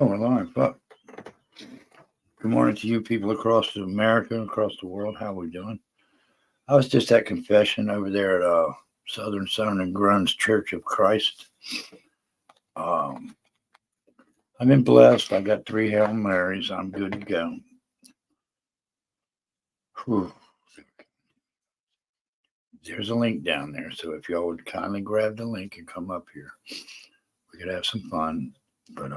Oh, we're live. Fuck. Good morning to you people across America, across the world. How we doing? I was just at confession over there at Southern Son and Grun's Church of Christ. I've been blessed. I got 3 Hail Marys. I'm good to go. Whew. There's a link down there, so if y'all would kindly grab the link and come up here, we could have some fun. But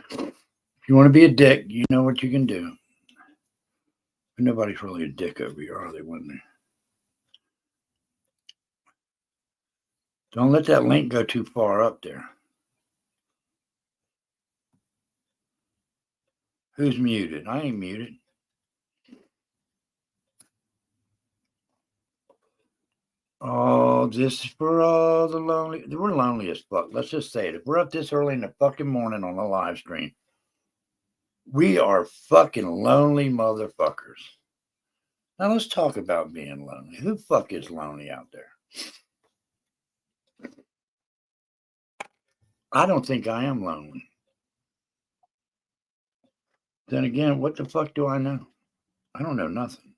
if you want to be a dick, you know what you can do. But nobody's really a dick over here, are they? Wouldn't they? Don't let that link go too far up there. Who's muted? I ain't muted. Oh, this is for all the lonely. We're lonely as fuck. Let's just say it. If we're up this early in the fucking morning on a live stream, we are fucking lonely motherfuckers. Now let's talk about being lonely. Who fuck is lonely out there? I don't think I am lonely. Then again, what the fuck do I know? I don't know nothing.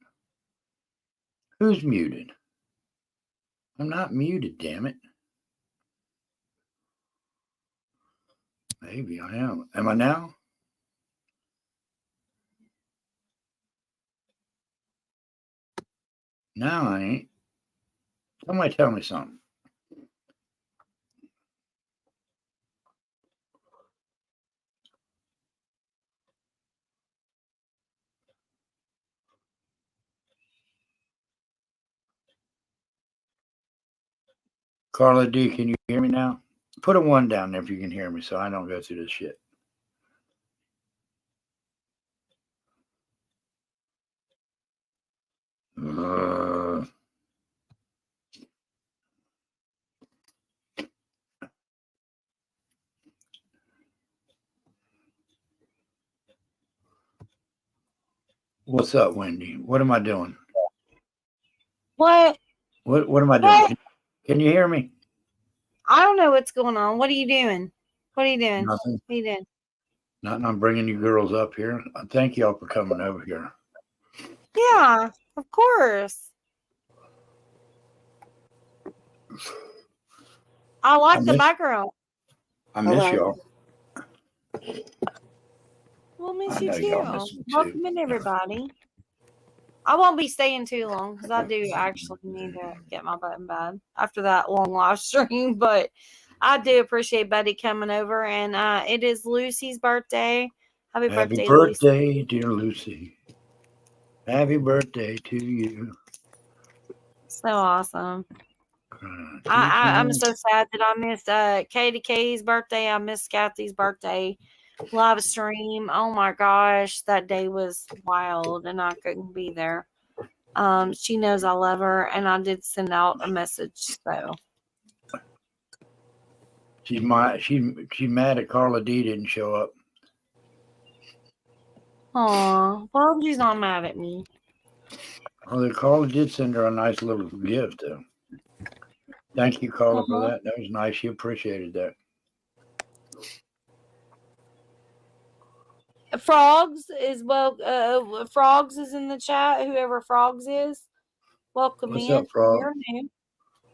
Who's muted? I'm not muted, damn it. Maybe I am. Am I now? Now I ain't. Somebody tell me something. Carla D, can you hear me now? Put a 1 down there if you can hear me so I don't go through this shit. What's up, Wendy? What am I doing? What? What am I doing? What? Can you hear me? I don't know what's going on. What are you doing? What are you doing? Nothing. What are you doing? Nothing. I'm bringing you girls up here. Thank y'all for coming over here. Yeah, of course. I like the background. I miss y'all. We'll miss you too. Welcome in, everybody. I won't be staying too long because I do actually need to get my butt in bed after that long live stream. But I do appreciate Betty coming over, and it is Lucy's birthday. Happy birthday, Lucy. Dear Lucy. Happy birthday to you. So awesome. I'm so sad that I missed Katie K's birthday. I missed Kathy's birthday live stream. Oh my gosh, that day was wild and I couldn't be there. She knows I love her and I did send out a message, so she's mad at Carla D didn't show up. Aw, well, she's not mad at me. Well, Carla did send her a nice little gift though. Thank you, Carla, for that. That was nice. She appreciated that. Frogs is Frogs is in the chat. Whoever Frogs is, welcome What's in. Up, Frog? You're new.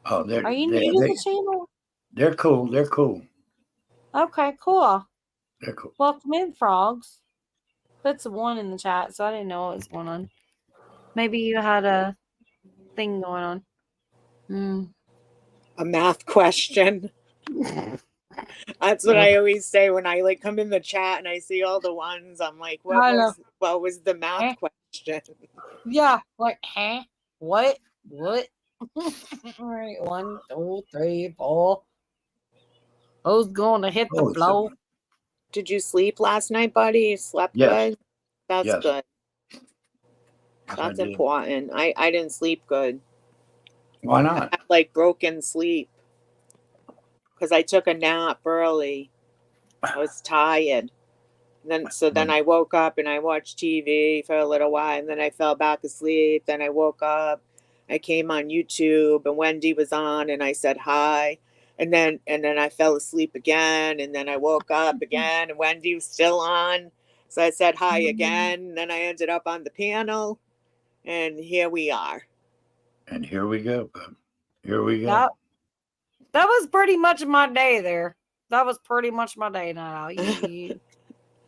Oh, Are you new to the channel? They're cool. They're cool. Okay, cool. They're cool. Welcome in, Frogs. Puts a 1 in the chat, so I didn't know what was going on. Maybe you had a thing going on. A math question. That's what I always say when I come in the chat and I see all the ones. I'm like, what was the math question? Yeah, like, huh? What? All right, 1, 2, 3, 4. Who's going to hit the floor? Did you sleep last night, buddy? You slept good? That's good. That's important. I didn't sleep good. Why not? I had broken sleep because I took a nap early. I was tired. And then I woke up and I watched TV for a little while, and then I fell back asleep. Then I woke up. I came on YouTube and Wendy was on and I said hi. And then I fell asleep again, and then I woke up again, and Wendy was still on. So I said hi again, and then I ended up on the panel, and here we are. And here we go, bub. Here we go. That was pretty much my day there. That was pretty much my day now. You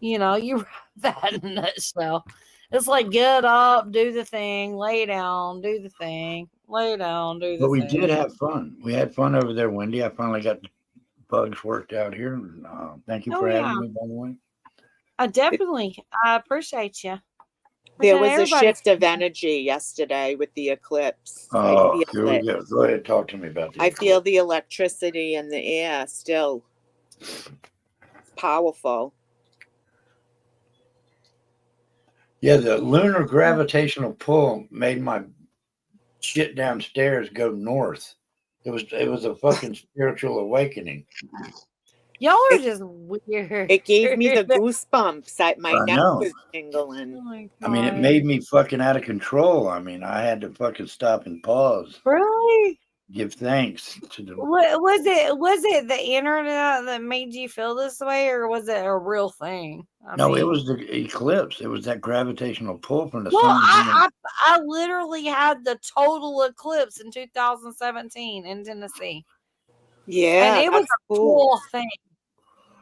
know, you wrap that in a nutshell. It's like get up, do the thing, lay down, do the thing, lay down, do the But we thing. did have fun. We had fun over there, Wendy. I finally got the bugs worked out here. Thank you for having me, by the way. I appreciate you. There was a shift of energy yesterday with the eclipse. Oh, here we go. Go ahead, talk to me about this. I feel the electricity in the air still. It's powerful. Yeah, the lunar gravitational pull made my shit downstairs go north. It was a fucking spiritual awakening. Y'all are just weird. It gave me the goosebumps. My neck know. was tingling. Oh I mean, it made me fucking out of control. I mean, I had to fucking stop and pause. Really? Give thanks to the. Was it the internet that made you feel this way, or was it a real thing? No, it was the eclipse. It was that gravitational pull from the Well, sun. I literally had the total eclipse in 2017 in Tennessee. Yeah, and it was a cool thing.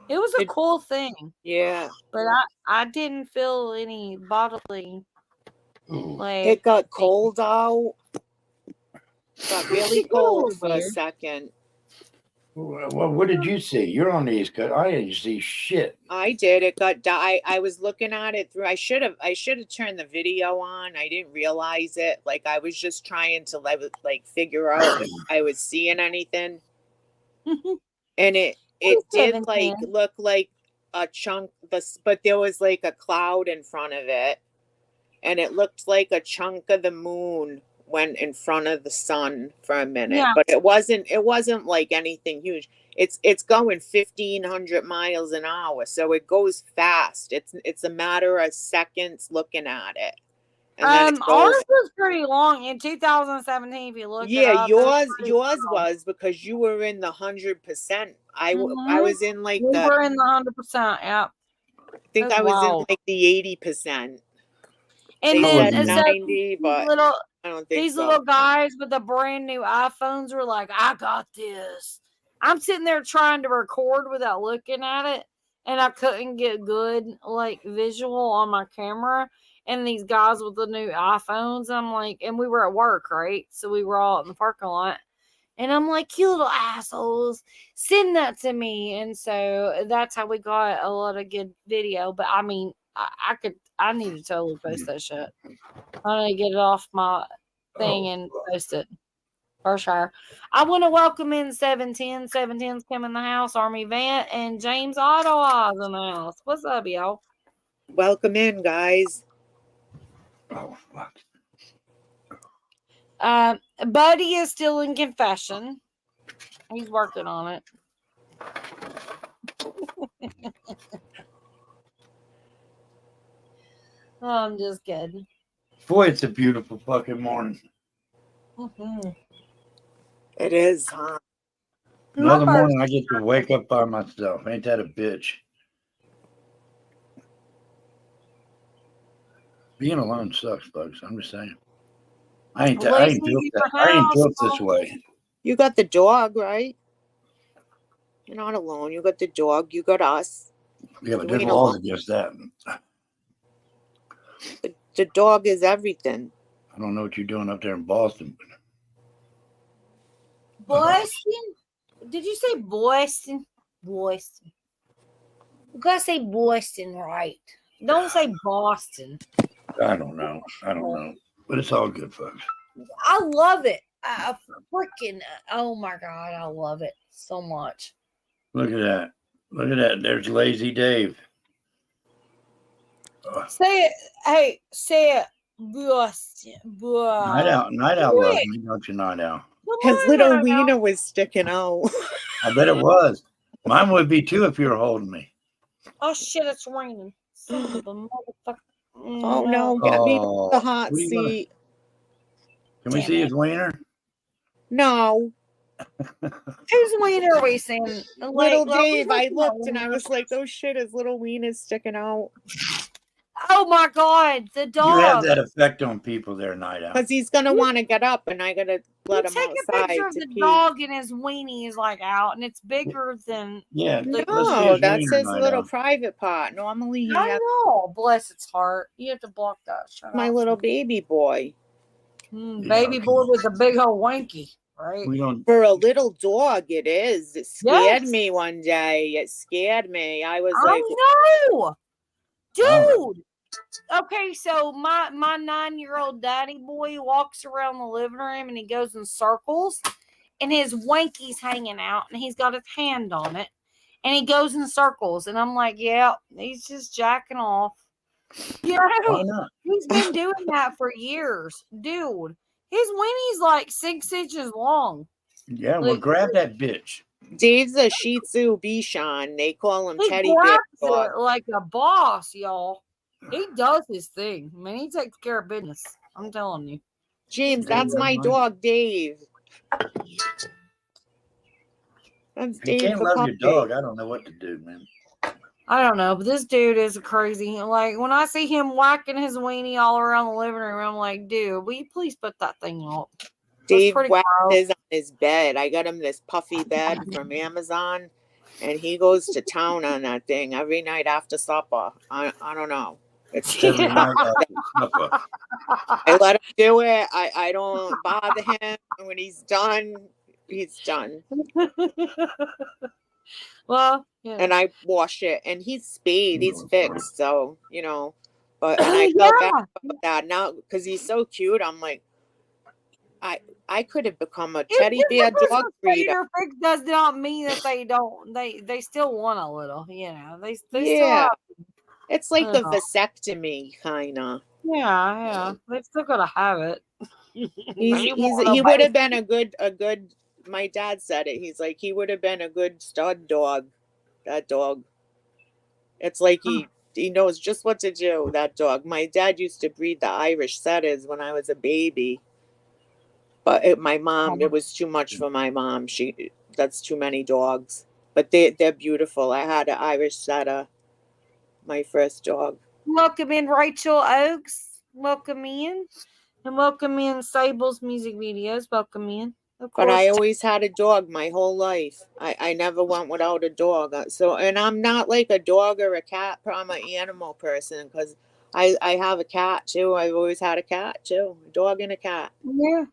It was a cool thing. Yeah, but I didn't feel any bodily. Like it got cold out. Got really cold for a second. Well, what did you see? You're on the East Coast. I didn't see shit. I did. It got. I was looking at it through. I should have turned the video on. I didn't realize it. Like I was just trying to like figure out if I was seeing anything. And it did like look like a chunk. But there was like a cloud in front of it, and it looked like a chunk of the moon went in front of the sun for a minute. Yeah. But it wasn't like anything huge. It's going 1,500 miles an hour, so it goes fast. It's a matter of seconds looking at it. And ours was pretty long in 2017. If you look, yeah, yours was because you were in the 100%. I was in like we were in the 100%. Yeah, I think I was in like the 80%. And they then 90, but I don't think these little guys with the brand new iPhones were like, "I got this." I'm sitting there trying to record without looking at it, and I couldn't get good like visual on my camera. And these guys with the new iPhones, I'm like, and we were at work, right? So we were all in the parking lot. And I'm like, you little assholes, send that to me. And so that's how we got a lot of good video. But I mean, I need to totally post that shit. I need to get it off my thing and post it. For sure. I want to welcome in 710. 710's come in the house, Army Vant, and James Ottawa's in the house. What's up, y'all? Welcome in, guys. Oh, fuck. Buddy is still in confession. He's working on it. I'm just kidding. Boy, it's a beautiful fucking morning. Mm-hmm. It is, huh? Another morning I get to wake up by myself. Ain't that a bitch? Being alone sucks, folks. I'm just saying. I ain't built this way. You got the dog, right? You're not alone. You got the dog. You got us. Yeah, but there's laws against that. The dog is everything. I don't know what you're doing up there in Boston. Boston? Did you say Boston? Boston. You gotta say Boston, right? Don't say Boston. I don't know. But it's all good, folks. I love it. I freaking, oh my God, I love it so much. Look at that. Look at that. There's Lazy Dave. Say it. Hey, say it. Boston. Night out loves me, don't you, Night Owl? His little wiener was sticking out. I bet it was. Mine would be too if you were holding me. Oh shit, it's raining. Son of a motherfucker. Oh no, get me the hot seat. Can we see his wiener? No. Whose wiener are we seeing? Little Like, are we Dave, I looking at looked and I was like, oh shit, his little wiener's sticking out. oh my God, the You have dog. that effect on people there, Night Owl. Because he's going to want to get up and I got to You let him take a picture outside of to the pee. dog and his weenie is like out, and it's bigger than. Yeah, Like, let's see No, his that's wiener, his Night little Owl. private part. Normally he I has know. Bless its heart. You have to block that shit my off. little baby boy. Baby okay. boy with a big old wanky, right? We don't. For a little dog, it is. It scared Yes. me one day. It scared me. I was I like, know, Oh. dude. Okay, so my 9-year-old daddy boy walks around the living room and he goes in circles, and his wanky's hanging out, and he's got his hand on it, and he goes in circles, and I'm like, yeah, he's just jacking off. You Why know, not? he's been doing that for years, dude. His weenie's like 6 inches long. Yeah, well, Like, grab that bitch. Dave's a Shih Tzu Bichon. They call him he Teddy Bear grabs Dog. it like a boss, y'all. He does his thing. I mean, he takes care of business. I'm telling you. James, Yeah, that's my mine. dog, Dave. That's If you Dave can't the love puppy. your dog, I don't know what to do, man. I don't know, but this dude is crazy. Like, when I see him whacking his weenie all around the living room, I'm like, dude, will you please put that thing up? Dave pretty whacked gross. his on his bed. I got him this puffy bed from Amazon, and he goes to town on that thing every night after supper. I don't know. It's Every night after supper. I let him do it. I don't bother him. And when he's done, he's done. Well, yeah. And I wash it. And he's spayed. He's Oh, fixed. So, you know. But and I felt bad Yeah. about that now because he's so cute. I'm like, I could have become a If teddy just bear because dog it's breeder. or fixed does not mean that they don't. They still want a little, you know. They still Yeah. have, It's like a Oh. vasectomy, kind of. yeah. They still gotta have it. He would have been a good. My dad said it. He's like he would have been a good stud dog. That dog. It's like he knows just what to do. That dog. My dad used to breed the Irish setters when I was a baby, but my mom, it was too much for my mom. That's too many dogs. But they're beautiful. I had an Irish setter, my first dog. Welcome in Rachel Oakes. Welcome in. And welcome in Sable's music videos. Welcome in. Of course. But I always had a dog my whole life. I never went without a dog. So, and I'm not like a dog or a cat. I'm an animal person because I have a cat too. I've always had a cat too. A dog and a cat. Yeah.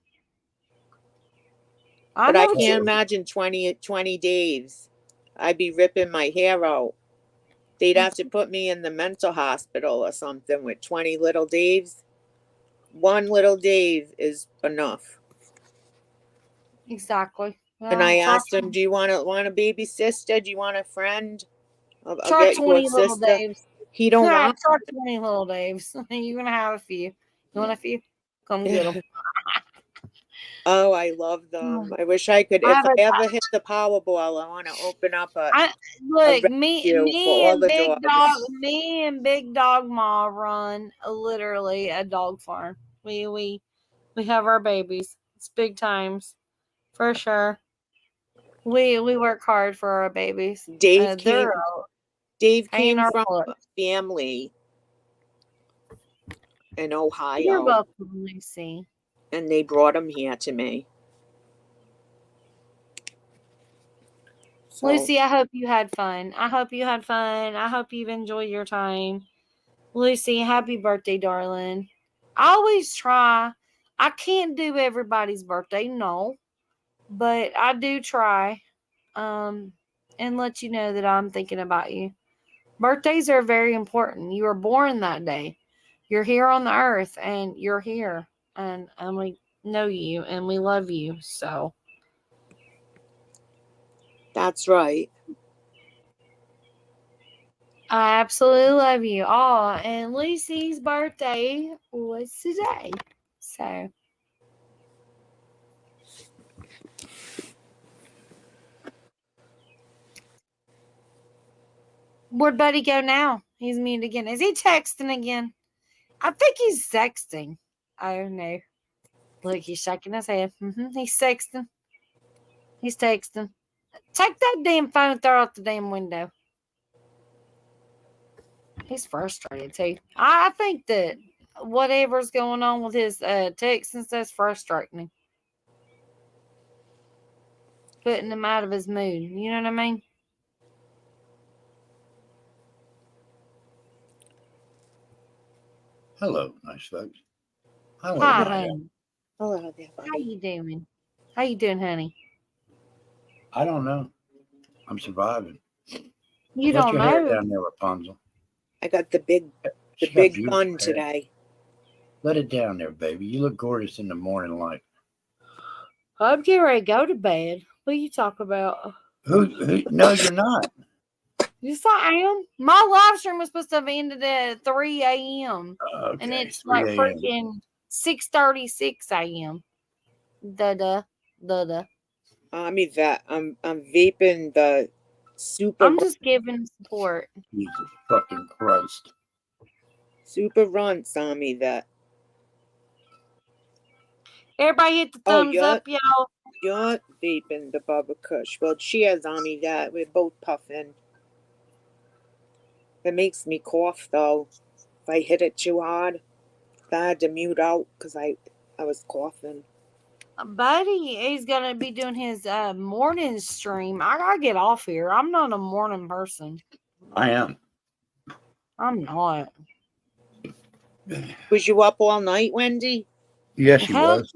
But I know can't too. imagine 20 Daves. I'd be ripping my hair out. They'd have to put me in the mental hospital or something with 20 little Daves. One little Dave is enough. Exactly. And I asked him, "Do you want a baby sister? Do you want a friend? I'll try get you 20 a little sister." Daves. He don't Try want. 20 little Daves. You're gonna have a few. You want a few? Come get them. Oh, I love them. I wish I could. If I ever hit the Powerball, I want to open up Look, rescue me for all and the Big dogs. Dog, me and Big Dog Ma run literally a dog farm. We have our babies. It's big times, for sure. We work hard for our babies. Dave hanging came our from foot. a family in You're Ohio, welcome, Lucy. and they brought him here to me. So, Lucy, I hope you had fun. I hope you've enjoyed your time. Lucy, happy birthday, darling. I always try. I can't do everybody's birthday, no. But I do try. And let you know that I'm thinking about you. Birthdays are very important. You were born that day. You're here on the earth and you're here. And we know you and we love you. So that's right. I absolutely love you all. And Lucy's birthday was today. So where'd Buddy go now? He's muted again. Is he texting again? I think he's sexting. I don't know. Look, he's shaking his head. He's sexting. He's texting. Take that damn phone and throw it out the damn window. He's frustrated too. I think that whatever's going on with his texting, that's frustrating him. Putting him out of his mood. You know what I mean? Hello, nice folks. Hello, Hi, Maya. honey. Hello there, How buddy. you doing? How you doing, honey? I don't know. I'm surviving. You What's don't your hair know. down there, Rapunzel? I got the She got big beautiful bun hair. today. Let it down there, baby. You look gorgeous in the morning light. I'm getting ready to go to bed. What are you talking about? Who? No, you're not. Yes, I am. My live stream was supposed to have ended at 3 a.m. Okay, and it's 3 like a.m. freaking 6:36 a.m. Da. I mean that I'm vaping the super I'm just giving support. Jesus fucking Christ. super runts on me that. Everybody hit the Oh, thumbs yeah. up, y'all. You're vaping the Bubba Kush. Well, cheers on me that. We're both puffing. It makes me cough though. If I hit it too hard, I had to mute out because I was coughing. Buddy is gonna be doing his morning stream. I gotta get off here. I'm not a morning person. I am. I'm not. Was you up all night, Wendy? Yes, she Hell, was.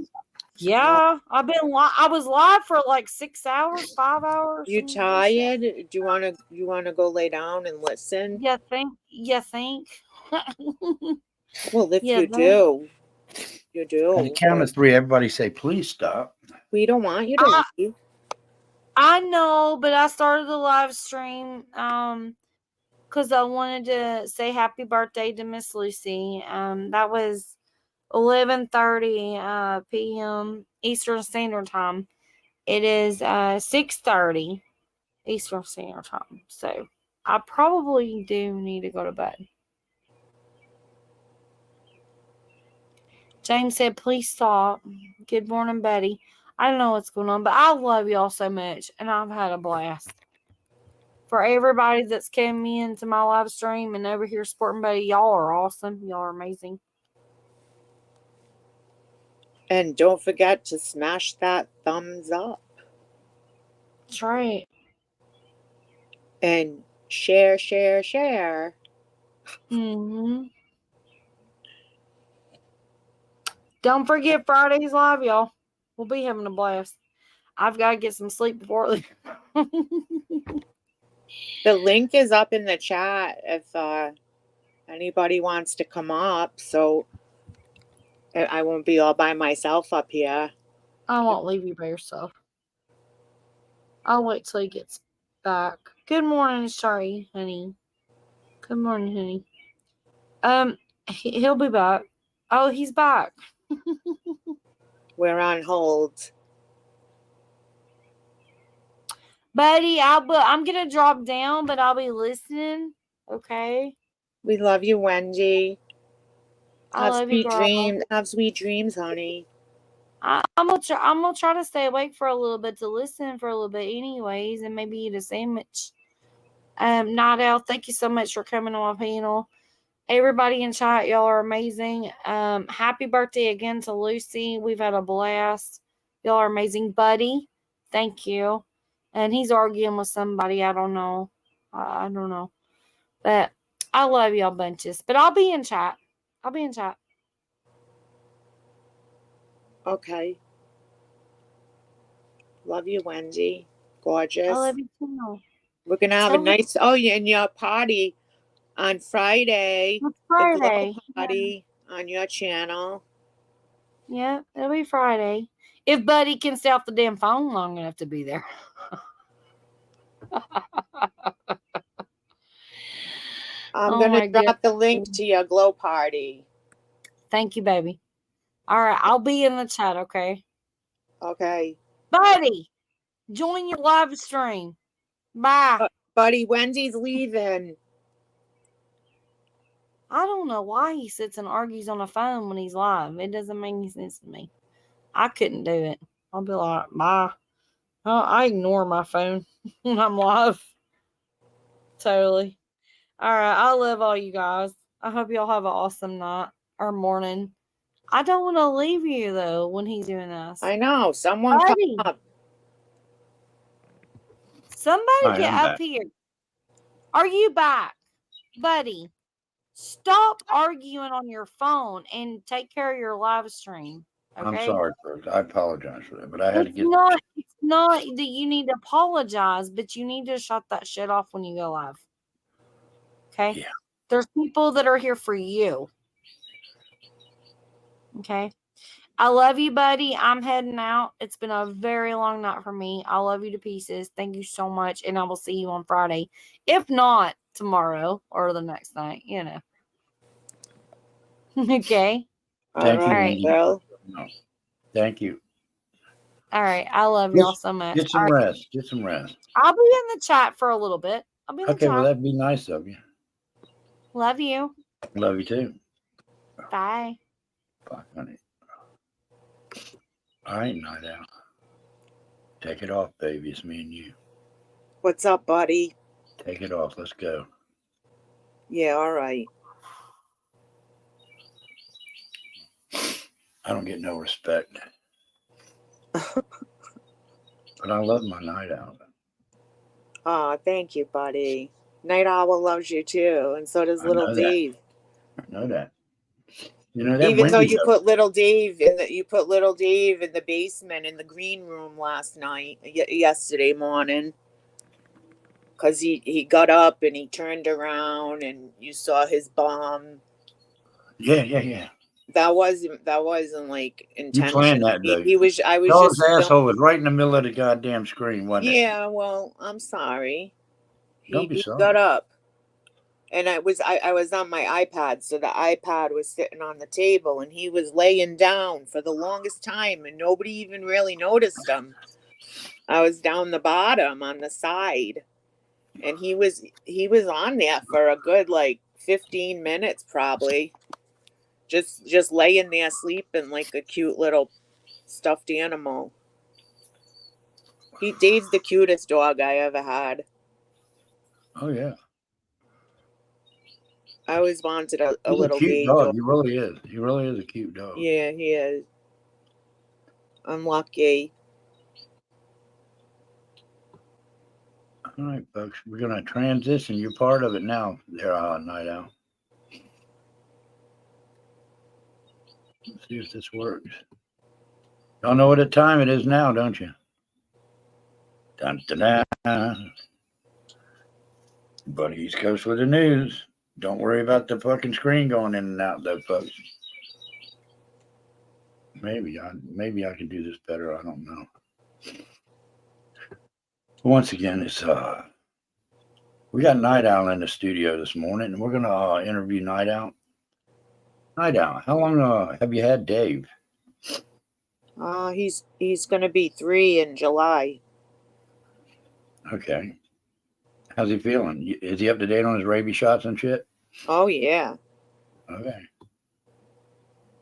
yeah, I've been. I was live for like 6 hours, 5 hours. You some bullshit. tired? Do you wanna go lay down and listen? You think? You think? Well, if Yeah, you that- do, you do. At the count of 3, everybody say, please stop. We don't want you to leave. I know, but I started the live stream because I wanted to say happy birthday to Miss Lucy. That was 11:30 p.m. Eastern Standard Time. It is 6:30 Eastern Standard Time. So I probably do need to go to bed. James said, please stop. Good morning, Betty. I don't know what's going on, but I love y'all so much, and I've had a blast. For everybody that's came into my live stream and over here supporting Betty, y'all are awesome. Y'all are amazing. And don't forget to smash that thumbs up That's right. and share. Mm-hmm. Don't forget Friday's live, y'all. We'll be having a blast. I've got to get some sleep before The link is up in the chat if anybody wants to come up. So I won't be all by myself up here. I won't leave you by yourself. I'll wait till he gets back. Good morning, sorry, honey. Good morning, honey. He'll be back. Oh, he's back. We're on hold. Buddy, I'm gonna drop down, but I'll be listening. Okay. We love you, Wendy. I Have love you, sweet girl. dreams. Have sweet dreams, honey. I'm gonna try to stay awake for a little bit to listen for a little bit, anyways, and maybe eat a sandwich. Night Owl, thank you so much for coming on my panel. Everybody in chat, y'all are amazing. Happy birthday again to Lucy. We've had a blast. Y'all are amazing, buddy. Thank you. And he's arguing with somebody. I don't know. I don't know. But I love y'all bunches. But I'll be in chat. Okay. Love you, Wendy. Gorgeous. I love you too. We're gonna have a nice and your party on Friday. It's The glow Friday. party on your channel. Yeah, it'll be Friday. If Buddy can stay off the damn phone long enough to be there. I'm gonna drop the link to your glow party. Thank you, baby. All right, I'll be in the chat, okay? Okay. Buddy, join your live stream. Bye. Buddy, Wendy's leaving. I don't know why he sits and argues on the phone when he's live. It doesn't make any sense to me. I couldn't do it. I'll be like, bye. Oh, I ignore my phone when I'm live. Totally. All right. I love all you guys. I hope y'all have an awesome night or morning. I don't want to leave you though when he's doing this. I know. Someone come Buddy, up. somebody Hi, get I'm up back. here. Are you back? Buddy, stop arguing on your phone and take care of your live stream. Okay? I'm sorry, folks. I apologize for that, but I had to get. It's not that you need to apologize, but you need to shut that shit off when you go live. Okay? Yeah. There's people that are here for you. Okay? I love you, buddy. I'm heading out. It's been a very long night for me. I love you to pieces. Thank you so much. And I will see you on Friday. If not tomorrow or the next night, you know. Okay. Thank you, All right. Wendy. Well, No. Thank you. All right. I love y'all so much. Get some All right. rest. Get some rest. I'll be in the chat for a little bit. I'll be in the Okay, chat. well, that'd be nice of you. Love you. Love you too. Bye. Bye, honey. All right, Night Owl. Take it off, baby. It's me and you. what's up, buddy? Take it off. Let's go. Yeah, all right. I don't get no respect. But I love my Night Owl. Oh, thank you, buddy. Night Owl loves you too, and so does I little know that. Dave. I know that. You know that. Even though Wendy you does. put little Dave in the basement in the green room last night, yesterday morning, because he got up and he turned around and you saw his bum. Yeah. That wasn't like You intentional. planned that, though. I was Dog's just asshole was right in the middle of the goddamn screen, wasn't it? Yeah, well, I'm sorry. Don't be He sorry. got up, and I was on my iPad, so the iPad was sitting on the table, and he was laying down for the longest time, and nobody even really noticed him. I was down the bottom on the side, and he was on there for a good like 15 minutes probably, just laying there sleeping like a cute little stuffed animal. Dave's the cutest dog I ever had. Oh yeah. I always wanted a He's little a cute gay dog. dog. He really is. He really is a cute dog. Yeah, he is. I'm lucky. All right, folks. We're gonna transition. You're part of it now. There, Night Owl. Let's see if this works. Y'all know what time it is now, don't you? Dun, dun, dun. But East Coast with the news. Don't worry about the fucking screen going in and out, though, folks. Maybe I can do this better. I don't know. Once again, it's we got Night Owl in the studio this morning, and we're gonna interview Night Owl. Night Owl, how long have you had Dave? He's gonna be 3 in July. Okay. How's he feeling? Is he up to date on his rabies shots and shit? Oh yeah. Okay.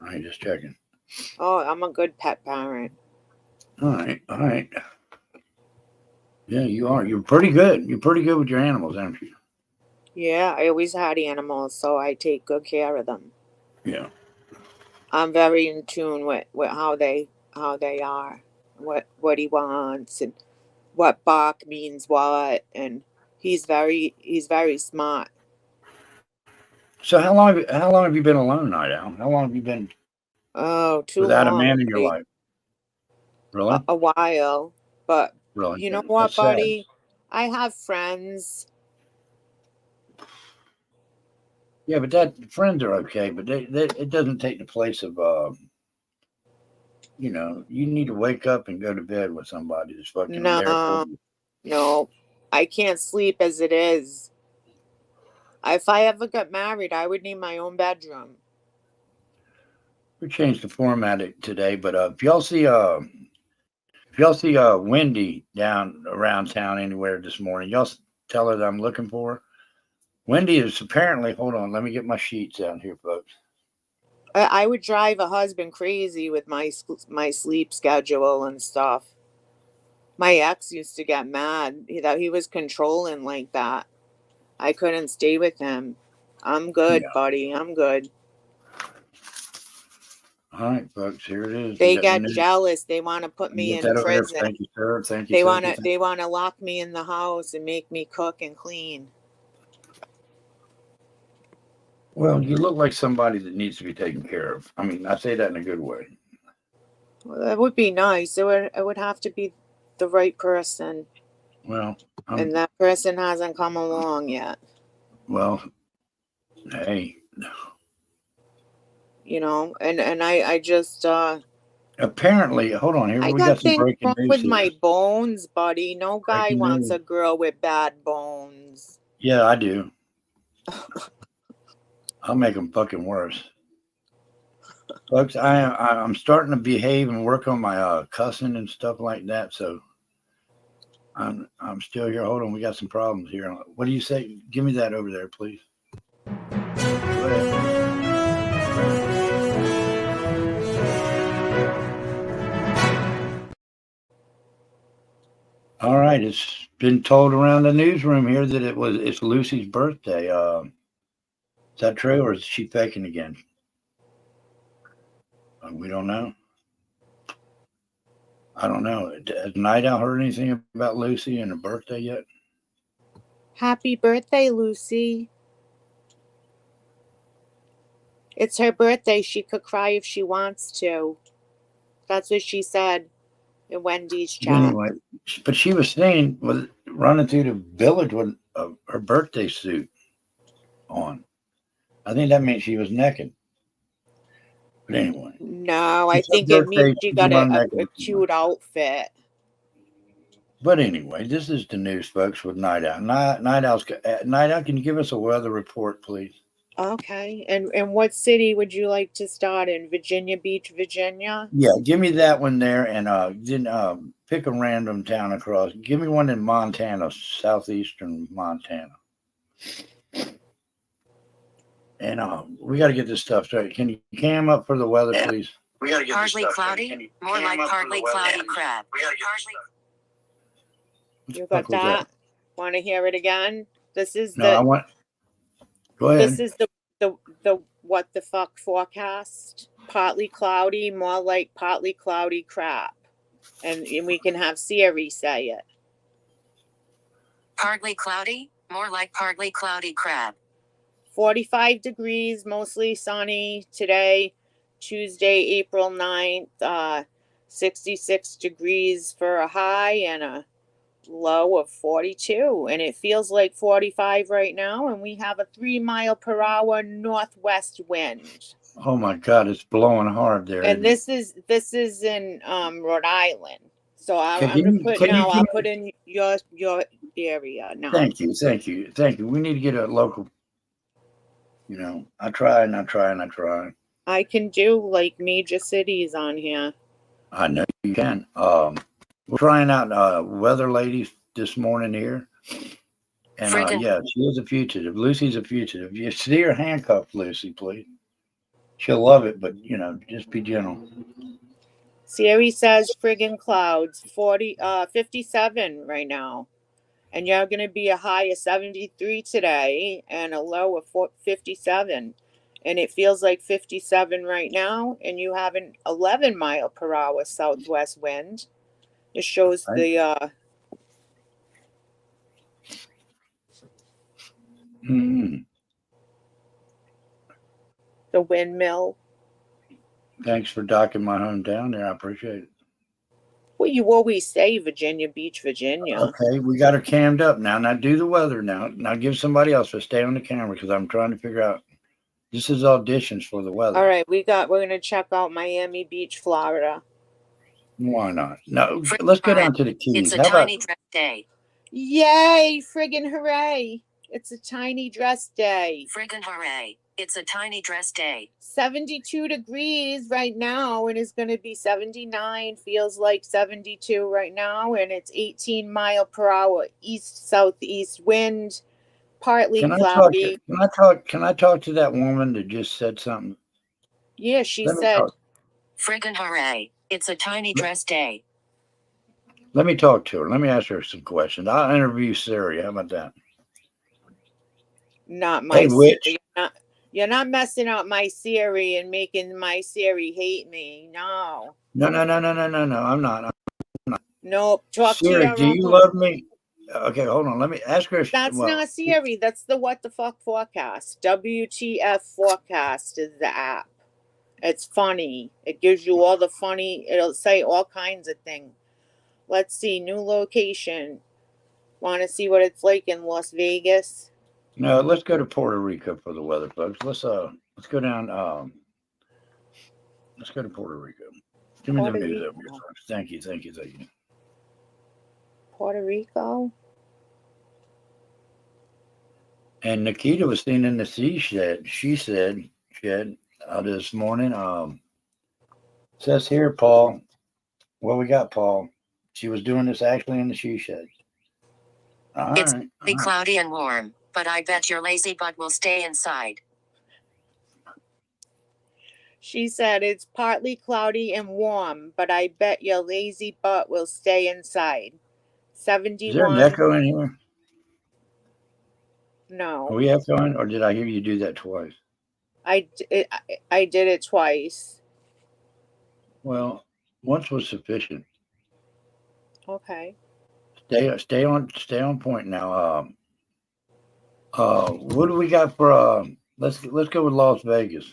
All right, just checking. Oh, I'm a good pet parent. All right. Yeah, you are. You're pretty good. You're pretty good with your animals, aren't you? Yeah, I always had animals, so I take good care of them. Yeah. I'm very in tune with how they are, what he wants, and what bark means what, and he's very smart. So how long have you been alone, Night Owl? How long have you been Too without long. a man in your life? Really? A while, but Really? you know what, That's sad. buddy? I have friends. Yeah, but that friends are okay, but they it doesn't take the place of you know, you need to wake up and go to bed with somebody that's fucking there for you. No, I can't sleep as it is. If I ever got married, I would need my own bedroom. We changed the format today, but if y'all see Wendy down around town anywhere this morning, y'all tell her that I'm looking for her. Wendy is apparently, hold on, let me get my sheets out here, folks. I would drive a husband crazy with my sleep schedule and stuff. My ex used to get mad that he was controlling like that. I couldn't stay with him. I'm good, Yeah. buddy. I'm good. All right, folks, here it is. They We got the get news. jealous. They want to put me Get in that over there. prison. Thank you, sir. Thank you. They thank want you, to. They want to lock me in the house and make me cook and clean. Well, you look like somebody that needs to be taken care of. I mean, I say that in a good way. Well, that would be nice. It would have to be the right person, Well, and that person hasn't come along yet. well, hey, You know, and I just apparently, hold on here. I We got got some things breaking wrong news with here. my bones, buddy. No guy Breaking wants news. a girl with bad bones. Yeah, I do. I'll make them fucking worse. Folks, I'm starting to behave and work on my cussing and stuff like that. So I'm still here. Hold on, we got some problems here. What do you say? Give me that over there, please. Go ahead. All right, it's been told around the newsroom here that it's Lucy's birthday. Is that true, or is she faking again? We don't know. I don't know. Has Night Owl heard anything about Lucy and her birthday yet? Happy birthday, Lucy. It's her birthday. She could cry if she wants to. That's what she said in Wendy's chat. Anyway, but she was saying, was running through the village with her birthday suit on. I think that means she was naked. But anyway. No, I It's her think it means birthday, she she got can run a naked. cute outfit. But anyway, this is the news, folks, with Night Owl. Night Owl, can you give us a weather report, please? Okay. And what city would you like to start in? Virginia Beach, Virginia? Yeah, give me that one there, and then pick a random town across. Give me one in Montana, southeastern Montana. And we got to get this stuff straight. Can you cam up for the weather, please? We got to get partly cloudy, more like partly cloudy crab. We got to get You got that? Want to hear it again? This is No, I want. Go ahead. This is the what the fuck forecast. Partly cloudy, more like partly cloudy crap. And we can have Siri say it. Partly cloudy, more like partly cloudy crab. 45 degrees, mostly sunny today, Tuesday, April 9th. 66 degrees for a high and a low of 42. And it feels like 45 right now. And we have a 3 mile per hour northwest wind. Oh my God, it's blowing hard there. And this is in Rhode Island. So I'm I'll put in your area now. Thank you. We need to get a local. You know, I try. I can do like major cities on here. I know you can. We're trying out weather ladies this morning here. And yeah, she is a fugitive. Lucy's a fugitive. You see her handcuffed, Lucy, please. She'll love it, but just be gentle. Siri says friggin' clouds, 57 right now. And you're going to be a high of 73 today and a low of 57. And it feels like 57 right now. And you have an 11 mile per hour southwest wind. It shows the windmill. Thanks for docking my home down there. I appreciate it. Well, you always say Virginia Beach, Virginia. Okay, we got her cammed up now. Now do the weather now. Now give somebody else to stay on the camera because I'm trying to figure out. This is auditions for the weather. All right, we're gonna check out Miami Beach, Florida. Why not? No, let's go down to the Keys. It's a tiny dress day. Yay! Friggin' hooray! It's a tiny dress day. Friggin' hooray! It's a tiny dress day. 72 degrees right now, and it's going to be 79. Feels like 72 right now, and it's 18 mile per hour east southeast wind, partly cloudy. Can I talk to that woman that just said something? Yeah, she said, "Friggin' hooray! It's a tiny dress day." Let me talk to her. Let me ask her some questions. I'll interview Siri. How about that? Not my Hey, Siri. witch. You're not messing up my Siri and making my Siri hate me. No. No. I'm not. Nope. Talk to Siri, your do you own. love me? Okay, hold on. Let me ask her. That's Well, not Siri. That's the What the Fuck Forecast. WTF Forecast is the app. It's funny. It gives you all the funny, it'll say all kinds of things. Let's see, new location. Want to see what it's like in Las Vegas? no. Let's go to Puerto Rico for the weather, folks. Let's go down. Let's go to Puerto Rico. Give me the Puerto news Rico. over here, folks. Thank you. Puerto Rico? And Nikita was seen in the sea shed. She said, this morning. Says here, Paul. What we got, Paul? She was doing this actually in the she shed. All It's right. be cloudy and warm, but I bet your lazy butt will stay inside. She said it's partly cloudy and warm, but I bet your lazy butt will stay inside. Is there an 71. echo in here? Are No. we echoing, or did I hear you do that twice? I did it twice. Well, once was sufficient. Okay. Stay on point now. What do we got for? Let's go with Las Vegas.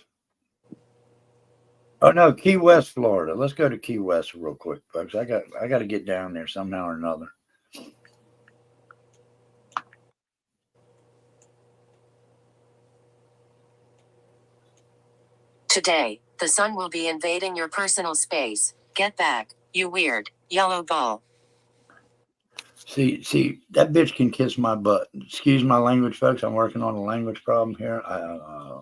Oh no, Key West, Florida. Let's go to Key West real quick, folks. I got to get down there somehow or another. Today, the sun will be invading your personal space. Get back, you weird, yellow ball. See, that bitch can kiss my butt. Excuse my language, folks. I'm working on a language problem here. I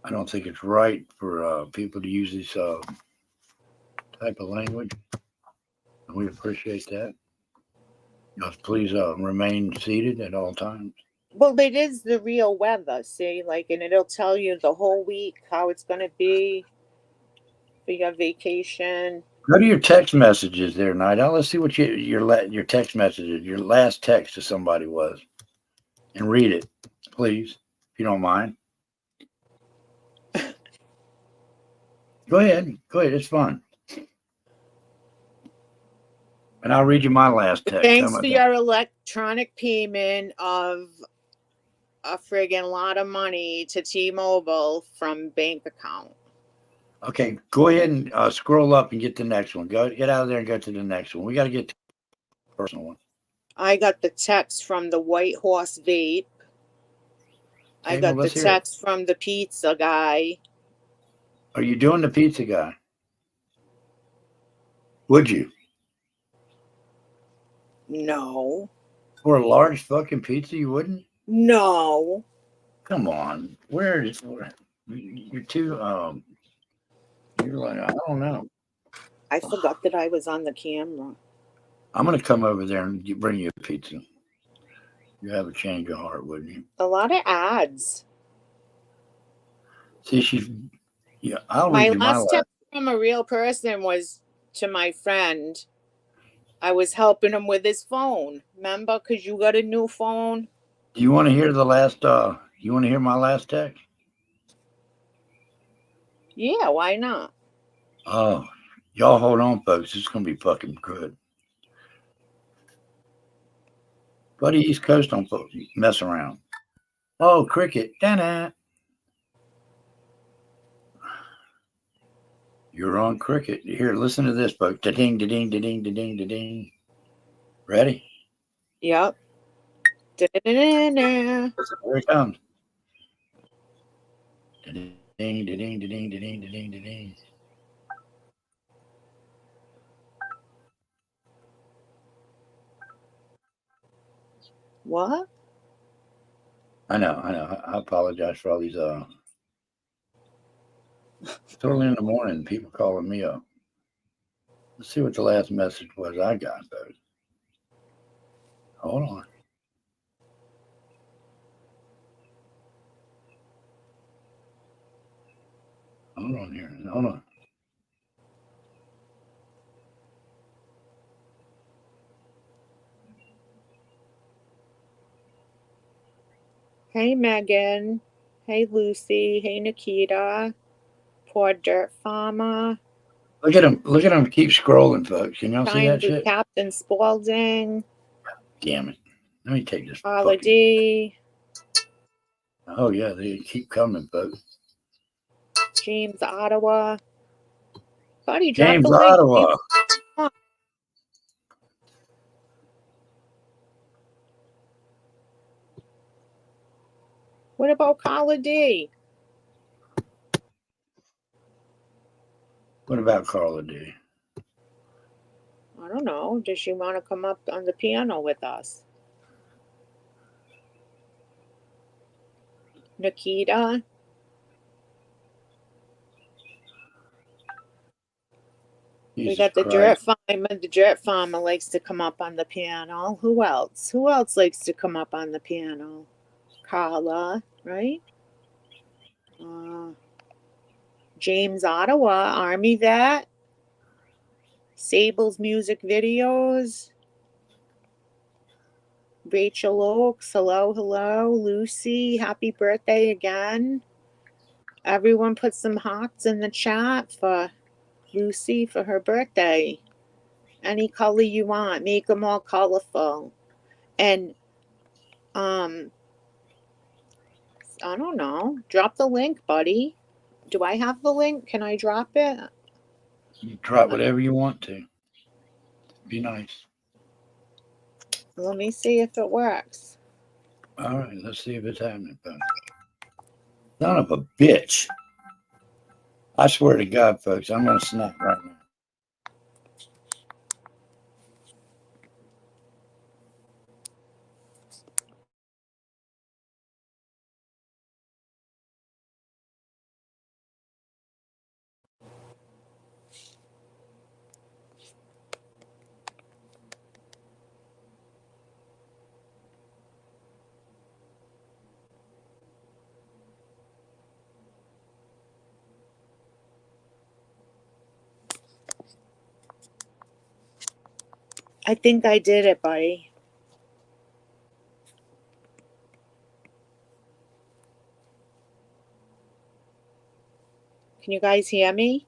don't think it's right for people to use this type of language. We appreciate that. Please remain seated at all times. Well, it is the real weather, see, like, and it'll tell you the whole week how it's going to be for your vacation. Go to your text messages there, Nida. Let's see what your text messages, your last text to somebody was, and read it, please, if you don't mind. Go ahead. It's fun. And I'll read you my last text. Thanks for your electronic payment of a friggin' lot of money to T-Mobile from bank account. Okay, go ahead and scroll up and get the next one. Get out of there and go to the next one. We got to get to the personal one. I got the text from the White Horse Vape. I got the text from the pizza guy. Are you doing the pizza guy? Would you? No. For a large fucking pizza, you wouldn't? No. Come on. You're too you're like, I don't know. I forgot that I was on the camera. I'm gonna come over there and bring you a pizza. You have a change of heart, wouldn't you? A lot of ads. See, I'll my read you last text from a real person was to my friend. I was helping him with his phone. Remember? Because you got a new phone. Do you want to hear the last you want to hear my last text? Yeah, why not? Oh, y'all hold on, folks. It's gonna be fucking good. Buddy, East Coast don't mess around. Oh, cricket. Da-na. You're on cricket. Here, listen to this, folks. Da-ding, da-ding, da-ding, da-ding, da-ding. Ready? Yep. Da-da-da-da-da. Here it comes. Da-ding, da-ding, da-ding, da-ding, da-ding, da-ding. What? I know. I apologize for all these it's early in the morning, people calling me up. Let's see what the last message was I got, though. Hold on. Hold on here. Hold on. Hey, Megan. Hey, Lucy. Hey, Nikita. Poor Dirt Farmer. Look at him. Look at him. Keep scrolling, folks. Can y'all see Kind that shit? Captain Spaulding. Damn it. Let me take this. Paula fucking- D. Oh, yeah. They keep coming, folks. James Ottawa. Buddy, drop James the link. Ottawa. What about Carla D? What about Carla D? I don't know. Does she want to come up on the piano with us? Nikita. We Jesus got the Christ. Dirt Farmer. The Dirt Farmer likes to come up on the piano. Who else? Who else likes to come up on the piano? Carla, right? James Ottawa, Army Vet. Sable's music videos. Rachel Oaks, hello, hello. Lucy, happy birthday again. Everyone put some hearts in the chat for Lucy for her birthday. Any color you want, make them all colorful. And I don't know, drop the link, buddy. Do I have the link? Can I drop it? You drop whatever you want to. Be nice. Let me see if it works. All right, let's see if it's happening, folks. Son of a bitch. I swear to God, folks, I'm going to snap right now. I think I did it, buddy. Can you guys hear me?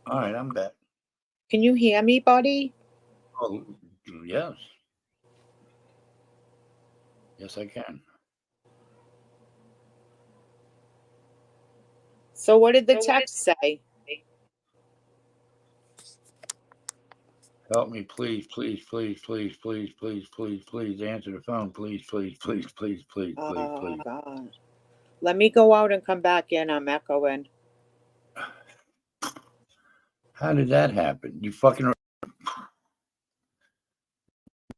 All right, I'm back. Can you hear me, buddy? Oh, yes. Yes, I can. So what did the text say? Help me, please, please, please, please, please, please, please, please. Answer the phone, please, please, please, please, please, please, Oh, please. God. Let me go out and come back in. I'm echoing. How did that happen? You fucking.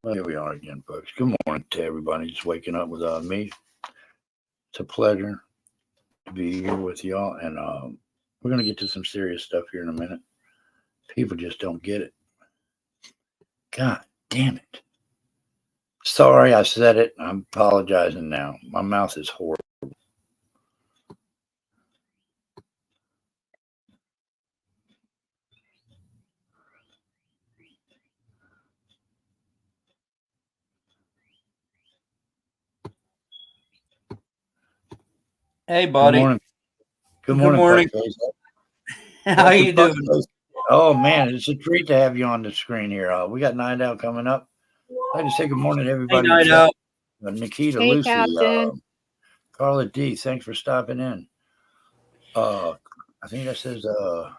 Well, here we are again, folks. Good morning to everybody just waking up without me. It's a pleasure to be here with y'all. And we're going to get to some serious stuff here in a minute. People just don't get it. God damn it. Sorry I said it. I'm apologizing now. My mouth is horrible. Hey, buddy. Good morning. Good Good morning. morning. Fuckface. How you doing? Fuckface. Oh, man, it's a treat to have you on the screen here. We got Night Out coming up. I'd like to say good morning to Hey, everybody. Night Out. Nikita, Hey, Lucy, Captain. Carla D, thanks for stopping in. I think that says, I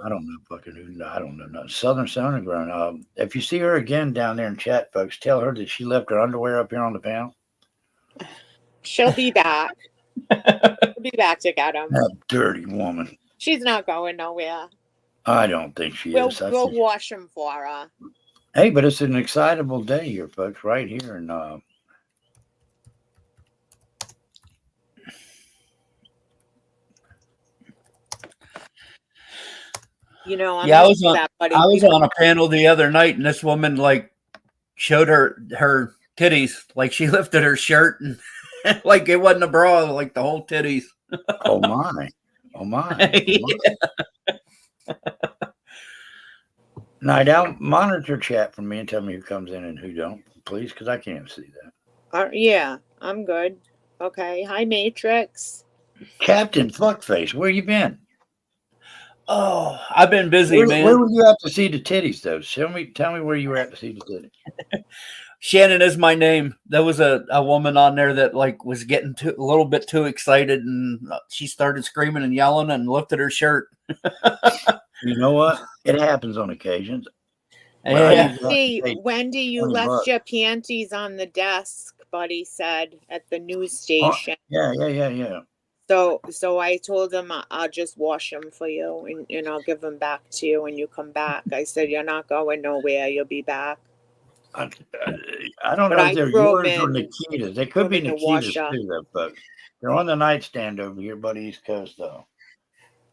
don't know, fucking who, I don't know, no, Southern Sonogram. If you see her again down there in chat, folks, tell her that she left her underwear up here on the panel. She'll be back. She'll be back to get them. That dirty woman. She's not going nowhere. I don't think she We'll is. wash them for her. Hey, but it's an excitable day here, folks, right here. And You know, I'm Yeah, I used was to on. that, buddy. I was on a panel the other night, and this woman like showed her titties, like she lifted her shirt and like it wasn't a bra, like the whole titties. Oh my. Oh my. Yeah. Night Owl, monitor chat for me and tell me who comes in and who don't, please, because I can't see that. Yeah, I'm good. Okay. Hi, Matrix. Captain Fuckface, where you been? Oh, I've been busy, Where man. were you at to see the titties, though? Tell me where you were at to see the titties. Shannon is my name. There was a woman on there that like was getting a little bit too excited, and she started screaming and yelling and lifted her shirt. You know what? It happens on occasions. Yeah. Wendy, you left your panties on the desk, Buddy said at the news station. Oh, yeah. So I told him I'll just wash them for you and I'll give them back to you when you come back. I said, you're not going nowhere. You'll be back. I don't know if they're yours or Nikita's. They could be Nikita's too, though, but they're on the nightstand over here by the East Coast, though.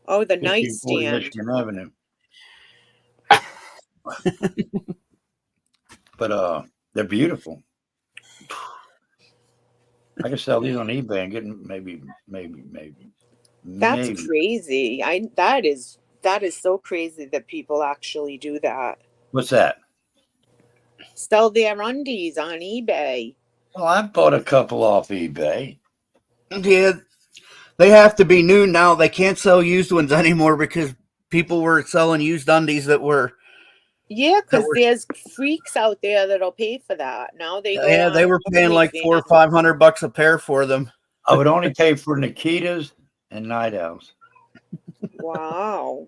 Oh, the nightstand. Michigan Avenue. But they're beautiful. I can sell these on eBay and get maybe. That's crazy. That is so crazy that people actually do that. What's that? Sell their undies on eBay. Well, I've bought a couple off eBay. Yeah, they have to be new now. They can't sell used ones anymore because people were selling used undies that were. Yeah, because there's freaks out there that'll pay for that. Now they were paying like $400 or $500 a pair for them. I would only pay for Nikita's and Night Owls. Wow.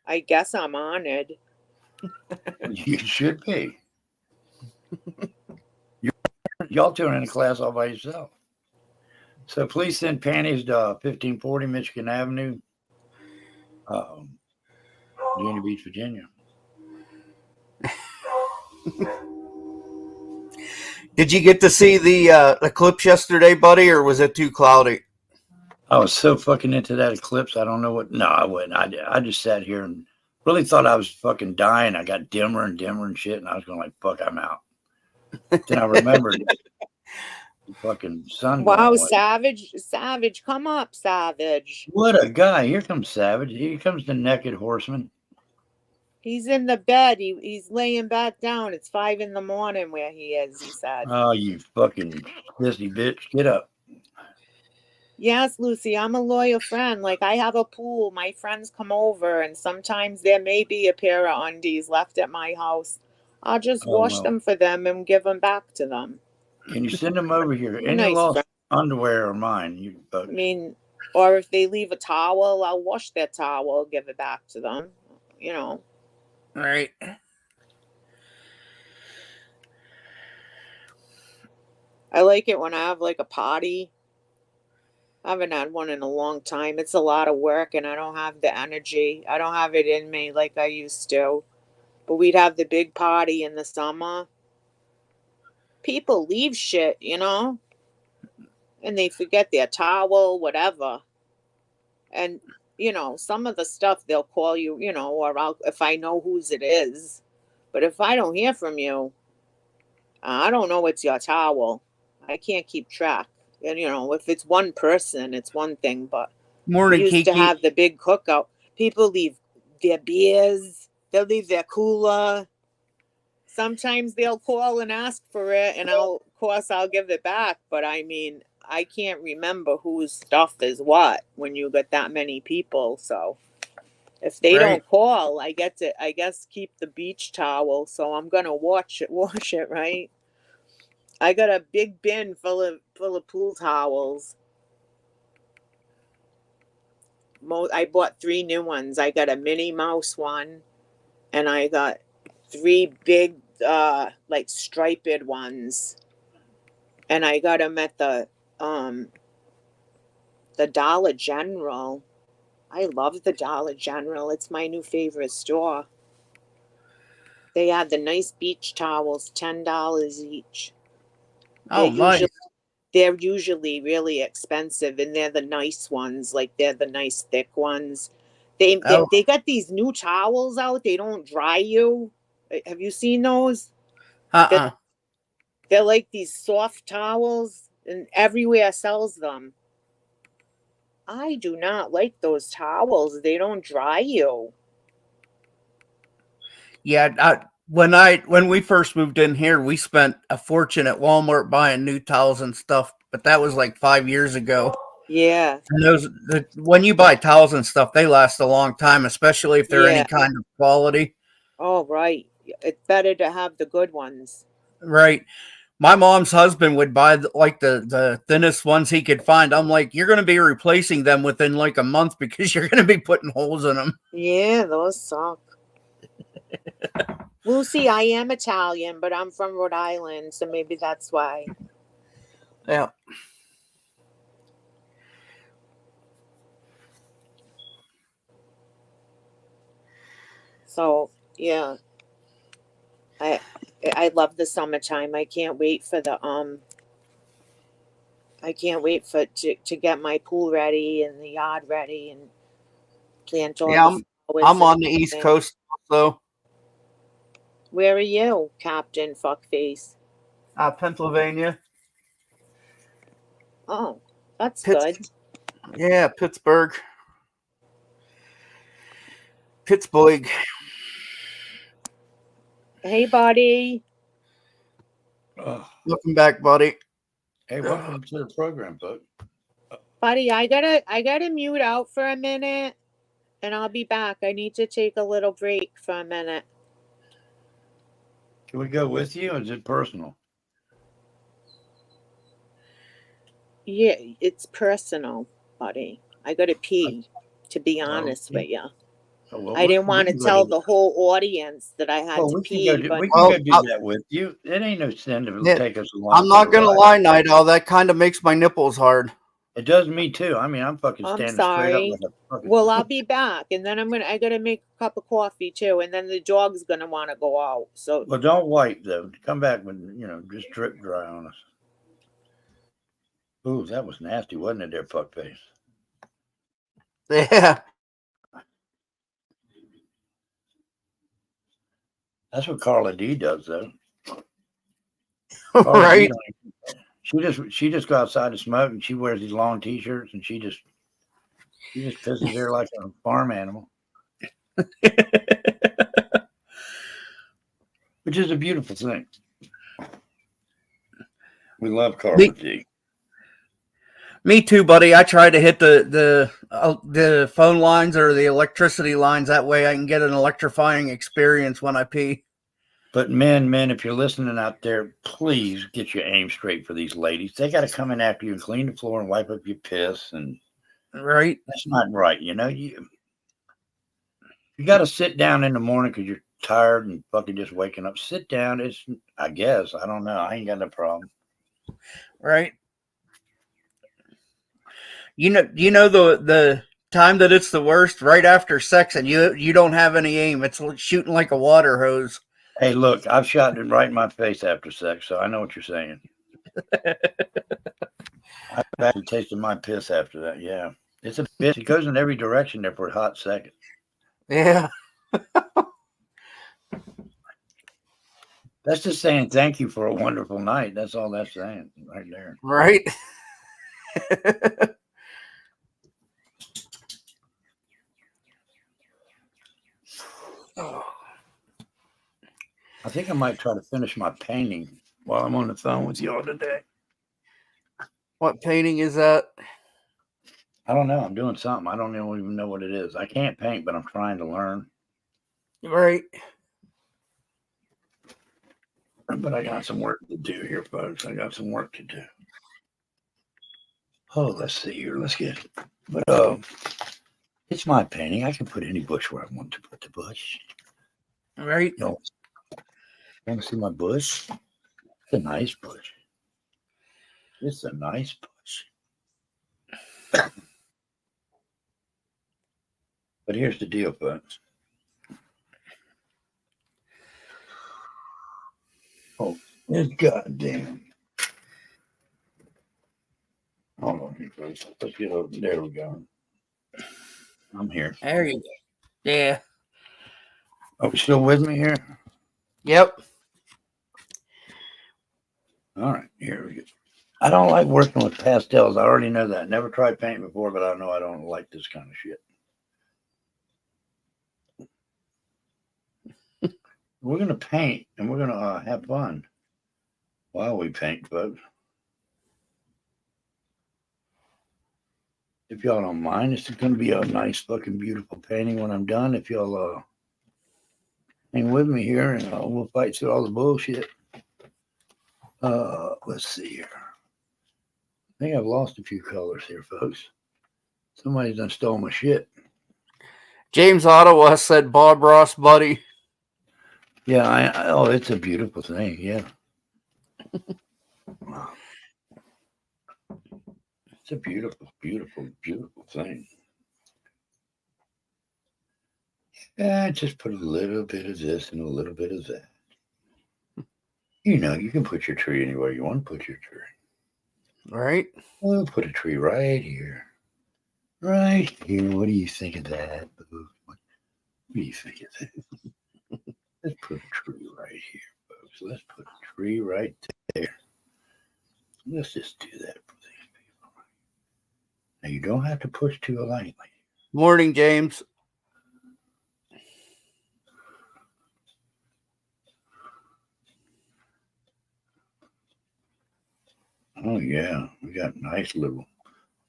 I guess I'm honored. You should be. Y'all two are in a class all by yourself. So please send panties to 1540 Michigan Avenue, Virginia Beach, Virginia. Did you get to see the eclipse yesterday, buddy, or was it too cloudy? I was so fucking into that eclipse. I don't know what. No, I wouldn't. I just sat here and really thought I was fucking dying. I got dimmer and dimmer and shit, and I was going like, fuck, I'm out. Then I remembered the fucking sun. Wow, Savage, come up, Savage. What a guy. Here comes Savage. Here comes the naked horseman. He's in the bed. He's laying back down. It's 5 a.m. where he is, he said. Oh, you fucking pissy bitch. Get up. Yes, Lucy, I'm a loyal friend. Like, I have a pool. My friends come over, and sometimes there may be a pair of undies left at my house. I'll just wash them for them and give them back to them. Can you send them over here? Any lost underwear are mine. I mean, or if they leave a towel, I'll wash their towel, give it back to them. You know. All right. I like it when I have like a party. I haven't had one in a long time. It's a lot of work and I don't have the energy. I don't have it in me like I used to. But we'd have the big party in the summer. People leave shit, you know? And they forget their towel, whatever. And, you know, some of the stuff they'll call you, you know, or if I know whose it is. But if I don't hear from you, I don't know it's your towel. I can't keep track. And, you know, if it's one person, it's one thing. But Morning, we used Kiki. to have the big cookout. People leave their beers. They'll leave their cooler. Sometimes they'll call and ask for it. And of course, I'll give it back. But I mean, I can't remember whose stuff is what when you got that many people. So if they don't call, I guess keep the beach towel. So I'm going to wash it, right? I got a big bin full of pool towels. I bought 3 new ones. I got a Minnie Mouse one, and I got 3 big, like striped ones, and I got them at the Dollar General. I love the Dollar General. It's my new favorite store. They have the nice beach towels, $10 each. Oh, nice. They're usually really expensive, and they're the nice ones. Like, they're the nice thick ones. They got these new towels out. They don't dry you. Have you seen those? Uh-uh. They're like these soft towels, and everywhere sells them. I do not like those towels. They don't dry you. Yeah, when we first moved in here, we spent a fortune at Walmart buying new towels and stuff, but that was like 5 years ago. Yeah, And when you buy towels and stuff, they last a long time, especially if they're yeah. any kind of quality. Oh, right. It's better to have the good ones. Right. My mom's husband would buy the thinnest ones he could find. I'm like, you're going to be replacing them within like a month because you're going to be putting holes in them. Yeah, those suck. Lucy, I am Italian, but I'm from Rhode Island, so maybe that's why. Yeah. So, yeah. I love the summertime. I can't wait for to get my pool ready and the yard ready and plant all Yeah, the flowers I'm and on the East everything. Coast, so Where are you, Captain Fuckface? Pennsylvania. Oh, that's Pitts- good. Yeah, Pittsburgh. Pittsburgh. Hey, buddy. Welcome back, buddy. Hey, welcome to the program, bud. Buddy, I gotta mute out for a minute and I'll be back. I need to take a little break for a minute. Can we go with you, or is it personal? Yeah, it's personal, buddy. I gotta pee, to be honest with you. Oh, well, I didn't we want to can go tell do- the whole audience that I had Well, to we can pee, go do, but we can go Well, do that with you. It ain't no sin to Yeah, take us along. I'm not for the gonna ride. lie, Night Owl. That kind of makes my nipples hard. It does me too. I mean, I'm fucking I'm standing straight up sorry. like a fucking. Well, I'll be back, and then I gotta make a cup of coffee too, and then the dog's gonna want to go out. So Well, don't wipe though. Come back when just drip dry on us. Ooh, that was nasty, wasn't it, there, fuckface? Yeah. That's what Carla D does, though. Carla D Right. she just go outside to smoke, and she wears these long T-shirts, and she just pisses there like a farm animal, which is a beautiful thing. We love Carla D. Me too, buddy. I try to hit the phone lines or the electricity lines. That way, I can get an electrifying experience when I pee. But men, if you're listening out there, please get your aim straight for these ladies. They got to come in after you and clean the floor and wipe up your piss, and Right. that's not right. You got to sit down in the morning because you're tired and fucking just waking up. Sit down. I guess. I don't know. I ain't got no problem. Right. You know the time that it's the worst right after sex, and you don't have any aim. It's shooting like a water hose. Hey, look, I've shot it right in my face after sex, so I know what you're saying. I've actually tasted my piss after that. Yeah, it's a bitch. It goes in every direction there for a hot second. Yeah. That's just saying thank you for a wonderful night. That's all that's saying right there. Right. I think I might try to finish my painting while I'm on the phone with y'all today. What painting is that? I don't know. I'm doing something. I don't even know what it is. I can't paint, but I'm trying to learn. Right. But I got some work to do here, folks. I got some work to do. Oh, let's see here. Let's get. But it's my painting. I can put any bush where I want to put the bush. Right. You want to see my bush? It's a nice bush. It's a nice bush. But here's the deal, folks. Oh, it's goddamn. Hold on here, folks. Let's get over. There we go. I'm here. There you go. Yeah. Are we still with me here? Yep. All right, here we go. I don't like working with pastels. I already know that. Never tried paint before, but I know I don't like this kind of shit. We're going to paint and we're going to have fun while we paint, folks. If y'all don't mind, it's going to be a nice fucking beautiful painting when I'm done. If y'all hang with me here and we'll fight through all the bullshit. Let's see here. I think I've lost a few colors here, folks. Somebody's done stole my shit. James Ottawa said Bob Ross, buddy. Yeah, oh, it's a beautiful thing. Yeah. Wow. It's a beautiful, beautiful, beautiful thing. Yeah, just put a little bit of this and a little bit of that. You know, you can put your tree anywhere you want to put your tree. Right? We'll put a tree right here. Right here. What do you think of that? What do you think of that? Let's put a tree right here, folks. Let's put a tree right there. Let's just do that for these people. Now, you don't have to push too lightly. Morning, James. Oh, yeah. We got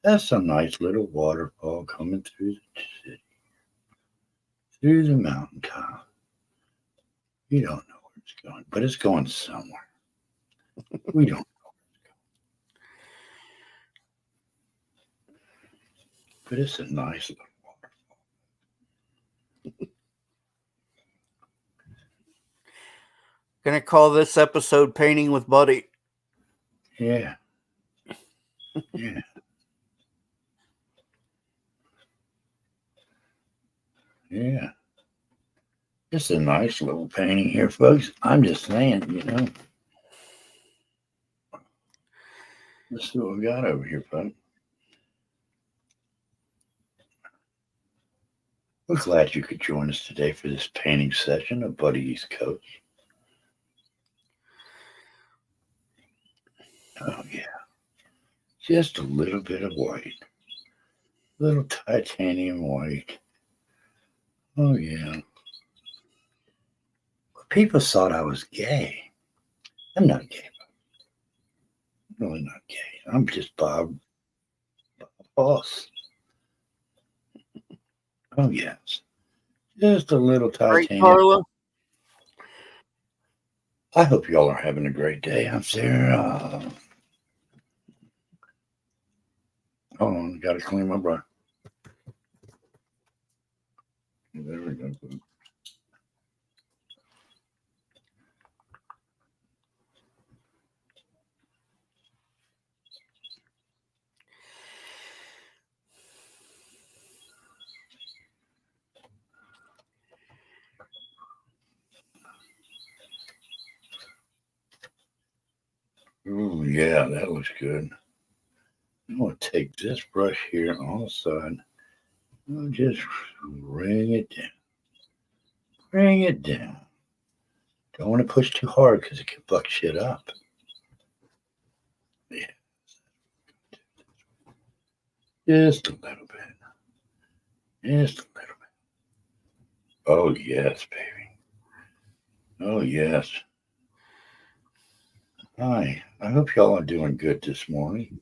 that's a nice little waterfall coming through the city, through the mountaintop. You don't know where it's going, but it's going somewhere. We don't know where it's going. But it's a nice little waterfall. Gonna call this episode Painting with Buddy. Yeah. Yeah. Yeah. It's a nice little painting here, folks. I'm just saying, you know. Let's see what we got over here, folks. We're glad you could join us today for this painting session of Buddy East Coast. Oh, yeah. Just a little bit of white. Little titanium white. Oh, yeah. People thought I was gay. I'm not gay. I'm really not gay. I'm just Bob Boss. Oh, yes. Just a little Right, titanium. Carla? I hope y'all are having a great day out there. Hold on, gotta clean my brush. There we go. Oh, yeah, that looks good. I'm going to take this brush here on the side. I'll just bring it down. Bring it down. Don't want to push too hard because it can fuck shit up. Yeah. Just a little bit. Just a little bit. Oh, yes, baby. Oh, yes. Hi. I hope y'all are doing good this morning.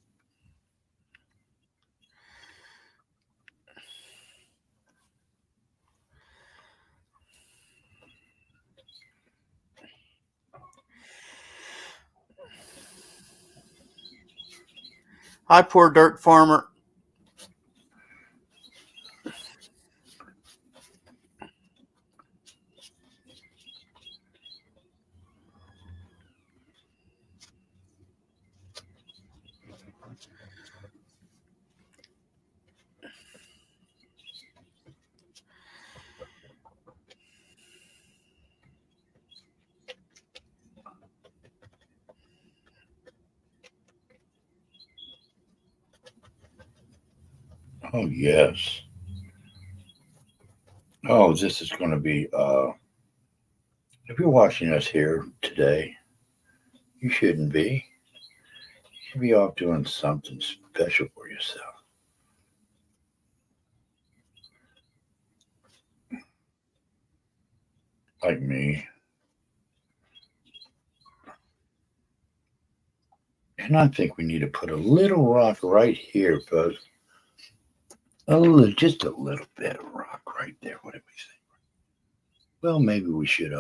Hi, poor dirt farmer. Oh, yes. Oh, this is going to be, if you're watching us here today, you shouldn't be. should be off doing something special for yourself. Like me. And I think we need to put a little rock right here, folks. Just a little bit of rock right there. What do we think? Well, maybe we should,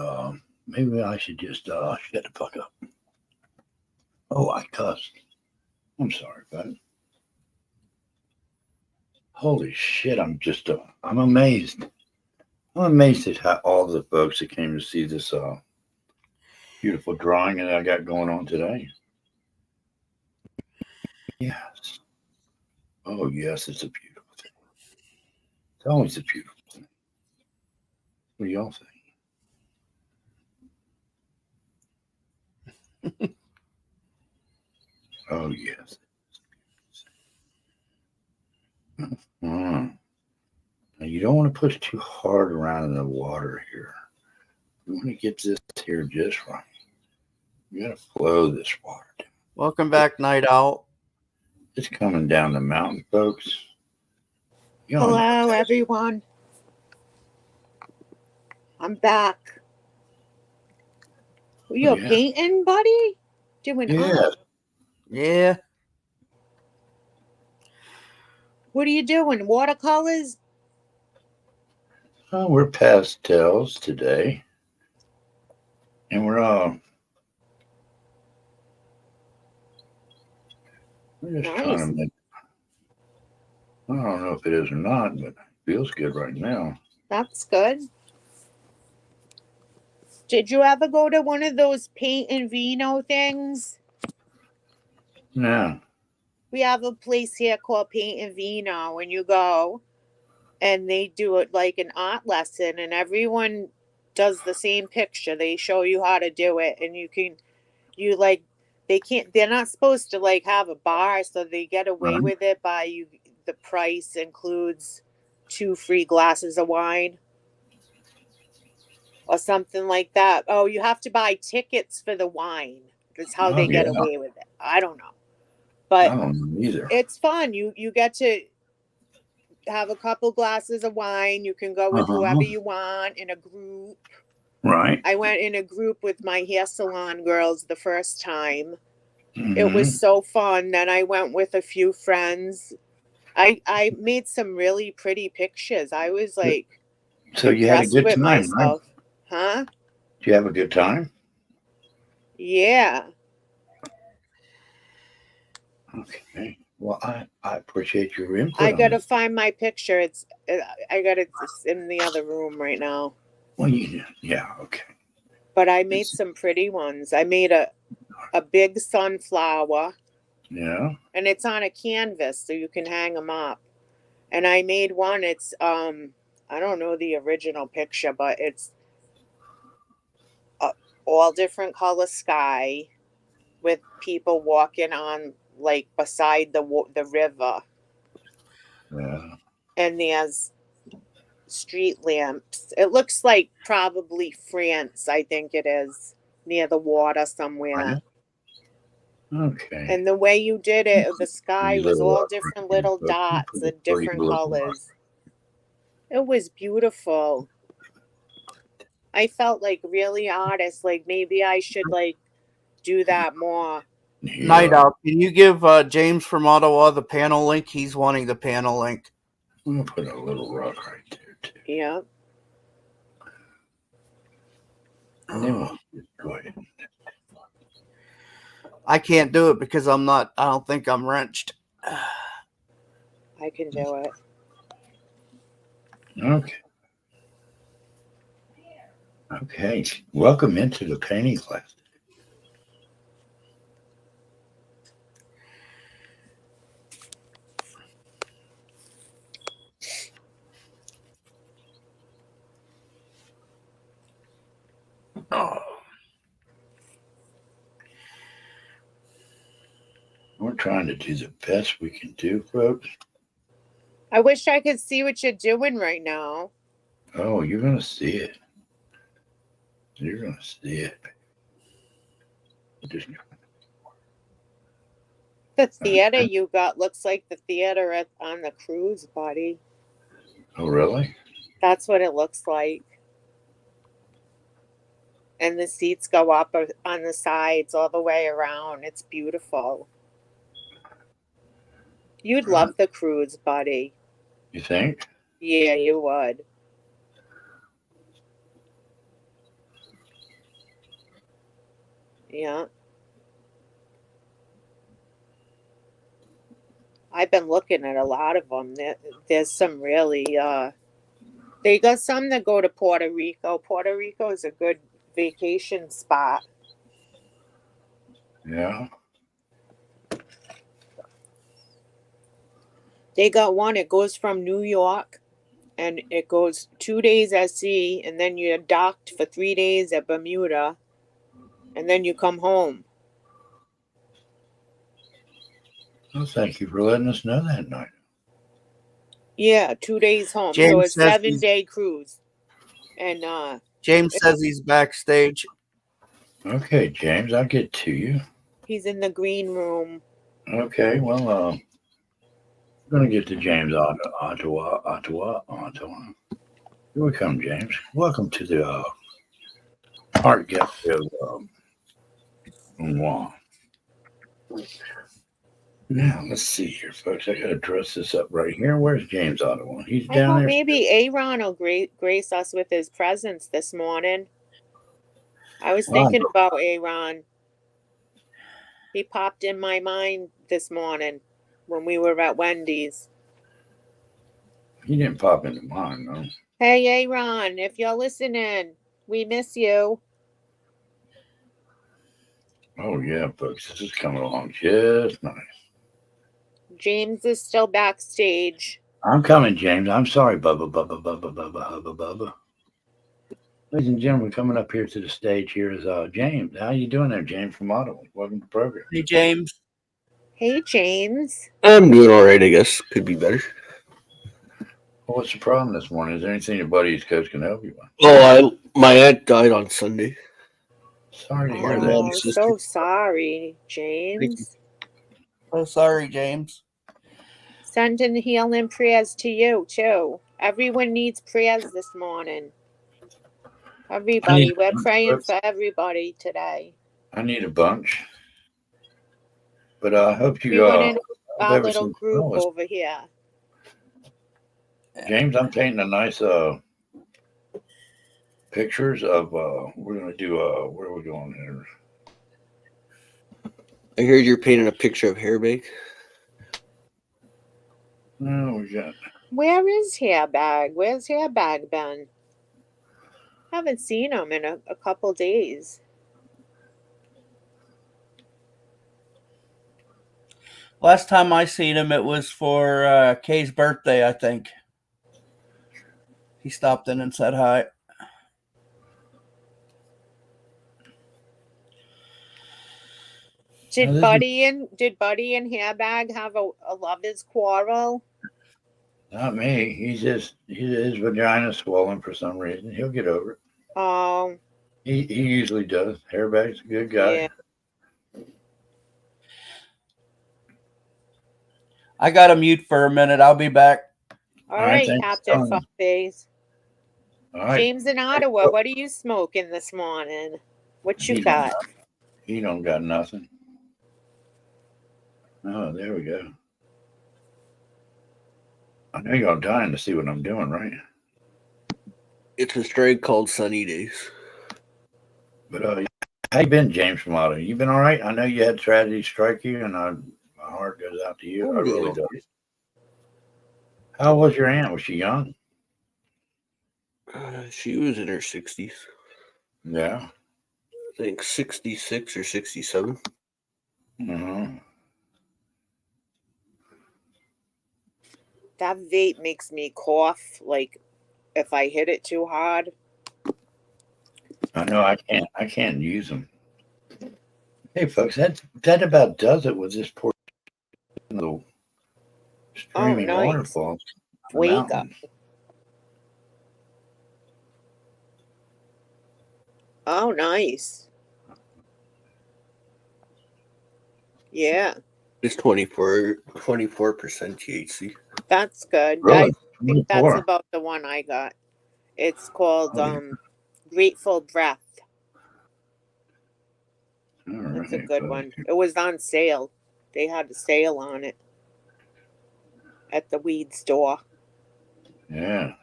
maybe I should just, shut the fuck up. Oh, I cussed. I'm sorry, bud. Holy shit, I'm amazed. I'm amazed at how all the folks that came to see this, beautiful drawing that I got going on today. Yes. Oh, yes, it's a beautiful thing. It's always a beautiful thing. What do y'all think? Oh, yes. Now, you don't want to push too hard around in the water here. You want to get this here just right. You got to flow this water down. Welcome back, Night Owl. It's coming down the mountain, folks. Y'all know Hello, that. everyone. I'm back. You Yeah. painting, buddy? Doing Yes. art? Yeah. What are you doing? Watercolors? Oh, we're pastels today. And we're just trying to Nice. make, I don't know if it is or not, but it feels good right now. That's good. Did you ever go to one of those paint and vino things? Yeah. We have a place here called Paint and Vino, and you go and they do it like an art lesson, and everyone does the same picture. They show you how to do it, and they're not supposed to like have a bar, so they get away Right. with it by you. The price includes 2 free glasses of wine or something like that. Oh, you have to buy tickets for the wine. That's how they get away with it. I don't know. But I don't know either. it's fun. You get to have a couple glasses of wine. You can go with whoever you want in a group. Right. I went in a group with my hair salon girls the first time. Mhm. It was so fun. Then I went with a few friends. I made some really pretty pictures. I was like So you had a impressed good with time, right? myself. Huh? Did you have a good time? Yeah. Okay. Well, I appreciate your input. I on gotta this. find my picture. It's in the other room right now. Well, yeah, okay. But I made some pretty ones. I made a big sunflower, Yeah. and it's on a canvas so you can hang them up. And I made one. It's I don't know the original picture, but it's all different color sky with people walking on like beside the river, Yeah. and there's street lamps. It looks like probably France, I think it is, near the water somewhere. Okay. And the way you did it, the sky These was little all rock different right little here, folks. dots Put and the three different little colors. It was beautiful. I felt like really artist. Like maybe I should like do that more. Yeah. Night Owl, can you give James from Ottawa the panel link? He's wanting the panel link. I'm gonna put a little rock right there too. Yeah. And then we'll just go ahead. I can't do it because I don't think I'm wrenched. I can do it. Okay. Okay. Welcome into the painting class. Oh. We're trying to do the best we can do, folks. I wish I could see what you're doing right now. Oh, you're gonna see it. You're gonna see it. Just The theater you got looks like the theater on the cruise, buddy. Oh, really? That's what it looks like. And the seats go up on the sides all the way around. It's beautiful. You'd love the cruise, buddy. You think? Yeah, you would. Yeah. I've been looking at a lot of them. There's some really, they got some that go to Puerto Rico. Puerto Rico is a good vacation spot. Yeah. They got one, it goes from New York and it goes 2 days at sea, and then you're docked for 3 days at Bermuda, and then you come home. Well, thank you for letting us know that night. Yeah, 2 days home. So James a says 7-day cruise. And James says he's backstage. Okay, James, I'll get to you. he's in the green room. Okay, well, I'm gonna get to James Ottawa. Here we come, James. Welcome to the Art Gallery of Renoir. Now, let's see here, folks. I gotta dress this up right here. Where's James Ottawa? He's I down thought there. maybe Aaron will grace us with his presence this morning. I was Wow. thinking about Aaron. He popped in my mind this morning when we were at Wendy's. He didn't pop into mine, though. Hey, Aaron, if you're listening, we miss you. Oh, yeah, folks. This is coming along just nice. James is still backstage. I'm coming, James. I'm sorry, Bubba. Ladies and gentlemen, coming up here to the stage here is James. How you doing there, James from Ottawa? Welcome to the program. Hey, James. Hey, James. I'm doing all right, I guess. Could be better. Well, what's the problem this morning? Is there anything your buddy East Coast can help you with? Oh, my aunt died on Sunday. Sorry to hear my that. Oh, mom's sister. so sorry, James. Oh, sorry, James. Sending healing prayers to you, too. Everyone needs prayers this morning. Everybody. We're praying for everybody today. I need a bunch. But I hope We you went in our have little some group flowers. over here. James, I'm painting a nice pictures of we're gonna do where are we going here? I heard you're painting a picture of Hairbake. Oh, we got Where is Hairbag? Where's Hairbag been? Haven't seen him in a couple days. Last time I seen him, it was for Kay's birthday, I think. He stopped in and said hi. Did this is- Buddy and Hairbag have a lovers quarrel? not me. His vagina swollen for some reason. He'll get over it. Oh, He usually does. Hairbag's a good guy. yeah. I got to mute for a minute. I'll be back. All All right, right, thanks, Captain Tony. Fuckface. All right. James in Ottawa, what are you smoking this morning? What you He got? He don't got nothing. Oh, there we go. I know y'all dying to see what I'm doing, right? It's a strain called Sunny Days. But how you been, James from Ottawa? You been all right? I know you had tragedy strike you, and my heart goes out to you. I really do. How was your aunt? Was she young? She was in her 60s. Yeah. I think 66 or 67. Uh-huh. That vape makes me cough like if I hit it too hard. I know I can't use them. Hey folks, that about does it with this poor little streaming nice. waterfalls. Wake up. Mountain. Oh, nice. Yeah. It's 24% THC. That's good. Really? I think that's 24. about the one I got. It's called Oh, yeah. Grateful Breath. All It's a right, good buddy. one. It was on sale. They had a sale on it at the weed store. Yeah.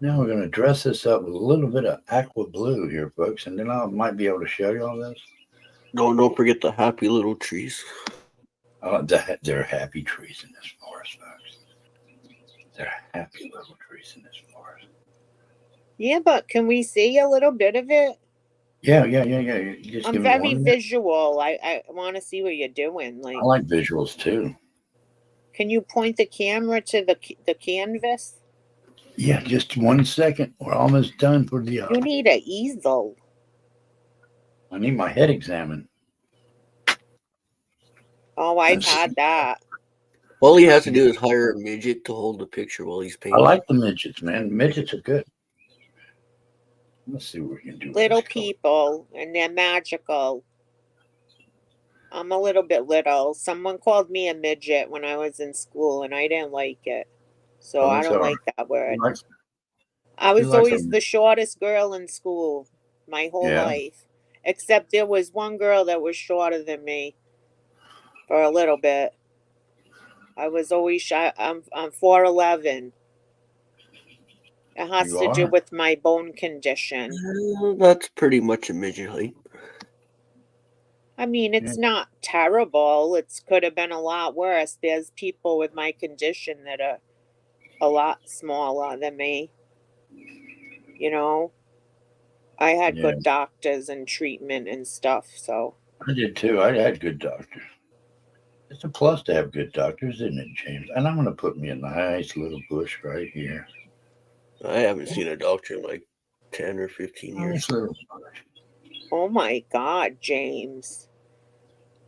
Now we're going to dress this up with a little bit of aqua blue here, folks, and then I might be able to show you all this. Don't forget the happy little trees. Oh, they're happy trees in this forest, folks. They're happy little trees in this forest. Yeah, but can we see a little bit of it? Yeah. You just I'm give me very 1 minute. visual. I want to see what you're doing. Like, I like visuals too. can you point the camera to the canvas? Yeah, just 1 second. We're almost done for the. You need an easel. I need my head examined. Oh, I've Let's had that. All he has to do is hire a midget to hold the picture while he's I painting. like the midgets, man. Midgets are good. Let's see what we can do. with Little this color. people, and they're magical. I'm a little bit little. Someone called me a midget when I was in school, and I didn't like it. So Oh, I that's don't all right. like that word. You like- I was like always them. the shortest girl in school my whole Yeah. life. Except there was one girl that was shorter than me for a little bit. I was always shy. I'm 4'11". It has You to do are? with my bone condition. That's pretty much a midget height. I mean, it's not terrible. It could have been a lot worse. There's people with my condition that are a lot smaller than me. You know, I had Yeah. good doctors and treatment and stuff. So I did too. I had good doctors. It's a plus to have good doctors, isn't it, James? And I'm going to put me a nice little bush right here. I haven't seen a doctor in like 10 or 15 years. Nice little bush. oh my God, James,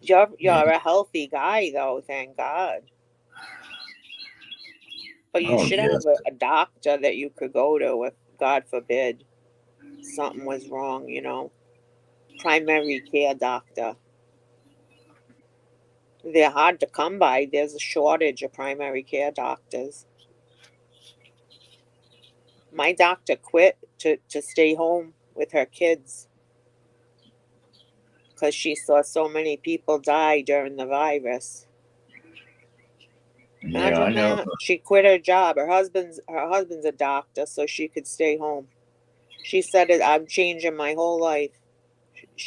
you're a healthy guy though. Thank God. But you Oh, should yes. have a doctor that you could go to if, God forbid, something was wrong. You know, primary care doctor. They're hard to come by. There's a shortage of primary care doctors. My doctor quit to stay home with her kids because she saw so many people die during the virus. Yeah, I Imagine know. that. She quit her job. Her husband's a doctor, so she could stay home. She said it. I'm changing my whole life.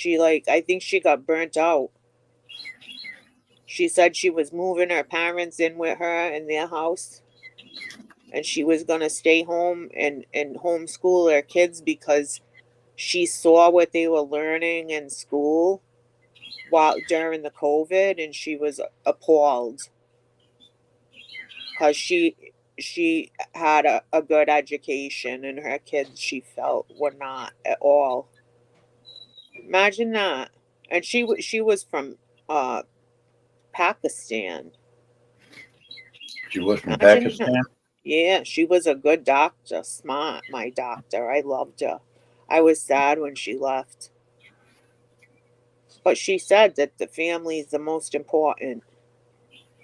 I think she got burnt out. She said she was moving her parents in with her in their house, and she was gonna stay home and homeschool her kids because she saw what they were learning in school during the COVID, and she was appalled because she had a good education, and her kids, she felt, were not at all. Imagine that. And she was from Pakistan. She was from Imagine Pakistan. Yeah, she was a good doctor, smart, my doctor. I loved her. I was sad when she left. But she said that the family is the most important,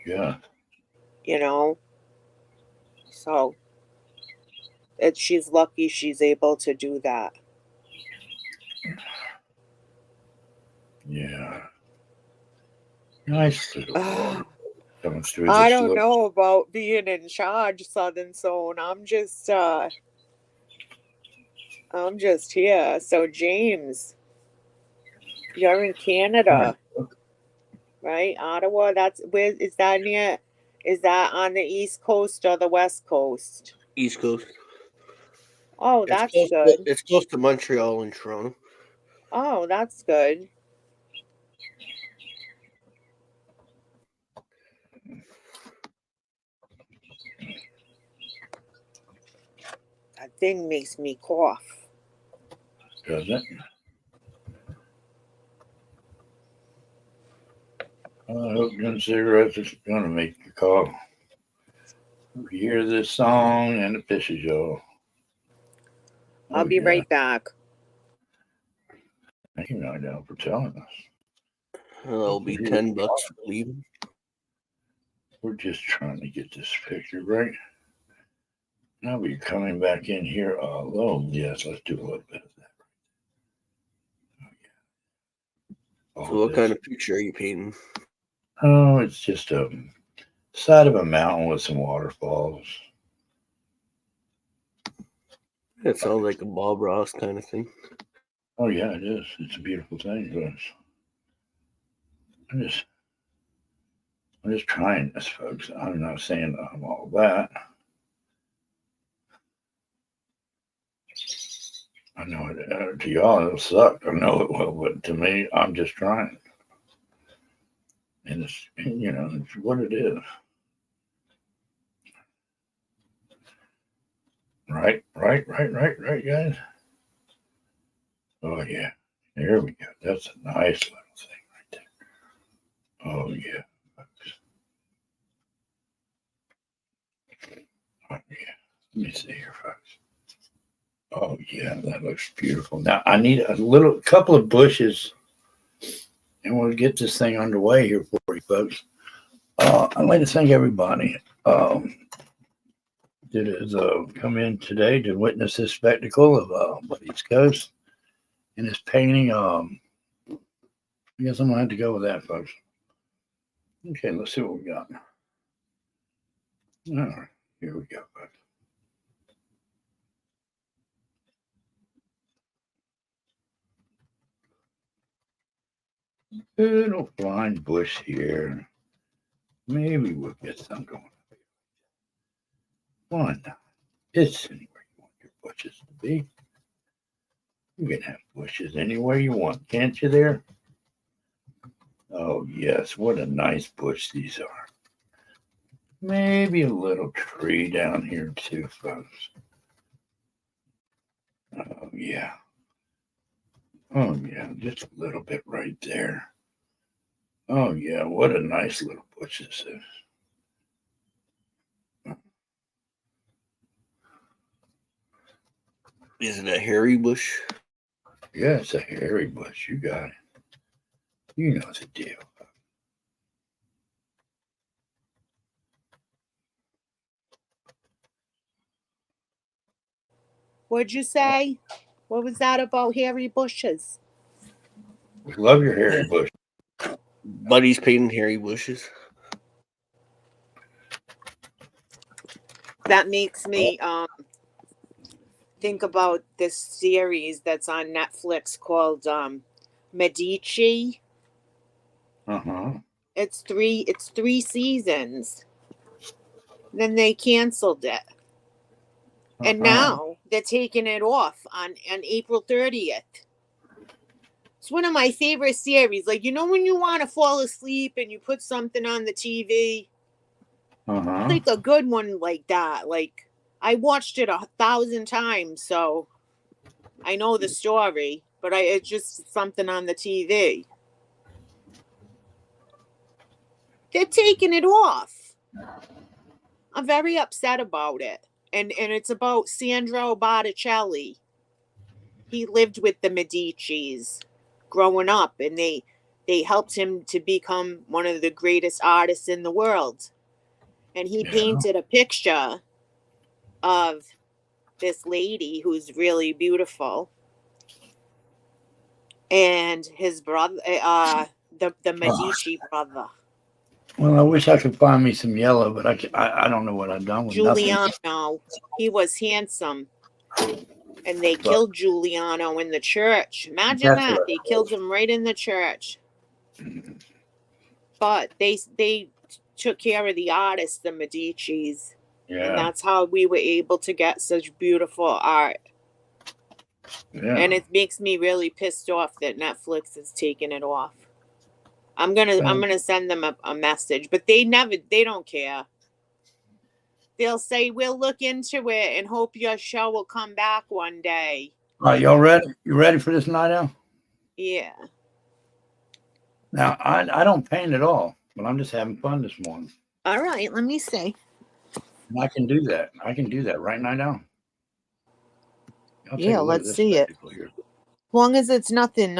Yeah. you know? So she's lucky she's able to do that. Yeah. Nice little water coming through I this don't little. know about being in charge, Southern Zone. I'm just here. So James, you're in Canada, right? Ottawa. Where is that near? Is that on the East Coast or the West Coast? East Coast. Oh, It's that's close, good. It's close to Montreal and Toronto. Oh, that's good. That thing makes me cough. Does it? I hope them cigarettes is going to make you cough. You hear this song and it pisses you off. I'll be right back. Thank you, Nigel, for telling us. That'll be $10 for leaving. We're just trying to get this picture right. Now we're coming back in here. Oh, yes, let's do a little bit of that. Oh, So what this- kind of picture are you painting? Oh, it's just a side of a mountain with some waterfalls. It sounds like a Bob Ross kind of thing. Oh yeah, it is. It's a beautiful thing, but I'm just trying this, folks. I'm not saying I'm all that. I know it to y'all it'll suck. I know it will, but to me, I'm just trying. And it's it's what it is. Right, guys. Oh yeah, there we go. That's a nice little thing right there. Oh yeah, folks. Oh yeah. Let me see here, folks. Oh yeah, that looks beautiful. Now I need a couple of bushes, and we'll get this thing underway here for you, folks. I'd like to thank everybody that has come in today to witness this spectacle of Buddy's Ghost and his painting. I guess I'm gonna have to go with that, folks. Okay, let's see what we got. All right, here we go, folks. Little blind bush here. Maybe we'll get some going. Why not? It's anywhere you want your bushes to be. You can have bushes anywhere you want, can't you there? Oh, yes, what a nice bush these are. Maybe a little tree down here too, folks. Oh, yeah. Oh, yeah, just a little bit right there. Oh, yeah, what a nice little bush this is. Is it a hairy bush? Yeah, it's a hairy bush. You got it. You know the deal. What'd you say? What was that about hairy bushes? We love your hairy bush. Buddy's painting hairy bushes. That makes me think about this series that's on Netflix called Medici. Uh-huh. It's three seasons. Then they canceled it. And now they're taking it off on April 30th. It's one of my favorite series. Like, when you want to fall asleep and you put something on the TV, Uh-huh. like a good one like that. Like, I watched it 1,000 times, so I know the story, but it's just something on the TV. They're taking it off. I'm very upset about it. And it's about Sandro Botticelli. He lived with the Medicis growing up, and they helped him to become one of the greatest artists in the world. And he painted a picture of this lady who's really beautiful, and his brother, the Medici brother. Well, I wish I could find me some yellow, but I don't know what I've done with nothing. Giuliano, he was handsome, and they killed Giuliano in the church. Imagine that. They killed him right in the church. But they took care of the artists, the Medicis. Yeah. And that's how we were able to get such beautiful art. Yeah. And it makes me really pissed off that Netflix is taking it off. I'm gonna send them a message, but they don't care. They'll say, we'll look into it and hope your show will come back one day. All right, y'all ready? You ready for this night out? Yeah. Now, I don't paint at all, but I'm just having fun this morning. All right, let me see. And I can do that. I can do that right now. Yeah, let's see it. Here. As long as it's nothing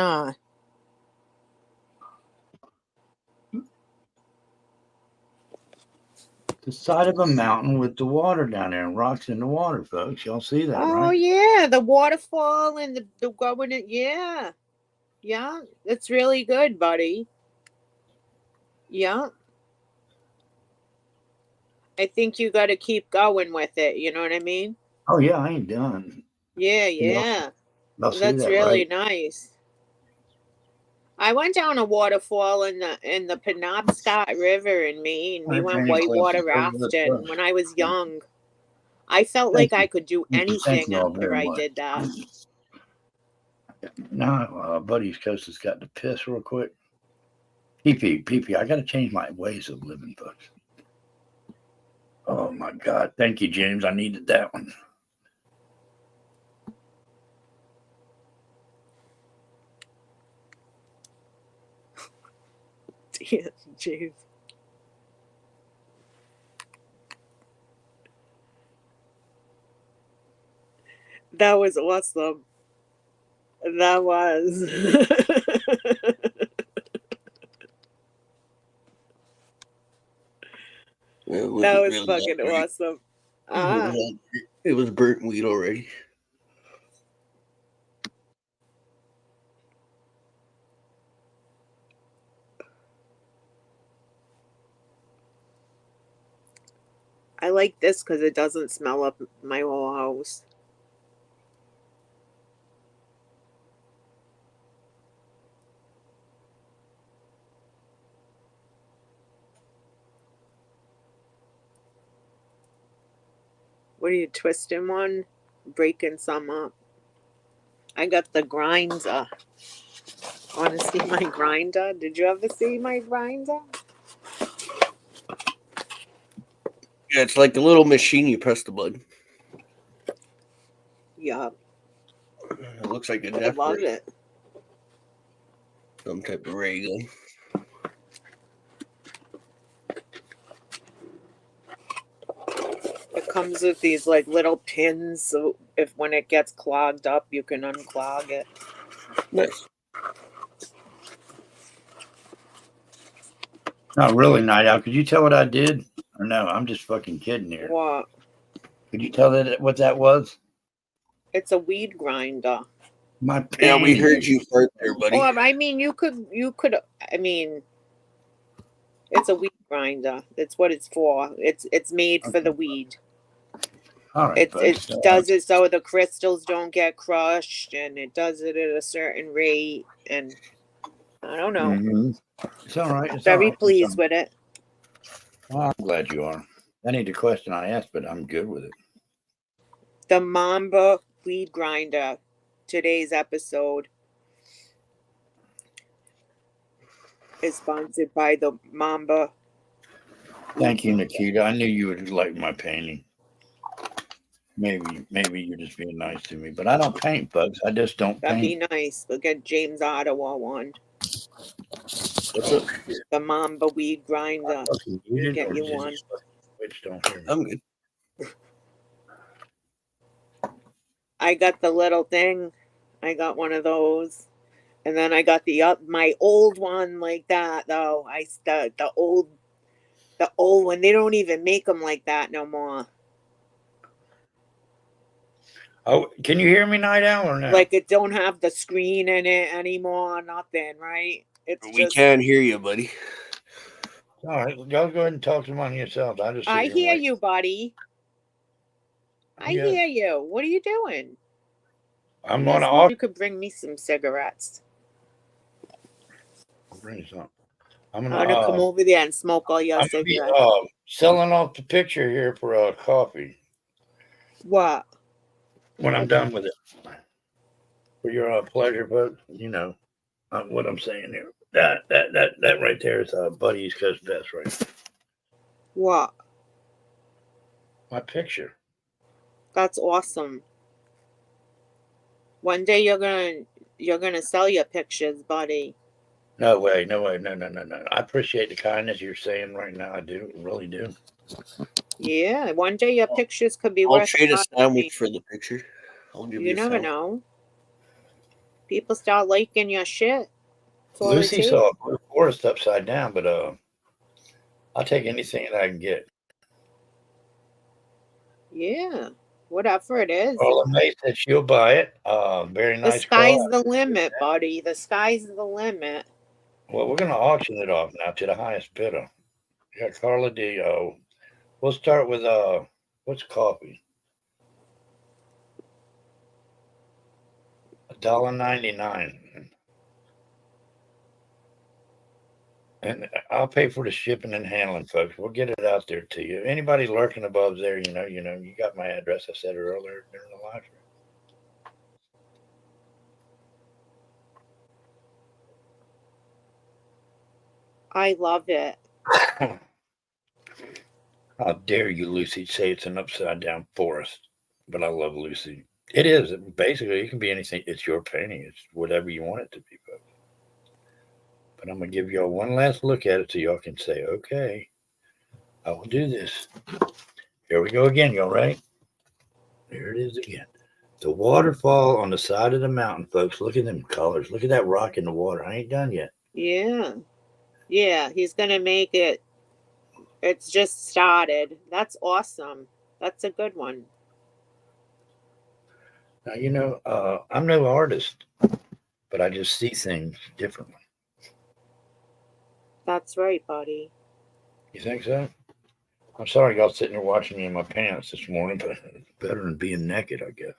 The side of a mountain with the water down there and rocks in the water, folks. Y'all see that, Oh right? yeah, the waterfall and the going in. Yeah, yeah, it's really good, buddy. Yeah, I think you got to keep going with it. You know what I mean? Oh yeah, I ain't done. Yeah, Y'all, yeah, y'all see that's that, really right? nice. I went down a waterfall in the Penobscot River in Maine. We Our went training class whitewater is over this rafting bus. when I was young. I felt Thank like I you. could do Thank anything you all after very I much. did that. Now, Buddy's Coast has got to piss real quick. PP, I got to change my ways of living, folks. Oh my God. Thank you, James. I needed that one. Jeez. That was awesome. That was. It That wasn't was really that fucking great. awesome. It was, it was burnt wheat already. I like this because it doesn't smell up my whole house. What are you twisting one? Breaking some up. I got the grinder. Want to see my grinder? Did you ever see my grinder? Yeah, it's like a little machine. You press the button. Yeah, It looks like a I death love ray, it. some type of ray gun. It comes with these like little pins, so if when it gets clogged up, you can unclog it. Nice. Not really, Night Owl. Could you tell what I did? Or no, I'm just fucking kidding here. What? Could you tell that what that was? It's a weed grinder. My Yeah, we panties. heard you fart there, buddy. Or I mean, you could. I mean, it's a weed grinder. That's what it's for. It's made for the weed. All right, It folks. does it so the crystals don't get crushed, and it does it at a certain rate. And I don't know. Mhm. It's all right. It's Very all right. pleased with it. Well, I'm glad you are. That ain't the question I asked, but I'm good with it. The Mamba weed grinder. Today's episode is sponsored by the Mamba. Thank you, Nikita. I knew you would like my painting. Maybe you're just being nice to me, but I don't paint, folks. I just don't That'd be paint. nice. Look at James Ottawa one. What's up? The Mamba weed grinder. Fucking muted Get or you just one. Which don't hear me. I'm good. I got the little thing. I got one of those, and then I got my old one like that though. The old one. They don't even make them like that no more. Oh, can you hear me, Night Owl, or no? Like it don't have the screen in it anymore. Nothing, right? It's We just. can hear you, buddy. All right, y'all go ahead and talk to among yourselves. I just. I hear you, buddy. I Yeah. hear you. What are you doing? I'm You going to said auction. you could bring me some cigarettes. Bring some. I'm gonna come over there and smoke all your I'm gonna be cigarettes. selling off the picture here for coffee What? when I'm done with it. For your pleasure, folks. You know what I'm saying here. That right there is Buddy East Coast Best, right? What? My picture. That's awesome. One day you're gonna sell your pictures, buddy. No way, no. I appreciate the kindness you're saying right now. I do, really do. Yeah, one day your pictures could be I'll worth trade a lot of money. sandwich for the picture. I'll give You you a never sandwich. know. People start liking your shit. That's all it Lucy takes. saw a blue forest upside down, but I'll take anything that I can get. Yeah. Whatever it is. Well, May said she'll buy it. Very The nice car. sky's the limit, buddy. The sky's the limit. Well, we're going to auction it off now to the highest bidder. Yeah, Carla D. We'll start with what's coffee? $1.99. And I'll pay for the shipping and handling, folks. We'll get it out there to you. Anybody lurking above there, you got my address. I said it earlier during the live stream. I love it. How dare you, Lucy, say it's an upside down forest? But I love Lucy. It is. Basically, it can be anything. It's your painting. It's whatever you want it to be, folks. But I'm going to give y'all one last look at it so y'all can say, okay, I will do this. Here we go again. Y'all ready? There it is again. The waterfall on the side of the mountain, folks. Look at them colors. Look at that rock in the water. I ain't done yet. Yeah. Yeah, he's going to make it. It's just started. That's awesome. That's a good one. Now, I'm no artist, but I just see things differently. That's right, buddy. You think so? I'm sorry y'all sitting there watching me in my pants this morning, but it's better than being naked, I guess.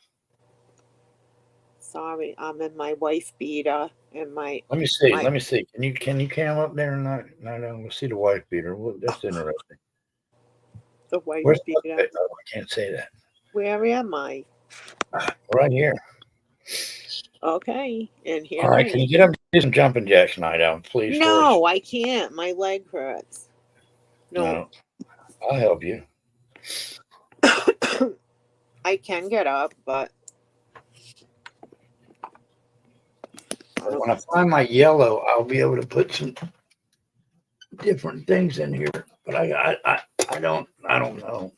Sorry, I'm in my wife beater and my. Let me see. Let me see. Can you cam up there and not? No. We'll see the wife beater. Well, that's interesting. The wife Where's beater. no, I can't say that. Where am I? Right here. Okay, and here. All right. Can you get up and do some jumping jacks, Night Owl, please? No, I can't. My leg hurts. No. I'll help you. I can get up, but. When I find my yellow, I'll be able to put some different things in here. But I don't know.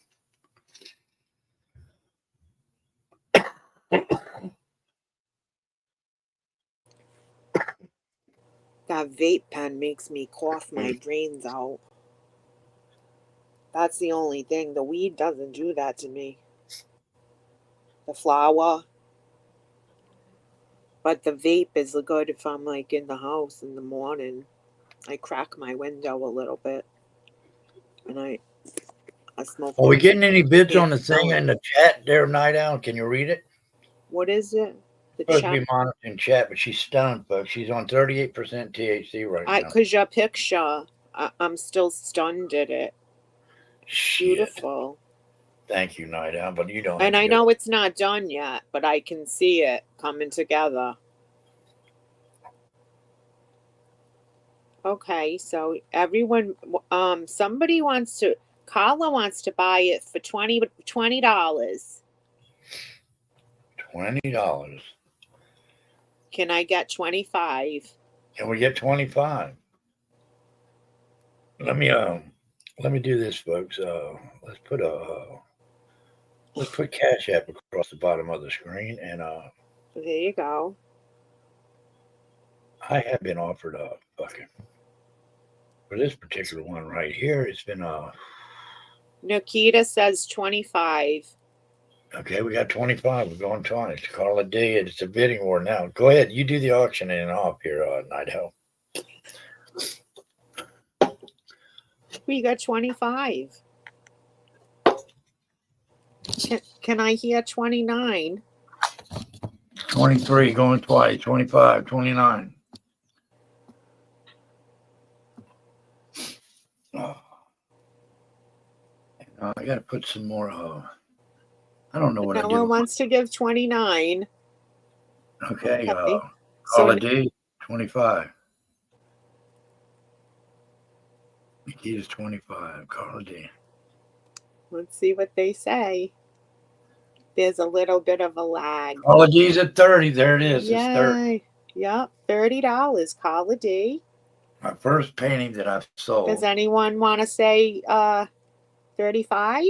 That vape pen makes me cough my brains out. That's the only thing. The weed doesn't do that to me. The flower. But the vape is good if I'm like in the house in the morning. I crack my window a little bit. And I smoke. Are we getting any bids on the thing in the chat there, Night Owl? Can you read it? What is it? The Supposed chat. to be monitoring chat, but she's stoned, folks. She's on 38% THC right now. Because your picture, I'm still stunned at it. Shit. Beautiful. Thank you, Night Owl, but you don't. And I know it's not done yet, but I can see it coming together. Okay, so everyone, somebody wants to, Carla wants to buy it for $20. $20. Can I get 25? Can we get 25? Let me do this, folks. Let's put Cash App across the bottom of the screen, and There you go. I have been offered a bucket for this particular one right here. It's been Nikita says 25. okay. We got 25. We're going 20. It's Carla D. It's a bidding war now. Go ahead. You do the auctioning off here, Night Owl. We got 25. Can I hear 29? 23 going twice. 25, 29. I got to put some more. I don't know what No I one do. wants to give 29. Okay. Okay. Carla D, 25. Nikita's 25. Carla D. Let's see what they say. There's a little bit of a lag. Carla D's at 30. There it is. It's 30. Yay. Yep, $30. Carla D. My first painting that I've sold. Does anyone want to say 35?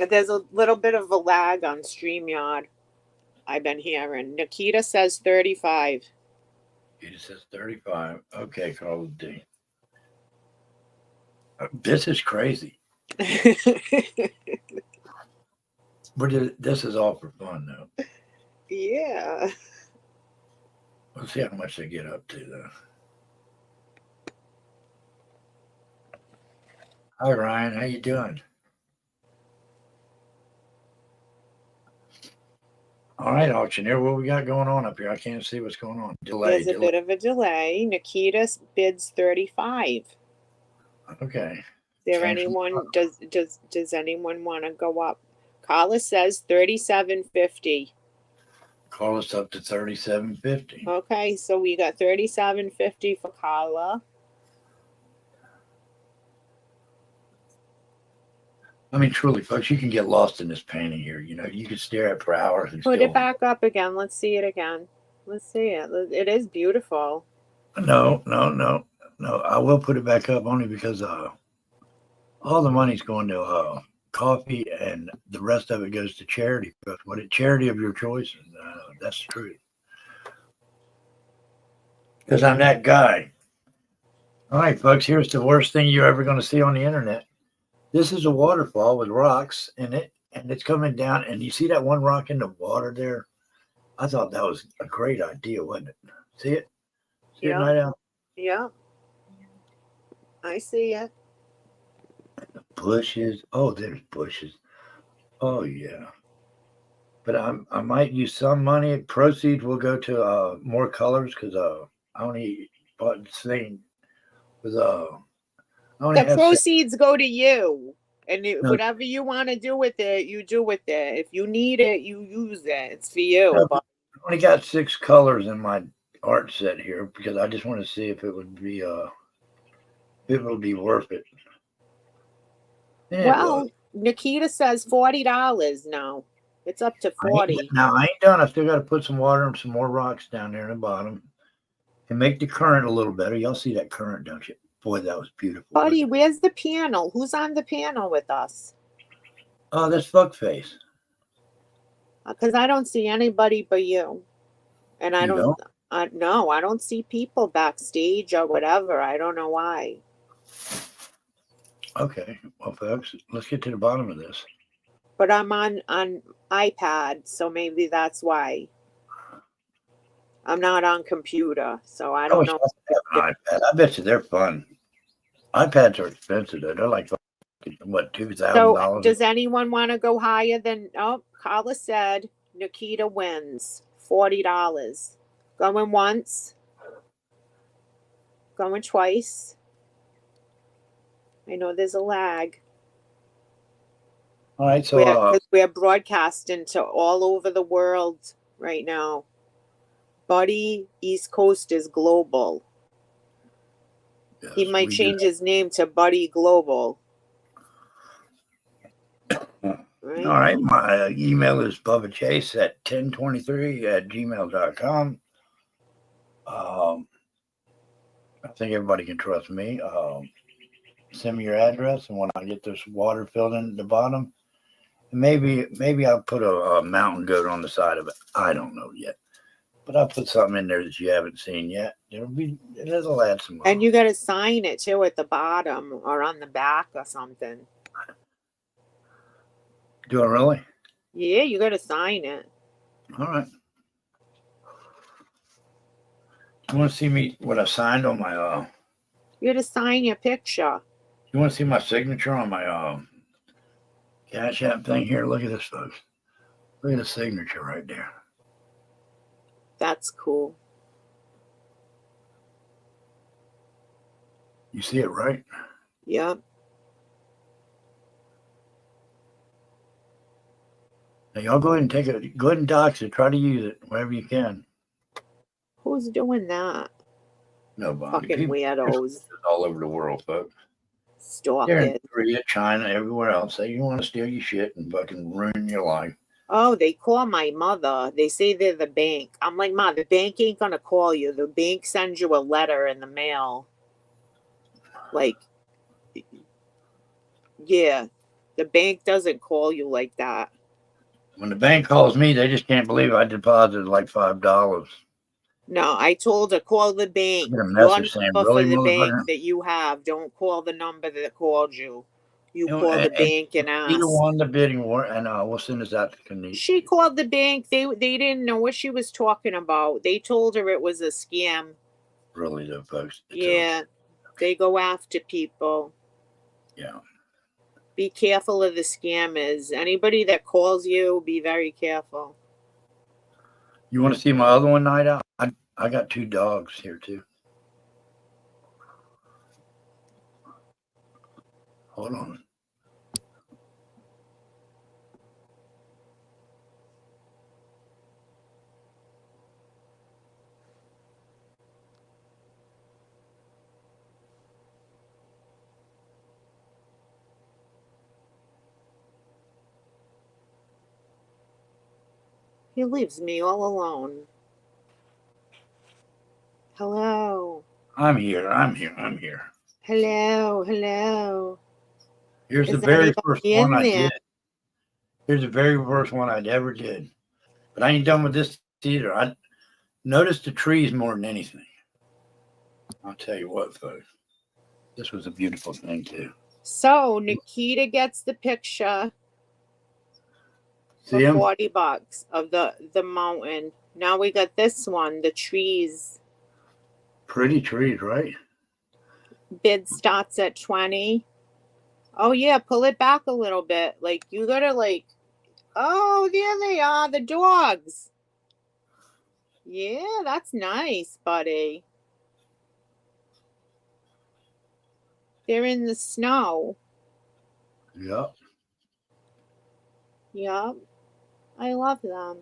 There's a little bit of a lag on StreamYard. I've been hearing. Nikita says 35. It says 35. Okay, Call of Duty. This is crazy. This is all for fun, though. Yeah. Let's see how much they get up to, though. Hi, Ryan. How you doing? All right, auctioneer. What we got going on up here? I can't see what's going on. There's a bit of a delay. Nikita bids 35. Okay. Is there Change anyone does anyone want to go up? Carla says 37.50. Call us up to 37.50. Okay, so we got 37.50 for Carla. I mean, truly, folks, you can get lost in this painting here. You know, you can stare at it for hours and Put still. it back up again. Let's see it again. Let's see it. It is beautiful. No. I will put it back up only because all the money's going to coffee, and the rest of it goes to charity. But charity of your choice, that's the truth. Because I'm that guy. All right, folks. Here's the worst thing you're ever going to see on the internet. This is a waterfall with rocks in it, and it's coming down. And you see that one rock in the water there? I thought that was a great idea, wasn't it? See it? See it right out? Yeah. I see it. Bushes. Oh, there's bushes. Oh, yeah. But I might use some money. Proceeds will go to more colors because I only bought this thing with The proceeds go to you. And No. whatever you want to do with it, you do with it. If you need it, you use it. It's for you. No. But I only got 6 colors in my art set here because I just want to see if it would be worth it. Yeah, well, Nikita says $40 now. It's up to 40. Now I ain't done. I still got to put some water and some more rocks down there in the bottom and make the current a little better. Y'all see that current, don't you? Boy, that was beautiful. Buddy, where's the panel? Who's on the panel with us? Oh, that's Fuckface. Because I don't see anybody but you. And I You don't. No, I don't see people backstage or whatever. I don't know why. Okay, well, folks, let's get to the bottom of this. But I'm on iPad, so maybe that's why. I'm not on computer, so I don't know. An iPad. I bet you they're fun. iPads are expensive, though. They're like, what, $2,000? So does anyone want to go higher than? Oh, Carla said Nikita wins $40. Going once. Going twice. I know there's a lag. All right, so We're broadcasting to all over the world right now. Buddy, East Coast is global. yes, He might we change his name to Buddy Global. Right? All right, my email is bubbachase@1023@gmail.com. I think everybody can trust me. Send me your address, and when I get this water filled in at the bottom, maybe I'll put a mountain goat on the side of it. I don't know yet, but I'll put something in there that you haven't seen yet. It'll add some. And you got to sign it too at the bottom or on the back or something. Do I really? Yeah, you got to sign it. All right. You want to see me what I signed on my You got to sign your picture. You want to see my signature on my Cash App thing here? Look at this, folks. Look at the signature right there. That's cool. You see it, right? Yep. Now y'all go ahead and go ahead and dox it. Try to use it wherever you can. Who's doing that? Nobody. Fucking People weirdos. all over the world, folks. Stop They're in it. Korea, China, everywhere else. They want to steal your shit and fucking ruin your life. Oh, they call my mother. They say they're the bank. I'm like, Ma, the bank ain't gonna call you. The bank sends you a letter in the mail. Like, yeah, the bank doesn't call you like that. When the bank calls me, they just can't believe I deposited like $5. No, I told her call the bank. Get a Your message saying, number for really, the bank motherfucker? that you have. Don't call the number that called you. You You know, call the and bank and either ask. won the bidding war, and we'll send us out to Canadian. She called the bank. They didn't know what she was talking about. They told her it was a scam. Really, though, folks. It's Yeah, they go after people. Yeah. Be careful of the scammers. Anybody that calls you, be very careful. You want to see my other one night out? I got 2 dogs here too. Hold on. He leaves me all alone. Hello. I'm here. I'm here. I'm here. Hello. Hello. Here's the Is very first anybody one in I there? did. Here's the very first one I ever did. But I ain't done with this either. I noticed the trees more than anything. I'll tell you what, folks. This was a beautiful thing too. So Nikita gets the picture See for 'em? $40 of the mountain. Now we got this one, the trees. Pretty trees, right? Bid starts at 20. Oh yeah, pull it back a little bit. Like you gotta oh, there they are, the dogs. Yeah, that's nice, buddy. They're in the snow. Yep. Yep. I love them.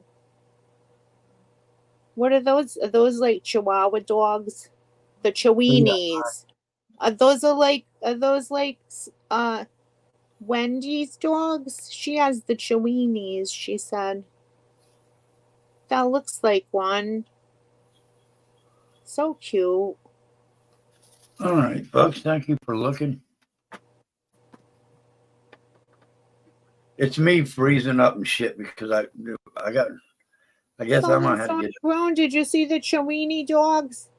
What are those? Are those like Chihuahua dogs? The Chiweenies. Are those Wendy's dogs? She has the Chiweenies, she said. That looks like one. So cute. All right, folks. Thank you for looking. It's me freezing up and shit because I guess I might have to get. Brown, did you see the Chiweenie dogs?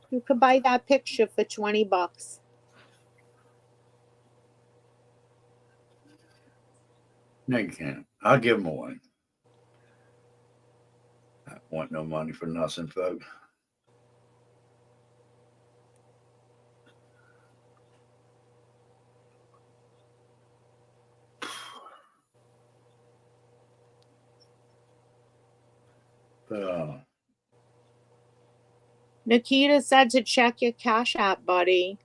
You could buy that picture for $20. No, you can't. I'll give them away. I don't want no money for nothing, folks. But, Nikita said to check your Cash App, buddy.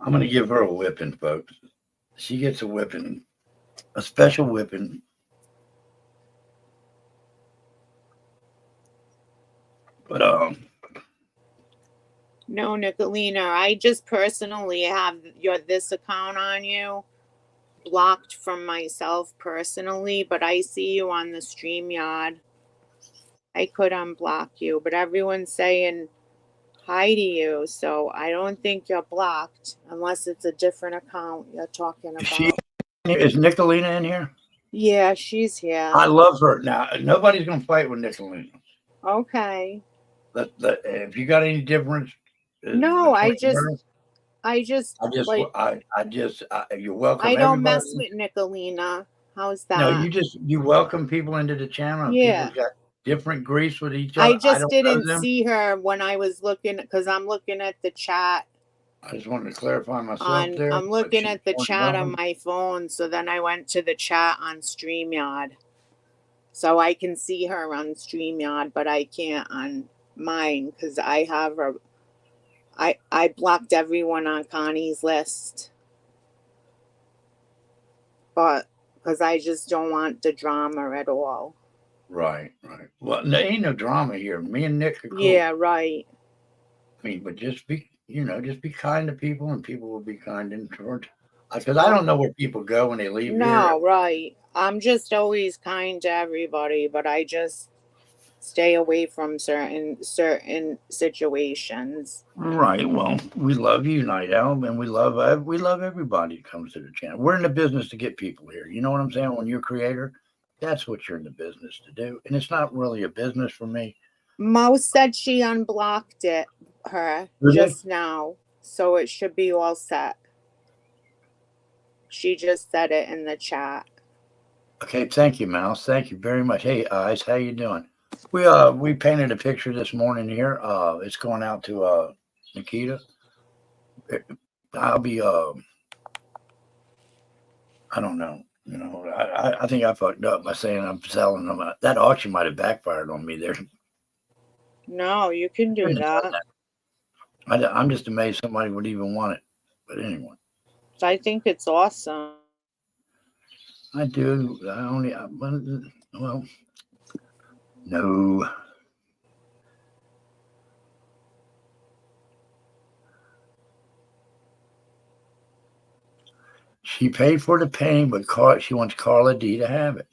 I'm going to give her a whipping, folks. She gets a whipping, a special whipping. But No, Nicolina, I just personally have this account on you blocked from myself personally, but I see you on the StreamYard. I could unblock you, but everyone's saying hi to you, so I don't think you're blocked unless it's a different account you're talking about. Is Nicolina in here? Yeah, she's here. I love her. Now, nobody's going to fight with Nicolina. Okay. If you got any difference. No, I just you're welcome. I don't everybody. mess with Nicolina. How's that? No, you welcome people into the channel. Yeah. People got different griefs with each other. I just don't didn't know them. see her when I was looking because I'm looking at the chat. I just wanted to clarify myself there. I'm looking at the She's chat on welcome. my phone, so then I went to the chat on StreamYard. So I can see her on StreamYard, but I can't on mine because I have her. I blocked everyone on Connie's list. But because I just don't want the drama at all. Right. Well, there ain't no drama here. Me and Nick are cool. Yeah, right. I mean, but just be kind to people, and people will be kind in toward. Because I don't know where people go when they leave No, here. right. I'm just always kind to everybody, but I just stay away from certain situations. Right. Well, we love you, Night Owl, and we love everybody that comes to the channel. We're in the business to get people here. You know what I'm saying? When you're a creator, That's what you're in the business to do. And it's not really a business for me. Mo said she unblocked her Really? just now, so it should be all set. She just said it in the chat. Okay, thank you, Mouse. Thank you very much. Hey, Eyes, how you doing? We painted a picture this morning here. It's going out to Nikita. I'll be I don't know. You know, I think I fucked up by saying I'm selling them. That auction might have backfired on me there. No, you can do that. I'm just amazed somebody would even want it. But anyway, I think it's awesome. I do. Well, no. She paid for the painting, but she wants Carla D to have it.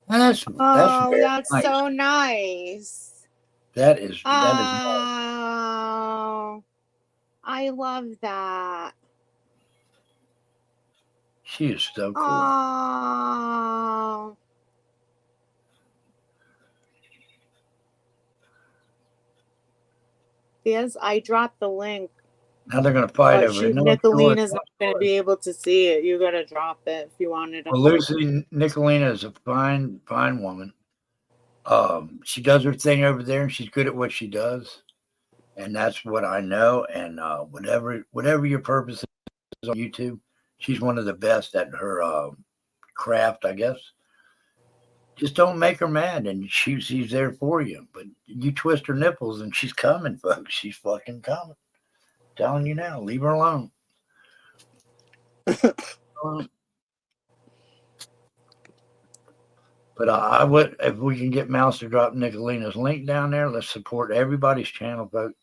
And that's Oh, very that's nice. so nice. That is nice. Oh, I love that. She is so cool. Oh. Yes, I dropped the link. Now they're going to fight But over it. No, Nicolina's not going to be able to see it. You got to drop it if you wanted to. Well, Lucy Nicolina is a fine woman. She does her thing over there, and she's good at what she does, and that's what I know. And whatever your purpose is on YouTube, she's one of the best at her craft, I guess. Just don't make her mad, and she's there for you. But you twist her nipples, and she's coming, folks. She's fucking coming. Telling you now, leave her alone. But I would, if we can get Mouse to drop Nicolina's link down there, let's support everybody's channel, folks.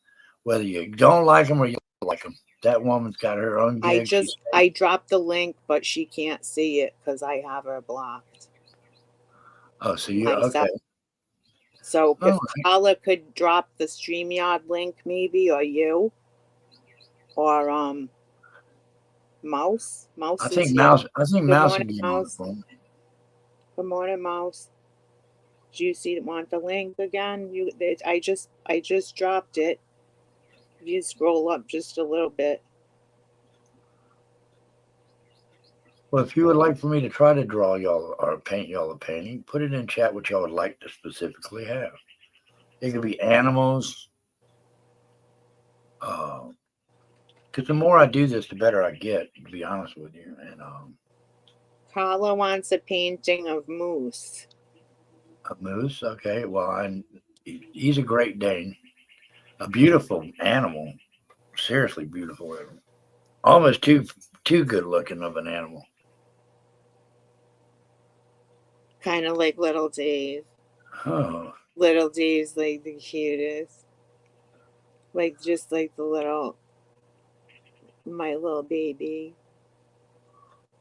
Whether you don't like them or you like them, that woman's got her own gig. I dropped the link, but she can't see it because I have her blocked. Oh, so you okay? So if Carla could drop the StreamYard link, maybe, or you, or Mouse. I think Mouse morning, again. Mouse. Good morning, Mouse. Do you want the link again? I just dropped it. If you scroll up just a little bit. Well, if you would like for me to try to draw y'all or paint y'all a painting, put it in chat what y'all would like to specifically have. It could be animals. Because the more I do this, the better I get, to be honest with you. And Carla wants a painting of Moose. A moose? Okay. Well, he's a Great Dane. A beautiful animal. Seriously beautiful animal. Almost too good looking of an animal. Kind of like Little Dave. Oh. Little Dave's like the cutest. Like just like my little baby.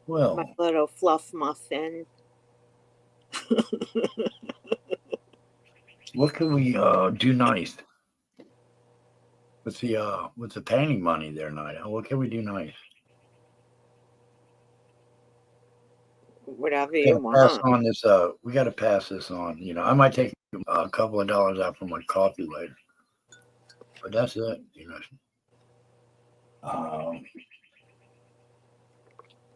Well. My little fluff muffin. What can we do nice with the painting money there, Nida? What can we do nice? Whatever you want. We got to pass this on. You know, I might take a couple of dollars out for my coffee later, but that's it. You know.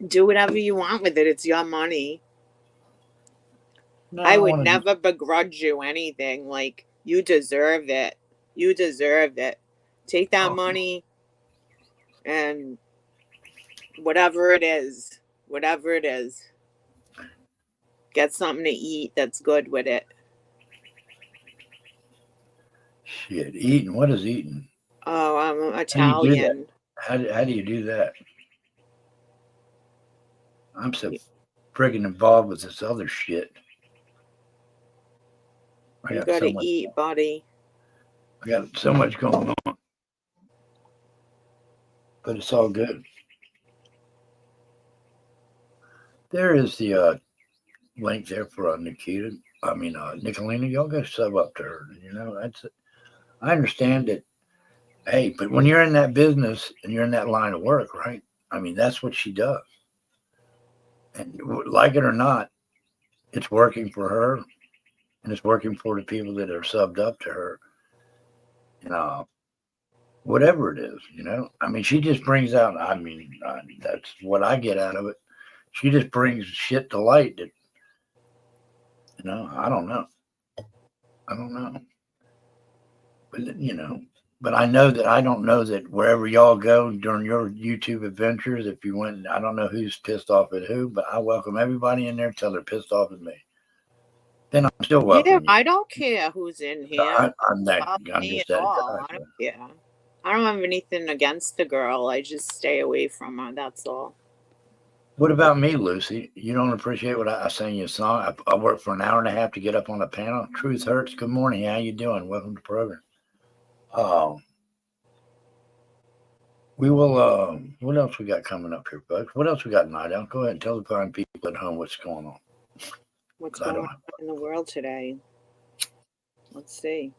Do whatever you want with it. It's your money. No, I would never begrudge you anything. Like, you deserve it. You deserve it. Take that money and whatever it is, get something to eat that's good with it. Shit, eating. What is eating? Oh, I'm Italian. How do you do that? I'm so friggin' involved with this other shit. You gotta eat, buddy. I got so much going on. But it's all good. There is the link there for Nicolina. Y'all got to sub up to her. You know, I understand it. Hey, but when you're in that business and you're in that line of work, right? I mean, that's what she does. And like it or not, it's working for her, and it's working for the people that are subbed up to her. Whatever it is, I mean, she just brings out. That's what I get out of it. She just brings shit to light that, I don't know. But I know that I don't know that wherever y'all go during your YouTube adventures, if you went, I don't know who's pissed off at who, but I welcome everybody in there till they're pissed off at me. Then I'm still welcome. Yeah, I don't care who's in here. I'm Me just at that all. guy. I don't care. I don't have anything against the girl. I just stay away from her. That's all. What about me, Lucy? You don't appreciate what I sang you a song? I worked for an hour and a half to get up on the panel. Truth hurts. Good morning. How you doing? Welcome to the program. We will. What else we got coming up here, folks? What else we got tonight? I'll go ahead and tell the fine people at home what's going on. What's I going don't on in the world today? Let's see.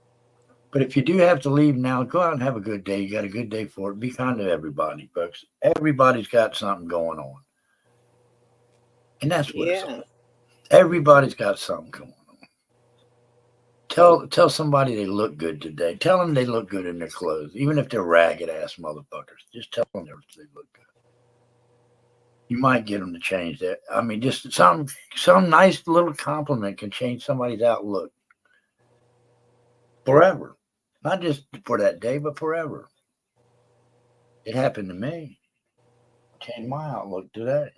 But if you do have to leave now, go out and have a good day. You got a good day for it. Be kind to everybody, folks. Everybody's got something going on. And that's what it's all. Everybody's got something going on. Tell somebody they look good today. Tell them they look good in their clothes, even if they're ragged ass motherfuckers. Just tell them they look good. You might get them to change that. I mean, just some nice little compliment can change somebody's outlook forever. Not just for that day, but forever. It happened to me. Changed my outlook today.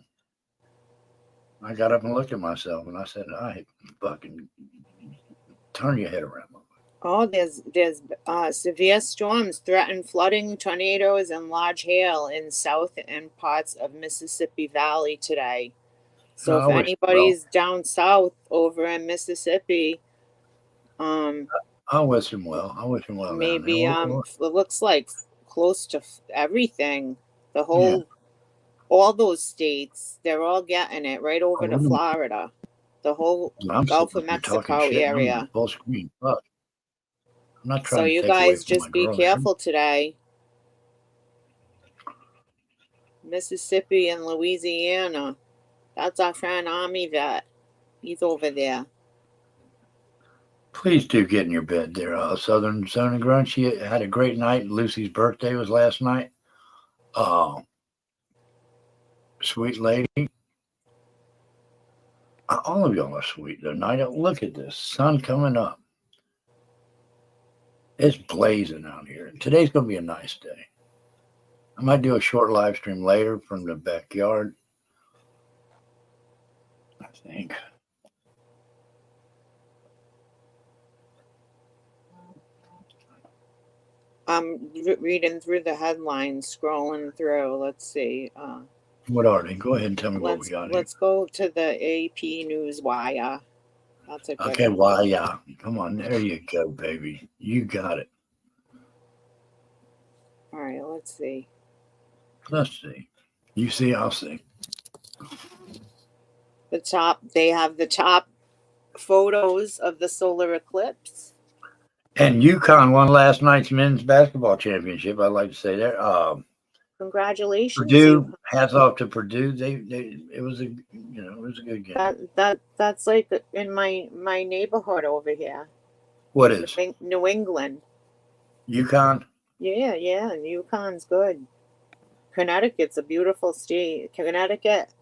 I got up and looked at myself and I said, I fucking turn your head around. Oh, there's severe storms threaten flooding, tornadoes, and large hail in south and parts of Mississippi Valley today. So if anybody's down south over in Mississippi, I wish him well. Maybe it looks like close to everything. The whole, all those states, they're all getting it right over to Florida. The whole Gulf of Mexico area. Full screen. Fuck. I'm not trying So to you take away guys from just my be girl, careful today. Mississippi and Louisiana. That's our friend Army vet. He's over there. Please do get in your bed there, Southern Zone and Grunt. She had a great night. Lucy's birthday was last night. Sweet lady. All of y'all are sweet tonight. Look at this. Sun coming up. It's blazing out here. Today's going to be a nice day. I might do a short live stream later from the backyard. I think. I'm reading through the headlines, scrolling through. Let's see. What are they? Go ahead and tell me what we got here. Let's go to the AP News Wire. That's a good Okay, one. Wire. Come on, there you go, baby. You got it. All right, let's see. Let's see. You see, I'll see. They have the top photos of the solar eclipse. And UConn won last night's men's basketball championship. I'd like to say there. Congratulations. Purdue, hats off to Purdue. It was a good game. That's like in my neighborhood over here. What is? New England. UConn? Yeah, and UConn's good. Connecticut's a beautiful state. Connecticut,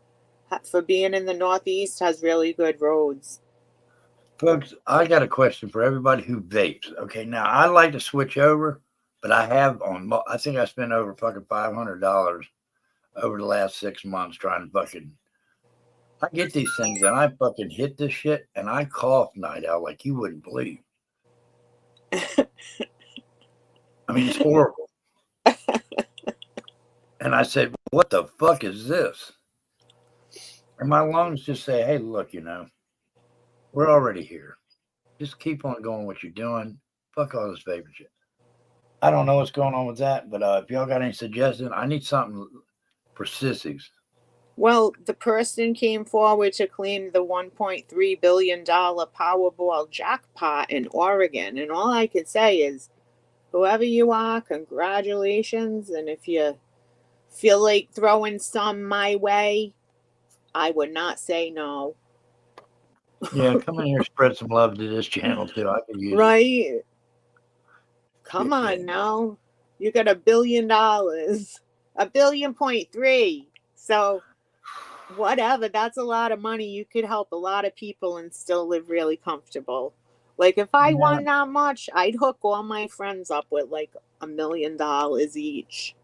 for being in the Northeast, has really good roads. Folks, I got a question for everybody who vapes. Okay, now I like to switch over, but I think I spent over fucking $500 over the last 6 months trying to fucking. I get these things and I fucking hit this shit and I cough night out like you wouldn't believe. I mean, it's horrible. And I said, what the fuck is this? And my lungs just say, hey, look, we're already here. Just keep on going what you're doing. Fuck all this vapor shit. I don't know what's going on with that, but if y'all got any suggestions, I need something for sissies. Well, the person came forward to claim the $1.3 billion Powerball jackpot in Oregon. And all I can say is, whoever you are, congratulations. And if you feel like throwing some my way, I would not say no. Yeah, come in here, spread some love to this channel too. I can use it. Right? Come Yeah. on now. You got $1 billion. $1.3 billion. So whatever, that's a lot of money. You could help a lot of people and still live really comfortable. Like if I Yeah. won that much, I'd hook all my friends up with like $1 million each.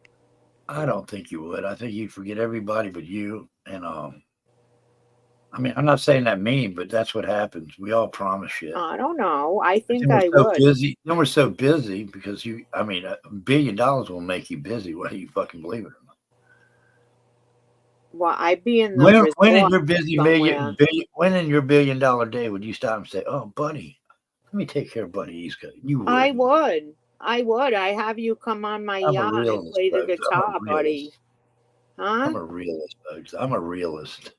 I don't think you would. I think you'd forget everybody but you. And I mean, I'm not saying that mean, but that's what happens. We all promise shit. I don't know. I think Then I we're so would. busy. Then we're so busy because $1 billion will make you busy, whether you fucking believe it or not. Well, I'd be in the When in resort your busy somewhere. when in your $1 billion day would you stop and say, "Oh, buddy, let me take care of Buddy East Coast"? You would. I would. I would. I have you come on my I'm a yacht and realist, play the folks. I'm a guitar, buddy. realist. Huh? I'm a realist, folks. I'm a realist.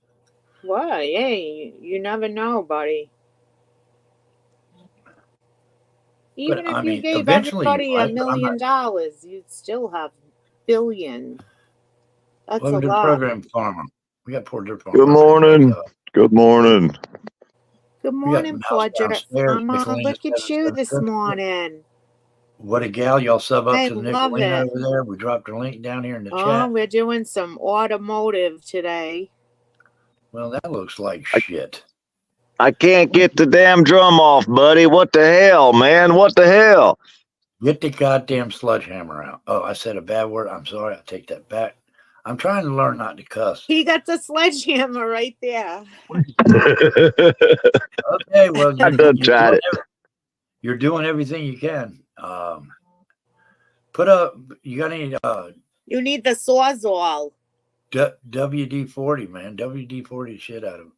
What? Hey, you never know, buddy. Even I if you mean, gave eventually you everybody might, $1 but I'm million, not. you'd still have billion. That's Welcome a to the lot. program, Farmer. We got Port Dirt Farmer. Good morning. Good morning. Good We got morning, Mouse Fledger. downstairs. Look at you this 777. morning. What a gal. Y'all sub up I to love Nicolina it. over there. We dropped her link down here in the Oh, chat. we're doing some automotive today. Well, that looks like shit. I can't get the damn drum off, buddy. What the hell, man? What the hell? Get the goddamn sledgehammer out. Oh, I said a bad word. I'm sorry. I take that back. I'm trying to learn not to cuss. He got the sledgehammer right there. Okay, well, I done tried it. You're doing everything you can. Put up. You got any You need the Sawzall. WD-40, man? WD-40 shit out of it.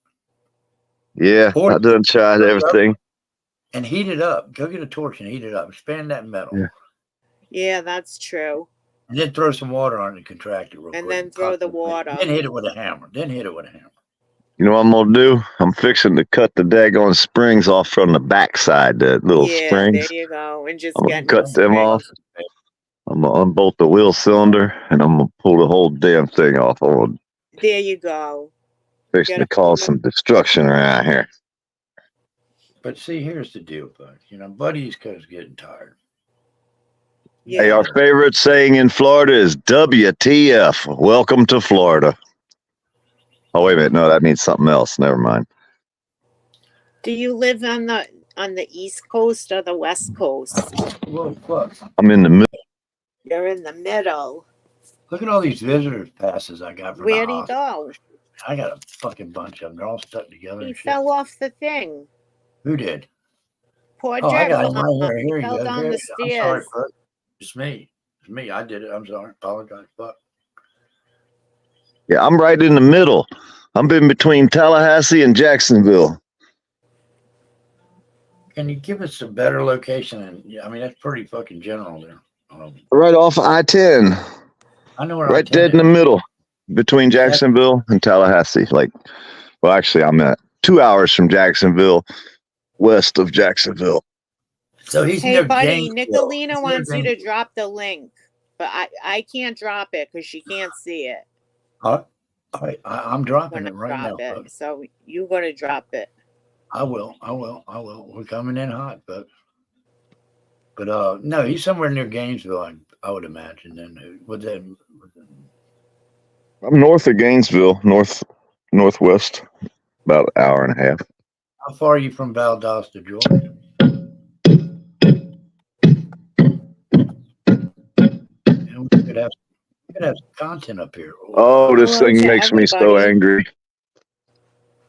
Yeah, I done tried everything. And heat it up. Go get a torch and heat it up. Expand that metal. Yeah. Yeah, that's true. And then throw some water on it and contract it real quick. And then throw the water. Then hit it with a hammer. You know what I'm gonna do? I'm fixing to cut the daggone springs off from the backside, the little springs. There you go. And just I'm get gonna cut them off. I'm gonna unbolt the wheel cylinder and I'm gonna pull the whole damn thing off. I'm gonna There you go. fixing to cause some destruction around here. But see, here's the deal, folks. Buddy East Coast is getting tired. Yeah. Hey, our favorite saying in Florida is WTF. Welcome to Florida. Oh, wait a minute. No, that means something else. Never mind. Do you live on the East Coast or the West Coast? Well, fuck. I'm in the middle. You're in the middle. Look at all these visitors passes I got from the Where'd he hospital. go? I got a fucking bunch of them. They're all stuck together. He and shit. fell off the thing. Who did? Poor Oh, I Jeff. got him right here. Here he fell goes. down Here the he goes. I'm sorry, stairs. folks. It's me. It's me. I did it. I'm sorry. Apologize. Fuck. Yeah, I'm right in the middle. I'm in between Tallahassee and Jacksonville. Can you give us a better location? And I mean, that's pretty fucking general there. Right off I-10. I know where Right I dead in the middle between Jacksonville and Tallahassee. Well, actually, I'm at 2 hours from Jacksonville, west of Jacksonville. So he's Hey, near buddy, Gainesville. Nicolina He's wants near you to Gainesville. drop the link, but I can't drop it because she can't see it. I'm dropping When I it right now. drop it, Folks. so you got to drop it. I will. We're coming in hot, folks. But no, he's somewhere near Gainesville. I would imagine. Then I'm north of Gainesville, northwest, about an hour and a half. how far are you from Valdosta, Georgia? We could have some content up here. Oh, this Hello thing to makes me so everybody. angry.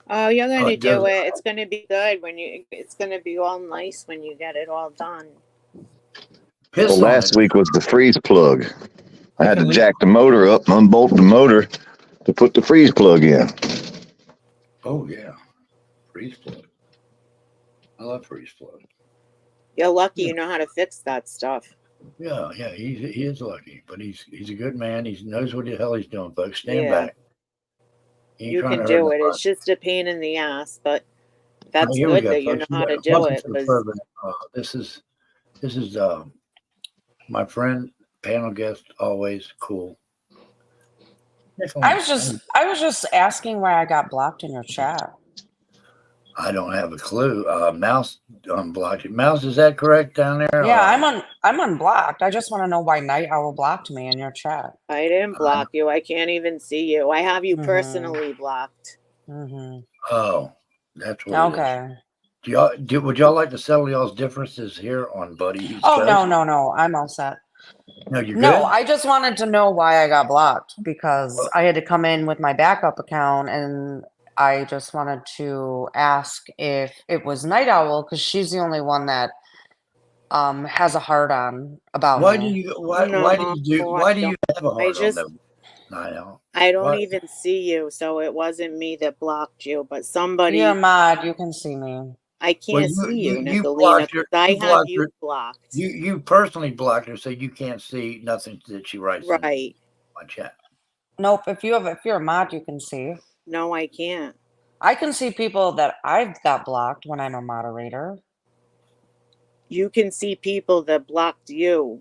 Oh, you're Oh, gonna it do does. it. It's gonna be good when you. It's gonna be all nice when you get it all done. Piss Well, on last it. week was the freeze plug. I had to Can we- jack the motor up, unbolt the motor to put the freeze plug in. Oh yeah, freeze plug. I love freeze plug. You're lucky Yeah. you know how to fix that stuff. Yeah, he is lucky, but he's a good man. He knows what the hell he's doing, folks. Stand Yeah. back. He ain't You trying can to hurt do it. nobody. It's just a pain in the ass, but that's Here we good go, that you know folks. how to do Welcome it. to the 'Cause program. This is my friend, panel guest, always cool. I was just asking why I got blocked in your chat. I don't have a clue. Mouse unblocked you. Mouse, is that correct down there? Yeah, I'm unblocked. I just want to know why Night Owl blocked me in your chat. I didn't block you. I can't even see you. I have you Mhm. personally blocked. Mm-hmm. Oh, that's what. It is. Okay. Would y'all like to settle y'all's differences here on Buddy East Oh, Coast? no. I'm all set. No, you're No, good? I just wanted to know why I got blocked because I had to come in with my backup account, and I just wanted to ask if it was Night Owl because she's the only one that has a heart on about Why do me. you why do you have a heart just- on them? I know. I don't What? even see you, so it wasn't me that blocked you, but somebody. You're mad. You can see me. I can't Well, see you, you Nicolina. blocked her- 'Cause I you have blocked you her. blocked. You personally blocked her, so you can't see nothing that she writes in Right. my chat. Nope. If you're a mod, you can see. No, I can't. I can see people that I've got blocked when I'm a moderator. You can see people that blocked you,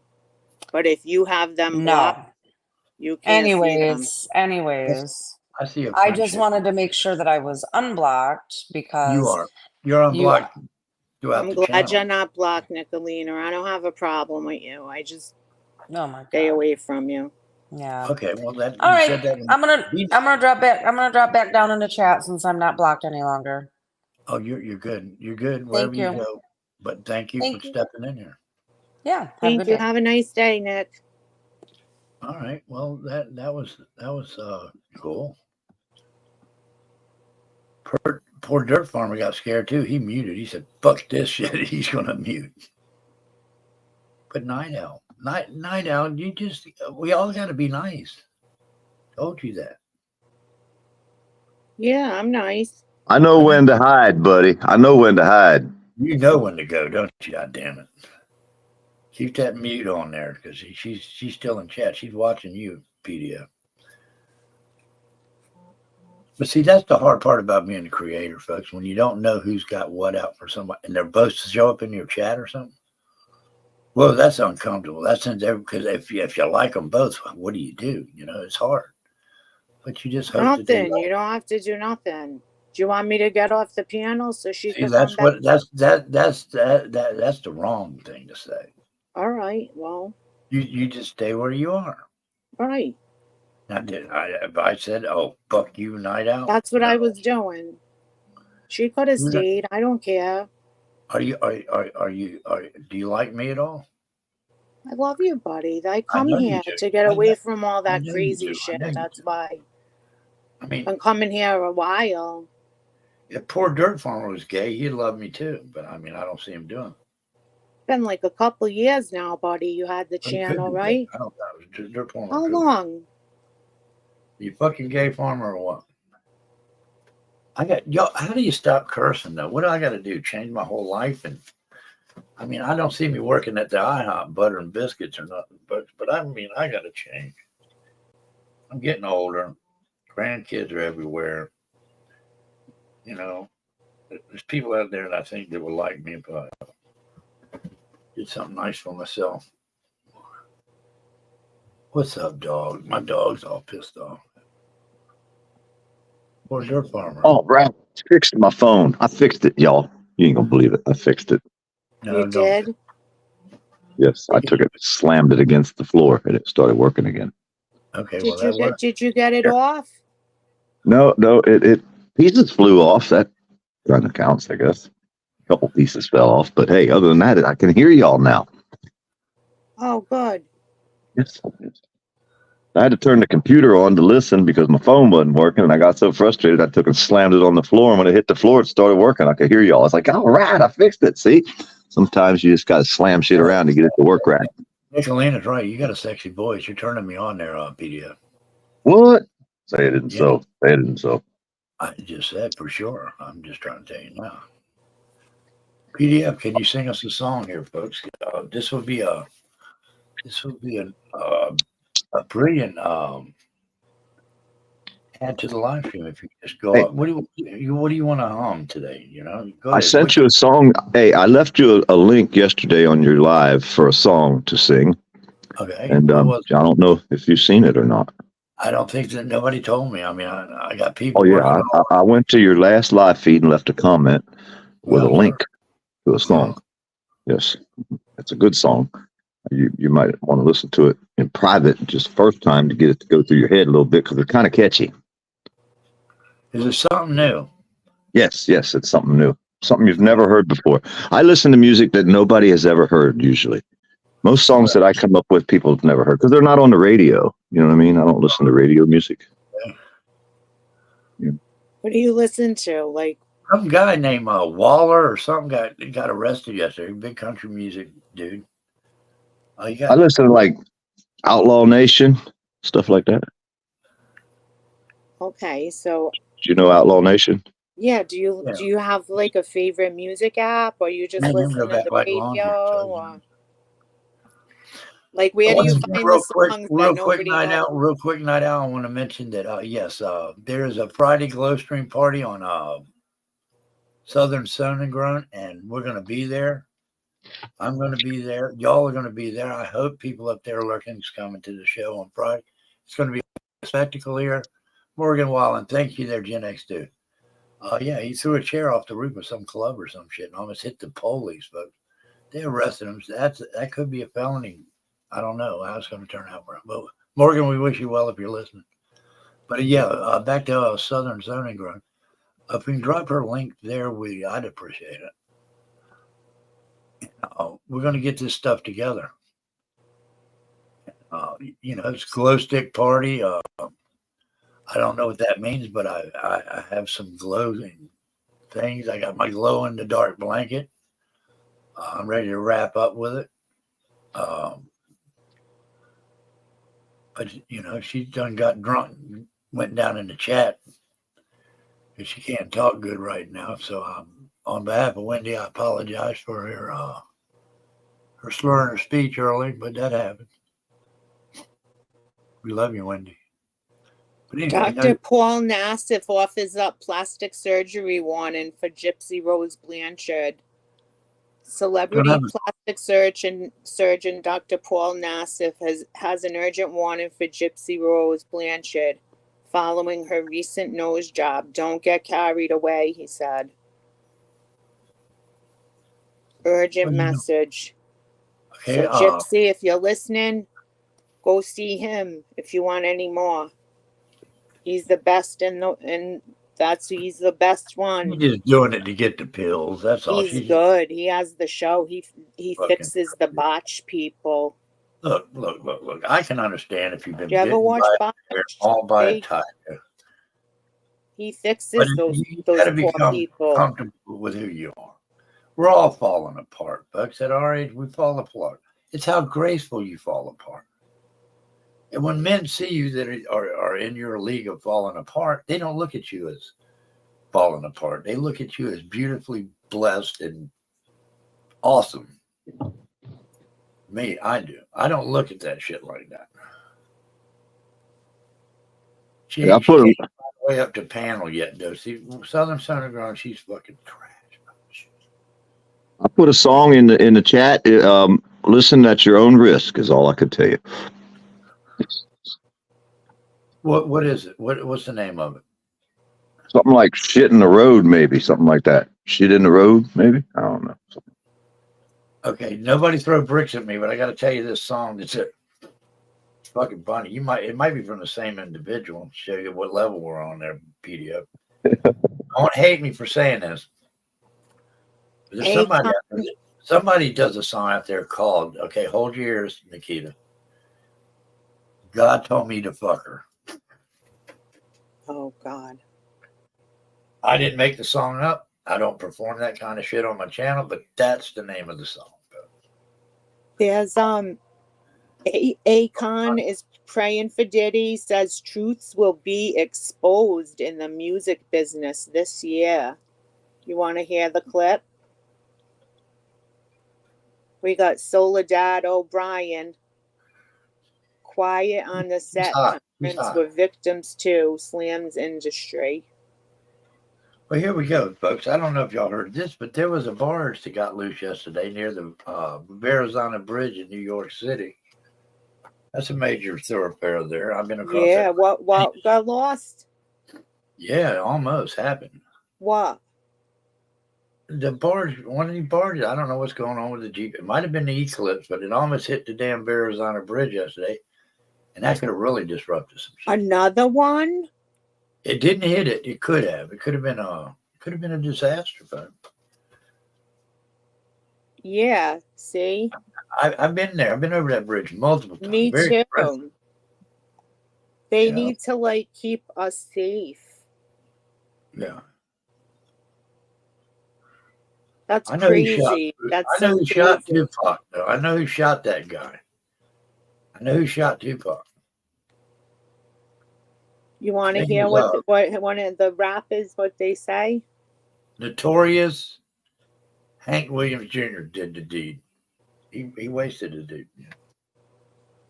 but if you have them blocked, No. you can't see them. Anyways. I see a I just friendship. wanted to make sure that I was unblocked because You are. You're unblocked throughout I'm the glad channel. you're not blocked, Nicolina. I don't have a problem with you. I just Oh my stay god. away from you. Yeah. Okay, well that All you right. said that. I'm gonna drop back down in the chat since I'm not blocked any longer. Oh, you're good. You're good wherever you. you go. But thank you Thank for you. stepping in here. Yeah. Have a Thank good you. day. Have a nice day, Nick. All right. Well, that was cool. Poor dirt farmer got scared too. He muted. He said, "Fuck this shit." He's gonna mute. But Night Owl, we all got to be nice. Told you that. Yeah, I'm nice. I know when to hide, buddy. I know when to hide. You know when to go, don't you? God damn it. Keep that mute on there because she's still in chat. She's watching you, PDF. But see, that's the hard part about being a creator, folks. When you don't know who's got what out for somebody, and they're both show up in your chat or something. Well, that's uncomfortable. That's because if you like them both, what do? You know, it's hard. But you just hope Nothing. You don't have to do nothing. Do you want me to get off the piano so she see, can that's come back? that's the wrong thing to say. All right. Well, You just stay where you are. right. I said, "Oh, fuck you, Night Owl." That's what No. I was doing. She could have You're not- stayed. I don't care. Do you like me at all? I love you, buddy. I come know you here do. to get I away know- from all that know you crazy do. I shit. know you That's do. why. I mean, I'm coming here a while. if poor dirt farmer was gay, he'd love me too. But I mean, I don't see him doing it. Been like a couple years now, buddy. You had the But he could channel, be gay. right? I don't know. It was dirt farmer. How could be. long? You fucking gay farmer or what? How do you stop cursing though? What do I got to do? Change my whole life? And I mean, I don't see me working at the IHOP butter and biscuits or nothing. But I mean, I got to change. I'm getting older. Grandkids are everywhere. You know, there's people out there that I think that will like me if I did something nice for myself. What's up, dog? My dog's all pissed off. Poor dirt farmer. Oh, Brad, fixed my phone. I fixed it, y'all. You ain't gonna believe it. I fixed it. No, You don't. did? Yes, I took it, slammed it against the floor, and it started working again. Okay, well, Did you get it off? No, it pieces flew off. That kind of counts, I guess. A couple pieces fell off, but hey, other than that, I can hear y'all now. Oh, good. Yes. I had to turn the computer on to listen because my phone wasn't working, and I got so frustrated I took and slammed it on the floor. And when it hit the floor, it started working. I could hear y'all. I was like, "All right, I fixed it." See, sometimes you just gotta slam shit around to get it to work right. Nicolina's right. You got a sexy voice. You're turning me on there on PDF. What? Say it isn't Yeah. so. Say it isn't so. I just said for sure. I'm just trying to tell you now. PDF, can you sing us a song here, folks? This would be a brilliant add to the live stream if you just go. Hey. What do you want to hum today? You know, go I ahead. sent you a song. Hey, I left you a link yesterday on your live for a song to sing, Okay, and what I was- don't know if you've seen it or not. I don't think that nobody told me. I mean, I got people. Oh yeah, working on I went to your last live feed and left a comment with a Well, link to a song. Yes, it's a good song. You might want to listen to it in private just first time to get it to go through your head a little bit because it's kind of catchy. Is it something new? Yes, it's something new, something you've never heard before. I listen to music that nobody has ever heard usually. Most songs that I come up with, people have never heard because they're not on the radio. You know what I mean? I don't listen to radio music. What do you listen to? Like, Some guy named Waller or some guy got arrested yesterday. Big country music dude. Oh, you I got listen to like Outlaw Nation, stuff like that. okay, so Do you know Outlaw Nation? yeah, do Yeah. you have like a favorite music app, or you just Man, them listen go to back the like long radio, here. or like where do you find real the quick, songs real that quick nobody night knows? out. Real quick night out. I want to mention that yes, there is a Friday glow stream party on Southern Sun and Grunt, and we're going to be there. I'm going to be there. Y'all are going to be there. I hope people up there lurking is coming to the show on Friday. It's going to be a spectacle here. Morgan Wallen, thank you there, Gen X dude. Yeah, he threw a chair off the roof of some club or some shit and almost hit the police, folks. They arrested him. That could be a felony. I don't know how it's going to turn out. But Morgan, we wish you well if you're listening. But yeah, back to Southern Zoning Grunt. If we can drop her link there, I'd appreciate it. We're going to get this stuff together. It's glow stick party. I don't know what that means, but I have some glowing things. I got my glow in the dark blanket. I'm ready to wrap up with it. But she's done got drunk and went down in the chat because she can't talk good right now. So on behalf of Wendy, I apologize for her slurring her speech early, but that happened. We love you, Wendy. But anyway, Dr. Paul Nassif offers up plastic surgery warning for Gypsy Rose Blanchard. Celebrity plastic surgeon Dr. Paul Nassif has an urgent warning for Gypsy Rose Blanchard following her recent nose job. Don't get carried away, he said. Urgent message. Okay, So Gypsy, if you're listening, go see him if you want any more. He's the best he's the best one. She's just doing it to get the pills. That's all. He's good. He has the show. He fixes the botch people. Look. I can understand if you've been. Do you ever watch Botch? All by a tiger. He fixes those poor people. Comfortable with who you are. We're all falling apart, folks. At our age, we fall apart. It's how graceful you fall apart. And when men see you that are in your league of falling apart, they don't look at you as falling apart. They look at you as beautifully blessed and awesome. Me, I do. I don't look at that shit like that. She ain't way up to panel yet, though. See, Southern Underground, she's fucking trash. I put a song in the chat. Listen at your own risk is all I could tell you. What is it? What's the name of it? Something like shit in the road, maybe something like that. Shit in the road, maybe. I don't know. Okay, nobody throw bricks at me, but I got to tell you this song. It's fucking funny. It might be from the same individual. Show you what level we're on there, PDF. Don't hate me for saying this. There's somebody does a song out there called "Okay, Hold Your Ears, Nikita." God told me to fuck her. Oh God. I didn't make the song up. I don't perform that kind of shit on my channel, but that's the name of the song. There's Akon is praying for Diddy, says truths will be exposed in the music business this year. You want to hear the clip? We got Soledad O'Brien. Quiet on the set. Conference with victims too. Slams industry. Well, here we go, folks. I don't know if y'all heard this, but there was a barge that got loose yesterday near the Verrazano Bridge in New York City. That's a major thoroughfare there. I've been across Yeah. that. What got lost? Yeah, it almost happened. What? The barge, one of the barges, I don't know what's going on with the Jeep. It might have been the Eclipse, but it almost hit the damn Verrazano Bridge yesterday. And that could have really disrupted some shit. Another one? It didn't hit it. It could have. It could have been a disaster, but Yeah. See? I've been there. I've been over that bridge multiple times. Me Very too. impressive. They Yeah. need to like keep us safe. Yeah. That's I know who shot. crazy. That's I know so who shot crazy. Tupac, though. I know who shot that guy. I know who shot Tupac. You want to His hear name what was, what one of the rappers what they say? Notorious Hank Williams Jr. did the deed. He wasted the dude.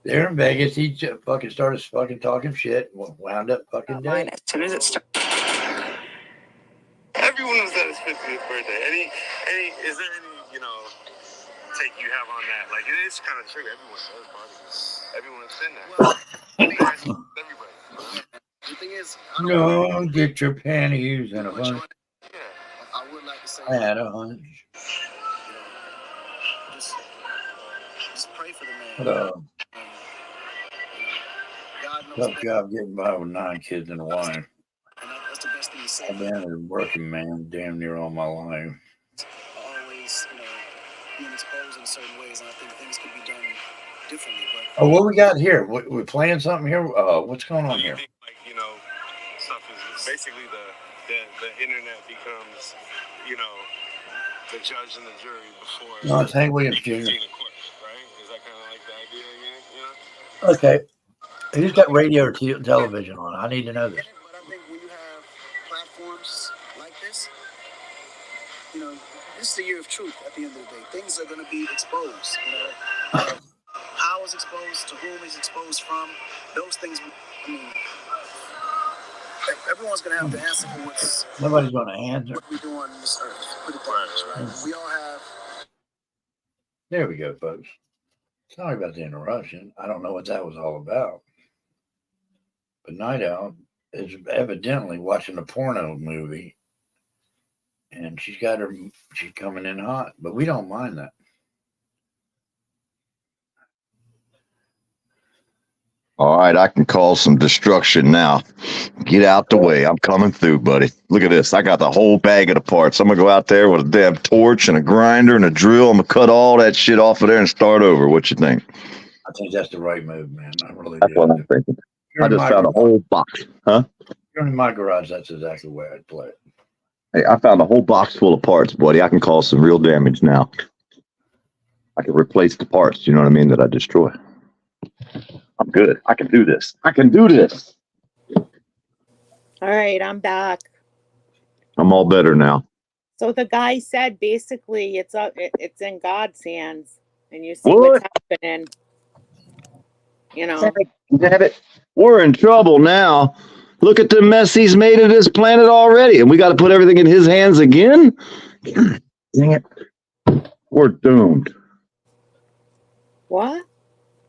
There in Vegas, he just fucking started fucking talking shit, wound up fucking dead. As soon as it starts. Everyone was at his 50th birthday. Is there any, take you have on that? Like, it is kind of true. Everyone does parties. Everyone's been there. Well, everybody. The thing is, No, get your panties in a bunch. Yeah, I would like to say, I had a hunch. just pray for the man. But, God knows tough best, job getting by with 9 kids and a wife. and that's the best thing to say. I've been a working man damn near all my life. Always, being exposed in certain ways, and I think things could be done differently. But Oh, what we got here? We playing something here? What's going on here? Stuff is basically the internet becomes, the judge and the jury before No, it's Hank Williams Jr. seeing a court, right? Is that kind of like the idea again? Okay. Who's got radio or television on? I need to know this. But I think when you have platforms like this, this is the year of truth at the end of the day. Things are going to be exposed. How is exposed, to whom is exposed from, those things, everyone's going to have to answer for Nobody's going to answer. what we do on this earth. Put it that way, right? We all have. There we go, folks. Sorry about the interruption. I don't know what that was all about. But Night Owl is evidently watching a porno movie. And she's coming in hot. But we don't mind that. All right, I can cause some destruction now. Get out the way. I'm coming through, buddy. Look at this. I got the whole bag of the parts. I'm going to go out there with a damn torch and a grinder and a drill. I'm going to cut all that shit off of there and start over. What you think? I think that's the right move, man. I really That's do. what I'm thinking. You're I in just my found a garage. whole box. Huh? You're in my garage. That's exactly the way I'd play it. Hey, I found a whole box full of parts, buddy. I can cause some real damage now. I can replace the parts, you know what I mean, that I destroy. I'm good. I can do this. I can do this. All right, I'm back. I'm all better now. So the guy said basically it's in God's hands, and you see What? what's happening. Damn it. We're in trouble now. Look at the mess he's made of this planet already, and we got to put everything in his hands again? Dang it. We're doomed. What?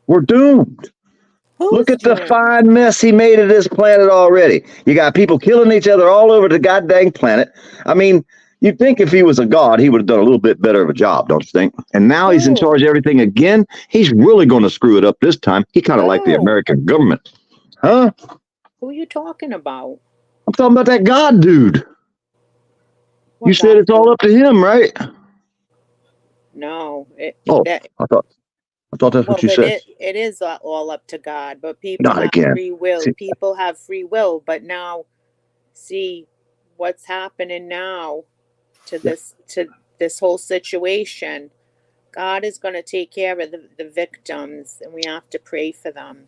We're doomed. Who's Look at the doing it? fine mess he made of this planet already. You got people killing each other all over the goddamn planet. I mean, you'd think if he was a god, he would have done a little bit better of a job, don't you think? And now he's in Who? charge of everything again. He's really going to screw it up this time. He kind of like the Who? American government. Huh? Who are you talking about? I'm talking about that god dude. What You said God it's all dude? up to him, right? No. Oh, I thought that's what you said. It is all up to God, but people Not have again. free will. See- People have free will, but now see what's happening now to this whole situation. God is going to take care of the victims, and we have to pray for them.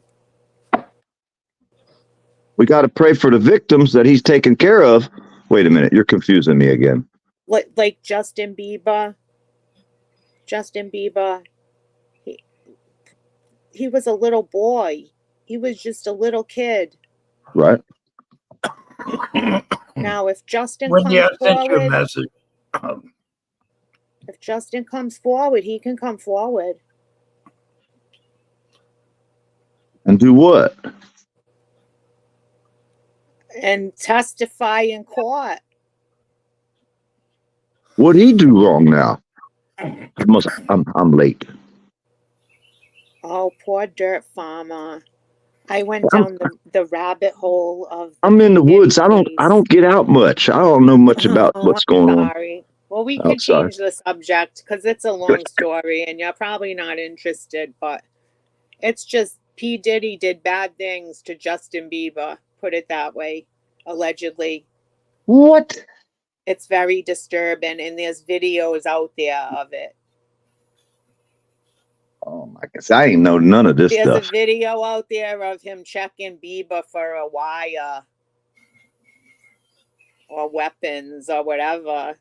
We got to pray for the victims that he's taking care of. Wait a minute. You're confusing me again. Like Justin Bieber. He was a little boy. He was just a little kid. Right? Now, if Justin Wendy, I comes sent you a forward, message. if Justin comes forward, he can come forward. And do what? And testify in court. What'd he do wrong now? I'm late. Oh, poor dirt farmer. I went I'm, down the rabbit hole of I'm in the P. Diddy woods. I case. don't get out much. I don't know much about Oh, what's I'm going on sorry. Well, we could outside. change the subject because it's a long story and you're probably not interested, but it's just P. Diddy did bad things to Justin Bieber, put it that way, allegedly. What? It's very disturbing and there's videos out there of it. Oh my gosh, I ain't know none of this There's stuff. a video out there of him checking Bieber for a wire or weapons or whatever.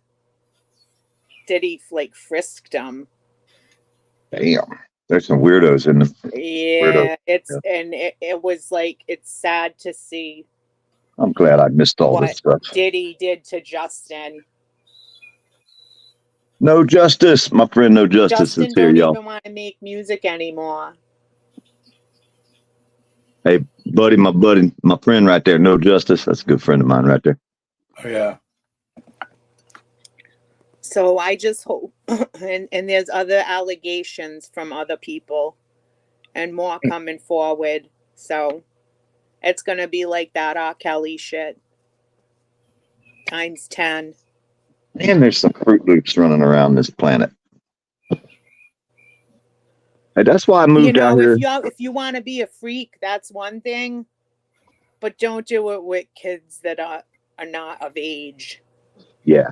Diddy like frisked him. Damn, there's some weirdos in the Yeah, and it was like it's sad to see I'm glad I missed all this what stuff. Diddy did to Justin. No justice, my friend. No justice Justin is here, don't y'all. even want to make music anymore. Hey, buddy, my friend right there. No justice. That's a good friend of mine right there. Oh, yeah. So I just hope, and there's other allegations from other people, and more coming forward. So it's gonna be like that R. Kelly shit times 10. And there's some Fruit Loops running around this planet. Hey, that's why I moved out here. If you want to be a freak, that's one thing, but don't do it with kids that are not of age. Yeah,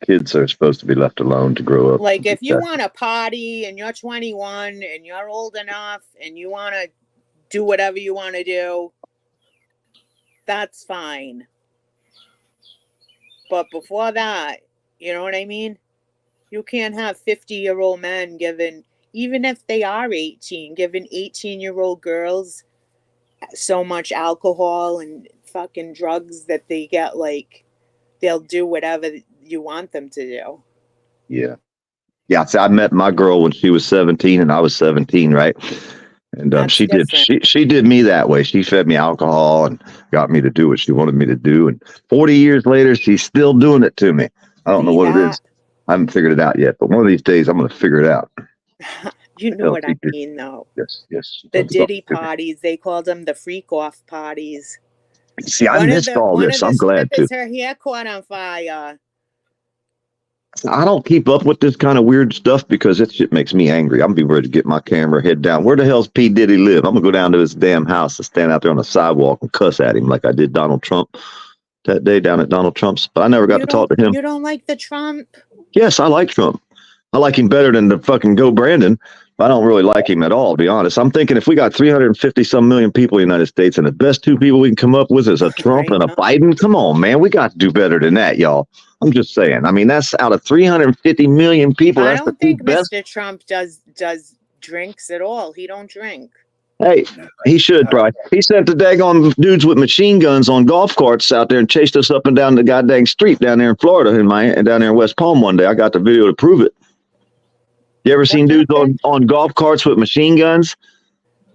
kids are supposed to be left alone to grow up. Like if you want to party and you're 21 and you're old enough and you want to do whatever you want to do, that's fine. But before that, you know what I mean? You can't have 50-year-old men giving, even if they are 18, giving 18-year-old girls so much alcohol and fucking drugs that they get like they'll do whatever you want them to do. Yeah. So I met my girl when she was 17 and I was 17, right? And That's she different. did me that way. She fed me alcohol and got me to do what she wanted me to do. And 40 years later, she's still doing it to me. I don't know what it is. I haven't figured it out yet, but one of these days I'm going to figure it out. You know what I mean, though. Yes. The Diddy parties, they called them the freak off parties. See, I missed all this. I'm glad to. Her hair caught on fire. I don't keep up with this kind of weird stuff because it shit makes me angry. I'm be ready to get my camera head down. Where the hell's P. Diddy live? I'm gonna go down to his damn house and stand out there on the sidewalk and cuss at him like I did Donald Trump that day down at Donald Trump's. But I never got to talk to him. You don't like the Trump? Yes, I like Trump. I like him better than the fucking Go Brandon. I don't really like him at all, to be honest. I'm thinking if we got 350 some million people in the United States and the best two people we can come up with is a Trump and a Biden, come on, man. We got to do better than that, y'all. I'm just saying. I mean, that's out of 350 million people. I That's don't the think best. Mr. Trump does drinks at all. He don't drink. Hey, he should, bro. He sent the daggone dudes with machine guns on golf carts out there and chased us up and down the goddamn street down there in Florida and down there in West Palm one day. I got the video to prove it. You ever seen dudes on golf carts with machine guns?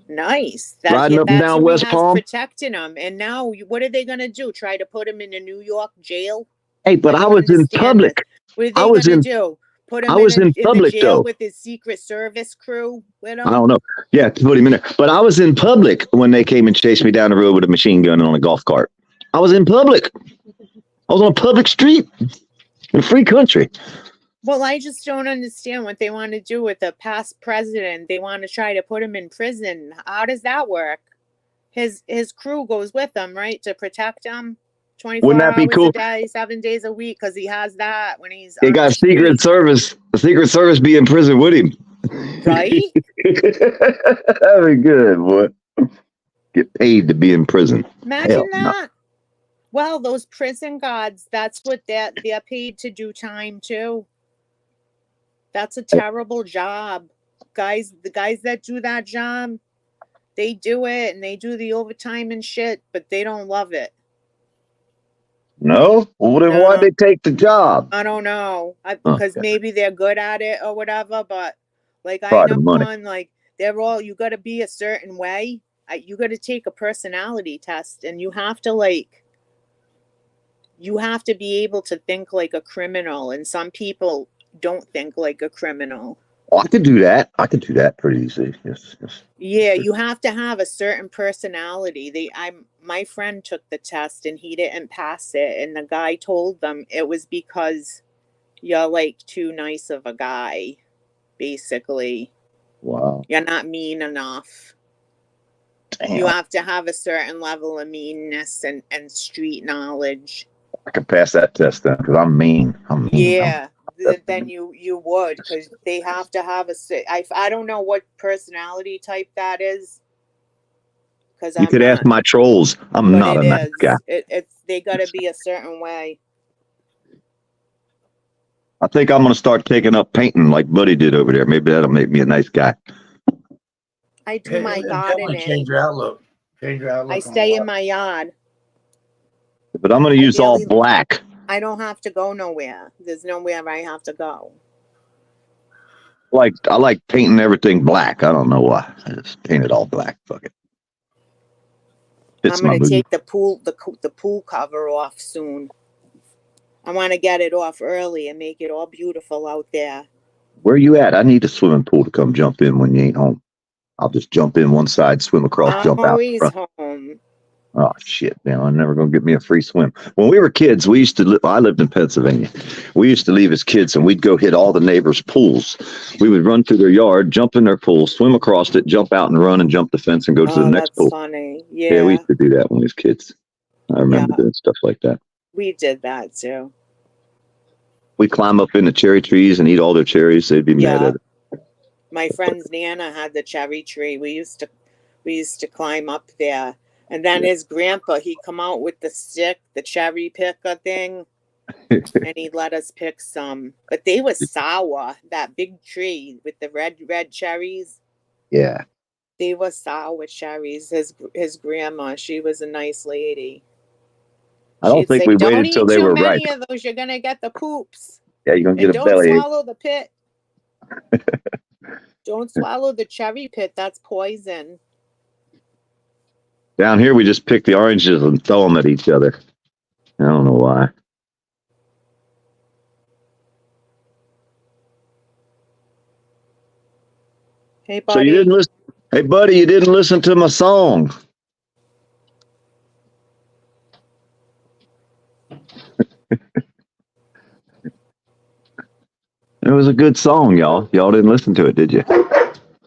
Nice. Riding up and down who West has Palm? protecting him. And now, what are they going to do? Try to put him in a New York jail? Hey, but I was in public. What are they going to do? Put him I was in public, the jail though. with his Secret Service crew with him? I don't know. Yeah, to put him in there. But I was in public when they came and chased me down the road with a machine gun on a golf cart. I was in public. I was on a public street in a free country. Well, I just don't understand what they want to do with the past president. They want to try to put him in prison. How does that work? His crew goes with him, right, to protect him 24 Wouldn't that be hours cool? a day, 7 days a week, because he has that when he's They on got the street, Secret Service. The Secret Service be in prison with him. right? That'd be good, boy. Get paid to be in prison. Imagine Hell no. that. Well, those prison guards, that's what they're paid to do time too. That's a terrible job. The guys that do that job, they do it and they do the overtime and shit, but they don't love it. No? Well, then why'd they take the job? I don't know. Because Okay. maybe they're good at it or whatever, but like I Probably know money. one, like they're all, you got to be a certain way you got to take a personality test, and you have to be able to think like a criminal, and some people don't think like a criminal. Oh, I could do that. I could do that pretty easy. Yes, yes. Yeah, you have to have a certain personality. My friend took the test and he didn't pass it, and the guy told them it was because you're like too nice of a guy, basically. Wow. You're not mean enough. Damn. You have to have a certain level of meanness and street knowledge. I can pass that test then because I'm mean. I'm mean. Yeah, then you would, because they have to have I don't know what personality type that is. Because You could ask my trolls. I'm not a nice guy. They got to be a certain way. I think I'm gonna start taking up painting like Buddy did over there. Maybe that'll make me a nice guy. I do my gardening. Change your outlook. Change your outlook. I stay in my yard. But I'm gonna use all black. I don't have to go nowhere. There's nowhere I have to go. I like painting everything black. I don't know why. I just paint it all black. Fuck it. I'm gonna take the pool cover off soon. I want to get it off early and make it all beautiful out there. Where you at? I need a swimming pool to come jump in when you ain't home. I'll just jump in one side, swim across, jump out. I'm always home. Oh shit! Now I'm never gonna get me a free swim. When we were kids, we used to live. I lived in Pennsylvania. We used to leave as kids, and we'd go hit all the neighbors' pools. We would run through their yard, jump in their pool, swim across it, jump out and run, and jump the fence and go to the next pool. That's funny. Yeah. Yeah, we used to do that when we was kids. I remember doing stuff like that. We did that too. We'd climb up in the cherry trees and eat all their cherries. They'd be mad at it. My friend's Nana had the cherry tree. We used to climb up there. And then his grandpa, he'd come out with the stick, the cherry picker thing, and he'd let us pick some. But they were sour, that big tree with the red cherries. Yeah. They were sour cherries. His grandma, she was a nice lady. I don't think we waited until they were ripe. Don't eat too many of those. You're going to get the poops. Yeah, you're going to get a belly. Don't swallow the pit. Don't swallow the cherry pit. That's poison. Down here, we just pick the oranges and throw them at each other. I don't know why. Hey, buddy. So you didn't listen. Hey, buddy, you didn't listen to my song. It was a good song, y'all. Y'all didn't listen to it, did you?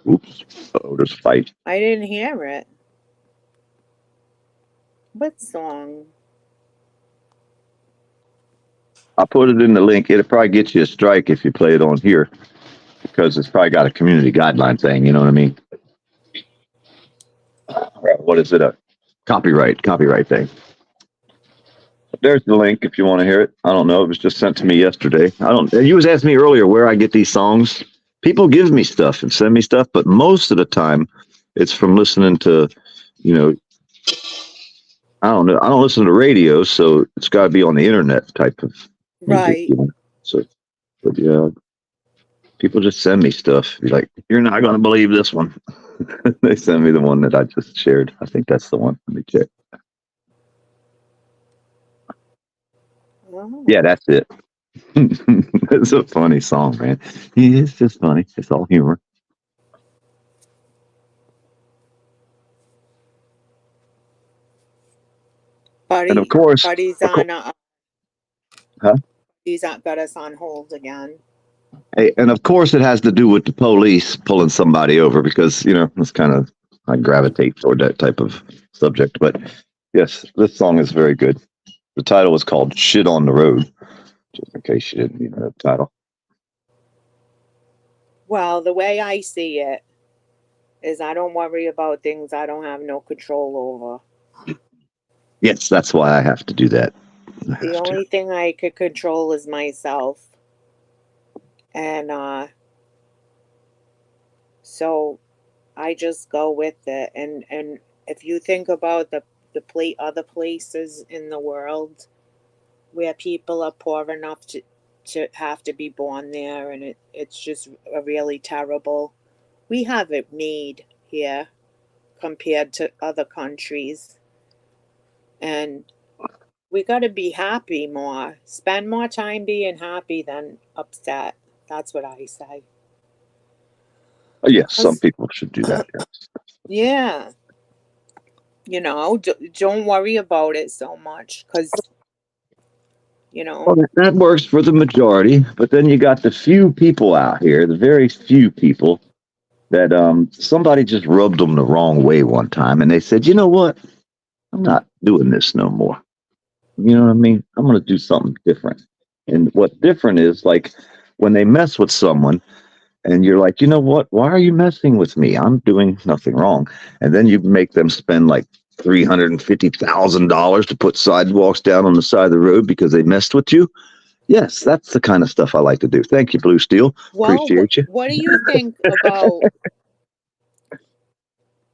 Oops. Oh, there's a fight. I didn't hear it. What song? I put it in the link. It'll probably get you a strike if you play it on here because it's probably got a community guideline thing. You know what I mean? What is it? A copyright thing. There's the link if you want to hear it. I don't know. It was just sent to me yesterday. You was asking me earlier where I get these songs. People give me stuff and send me stuff, but most of the time it's from listening to, I don't know. I don't listen to radio, so it's got to be on the internet type of music, right. So, but yeah, people just send me stuff. Be like, you're not going to believe this one. They send me the one that I just shared. I think that's the one. Let me check. Oh. Yeah, that's it. It's a funny song, man. It's just funny. It's all humor. Buddy, and of course, Buddy's on. He's got us on hold again. Hey, and of course, it has to do with the police pulling somebody over because it's kind of I gravitate toward that type of subject. But yes, this song is very good. The title is called "Shit on the Road," just in case you didn't know the title. Well, the way I see it is, I don't worry about things I don't have no control over. Yes, that's why I have to do that. The only thing I could control is myself. And so I just go with it. And if you think about the other places in the world where people are poor enough to have to be born there, and it's just really terrible. We have it made here. compared to other countries. And we got to be happy more. Spend more time being happy than upset. That's what I say. Yes, some people should do that. Yes. Yeah. You know, don't worry about it so much because, you know. Well, that works for the majority, but then you got the few people out here, the very few people that somebody just rubbed them the wrong way one time, and they said, you know what, I'm not doing this no more. You know what I mean? I'm going to do something different. And what different is, like, when they mess with someone and you're like, you know what, why are you messing with me? I'm doing nothing wrong. And then you make them spend like $350,000 to put sidewalks down on the side of the road because they messed with you. Yes, that's the kind of stuff I like to do. Thank you, Blue Steel. Well, Appreciate you. what do you think about?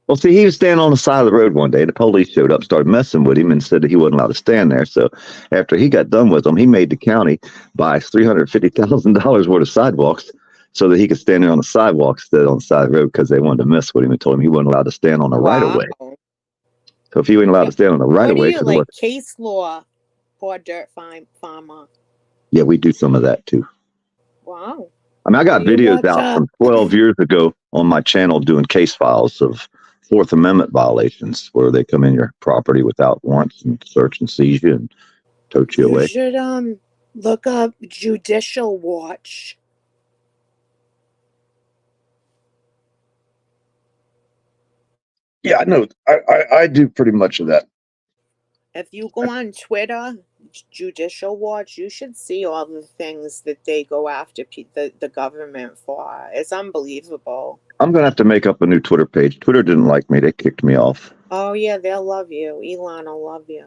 Well, see, he was standing on the side of the road one day. The police showed up, started messing with him, and said that he wasn't allowed to stand there. So after he got done with them, he made the county buy $350,000 worth of sidewalks so that he could stand there on the sidewalk instead on the side of the road because they wanted to mess with him and told him he wasn't allowed to stand on the right of way. Wow. So if he wasn't allowed to stand on the right What of do way, you 'cause like? what? Case law for dirt farmer. Yeah, we do some of that too. Wow. I mean, I got Do you videos watch, out from 12 years ago on my channel doing case files of Fourth Amendment violations where they come in your property without warrants and search and seize you and tote you You away. should look up Judicial Watch. Yeah, I know. I do pretty much of that. If you go on Twitter, Judicial Watch, you should see all the things that they go after the government for. It's unbelievable. I'm gonna have to make up a new Twitter page. Twitter didn't like me; they kicked me off. Oh yeah, they'll love you. Elon will love you.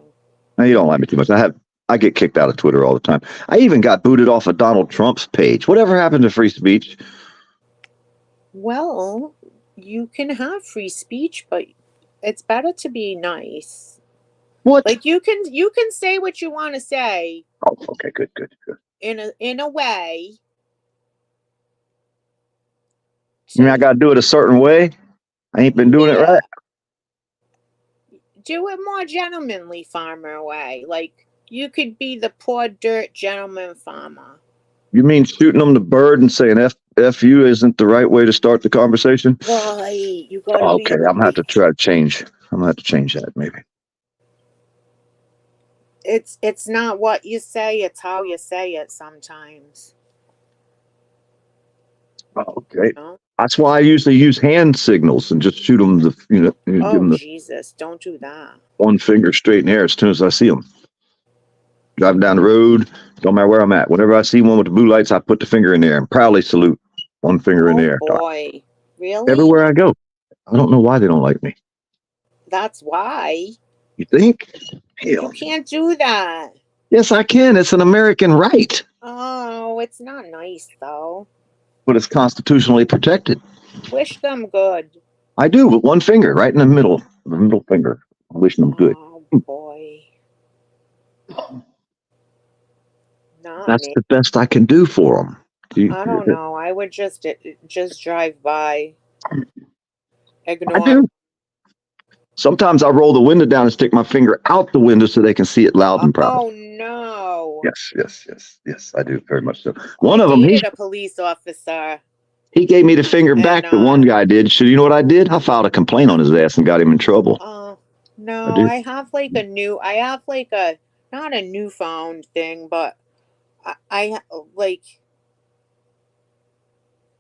Now, you don't like me too much. I get kicked out of Twitter all the time. I even got booted off of Donald Trump's page. Whatever happened to free speech? Well, you can have free speech, but it's better to be nice. What? Like you can say what you want to say Oh, okay, good. in a way. You mean I got to do it a certain way? I ain't been doing it right. Do it more gentlemanly farmer way. Like you could be the poor dirt gentleman farmer. You mean shooting them the bird and saying F you isn't the right way to start the conversation? Right. You gotta Okay, I'm gonna have to try to change. I'm gonna have to change that maybe. It's not what you say, it's how you say it sometimes. Okay. You know? That's why I usually use hand signals and just shoot them give them the Jesus, don't do that. one finger straight in the air as soon as I see them. Driving down the road, don't matter where I'm at. Whenever I see one with the blue lights, I put the finger in there and proudly salute. One finger in the air. Boy, really? Everywhere I go. I don't know why they don't like me. That's why. You think? Hell. You can't do that. Yes, I can. It's an American right. Oh, it's not nice though. But it's constitutionally protected. Wish them good. I do, with one finger, right in the middle finger. I'm wishing them good. Oh boy. Not That's me. the best I can do for them. I don't know. I would just drive by. Ignore. I do. Sometimes I roll the window down and stick my finger out the window so they can see it loud and proud. Oh no. Yes, I do very much so. One of them, I dated a police officer. he gave me the finger back. The one guy did. So you know what I did? I filed a complaint on his ass and got him in trouble. No, I have like a not a newfound thing, but I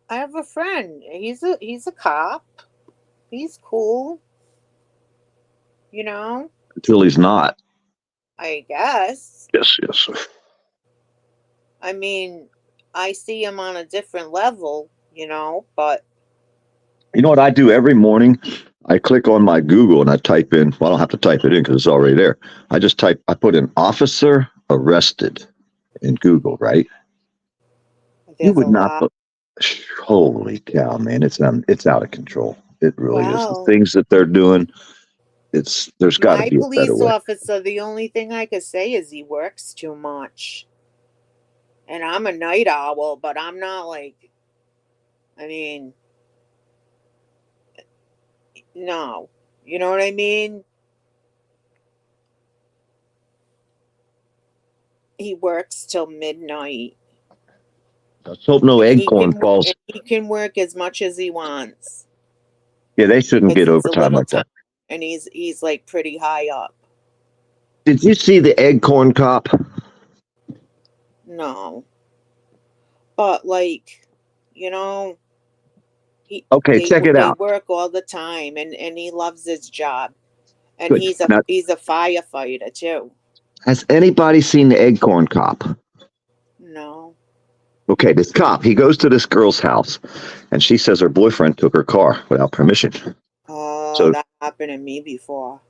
have a friend. He's a cop. He's cool. You know? Until he's not. I guess. Yes. I mean, I see him on a different level, you know, but you know what I do every morning? I click on my Google and I type in, well, I don't have to type it in because it's already there. I put in officer arrested in Google, right? You would not, holy cow, man. It's out of control. It really is. The things that they're doing, there's got to be a better way. My police officer, the only thing I could say is he works too much. And I'm a night owl, but I'm not no. You know what I mean? He works till midnight. Let's hope no He acorn can, falls. and he can work as much as he wants. Yeah, they shouldn't 'Cause get he's a overtime little like that. and he's like pretty high up. Did you see the Eggcorn cop? No. But like, you know, Okay, check it they out. work all the time, and he loves his job. And Good. he's Now, a firefighter too. has anybody seen the Eggcorn cop? No. Okay, this cop, he goes to this girl's house, and she says her boyfriend took her car without permission. Oh, So- that happened to me before.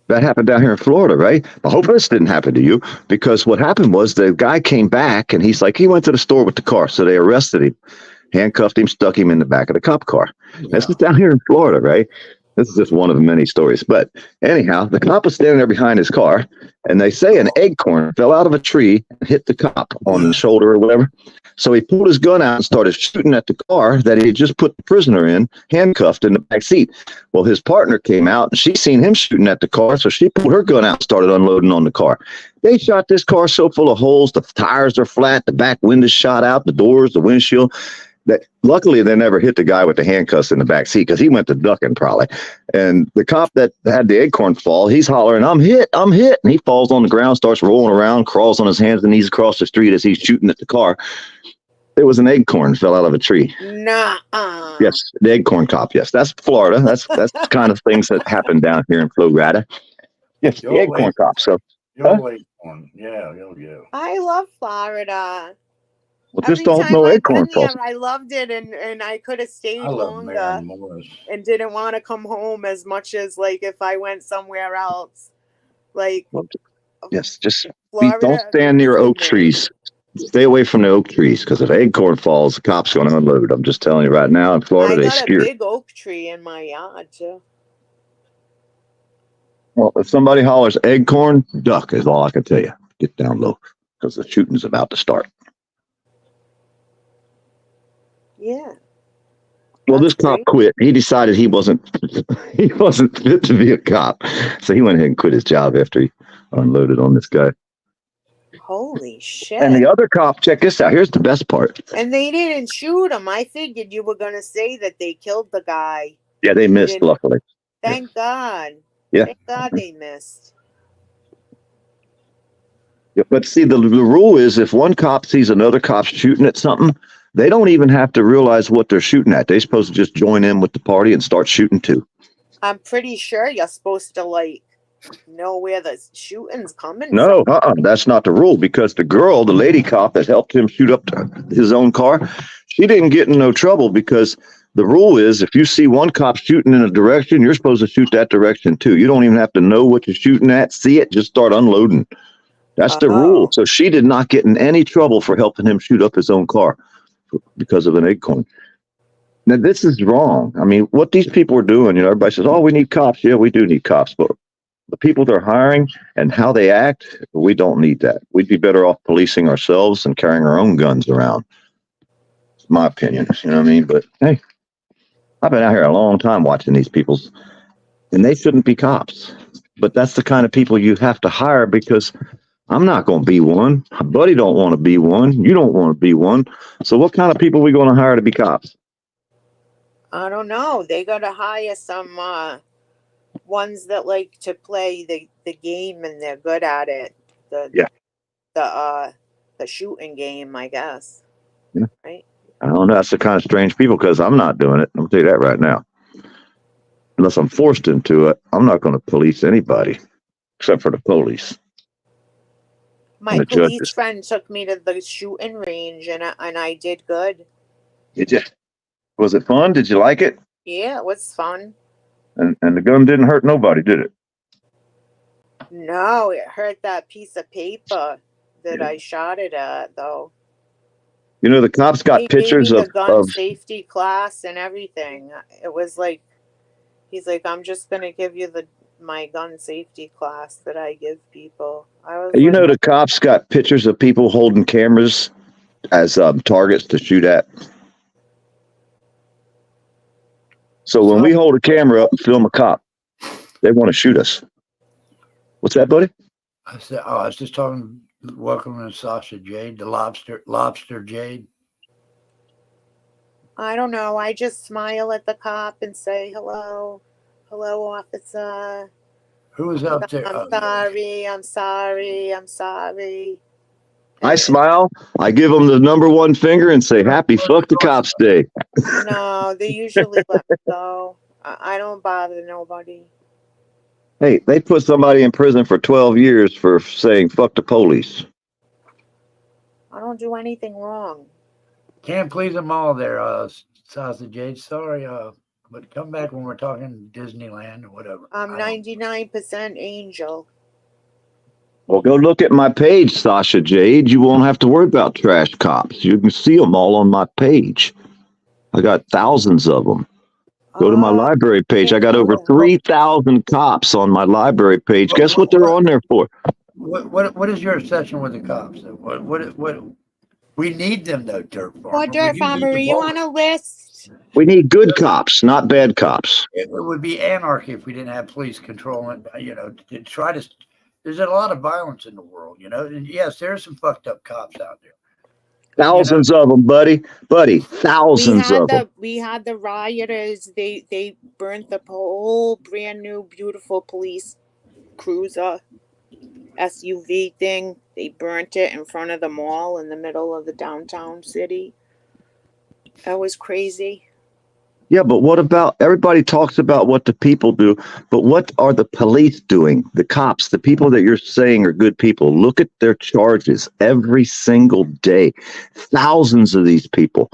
That happened down here in Florida, right? I hope this didn't happen to you, because what happened was the guy came back, and he's like, he went to the store with the car, so they arrested him, handcuffed him, stuck him in the back of the cop car. This is down here in Florida, right? This is just one of the many stories. But anyhow, the cop was standing there behind his car, and they say an acorn fell out of a tree and hit the cop on the shoulder or whatever. So he pulled his gun out and started shooting at the car that he had just put the prisoner in, handcuffed in the back seat. Well, his partner came out, and she seen him shooting at the car, so she pulled her gun out and started unloading on the car. They shot this car so full of holes, the tires are flat, the back windows shot out, the doors, the windshield. That luckily they never hit the guy with the handcuffs in the back seat, because he went to ducking probably. And the cop that had the acorn fall, he's hollering, I'm hit. And he falls on the ground, starts rolling around, crawls on his hands and knees across the street as he's shooting at the car. It was an acorn fell out of a tree. Nuh-uh. Yes, the acorn cop. Yes, that's Florida. That's the kind of things that happen down here in Florida. Yes, the acorn cop. So Acorn. Yeah. I love Florida. well, just Every don't time know I've acorn been there, falls. I loved it, and I could have stayed I love longer Marion Morris. and didn't want to come home as much as like if I went somewhere else. Like Well, yes, just Florida. don't stand near oak amazing. trees. Stay away from the oak trees, because if acorn falls, the cop's going to unload. I'm just telling you right now. In Florida, I they got a scare. big oak tree in my yard too. Well, if somebody hollers acorn, duck is all I can tell you. Get down low, because the shooting's about to start. Yeah. Well, That's this cop great. quit. He decided he wasn't fit to be a cop, so he went ahead and quit his job after he unloaded on this guy. Holy shit. And the other cop, check this out. Here's the best part. And they didn't shoot him. I figured you were going to say that they killed the guy. Yeah, they missed, didn't. luckily. Thank God. Yeah. Thank God they missed. Yeah, but see, the rule is if one cop sees another cop shooting at something, they don't even have to realize what they're shooting at. They're supposed to just join in with the party and start shooting too. I'm pretty sure you're supposed to like know where the shooting's coming No, from. that's not the rule, because the girl, the lady cop that helped him shoot up his own car, she didn't get in no trouble, because the rule is if you see one cop shooting in a direction, you're supposed to shoot that direction too. You don't even have to know what you're shooting at, see it, just start unloading. That's the rule. So she did not get in any trouble for helping him shoot up his own car because of an acorn. Now, this is wrong. I mean, what these people are doing, everybody says, oh, we need cops. Yeah, we do need cops. But the people they're hiring and how they act, we don't need that. We'd be better off policing ourselves and carrying our own guns around. It's my opinion. You know what I mean? But hey, I've been out here a long time watching these people, and they shouldn't be cops. But that's the kind of people you have to hire, because I'm not going to be one. My buddy don't want to be one. You don't want to be one. So what kind of people are we going to hire to be cops? I don't know. They got to hire some ones that like to play the game and they're good at it. The shooting game, I guess. Yeah. Right? I don't know. That's the kind of strange people, because I'm not doing it. I'm going to tell you that right now. Unless I'm forced into it, I'm not going to police anybody except for the police. My the police judges. friend took me to the shooting range, and I did good. Did you? Was it fun? Did you like it? Yeah, it was fun. And the gun didn't hurt nobody, did it? No, it hurt that piece of paper that I shot it at, though. The cops got He gave pictures me of the gun safety class and everything. It was like, he's like, I'm just gonna give you my gun safety class that I give people. I was like, the cops got pictures of people holding cameras as targets to shoot at. So when we hold a camera up and film a cop, They want to shoot us. What's that, buddy? I said, oh, I was just talking, welcoming Sasha Jade, the lobster Jade. I don't know. I just smile at the cop and say, hello, officer. Who was up there? I'm sorry. I smile. I give them the number one finger and say, "Happy fuck the cops day." No, they usually let me go. I don't bother nobody. Hey, they put somebody in prison for 12 years for saying "fuck the police." I don't do anything wrong. Can't please them all there, Sasha Jade. Sorry, but come back when we're talking Disneyland or whatever. I'm 99% angel. Well, go look at my page, Sasha Jade. You won't have to worry about trash cops. You can see them all on my page. I got thousands of them. Go to my library page. I got over 3,000 cops on my library page. Guess what they're on there for? What is your obsession with the cops? What we need them though, Dirt Farmer. What, Dirt Farmer? Are you on a list? We need good cops, not bad cops. It would be anarchy if we didn't have police controlling. To try to. There's a lot of violence in the world, and yes, there's some fucked up cops out there. Thousands of them, buddy. Thousands of them. We had the rioters. They burnt the whole brand new, beautiful police cruiser SUV thing. They burnt it in front of the mall in the middle of the downtown city. That was crazy. Yeah, but what about, everybody talks about what the people do, but what are the police doing? The cops, the people that you're saying are good people. Look at their charges every single day. Thousands of these people.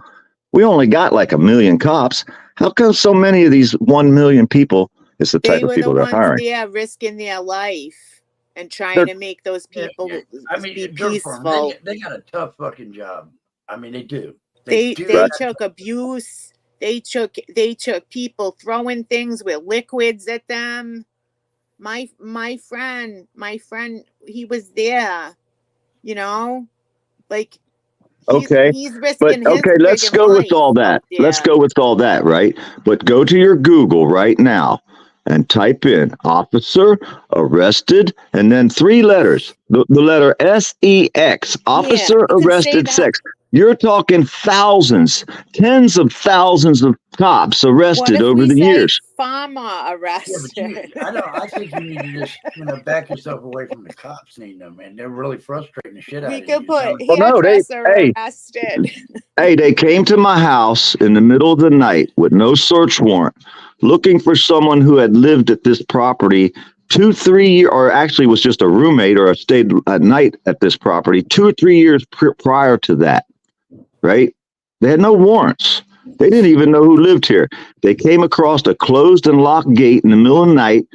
We only got like 1 million cops. How come so many of these 1 million people is the type of people they're hiring? They were risking their life and trying to make those people be peaceful. They got a tough fucking job. I mean, they do. They took abuse. They took people throwing things with liquids at them. My friend, he was there, like. He's risking let's go with all that. Yeah. Let's go with all that, right? But go to your Google right now and type in officer arrested and then 3 letters. The letter SEX, officer arrested sex. You're talking thousands, tens of thousands of cops arrested over the years. Farmer arrested. Yeah, I think you need to just back yourself away from the cops, man. They're really frustrating the shit out of you. We could put arrested. Hey, they came to my house in the middle of the night with no search warrant, looking for someone who had lived at this property 2-3 years, or actually was just a roommate or stayed at night at this property 2 or 3 years prior to that. Right? They had no warrants. They didn't even know who lived here. They came across a closed and locked gate in the middle of the night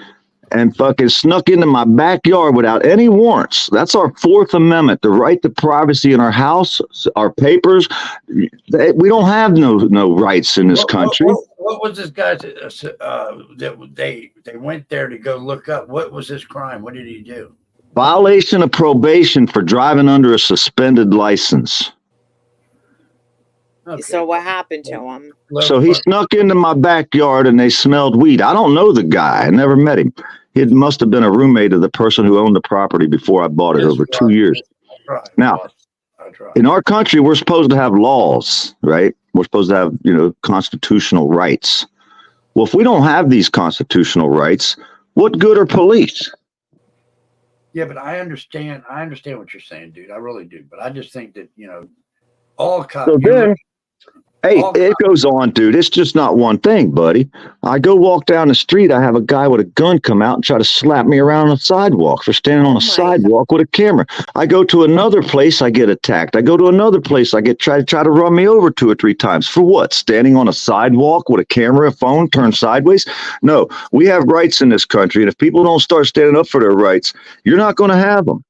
and fucking snuck into my backyard without any warrants. That's our 4th Amendment, the right to privacy in our house, our papers. We don't have no rights in this country. What was this guy that they went there to go look up? What was his crime? What did he do? Violation of probation for driving under a suspended license. Okay. So what happened to him? So he snuck into my backyard and they smelled weed. I don't know the guy. I never met him. He must have been a roommate of the person who owned the property before I bought it over 2 years. Now, in our country, we're supposed to have laws, right? We're supposed to have, constitutional rights. Well, if we don't have these constitutional rights, what good are police? Yeah, but I understand what you're saying, dude. I really do. But I just think that, all cops. So then, it goes on, dude. It's just not one thing, buddy. I go walk down the street. I have a guy with a gun come out and try to slap me around on the sidewalk for standing on a sidewalk with a camera. I go to another place, I get attacked. I go to another place, I get try to run me over 2 or 3 times. For what? Standing on a sidewalk with a camera, a phone, turned sideways? No, we have rights in this country, and if people don't start standing up for their rights, you're not going to have them.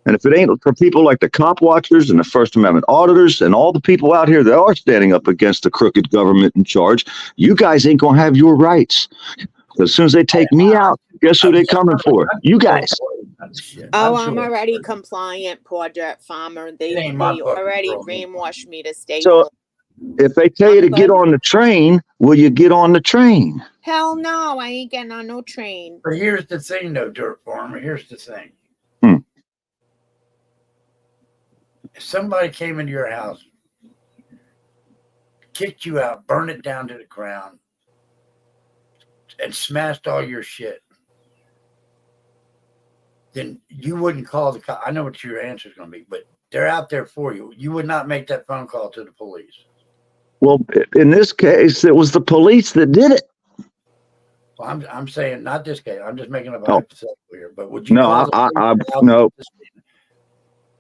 And if it ain't for people like the cop watchers and the First Amendment auditors and all the people out here that are standing up against the crooked government in charge, you guys ain't going to have your rights. As soon as they take me out, guess who they coming for? You guys. Oh, I'm already compliant, poor Dirt Farmer. They already brainwashed me to stay. If they tell you to get on the train, will you get on the train? Hell no, I ain't getting on no train. But here's the thing, though, Dirt Farmer. Here's the thing. If somebody came into your house, kicked you out, burned it down to the ground, and smashed all your shit, then you wouldn't call the cops. I know what your answer is going to be, but they're out there for you. You would not make that phone call to the police. Well, in this case, it was the police that did it. Well, I'm saying not this case. I'm just making up a Oh. hypothetical here. But would you? No, call the police no. this week?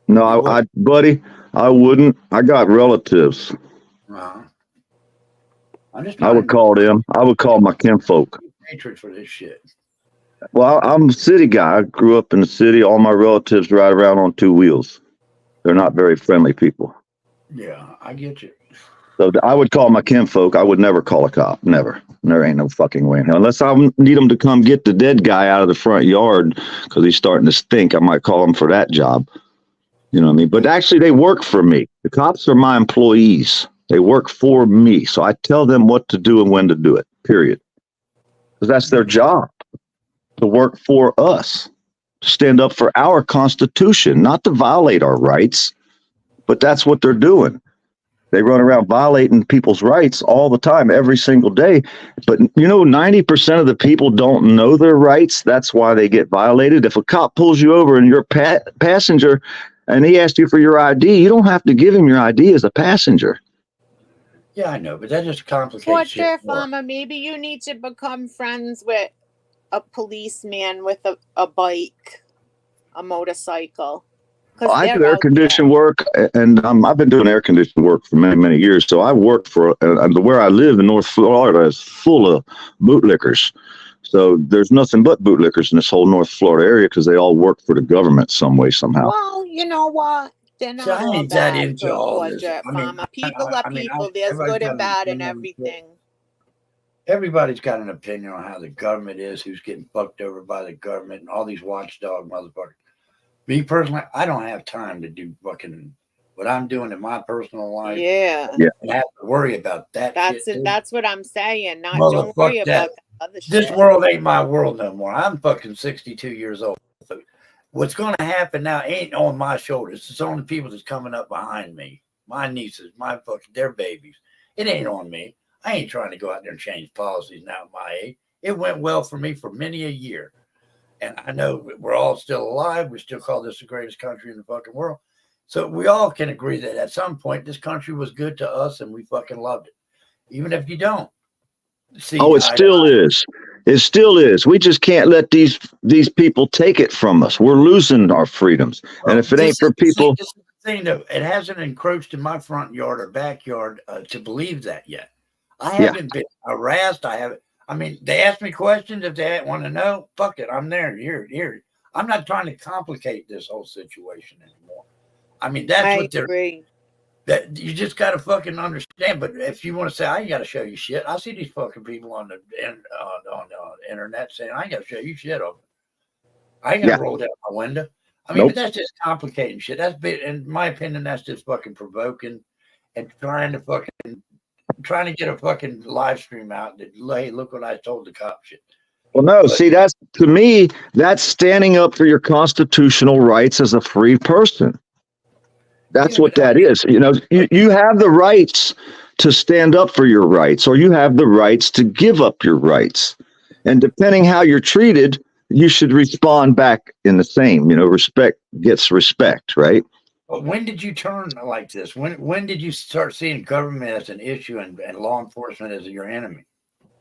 No, buddy, I wouldn't. I got relatives. Uh-huh. I'm just. I would call them. I would call my kinfolk. Hatred for this shit. Well, I'm a city guy. I grew up in the city. All my relatives ride around on two wheels. They're not very friendly people. Yeah, I get you. So I would call my kinfolk. I would never call a cop. Never. There ain't no fucking way in hell. Unless I need them to come get the dead guy out of the front yard because he's starting to stink. I might call him for that job. You know what I mean? But actually, they work for me. The cops are my employees. They work for me. So I tell them what to do and when to do it, period. Because that's their job, to work for us, to stand up for our Constitution, not to violate our rights. But that's what they're doing. They run around violating people's rights all the time, every single day. But, 90% of the people don't know their rights. That's why they get violated. If a cop pulls you over and you're a passenger and he asks you for your ID, you don't have to give him your ID as a passenger. Yeah, I know, but that just complicates What shit if, more. maybe you need to become friends with a policeman with a bike, a motorcycle. I do air conditioned work, and I've been doing air conditioned work for many, many years. So I work for where I live in North Florida is full of bootlickers. So there's nothing but bootlickers in this whole North Florida area because they all work for the government some way, somehow. Well, you know what? They're not See, I all ain't that bad, into all this. Georgia I mean, Farmer. People are people. There's everybody's good got and an bad in opinion on shit. everything. Everybody's got an opinion on how the government is, who's getting fucked over by the government, and all these watchdog motherfuckers. Me personally, I don't have time to do fucking what I'm doing in my personal life. Yeah. And have to worry about that. That's shit, it. too. That's what I'm saying. Not Motherfuck don't worry that. about the other This shit. world ain't my world no more. I'm fucking 62 years old. So what's going to happen now ain't on my shoulders. It's on the people that's coming up behind me. My nieces, their babies. It ain't on me. I ain't trying to go out there and change policies now at my age. It went well for me for many a year. And I know we're all still alive. We still call this the greatest country in the fucking world. So we all can agree that at some point this country was good to us and we fucking loved it. Even if you don't. See, Oh, it still is. It still is. We just can't let these people take it from us. We're losing our freedoms. And if it ain't for people, this is the thing though, it hasn't encroached in my front yard or backyard to believe that yet. I haven't been harassed. They ask me questions if they want to know. Fuck it, I'm there. Here. I'm not trying to complicate this whole situation anymore. That's what they're. Agree. That you just gotta fucking understand. But if you want to say I ain't gotta show you shit, I see these fucking people on the internet saying I ain't gotta show you shit over. I ain't gonna roll down my window. But that's just complicating shit. That's in my opinion, that's just fucking provoking and trying to get a fucking live stream out that, hey, look what I told the cop shit. well, no, see, to me, that's standing up for your constitutional rights as a free person. That's what that is. You have the rights to stand up for your rights, or you have the rights to give up your rights. And depending how you're treated, you should respond back in the same, respect gets respect, right? But when did you turn like this? When did you start seeing government as an issue and law enforcement as your enemy?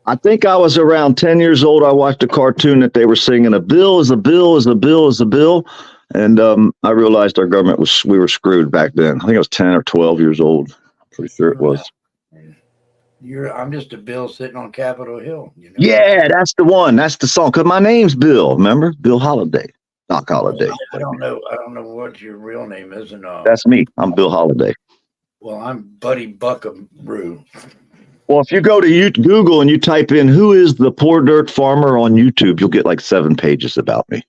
I think I was around 10 years old. I watched a cartoon that they were singing, a bill is a bill is a bill is a bill. And I realized our government we were screwed back then. I think I was 10 or 12 years old. I'm pretty sure it was. I'm just a Bill sitting on Capitol Hill. Yeah, that's the one. That's the song. Because my name's Bill. Remember? Bill Holiday. Doc Holiday. I don't know what your real name is. And that's me. I'm Bill Holiday. Well, I'm Buddy Buckaroo. Well, if you go to Google and you type in "who is the poor dirt farmer" on YouTube, you'll get like 7 pages about me.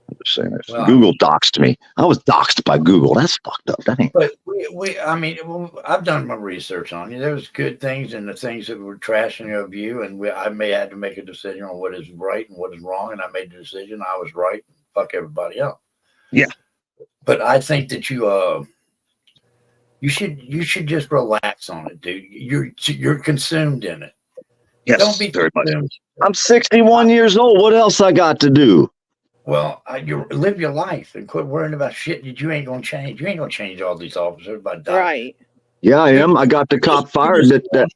I'm just saying this. Well, Google doxed me. I was doxed by Google. That's fucked up. That ain't. But I mean, I've done my research on you. There was good things and the things that were trashing of you, and I may have to make a decision on what is right and what is wrong, and I made the decision I was right. Fuck everybody else. Yeah. But I think that you should just relax on it, dude. You're consumed in it. Yes, Don't be very much. consumed. I'm 61 years old. What else I got to do? Well, you live your life and quit worrying about shit that you ain't gonna change. You ain't gonna change all these officers by dying. Right. Yeah, I am. I got the cop fired.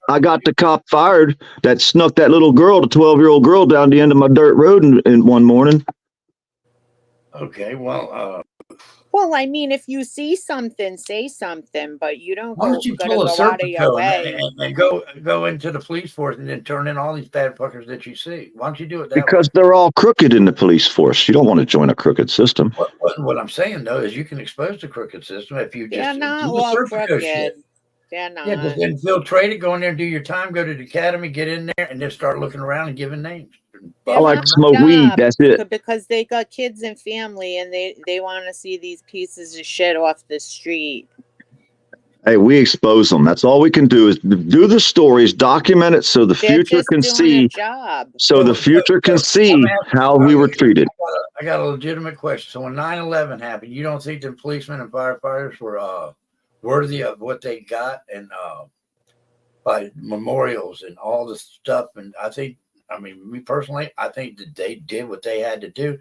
I got the cop fired that snuck that little girl, the 12-year-old girl, down the end of my dirt road in one morning. Okay, well, Well, I mean, if you see something, say something, but you don't why go, don't you gotta pull a go out of your Serpico way. and go into the police force and then turn in all these bad fuckers that you see? Why don't you do it that Because way? they're all crooked in the police force. You don't want to join a crooked system. What I'm saying though is you can expose the crooked system if you They're just not do the all Serpico crooked. shit. They're not. Yeah, just infiltrate it, go in there and do your time, go to the academy, get in there, and then start looking around and giving names. They're I like not to smoke job weed. That's it. Because they got kids and family, and they want to see these pieces of shit off the street. Hey, we expose them. That's all we can do is do the stories, document it so the They're future just can doing see. a job. So the future can see how we were treated. I got a legitimate question. So when 9/11 happened, you don't think the policemen and firefighters were worthy of what they got and by memorials and all the stuff? And I mean, me personally, I think that they did what they had to do,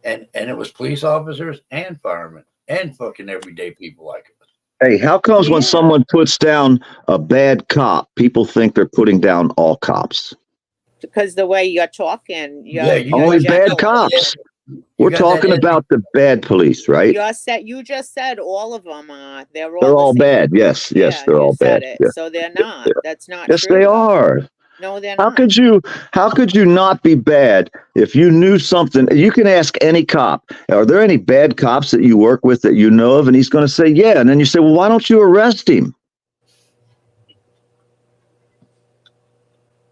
and it was police officers and firemen and fucking everyday people like us. Hey, how comes when Yeah. someone puts down a bad cop, people think they're putting down all cops? Because the way you're talking, Yeah, you Only got bad that- cops. you We're got talking that- about the bad police, right? You just said all of them are. They're They're all the same. bad. Yes, yes, Yeah, they're you all said bad. it. Yes, So they're not. That's not yes, true. they though. are. No, they're How not. could you not be bad if you knew something? You can ask any cop, are there any bad cops that you work with that you know of? And he's going to say, yeah. And then you say, well, why don't you arrest him?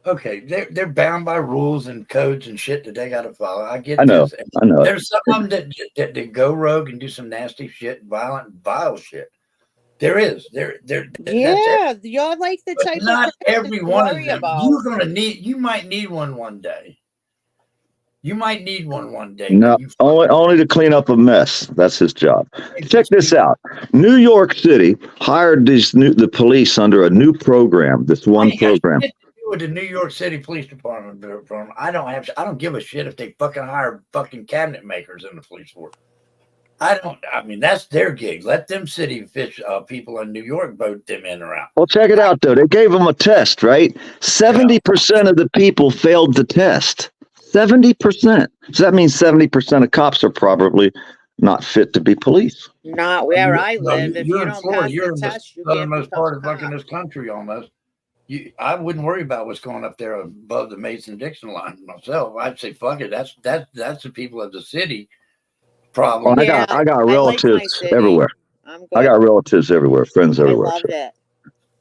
Okay, they're bound by rules and codes and shit that they got to follow. I get I know. this. I know. There's some of them that go rogue and do some nasty shit, vile shit. There is. That's Yeah, you're like the but type not of person every to one of worry them. about. You might need one day. You might need one day. No, only to clean up a mess. That's his job. Check this out. New York City hired the police under a new program. This one program. Shit to do with the New York City Police Department. I don't give a shit if they fucking hire fucking cabinet makers in the police force. I mean, that's their gig. Let them city people in New York vote them in or out. Well, check it out, though. They gave them a test, right? 70% of the people failed the test. 70%. So that means 70% of cops are probably not fit to be police. Not where I No, live. If you you're in don't Florida. pass You're the in test, the you can't southernmost become part a of fucking cop. this country almost. I wouldn't worry about what's going up there above the Mason-Dixon line myself. I'd say, fuck it. That's the people of the city problem. Well, Yeah, I got I like my relatives city. everywhere. I'm good. I got relatives everywhere, friends I everywhere. love so. it.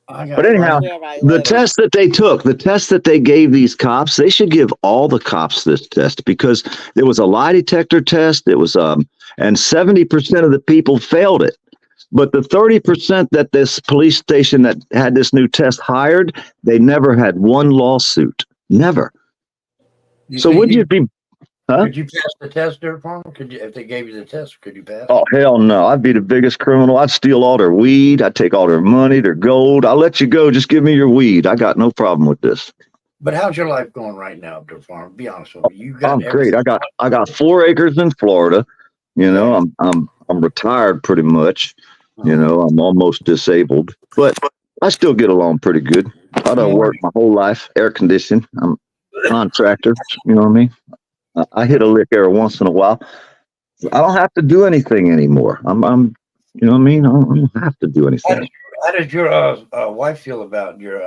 But anyhow, Where I the live. test that they took, the test that they gave these cops, they should give all the cops this test because there was a lie detector test. It was and 70% of the people failed it. But the 30% that this police station that had this new test hired, they never had one lawsuit. Never. So wouldn't you be? Huh? Could you pass the test, Dirt Farmer? Could you, if they gave you the test, could you pass? Oh, hell no. I'd be the biggest criminal. I'd steal all their weed. I'd take all their money, their gold. I'll let you go. Just give me your weed. I got no problem with this. But how's your life going right now, Dirt Farmer? Be honest with me. You got I'm great. I got 4 acres in Florida. You know, I'm retired pretty much. You know, I'm almost disabled, but I still get along pretty good. I done worked my whole life, air conditioning. I'm a contractor. You know what I mean? I hit a lick every once in a while. I don't have to do anything anymore. I'm you know what I mean? I don't have to do anything. How does your wife feel about your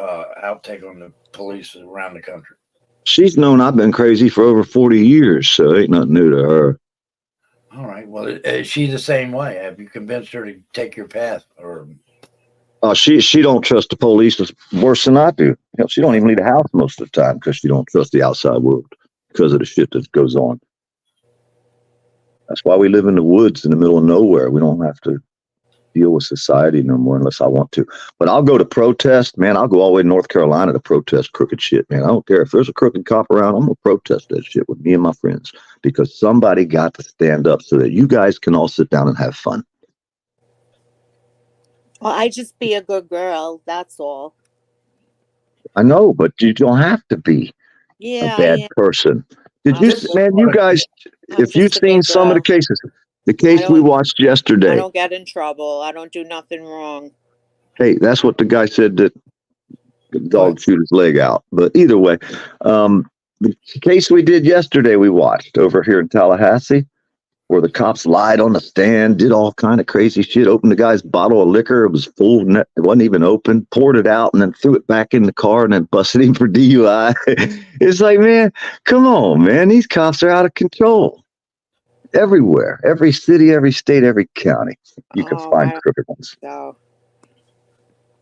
outtake on the police around the country? She's known I've been crazy for over 40 years, so ain't nothing new to her. All right. Well, is she the same way? Have you convinced her to take your path? Or She don't trust the police worse than I do. Hell, she don't even leave the house most of the time because she don't trust the outside world because of the shit that goes on. That's why we live in the woods in the middle of nowhere. We don't have to deal with society no more unless I want to. But I'll go to protest, man. I'll go all the way to North Carolina to protest crooked shit, man. I don't care if there's a crooked cop around. I'm gonna protest that shit with me and my friends because somebody got to stand up so that you guys can all sit down and have fun. Well, I just be a good girl. That's all. I know, but you don't have to be Yeah, a bad I am. person. Did I'm you, just- man? You guys, I'm if you've just a seen good some of the girl. cases, the case we don't- watched I yesterday. don't get in trouble. I don't do nothing wrong. Hey, that's what the guy said that the dog chewed his leg out. But either way, the case we did yesterday, we watched over here in Tallahassee, where the cops lied on the stand, did all kind of crazy shit, opened the guy's bottle of liquor. It was full, it wasn't even open, poured it out, and then threw it back in the car and then busted him for DUI. It's like, man, come on, man. These cops are out of control. Everywhere, every city, every state, every county, you can Oh, find I don't crooked ones. So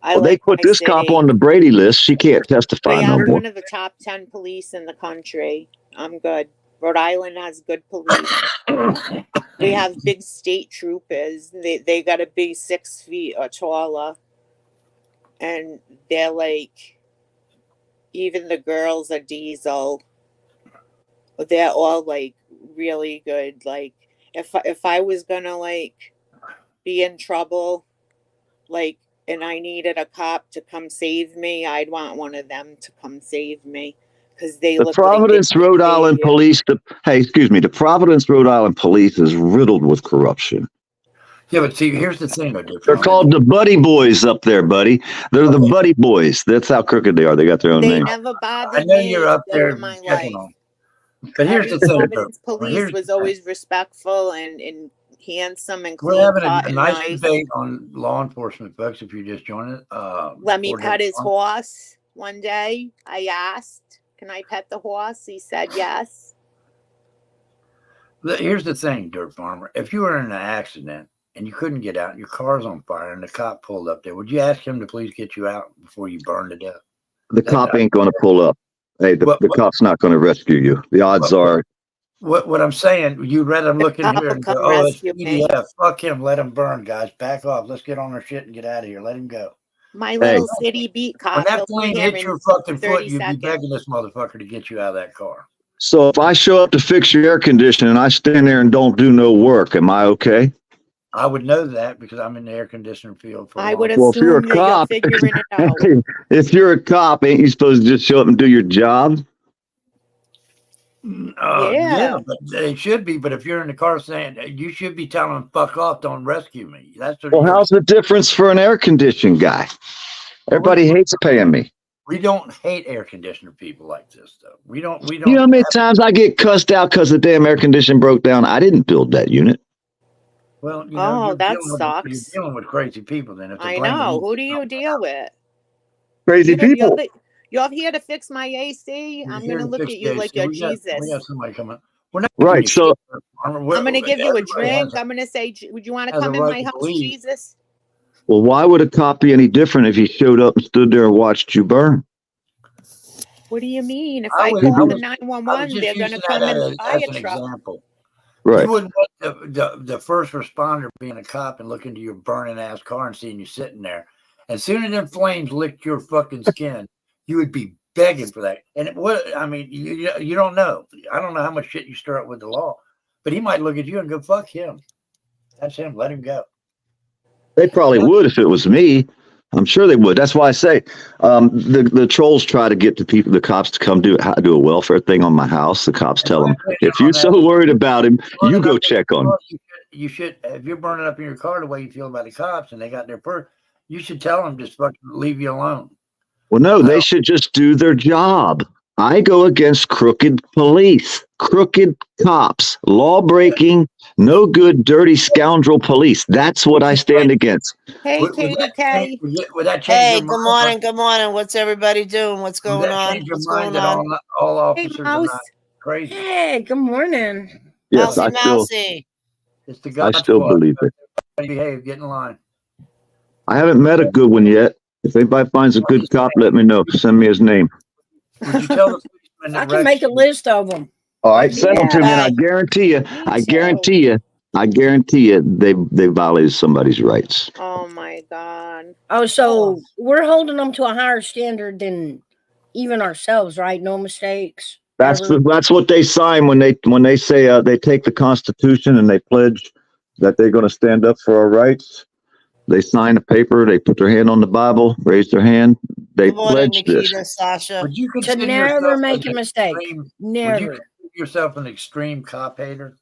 I Well, they like put my this cop city. on the Brady list. She can't But testify yeah, no I'm more. one of the top 10 police in the country. I'm good. Rhode Island has good police. We have big state troopers. They gotta be 6 feet or taller. And they're like, even the girls are diesel. They're all like really good. Like if I was gonna like be in trouble, like, and I needed a cop to come save me, I'd want one of them to come save me because they The look Providence, like they Rhode can save Island you. police, the Providence, Rhode Island police is riddled with corruption. Yeah, but see, here's the thing, though, Dick. They're called the Buddy Boys up there, buddy. They're the Buddy Boys. That's how crooked they are. They got their own They name. never I bothered know me you're up a day there in my checking life. on. But here's the thing, Providence though. police Here's was the thing. always respectful and handsome and We're clean having cut a and nice nice. debate on law enforcement, folks. If you just joined it, Let me before pet Dick his on. horse one day. I asked, can I pet the horse? He said yes. Here's the thing, Dirt Farmer. If you were in an accident and you couldn't get out, and your car's on fire, and the cop pulled up there, would you ask him to please get you out before you burn to death? The cop ain't going to pull up. Hey, the cop's not going to rescue you. The odds are. What I'm saying, you'd rather look in Cop here will and go, come oh, it's rescue me. PDF. Fuck him. Let him burn, guys. Back off. Let's get on our shit and get out of here. Let him go. My little city beat When cop. that He'll flame be here hits in your fucking 30 foot, you'd be seconds. begging this motherfucker to get you out of that car. So if I show up to fix your air conditioning and I stand there and don't do no work, am I okay? I would know that because I'm in the air conditioner field. For a I long would time. Well, if you're a assume that cop, you're figuring it out. if you're a cop, ain't you supposed to just show up and do your job? Yeah, Yeah. but they should be. But if you're in the car saying you should be telling them, "Fuck off, don't rescue me." That's what Well, how's the difference for an air conditioning guy? Everybody hates paying me. we don't hate air conditioner people like this, though. We don't. You know how many times I get cussed out because the damn air conditioning broke down? I didn't build that unit. Well, you know, Oh, you're that dealing sucks. you're dealing with crazy people. Then if they're I blaming know. you Who do you deal with? Crazy people. You're here to fix my AC. You're I'm here gonna to look fix at you the like AC. you're We got Jesus. somebody coming. We're not Right. So I'm gonna give you a drink. I'm gonna say, would you want to has a come in right my to house, believe. Jesus? well, why would a cop be any different if he showed up and stood there and watched you burn? What do you mean? If I I would- call I the was- I was 911, just they're using gonna that come in as the an fire truck. example. Right. You wouldn't want the first responder being a cop and look into your burning ass car and seeing you sitting there. As soon as them flames licked your fucking skin, you would be begging for that. And you don't know. I don't know how much shit you stir up with the law, but he might look at you and go, "Fuck him." That's him. Let him go. They probably would if it was me. I'm sure they would. That's why I say the trolls try to get the cops to come do a welfare thing on my house. The cops tell them, if you're so worried about him, you go check on him. You should, if you're burning up in your car the way you feel about the cops and they got their purse, you should tell them just fucking leave you alone. Well, no, they should just do their job. I go against crooked police, crooked cops, law-breaking, no good, dirty scoundrel police. That's what I stand against. Hey, Would Katie that K. change- would that change Hey, your good mind? morning, good morning. What's everybody doing? What's Would going that on? change your What's mind going that on? all Hey, officers are Mouse. not crazy? Hey, good morning. Yes, Mousy, I still, mousy. It's the I God still squad. believe it. Behave, get in line. I haven't met a good one yet. If anybody finds a good cop, let me know. Send me his name. Would you tell the policeman I that can make a Rex, list of them. All right, send them to me, and I Okay. guarantee you, Me I too. guarantee you, I guarantee you, they violated somebody's rights. Oh my God. Oh, so we're holding them to a higher standard than even ourselves, right? No mistakes. Ever. That's what they sign when they say they take the Constitution and they pledge that they're going to stand up for our rights. They sign a paper, they put their hand on the Bible, raise their hand, they Good morning, pledge this. Nikita, Sasha. Would you To consider never yourself make a an mistake. extreme- Would you Never. consider yourself an extreme cop hater?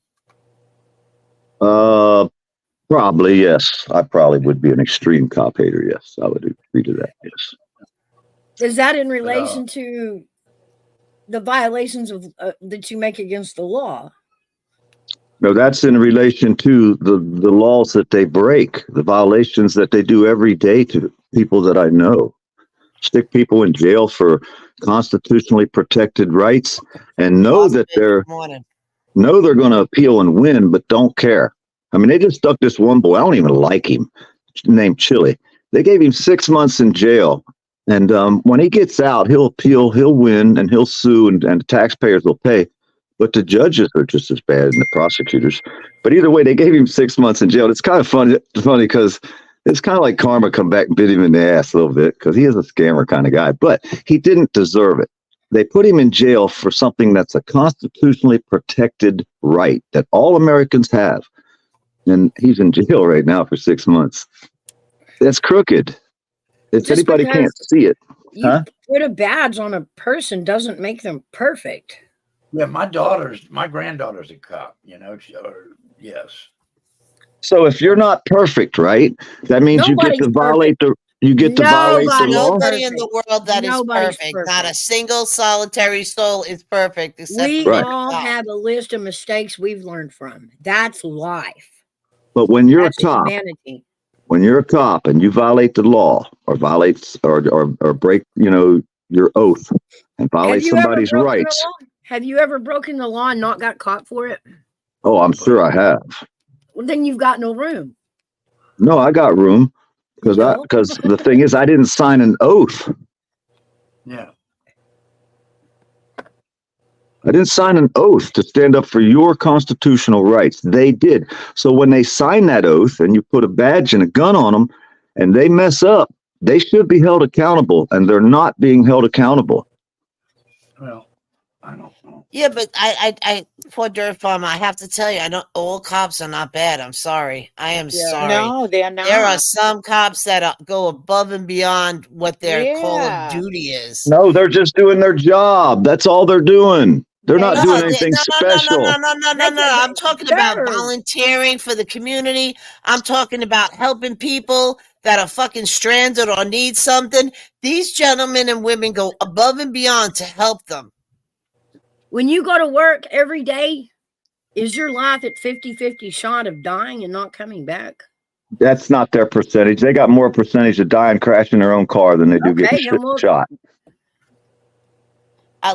Probably yes. I probably would be an extreme cop hater. Yes, I would agree to that. Yes. Is that in relation to the violations of that you make against the law? No, that's in relation to the laws that they break, the violations that they do every day to people that I know. Stick people in jail for constitutionally protected rights and know that they're going to appeal and win, but don't care. I mean, they just stuck this one boy. I don't even like him, named Chili. They gave him 6 months in jail. And when he gets out, he'll appeal, he'll win, and he'll sue, and the taxpayers will pay. But the judges are just as bad, and the prosecutors. But either way, they gave him 6 months in jail. It's kind of funny because it's kind of like karma come back and bit him in the ass a little bit because he is a scammer kind of guy. But he didn't deserve it. They put him in jail for something that's a constitutionally protected right that all Americans have. And he's in jail right now for 6 months. That's crooked. If Just anybody because can't see it. You put a badge on a person doesn't make them perfect. Yeah, my granddaughter's a cop, yes. So if you're not perfect, right? That means you get to violate the law. Nobody in the world that is perfect. Not a single solitary soul is perfect. Except We for all God. have a list of mistakes we've learned from. That's life. But when you're That's a cop, humanity. when you're a cop and you violate the law or break, your oath and violate somebody's rights. Have you ever broken the law and not got caught for it? Oh, I'm sure I have. Well, then you've got no room. No, I got room because the thing is I didn't sign an oath. Yeah. I didn't sign an oath to stand up for your constitutional rights. They did. So when they sign that oath and you put a badge and a gun on them and they mess up, they should be held accountable, and they're not being held accountable. Well, I don't know. Yeah, but I poor Dirt Farmer, I have to tell you, I don't. All cops are not bad. I'm sorry. I am sorry. No, they're not. There are some cops that go above and beyond what their call of duty is. No, they're just doing their job. That's all they're doing. They're not doing anything special. No. I'm talking about volunteering for the community. I'm talking about helping people that are fucking stranded or need something. These gentlemen and women go above and beyond to help them. When you go to work every day, is your life at 50-50 shot of dying and not coming back? That's not their percentage. They got more percentage of dying crashing their own car than they do getting shot.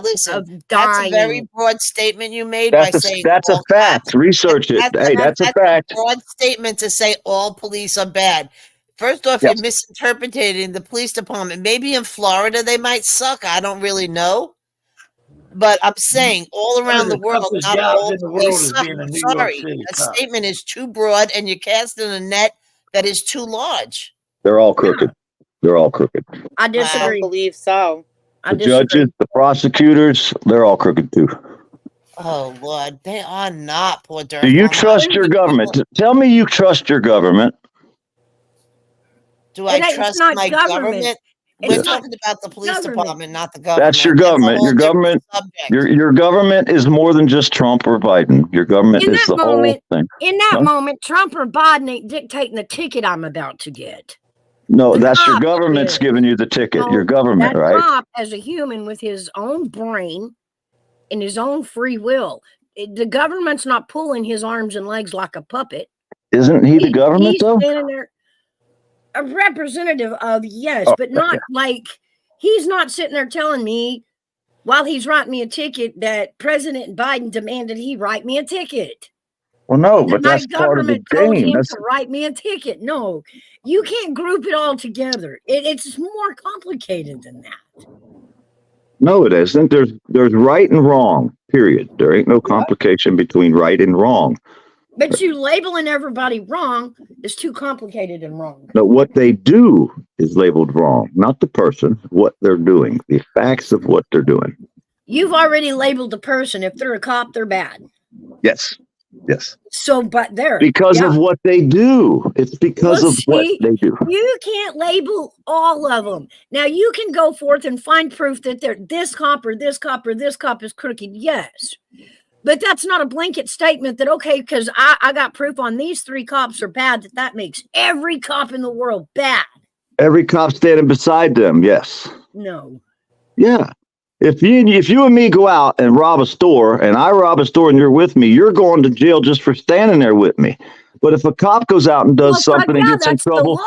Listen, that's a very broad statement you made That's by a saying fact. Research it. Hey, that's a fact. A broad statement to say all police are bad. First off, you're misinterpreting the police department. Maybe in Florida they might suck. I don't really know. But I'm saying all around the world, not all police suck. I'm sorry. That statement is too broad, and you're casting a net that is too large. They're all crooked. They're all crooked. I disagree. I don't believe so. The judges, the prosecutors, they're all crooked too. Oh, Lord. They are not, poor Dirt. Do you trust your government? Tell me you trust your government. Do I trust my government? We're talking about the police department, not the government. That's your government. Your government is more than just Trump or Biden. Your government is the whole thing. In that moment, Trump or Biden ain't dictating the ticket I'm about to get. No, that's your government's giving you the ticket. Your government, right? Trump, as a human with his own brain and his own free will, the government's not pulling his arms and legs like a puppet. Isn't he the government, though? He's standing there, a representative of, yes, but not like, he's not sitting there telling me while he's writing me a ticket that President Biden demanded he write me a ticket. Well, no, but that's part of the game. To write me a ticket. No, you can't group it all together. It's more complicated than that. No, it isn't. There's right and wrong. Period. There ain't no complication between right and wrong. But you labeling everybody wrong is too complicated and wrong. No, what they do is labeled wrong, not the person. What they're doing, the facts of what they're doing. You've already labeled the person. If they're a cop, they're bad. Yes. Yes. So, but there. Because of what they do. It's because of what they do. You can't label all of them. Now, you can go forth and find proof that they're this cop or this cop or this cop is crooked. Yes. But that's not a blanket statement that, okay, because I got proof on these 3 cops are bad, that makes every cop in the world bad. Every cop standing beside them. Yes. No. Yeah. If you and me go out and rob a store and I rob a store and you're with me, you're going to jail just for standing there with me. But if a cop goes out and does something and gets in trouble,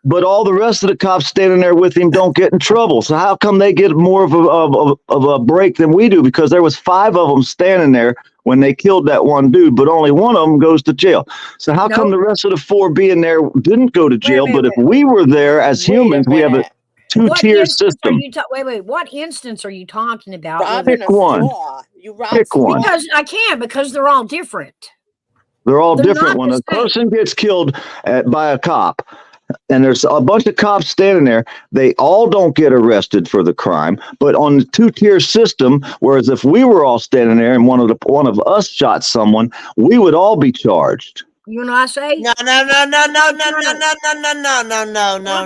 but all the rest of the cops standing there with him don't get in trouble. So how come they get more of a break than we do? Because there was 5 of them standing there when they killed that one dude, but only one of them goes to jail. So how come the rest of the 4 being there didn't go to jail? But if we were there as humans, we have a 2-tier system. Wait. What instance are you talking about? Robbing Pick one. You rob Pick one. Because they're all different. They're all different. When a person gets killed by a cop, and there's a bunch of cops standing there, they all don't get arrested for the crime. But on the 2-tier system, whereas if we were all standing there and one of us shot someone, we would all be charged. You know what I say? No.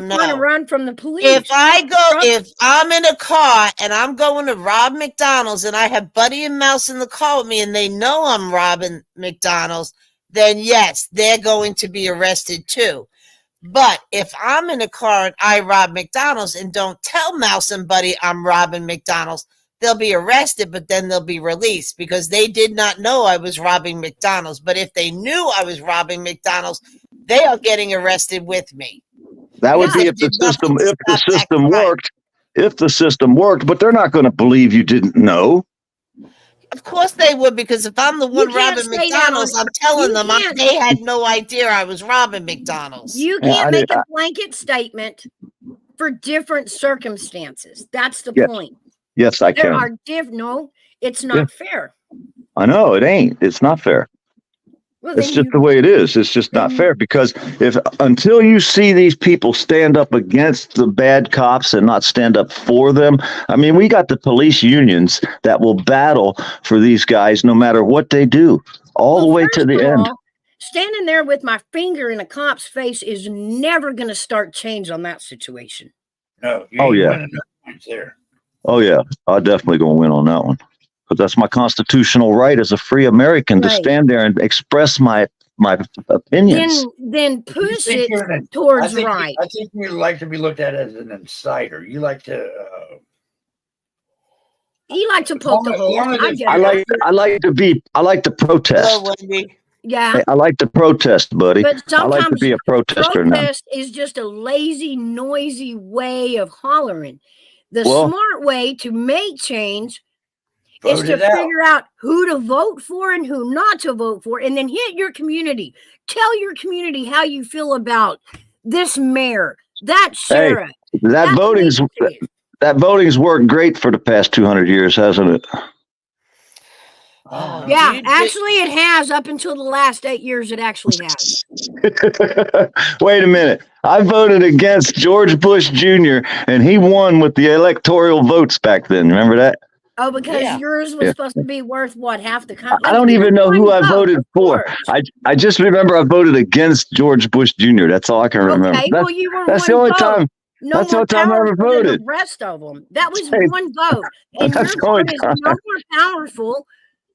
Want to run from the police? If I'm in a car and I'm going to rob McDonald's and I have Buddy and Mouse in the car with me and they know I'm robbing McDonald's, then yes, they're going to be arrested too. But if I'm in a car and I rob McDonald's and don't tell Mouse and Buddy I'm robbing McDonald's, they'll be arrested, but then they'll be released because they did not know I was robbing McDonald's. But if they knew I was robbing McDonald's, they are getting arrested with me. That would be if the system worked. If the system worked, but they're not going to believe you didn't know. Of course they would, because if I'm the one robbing McDonald's, I'm telling them they had no idea I was robbing McDonald's. You can't make a blanket statement for different circumstances. That's the point. Yes, I can. There are no, it's not fair. I know it ain't. It's not fair. Well, it's just the way it is. It's just not fair because until you see these people stand up against the bad cops and not stand up for them, I mean, we got the police unions that will battle for these guys no matter what they do, all the way to the end. Standing there with my finger in a cop's face is never going to start change on that situation. No. There. Oh, yeah. I'm definitely going to win on that one. Because that's my constitutional right as a free American to stand there and express my opinions. Then push it towards right. I think you like to be looked at as an insider. You like to... You like to poke the hole. I like to protest. Hello, Wendy. Yeah. Hey, I like to protest, buddy. But I like to be a protester now. Protest is just a lazy, noisy way of hollering. The smart way to make change is to figure out who to vote for and who not to vote for, and then hit your community. Tell your community how you feel about this mayor, that sheriff. Hey, that voting's worked great for the past 200 years, hasn't it? Yeah, actually it has up until the last 8 years. It actually has. Wait a minute. I voted against George Bush Jr. and he won with the electoral votes back then. Remember that? Oh, because yours was supposed to be worth what, half the country? I don't even know who I voted for. I just remember I voted against George Bush Jr. That's all I can remember. Okay, well, you were that's the only time. That's the only time I ever voted. The rest of them. That was one vote. And your vote is no more powerful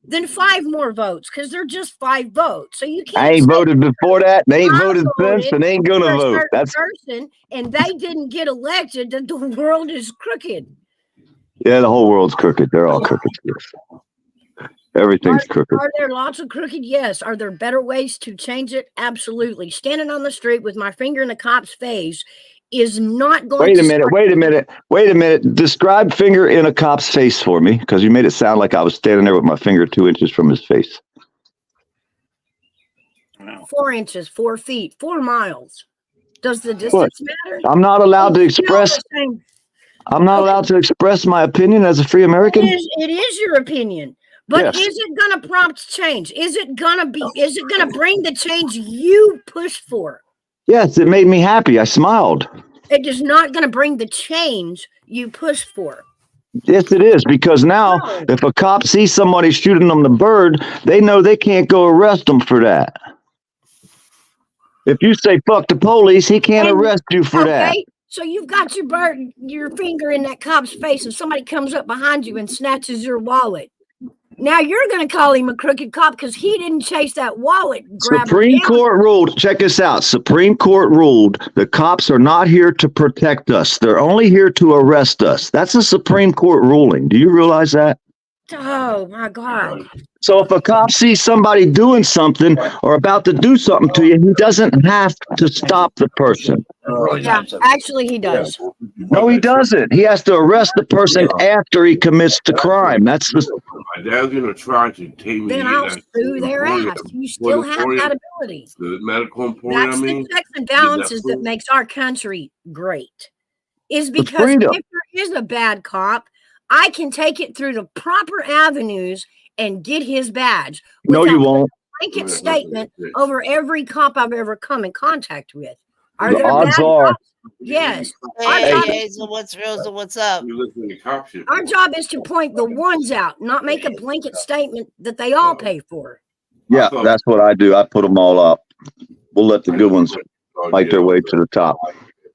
than 5 more votes because they're just 5 votes. So you can't. I ain't voted before that. They ain't voted since, and they ain't gonna vote. That's person, and they didn't get elected. That the world is crooked. Yeah, the whole world's crooked. They're all crooked. Everything's crooked. Are there lots of crooked? Yes. Are there better ways to change it? Absolutely. Standing on the street with my finger in a cop's face is not going to. Wait a minute. Describe finger in a cop's face for me, because you made it sound like I was standing there with my finger 2 inches from his face. 4 inches, 4 feet, 4 miles. Does the distance matter? I'm not allowed to express. I'm not allowed to express my opinion as a free American? It is your opinion. But Yes. is it going to prompt change? Is it going to bring the change you pushed for? Yes, it made me happy. I smiled. It is not going to bring the change you pushed for. Yes, it is, because now No. if a cop sees somebody shooting them the bird, they know they can't go arrest them for that. If you say fuck the police, he can't And- arrest you for that. Okay, so you've got your finger in that cop's face, and somebody comes up behind you and snatches your wallet. Now you're going to call him a crooked cop because he didn't chase that wallet. Grab Supreme it down. Court ruled, check this out. Supreme Court ruled the cops are not here to protect us. They're only here to arrest us. That's a Supreme Court ruling. Do you realize that? Oh my God! So if a cop sees somebody doing something or about to do something to you, he doesn't have to stop the person. Yeah, actually, he does. No, he doesn't. He has to arrest the person after he commits the crime. That's the My dad's gonna try to take me. Then to I'll that sue their emporium. ass. You still have Emporium, that ability. The medical emporium. That's I the mean, checks and balances that food. makes our country great. Is because freedom. if there is a bad cop, I can take it through the proper avenues and get his badge. no, you without won't. a blanket statement over every cop I've ever come in contact with. Are The there odds bad are. cops? Yes. Hey, job- Hazel, Rosa, what's up? You listen to cop shit. Our job is to point the ones out, not make a blanket statement that they all pay for. Yeah, that's what I do. I put them all up. We'll let the good ones fight their way to the top.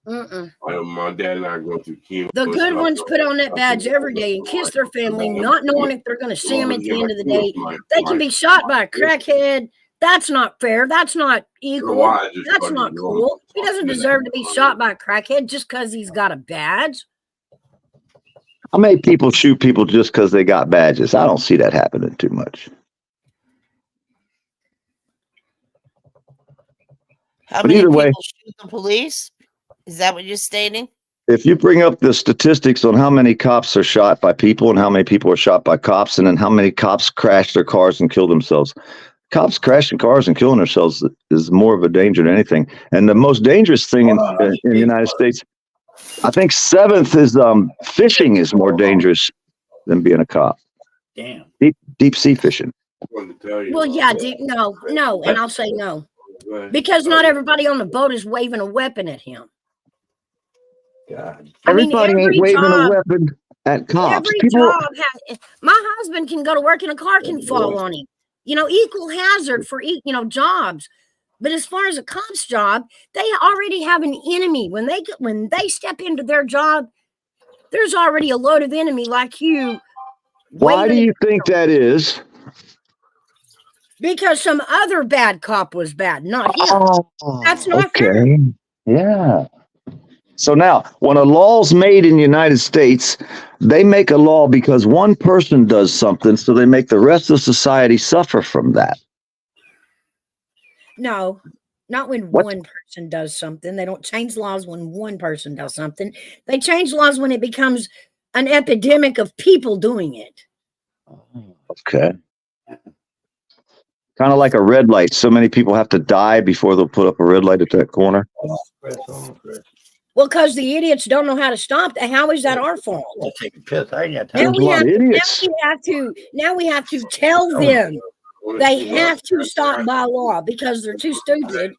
My dad and I go through chemo. The good ones put on that badge every day and kiss their family, not knowing if they're going to see them at the end of the day. They can be shot by a crackhead. That's not fair. That's not equal. That's not cool. He doesn't deserve to be shot by a crackhead just because he's got a badge. How many people shoot people just because they got badges? I don't see that happening too much. How But many either people way- shoot the police? Is that what you're stating? If you bring up the statistics on how many cops are shot by people and how many people are shot by cops, and then how many cops crash their cars and kill themselves, cops crashing cars and killing themselves is more of a danger than anything. And the most dangerous thing in the United States, I think seventh is fishing is more dangerous than being a cop. Damn. Deep sea fishing. Well, yeah, no, and I'll say no. Because not everybody on the boat is waving a weapon at him. God. I mean, Everybody every ain't waving job- a weapon at cops. Every People, job has. My husband can go to work and a car can fall on him. Equal hazard for jobs. But as far as a cop's job, they already have an enemy. When they step into their job, there's already a load of enemy like you. why do waving- you think that is? Because some other bad cop was bad, not him. Oh, That's not fair. okay. Yeah. So now, when a law's made in the United States, they make a law because one person does something, so they make the rest of society suffer from that. No, not when What? one person does something. They don't change laws when one person does something. They change laws when it becomes an epidemic of people doing it. Okay. Kind of like a red light. So many people have to die before they'll put up a red light at that corner. Well, because the idiots don't know how to stop. How is that our fault? I'll take a piss. I ain't got Now time. There's a lot of idiots. now we have to tell them they have to stop by law because they're too stupid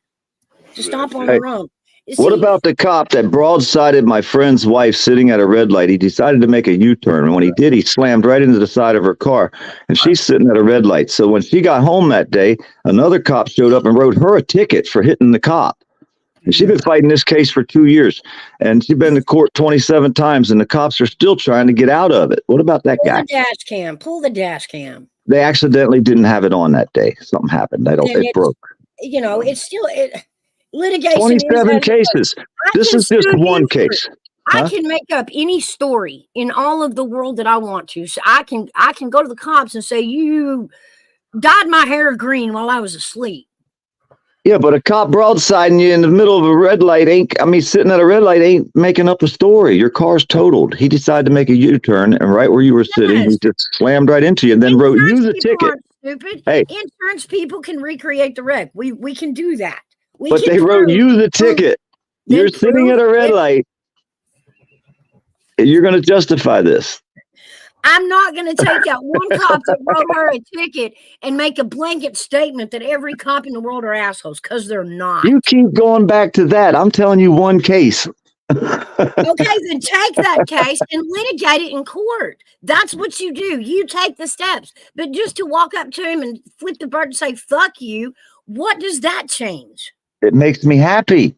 to stop on Hey, their own. You What see, about the cop that broadsided my friend's wife sitting at a red light? He decided to make a U-turn. And when he did, he slammed right into the side of her car. And she's sitting at a red light. So when she got home that day, another cop showed up and wrote her a ticket for hitting the cop. And she's been fighting this case for 2 years. And she's been to court 27 times, and the cops are still trying to get out of it. What about that pull guy? the dash cam. Pull the dash cam. They accidentally didn't have it on that day. Something happened. Then It broke. It's still litigation. 27 is cases. This can is just sue one you for- case. I Huh? can make up any story in all of the world that I want to. So I can go to the cops and say you dyed my hair green while I was asleep. Yeah, but a cop broadsiding you in the middle of a red light sitting at a red light ain't making up a story. Your car's totaled. He decided to make a U-turn, and right where you were sitting, he Yes. just slammed right into you and then wrote you the Insurance people ticket. aren't stupid. Hey. Insurance people can recreate the wreck. We can do that. We But can they wrote prove- you the ticket. Then You're sitting at a red prove it. light. You're going to justify this. I'm not going to take that one cop that wrote her a ticket and make a blanket statement that every cop in the world are assholes, because they're not. You keep going back to that. I'm telling you one case. Okay, then take that case and litigate it in court. That's what you do. You take the steps. But just to walk up to him and flip the bird and say, fuck you, what does that change? It makes me happy.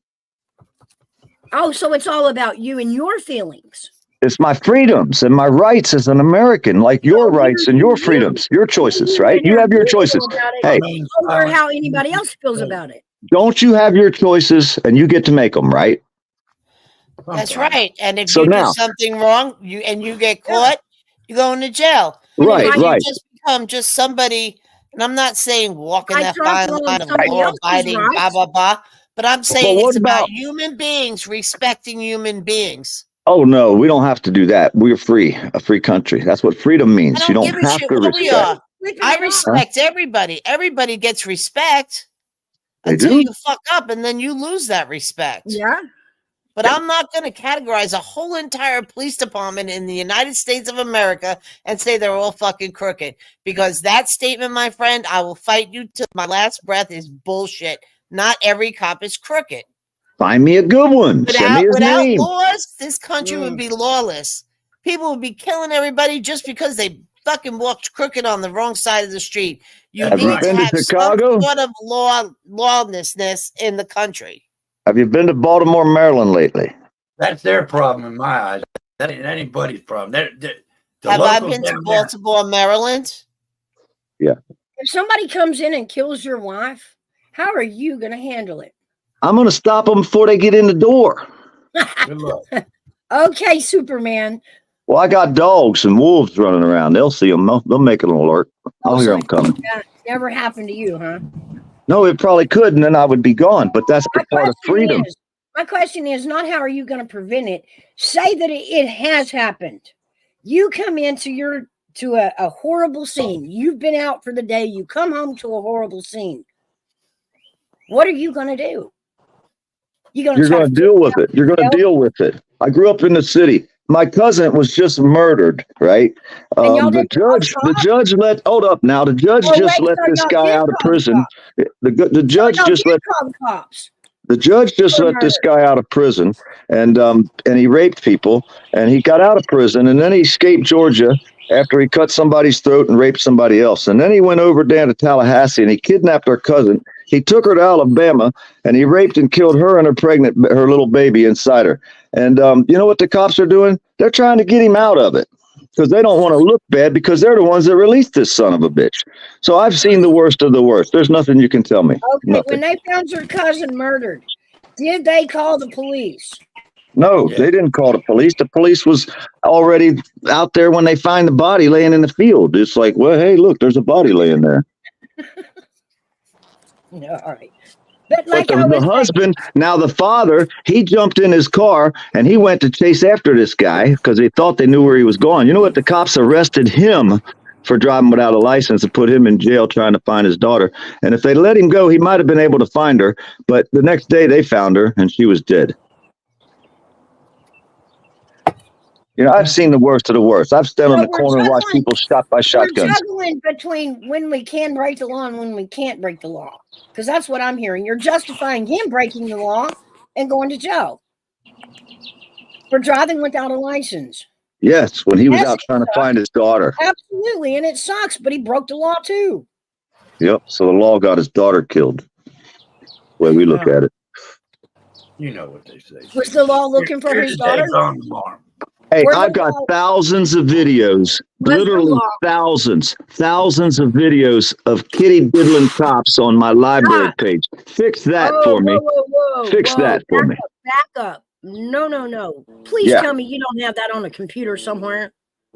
Oh, so it's all about you and your feelings. It's my freedoms and my rights as an American, like your rights and your freedoms, your choices, right? You have your choices. Hey, or how anybody else feels about it. don't you have your choices and you get to make them, right? That's right. And if So you now- do something wrong, you get caught, you go into jail. Right, And if right. You just become just somebody, and I'm not saying walking I that dropped fine one on line of somebody law else's abiding, rights. blah blah blah. But I'm saying what it's about about- human beings respecting human beings. Oh no, we don't have to do that. We're free, a free country. That's what freedom I means. You don't don't give a have shit to what we respect. are. I respect everybody. Everybody gets respect They until do? you fuck up, and then you lose that respect. Yeah. But I'm not going to categorize a whole entire police department in the United States of America and say they're all fucking crooked. Because that statement, my friend, I will fight you till my last breath, is bullshit. Not every cop is crooked. Find me a good one. Send me his Without name. laws, this country would be lawless. People would be killing everybody just because they fucking walked crooked on the wrong side of the street. You Have you need to been to have Chicago? some sort of lawlessness in the country. Have you been to Baltimore, Maryland lately? That's their problem in my eyes. That ain't anybody's problem. The Have I locals been to down there- Baltimore, Maryland? Yeah. If somebody comes in and kills your wife, how are you going to handle it? I'm going to stop them before they get in the door. Good luck. Okay, Superman. Well, I got dogs and wolves running around. They'll see them. They'll make an alert. I'll hear them coming. That never happened to you, huh? No, it probably could, and then I would be gone. But that's the part of freedom. My question is not how are you going to prevent it? Say that it has happened. You come into a horrible scene. You've been out for the day. You come home to a horrible scene. What are you going to do? You're You're going to deal with it. You're going to deal with it. I grew up in the city. My cousin was just murdered, right? The judge let, hold up now. The judge just let this guy out of prison. The judge just let cops. The judge just let this guy out of prison, and he raped people, and he got out of prison, and then he escaped Georgia after he cut somebody's throat and raped somebody else, and then he went over down to Tallahassee and he kidnapped our cousin. He took her to Alabama, and he raped and killed her and her little baby inside her. And you know what the cops are doing? They're trying to get him out of it because they don't want to look bad because they're the ones that released this son of a bitch. So I've seen the worst of the worst. There's nothing you can tell me. Okay, Nothing. when they found your cousin murdered, did they call the police? No, they didn't call the police. The police was already out there when they find the body laying in the field. It's like, well, hey, look, there's a body laying there. Yeah, all right. But But the husband, now the father, he jumped in his car and he went to chase after this guy because they thought they knew where he was going. You know what? The cops arrested him for driving without a license and put him in jail trying to find his daughter. And if they let him go, he might have been able to find her. But the next day they found her and she was dead. You know, I've seen the worst of the worst. I've stood on the corner and watched people shot by We're shotguns. juggling between when we can break the law and when we can't break the law. Because that's what I'm hearing. You're justifying him breaking the law and going to jail for driving without a license. Yes, when he was Yes, out trying to find his daughter. Absolutely. And it sucks, but he broke the law too. Yep. So the law got his daughter killed. The way we look at it. You know what they say. Was the law looking for his daughter? Hey, Where's I've the got law? thousands of videos, Where's the literally law? thousands of videos of kitty diddling cops on my library page. Fix that for me. Fix that for me. Back up. No. Please Yeah. tell me you don't have that on a computer somewhere.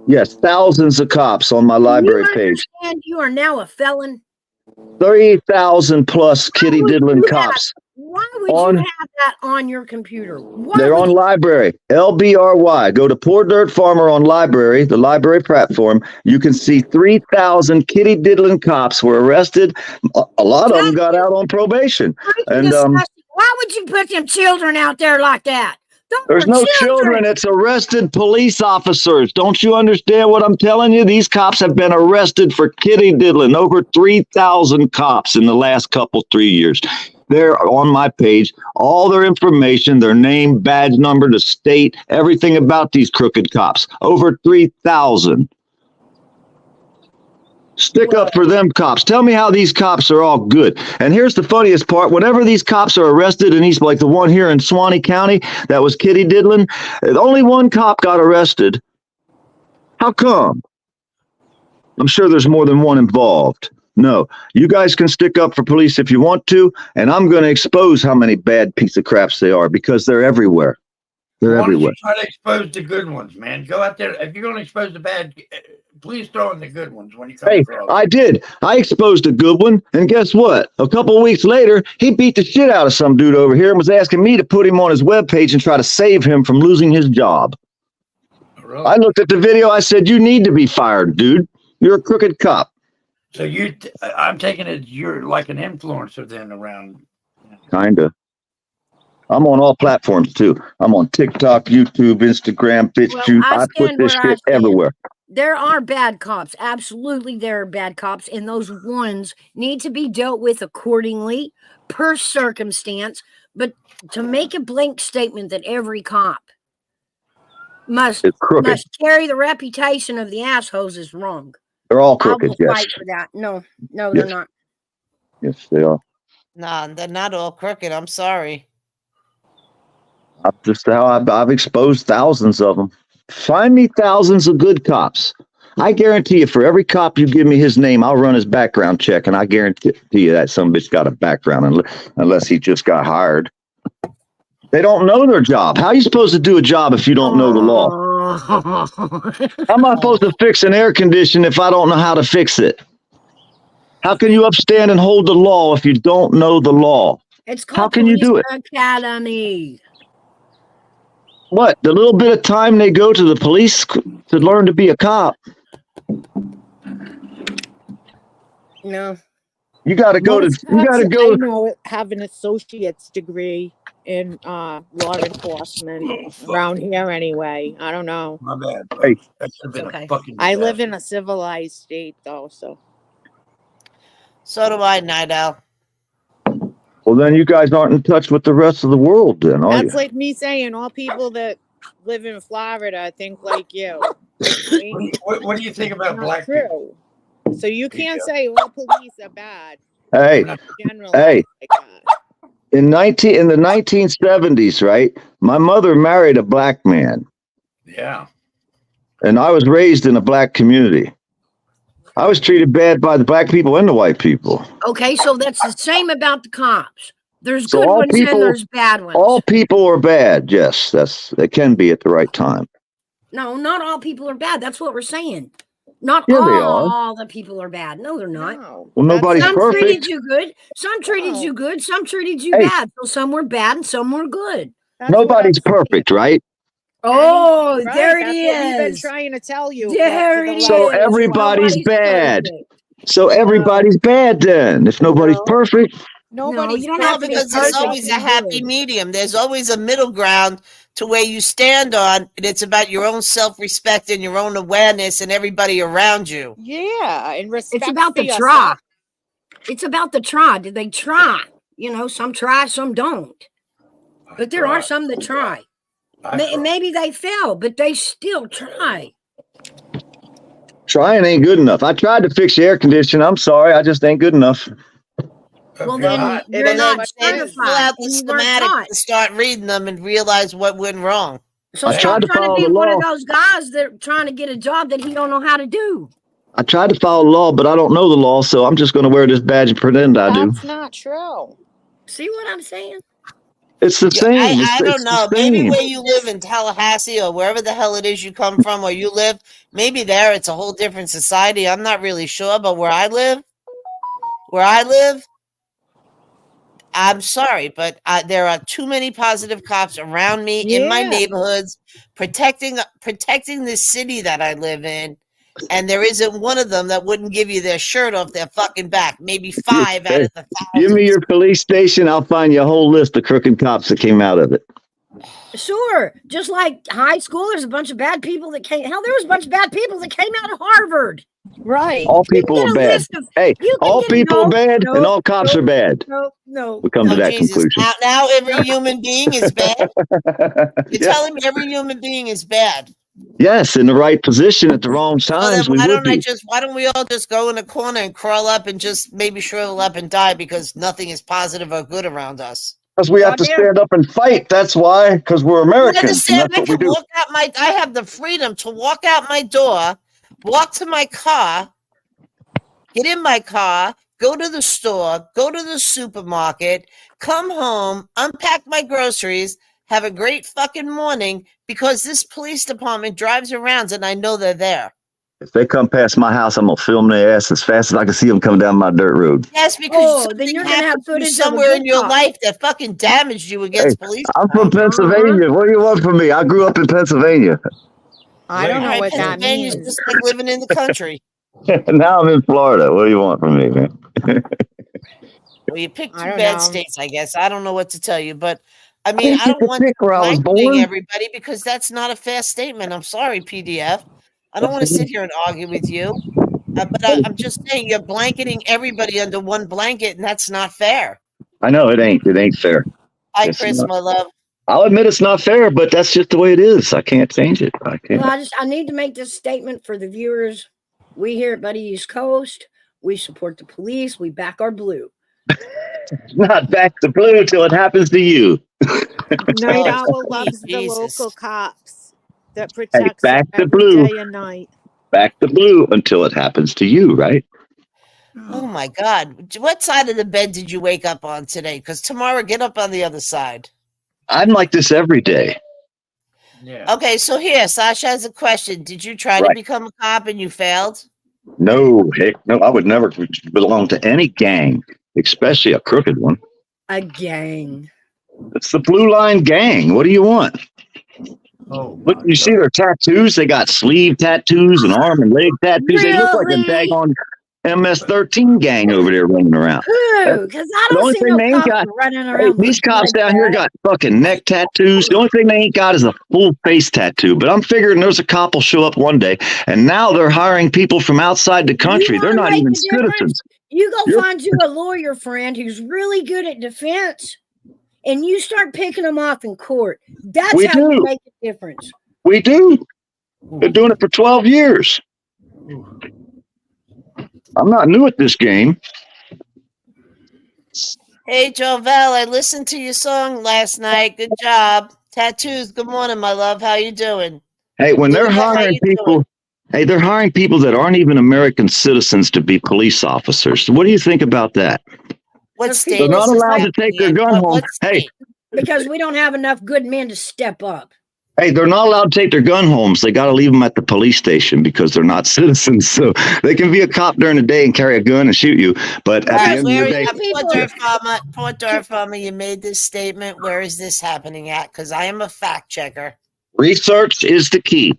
Yes, thousands of cops on my library You page. understand you are now a felon? 30,000 plus kitty diddling cops. Why would On- you have that on your computer? Why They're would on you- library, LBRY. Go to Poor Dirt Farmer on library, the library platform. You can see 3,000 kitty diddling cops were arrested. A lot of them got out on probation. And Disgusting. Why would you put them children out there like that? There's no children. It's arrested police officers. Don't you understand what I'm telling you? These cops have been arrested for kitty diddling. Over 3,000 cops in the last 3 years. They're on my page. All their information, their name, badge number, the state, everything about these crooked cops. Over 3,000. Stick up for them cops. Tell me how these cops are all good. And here's the funniest part. Whenever these cops are arrested, and he's like the one here in Suwannee County that was kitty diddling, only one cop got arrested. How come? I'm sure there's more than one involved. No, you guys can stick up for police if you want to, and I'm going to expose how many bad piece of craps they are because they're everywhere. They're Why don't everywhere. you try to expose the good ones, man? Go out there. If you're going to expose the bad, please throw in the good ones when you come Hey, across. I did. I exposed a good one, and guess what? A couple of weeks later, he beat the shit out of some dude over here and was asking me to put him on his webpage and try to save him from losing his job. Really? I looked at the video. I said, "You need to be fired, dude. You're a crooked cop." So I'm taking it you're like an influencer then around. Kinda. I'm on all platforms too. I'm on TikTok, YouTube, Instagram, BitChute. I I put stand this where I shit stand. everywhere. There are bad cops. Absolutely, there are bad cops, and those ones need to be dealt with accordingly per circumstance. But to make a blank statement that every cop must It's crooked. carry the reputation of the assholes is wrong. They're all I crooked. will Yes. fight for that. No, they're Yes. not. Yes, they are. Nah, they're not all crooked. I'm sorry. Just how I've exposed thousands of them. Find me thousands of good cops. I guarantee you, for every cop you give me his name, I'll run his background check, and I guarantee you that some bitch got a background unless he just got hired. They don't know their job. How are you supposed to do a job if you don't know the law? How am I supposed to fix an air condition if I don't know how to fix it? How can you upstand and hold the law if you don't know the law? It's called How can you do it? Police Academy. What? The little bit of time they go to the police to learn to be a cop. No. You got to go to. Most You got to cops go. I know have an associate's degree in law enforcement around here anyway. I don't know. My bad. Hey. That should have been Okay. a fucking. I live disaster. in a civilized state though, so So do I, Night Owl. Well, then you guys aren't in touch with the rest of the world, then, are that's you? like me saying all people that live in Florida think like you. What do you think about Not black people? true. So you can't say all police are bad. Hey, Generally, Hey. like that. in the 1970s, right? My mother married a black man, Yeah. and I was raised in a black community. I was treated bad by the black people and the white people. Okay, so that's the same about the cops. There's So good all ones people- and there's bad ones. All people are bad. Yes, they can be at the right time. No, not all people are bad. That's what we're saying. Not Yeah, they are. all the people are bad. No, they're not. No, Well, nobody's Some perfect. treated you good. Some treated No. you good. Some treated you Hey. bad. So some were bad and some were good. that's what Nobody's I'm saying. perfect, right? Oh, Right, there it that's what we've been is. trying to tell you. There for the it So last- is. everybody's Nobody's bad. perfect. So everybody's bad then. If nobody's No. perfect, Nobody's you don't No, have to be because perfect there's always to a be happy good. medium. There's always a middle ground to where you stand on, and it's about your own self-respect and your own awareness and everybody around you. Yeah, and respect. It's about for the yourself. try. It's about the try. Did they try? You know, some try, some don't. But there are some that try. Maybe they fail, but they still try. trying ain't good enough. I tried to fix the air conditioner. I'm sorry, I just ain't good enough. Well, You're then not. you're And not then fill certified, out the and you weren't schematic taught. and start reading them and realize what went wrong. So I stop tried to trying to follow be the one of law. those guys that are trying to get a job that he don't know how to do. I tried to follow the law, but I don't know the law, so I'm just going to wear this badge and pretend I do. That's not true. See what I'm saying? It's the Yeah, same. I It's don't the know. Maybe same. where you live in Tallahassee or wherever the hell it is you come from or you live, maybe there it's a whole different society. I'm not really sure, but where I live, I'm sorry, but there are too many positive cops around me in my Yeah. neighborhoods, protecting this city that I live in, and there isn't one of them that wouldn't give you their shirt off their fucking back. Maybe 5 out of the 1,000. Give me your police station. I'll find you a whole list of crooked cops that came out of it. Sure. Just like high school, there's a bunch of bad people that came. Hell, there was a bunch of bad people that came out of Harvard. Right. All people are bad. Hey, all people are bad, and all cops are bad. No. We come to that Jesus. conclusion. Now every human being is bad. You're Yeah. telling me every human being is bad. Yes, in the right position at the wrong Well, times, then we why would don't I be. just? Why don't we all just go in a corner and crawl up and just maybe shrivel up and die because nothing is positive or good around us? Because we have to stand up and fight. That's why. Because we're You Americans. And understand? that's I what we can do. walk out my. I have the freedom to walk out my door, walk to my car, get in my car, go to the store, go to the supermarket, come home, unpack my groceries, have a great fucking morning because this police department drives around and I know they're there. If they come past my house, I'm gonna film their ass as fast as I can see them coming down my dirt road. Yes, because Then something you're gonna have happened to you footage of a somewhere in good your cop. life that fucking damaged you against police. I'm from Pennsylvania. What do you want from me? I grew up in Pennsylvania. I don't know what that Pennsylvania's means. just like living in the country. Now I'm in Florida. What do you want from me, man? Well, you picked two I don't bad know. states, I guess. I don't know what to tell you, but I mean, didn't I get don't to want pick where I was blanketing born. everybody because that's not a fair statement. I'm sorry, PDF. I don't want to sit here and argue with you, but I'm just saying you're blanketing everybody under one blanket, and that's not fair. I know it ain't. It ain't fair. Hi, It's Chris, not. my love. I'll admit it's not fair, but that's just the way it is. I can't change it. I can't. Well, I need to make this statement for the viewers. We here at Buddy East Coast, we support the police. We back our blue. Not back to blue till it happens to you. Night Oh, Owl loves the Jesus. local cops that protects back them to every blue. day and night. Back to blue until it happens to you, right? Oh my God. What side of the bed did you wake up on today? Because tomorrow, get up on the other side. I'm like this every day. Yeah. Okay, so here, Sasha has a question. Did you try to Right. become a cop and you failed? No, heck, no. I would never belong to any gang, especially a crooked one. A gang. It's the Blue Line Gang. What do you want? Oh, Look, you see their tattoos? They got sleeve tattoos and arm and leg tattoos. They look like a Really? daggone MS-13 gang over there running around. Who? Because I The don't only see thing no they ain't cops got, running hey, around. these looking cops like down here that. got fucking neck tattoos. The only thing they ain't got is a full face tattoo. But I'm figuring there's a cop will show up one day, and now they're hiring people from outside the country. You They're wanna not make even a difference? citizens. You go You're- find you a lawyer friend who's really good at defense, and you start picking them off in court. That's We how you do. make a difference. We do. They're doing it for 12 years. I'm not new at this game. Hey, Jovel, I listened to your song last night. Good job. Tattoos, good morning, my love. How you doing? Hey, when they're Linda, how hiring you doing? people, hey, they're hiring people that aren't even American citizens to be police officers. What do you think about that? What Those state? They're people not is this allowed to take their happening gun in? home. What Hey, state? Because we don't have enough good men to step up. hey, they're not allowed to take their gun homes. They got to leave them at the police station because they're not citizens. So they can be a cop during the day and carry a gun and shoot you. But at the Where, end of where the are day, you? People- Poor Dirt Farmer, you made this statement. Where is this happening at? Because I am a fact checker. research is the key.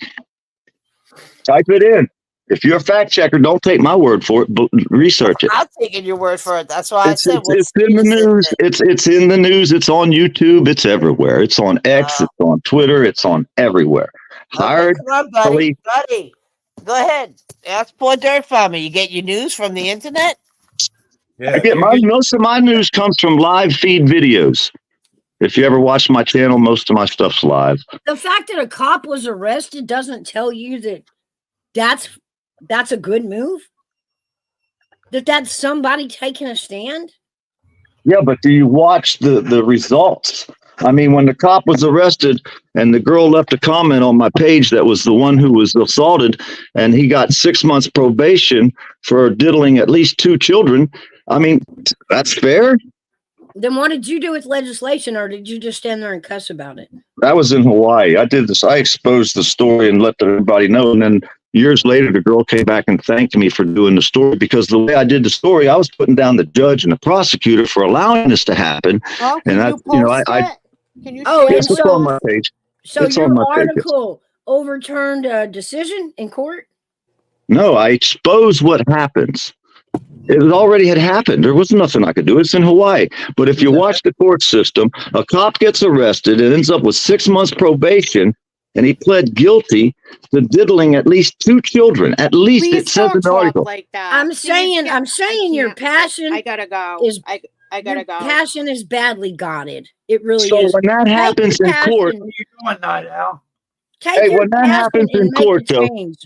Type it in. If you're a fact checker, don't take my word for it, but research it. I'm taking your word for it. That's why I It's, said it's, what it's in state the is it news. in? It's in the news. It's on YouTube. It's everywhere. It's on X. Wow. It's on Twitter. It's on everywhere. Okay, Hired come on, buddy. police. Buddy, go ahead. Ask poor Dirt Farmer. You get your news from the internet? Yeah, I get most of my news comes from live feed videos. If you ever watch my channel, most of my stuff's live. The fact that a cop was arrested doesn't tell you that that's a good move. That's somebody taking a stand. Yeah, but do you watch the results? I mean, when the cop was arrested and the girl left a comment on my page that was the one who was assaulted, and he got 6 months probation for diddling at least 2 children. I mean, that's fair. Then what did you do with legislation, or did you just stand there and cuss about it? That was in Hawaii. I did this. I exposed the story and let everybody know. And then years later, the girl came back and thanked me for doing the story, because the way I did the story, I was putting down the judge and the prosecutor for allowing this to happen. Oh, And can I, you you know, post I it? Can you Oh, share yes, and it's it? on my page. So It's your on my page, yes. article overturned a decision in court? No, I expose what happens. It already had happened. There was nothing I could do. It's in Hawaii. But if you watch the court system, a cop gets arrested and ends up with 6 months probation, and he pled guilty to diddling at least 2 children. At least Please it says in don't the talk article. like that. I'm Please saying, get- I'm saying your can't. passion I gotta go. is I gotta your go. passion is badly guarded. It really So is. when that Take happens your in court, passion- What are you doing, Night Owl? Take Hey, your when that passion happens and in make court, a though, change.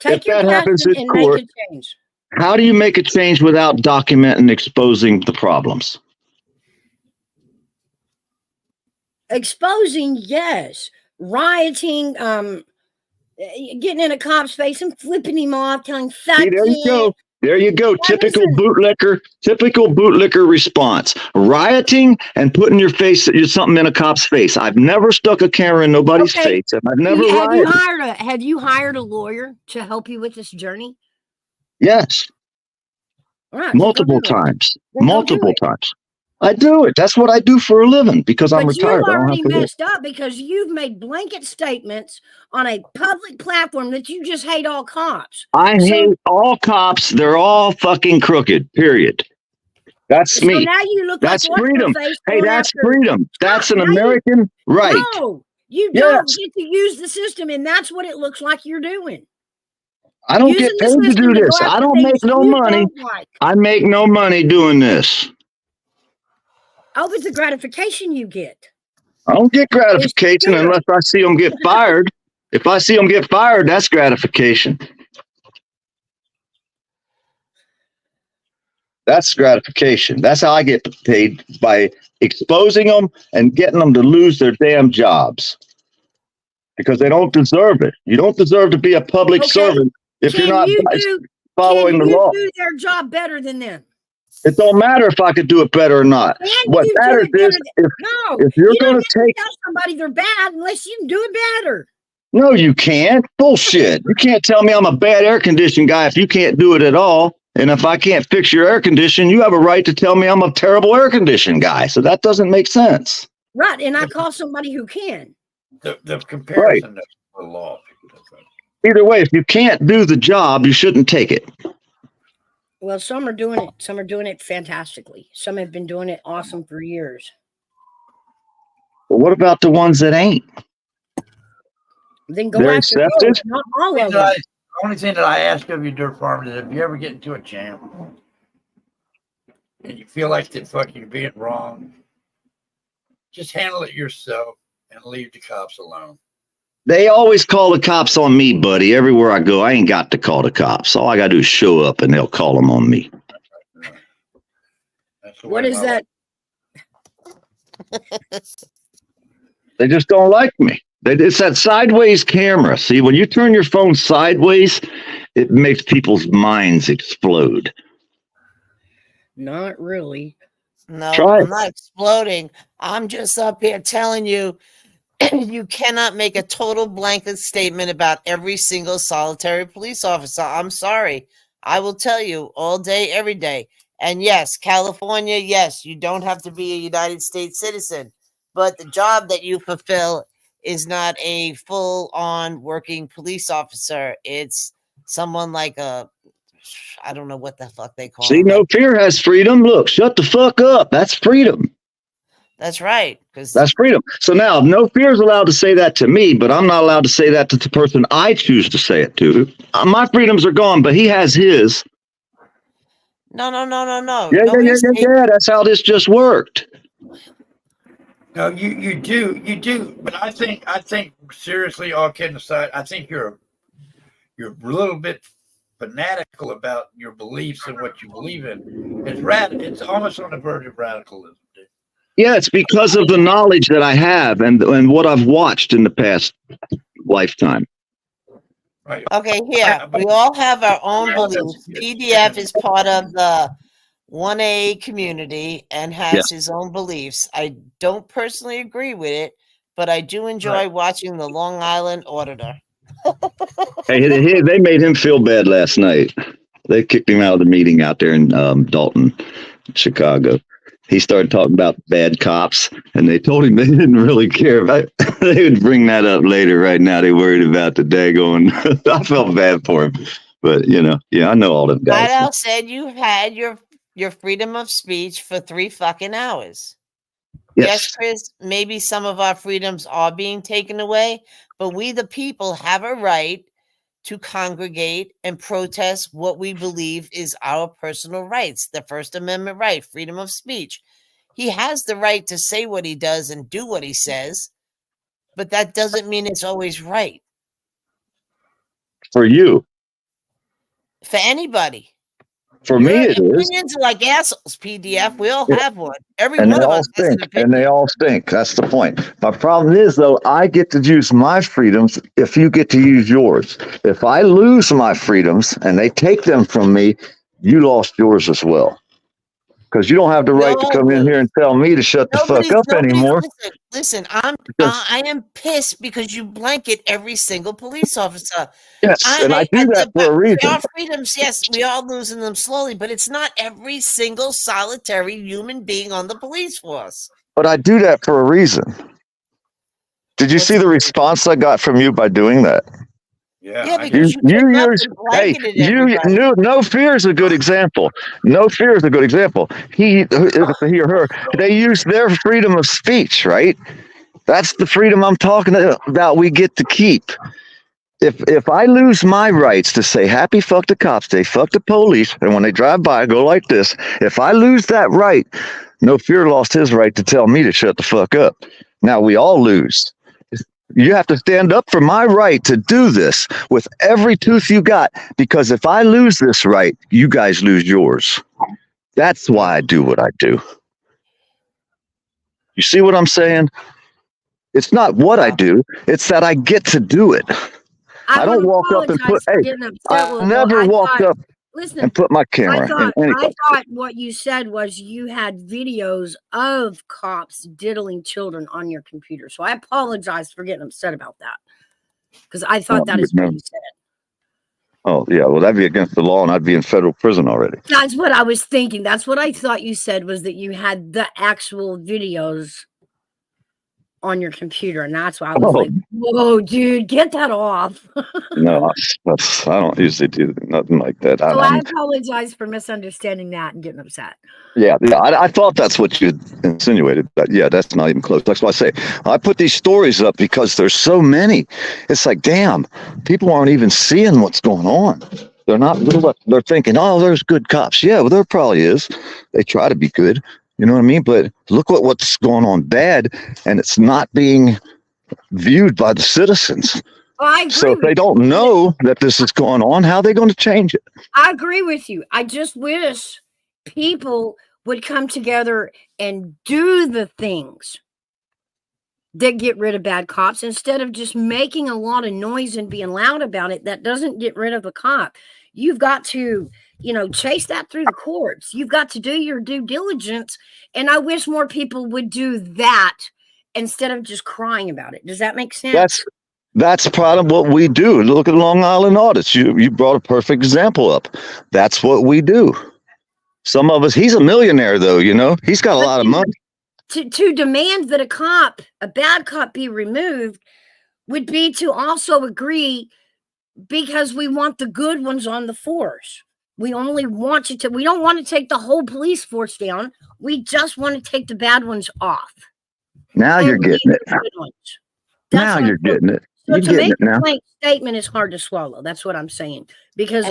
Take if your that passion happens in and court, make a change. how do you make a change without documenting and exposing the problems? Exposing, yes. Rioting, getting in a cop's face and flipping him off, telling fuck See, there you go. There you go. That Typical isn't- bootlicker response. Rioting and putting your something in a cop's face. I've never stuck a camera in nobody's Okay. face, and I've never Have you hired a lawyer to help you with this journey? Yes, All right, then go multiple do it. times. Then go do Multiple it. times. I do it. That's what I do for a living because I'm But retired. you've I don't already have to do it. messed up because you've made blanket statements on a public platform that you just hate all cops. I So- hate all cops. They're all fucking crooked. Period. That's So me. now you look That's like freedom. what's-her-face Hey, going that's after- freedom. That's an now you- American right. No, you don't Yes. get to use the system, and that's what it looks like you're doing. I don't Using get the paid to system do to go this. I after don't things make no you money. don't like. I make no money doing this. Oh, but the gratification you get. I don't get gratification scary. unless I see them get fired. If I see them get fired, that's gratification. That's gratification. That's how I get paid, by exposing them and getting them to lose their damn jobs because they don't deserve it. You don't deserve to be a public Okay. servant if you're Can not you do- following Can the you law. do their job better than them? It don't matter if I could do it better or not. Can What you do matters it better is than- No, if you're you don't going get to take. tell somebody they're bad unless you can do it better. No, you can't. Bullshit. You can't tell me I'm a bad air conditioning guy if you can't do it at all. And if I can't fix your air condition, you have a right to tell me I'm a terrible air conditioning guy. So that doesn't make sense. Right, and I call somebody who can. The comparison of the law. Either way, if you can't do the job, you shouldn't take it. Well, some are doing it. Some are doing it fantastically. Some have been doing it awesome for years. But what about the ones that ain't? Then go They're after accepted? those, not all of them. The only thing that I ask of you, Dirt Farm, is if you ever get into a jam and you feel like that fucking being wrong, just handle it yourself and leave the cops alone. They always call the cops on me, buddy. Everywhere I go, I ain't got to call the cops. All I got to do is show up and they'll call them on me. That's the What way is my that? They just don't like me. It's that sideways camera. See, when you turn your phone sideways, it makes people's minds explode. Not really. No, Try it. I'm not exploding. I'm just up here telling you, you cannot make a total blanket statement about every single solitary police officer. I'm sorry. I will tell you all day, every day. And yes, California, yes, you don't have to be a United States citizen, but the job that you fulfill is not a full-on working police officer. It's someone like I don't know what the fuck they call See, them. no fear has freedom. Look, shut the fuck up. That's freedom. That's right. Because That's freedom. So now, no fear is allowed to say that to me, but I'm not allowed to say that to the person I choose to say it to. My freedoms are gone, but he has his. no. Yeah, Nobody's yeah. That's how this just worked. No, you do. But I think seriously, all kidding aside, I think you're a little bit fanatical about your beliefs and what you believe in. It's almost on the verge of radicalism. Dude. Yeah, it's because of the knowledge that I have and what I've watched in the past lifetime. Right. Okay, here. We all have our own beliefs. PDF is part of the 1A community and has his own beliefs. I don't personally agree with it, but I do enjoy watching the Long Island Auditor. Hey, they made him feel bad last night. They kicked him out of the meeting out there in Dalton, Chicago. He started talking about bad cops, and they told him they didn't really care. They would bring that up later. Right now, they worried about the day going. I felt bad for him. But I know all them guys. Flat out said you had your freedom of speech for 3 fucking hours. Yes, Chris, maybe some of our freedoms are being taken away, but we, the people, have a right to congregate and protest what we believe is our personal rights, the First Amendment right, freedom of speech. He has the right to say what he does and do what he says, but that doesn't mean it's always right. For you. For anybody. For me, it is. Opinions are like assholes, PDF. We all have one. Every And one they of all us has an stink. opinion. And they all stink. That's the point. My problem is, though, I get to use my freedoms if you get to use yours. If I lose my freedoms and they take them from me, you lost yours as well. Because you don't have the right to come in here and tell me to shut the fuck up anymore. Listen, I am pissed because you blanket every single police officer. Yes, and I do that for a reason. Our freedoms, yes, we are losing them slowly, but it's not every single solitary human being on the police force. But I do that for a reason. Did you see the response I got from you by doing that? Yeah, because you came up and blanketed everybody. No Fear is a good example. No Fear is a good example. He or her, they use their freedom of speech, right? That's the freedom I'm talking about. We get to keep. If I lose my rights to say happy fuck the cops day, fuck the police, and when they drive by, I go like this. If I lose that right, No Fear lost his right to tell me to shut the fuck up. Now we all lose. You have to stand up for my right to do this with every tooth you got, because if I lose this right, you guys lose yours. That's why I do what I do. You see what I'm saying? It's not what I do, it's that I get to do it. I don't walk up and put, I never walked up and put my camera in anybody. I thought what you said was you had videos of cops diddling children on your computer. So I apologize for getting upset about that, because I thought that is what you said. Oh, yeah. Well, that'd be against the law and I'd be in federal prison already. That's what I was thinking. That's what I thought you said, was that you had the actual videos on your computer. And that's why I was like, whoa, dude, get that off. No, I don't usually do nothing like that. So I apologize for misunderstanding that and getting upset. Yeah, I thought that's what you insinuated, but yeah, that's not even close. That's why I say I put these stories up because there's so many. It's like, damn, people aren't even seeing what's going on. They're not. They're thinking, oh, there's good cops. Yeah, well, there probably is. They try to be good. You know what I mean? But look what's going on bad, and it's not being viewed by the citizens. Well, I agree. So if they don't know that this is going on, how are they going to change it? I agree with you. I just wish people would come together and do the things that get rid of bad cops, instead of just making a lot of noise and being loud about it. That doesn't get rid of a cop. You've got to, chase that through the courts. You've got to do your due diligence. And I wish more people would do that instead of just crying about it. Does that make sense? That's part of what we do. Look at Long Island audits. You brought a perfect example up. That's what we do. Some of us, he's a millionaire though, he's got a lot of money. To demand that a bad cop be removed would be to also agree, because we want the good ones on the force. We only want we don't want to take the whole police force down. We just want to take the bad ones off. Now you're getting it. Now you're getting it. So to make a blank statement is hard to swallow. That's what I'm saying. Because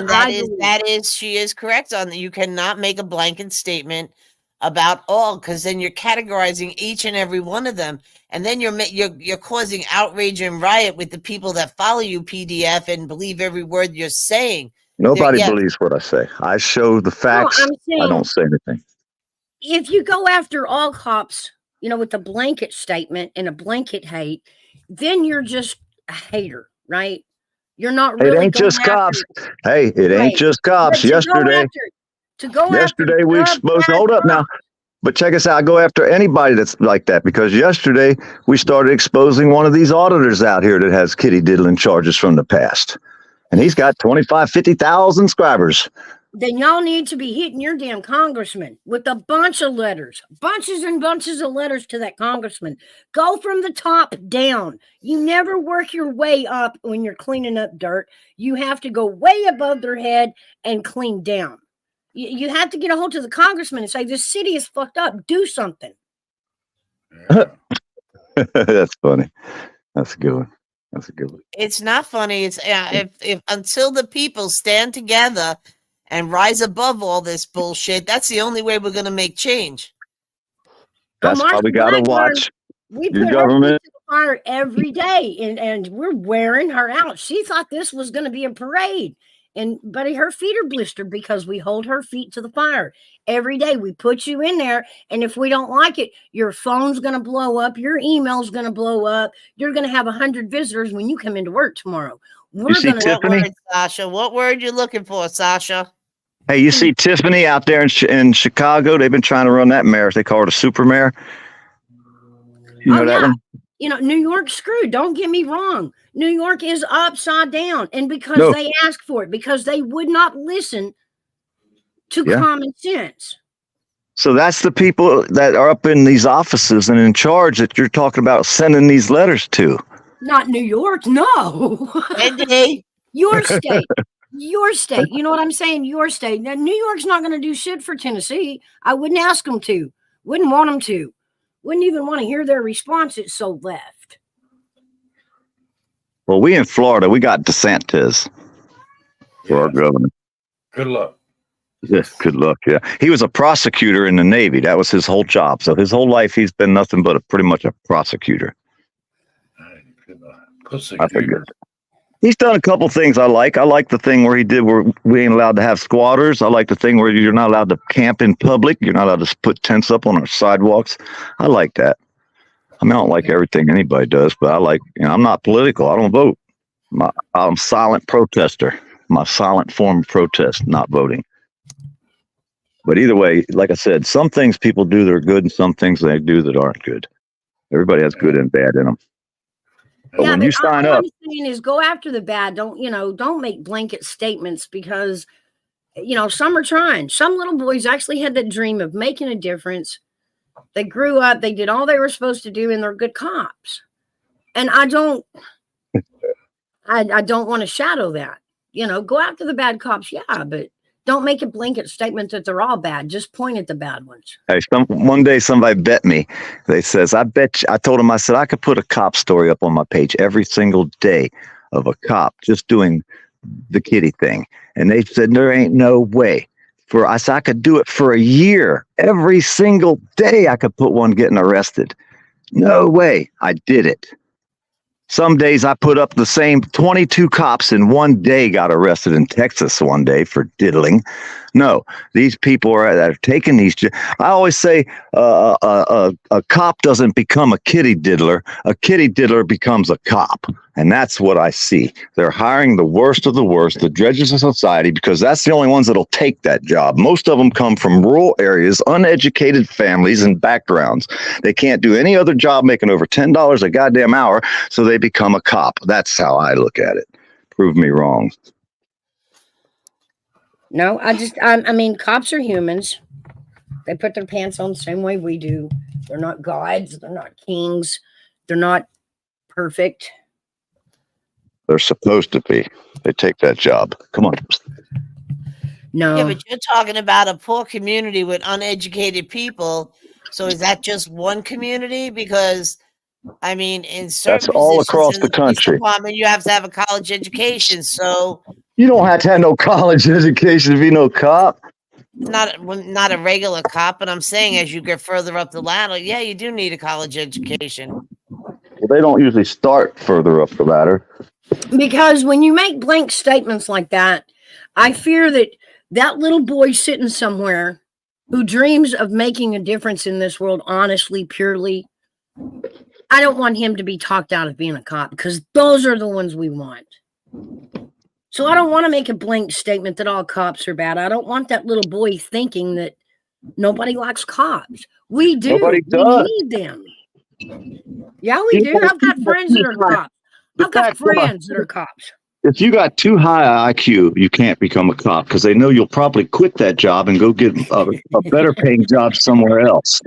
she is correct on that. You cannot make a blanket statement about all, because then you're categorizing each and every one of them, and then you're causing outrage and riot with the people that follow you, PDF, and believe every word you're saying. Nobody believes what I say. I show the facts. I don't say anything. If you go after all cops, with a blanket statement and a blanket hate, then you're just a hater, right? You're not really. It ain't just cops. Hey, it ain't just cops. Yesterday we exposed. Hold up now. But check us out. I go after anybody that's like that, because yesterday we started exposing one of these auditors out here that has kitty diddling charges from the past. And he's got 25,000, 50,000 subscribers. then y'all need to be hitting your damn congressman with a bunch of letters, bunches and bunches of letters to that congressman. Go from the top down. You never work your way up when you're cleaning up dirt. You have to go way above their head and clean down. You have to get a hold of the congressman and say, this city is fucked up. Do something. That's funny. That's a good one. That's a good one. It's not funny. It's if until the people stand together and rise above all this bullshit, that's the only way we're going to make change. That's why we got to watch We your put government. her feet to the fire every day, and we're wearing her out. She thought this was going to be a parade, and buddy, her feet are blistered because we hold her feet to the fire every day. We put you in there, and if we don't like it, your phone's going to blow up, your email's going to blow up. You're going to have 100 visitors when you come into work tomorrow. We're see going to. What word, Sasha? What word you looking for, Sasha? Hey, you see Tiffany out there in Chicago? They've been trying to run that mayor. They call her the super mayor. You know that one? You know, New York's screwed. Don't get me wrong. New York is upside down. And because No. they asked for it, because they would not listen to Yeah. common sense. So that's the people that are up in these offices and in charge that you're talking about sending these letters to. Not New York, no. Your state. Your state. You know what I'm saying? Your state. Now, New York's not going to do shit for Tennessee. I wouldn't ask them to. Wouldn't want them to. Wouldn't even want to hear their response. It's so left. Well, we in Florida, we got DeSantis for our governor. Good luck. Yes, good luck. Yeah, he was a prosecutor in the Navy. That was his whole job. So his whole life, he's been nothing but pretty much a prosecutor. I figured. He's done a couple things I like. I like the thing where he did where we ain't allowed to have squatters. I like the thing where you're not allowed to camp in public. You're not allowed to put tents up on our sidewalks. I like that. I mean, I don't like everything anybody does, but I like, I'm not political. I don't vote. I'm a silent protester. My silent form of protest, not voting. But either way, like I said, some things people do that are good and some things they do that aren't good. Everybody has good and bad in them. But when you sign all up, I'm saying is go after the bad. Don't make blanket statements because, some are trying. Some little boys actually had that dream of making a difference. They grew up, they did all they were supposed to do, and they're good cops. And I don't want to shadow that. Go after the bad cops, yeah, but don't make a blanket statement that they're all bad. Just point at the bad ones. hey, one day somebody bet me. They says, I told him, I said, I could put a cop story up on my page every single day of a cop just doing the kitty thing. And they said, there ain't no way. I said, I could do it for a year. Every single day I could put one getting arrested. No way. I did it. Some days I put up the same 22 cops in one day got arrested in Texas one day for diddling. No, these people that are taking these. I always say a cop doesn't become a kitty diddler. A kitty diddler becomes a cop. And that's what I see. They're hiring the worst of the worst, the dredges of society, because that's the only ones that'll take that job. Most of them come from rural areas, uneducated families and backgrounds. They can't do any other job making over $10 a goddamn hour, so they become a cop. That's how I look at it. Prove me wrong. No, I mean, cops are humans. They put their pants on the same way we do. They're not gods. They're not kings. They're not perfect. They're supposed to be. They take that job. Come on. No. Yeah, but you're talking about a poor community with uneducated people. So is that just one community? Because I mean, in certain That's all positions across in the police country. department, you have to have a college education. So You don't have to have no college education to be no cop. not a regular cop, but I'm saying as you get further up the ladder, yeah, you do need a college education. Well, they don't usually start further up the ladder. Because when you make blank statements like that, I fear that little boy sitting somewhere who dreams of making a difference in this world, honestly, purely, I don't want him to be talked out of being a cop because those are the ones we want. So I don't want to make a blank statement that all cops are bad. I don't want that little boy thinking that nobody likes cops. We do. Nobody does. We need them. Yeah, we do. I've got friends that are cops. I've got friends that are cops. if you got too high IQ, you can't become a cop because they know you'll probably quit that job and go get a better paying job somewhere else.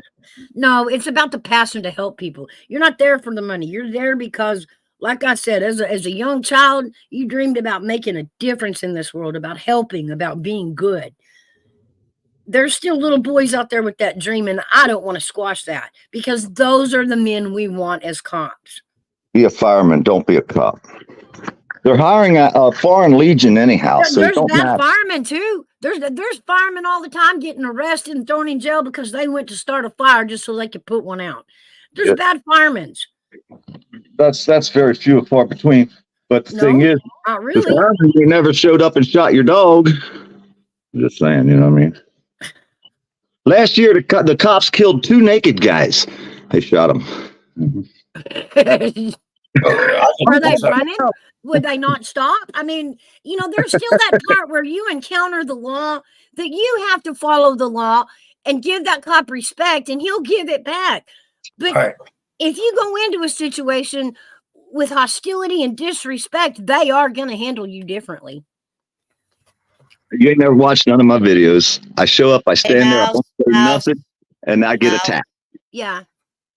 No, it's about the passion to help people. You're not there for the money. You're there because, like I said, as a young child, you dreamed about making a difference in this world, about helping, about being good. There's still little boys out there with that dream, and I don't want to squash that because those are the men we want as cops. Be a fireman, don't be a cop. They're hiring a foreign legion anyhow, so it There's don't bad matter. firemen too. There's firemen all the time getting arrested and thrown in jail because they went to start a fire just so they could put one out. There's Yeah. bad firemen. That's very few and far between. But the thing is, Not the really. fireman, you never showed up and shot your dog. I'm just saying, you know what I mean? Last year, the cops killed 2 naked guys. They shot them. Are they running? Would they not stop? I mean, there's still that part where you encounter the law that you have to follow the law and give that cop respect and he'll give it back. But Right. if you go into a situation with hostility and disrespect, they are going to handle you differently. You ain't never watched none of my videos. I show up, I stand there, I Mouse, don't say Mouse. nothing, and I get Mouse. attacked. Yeah,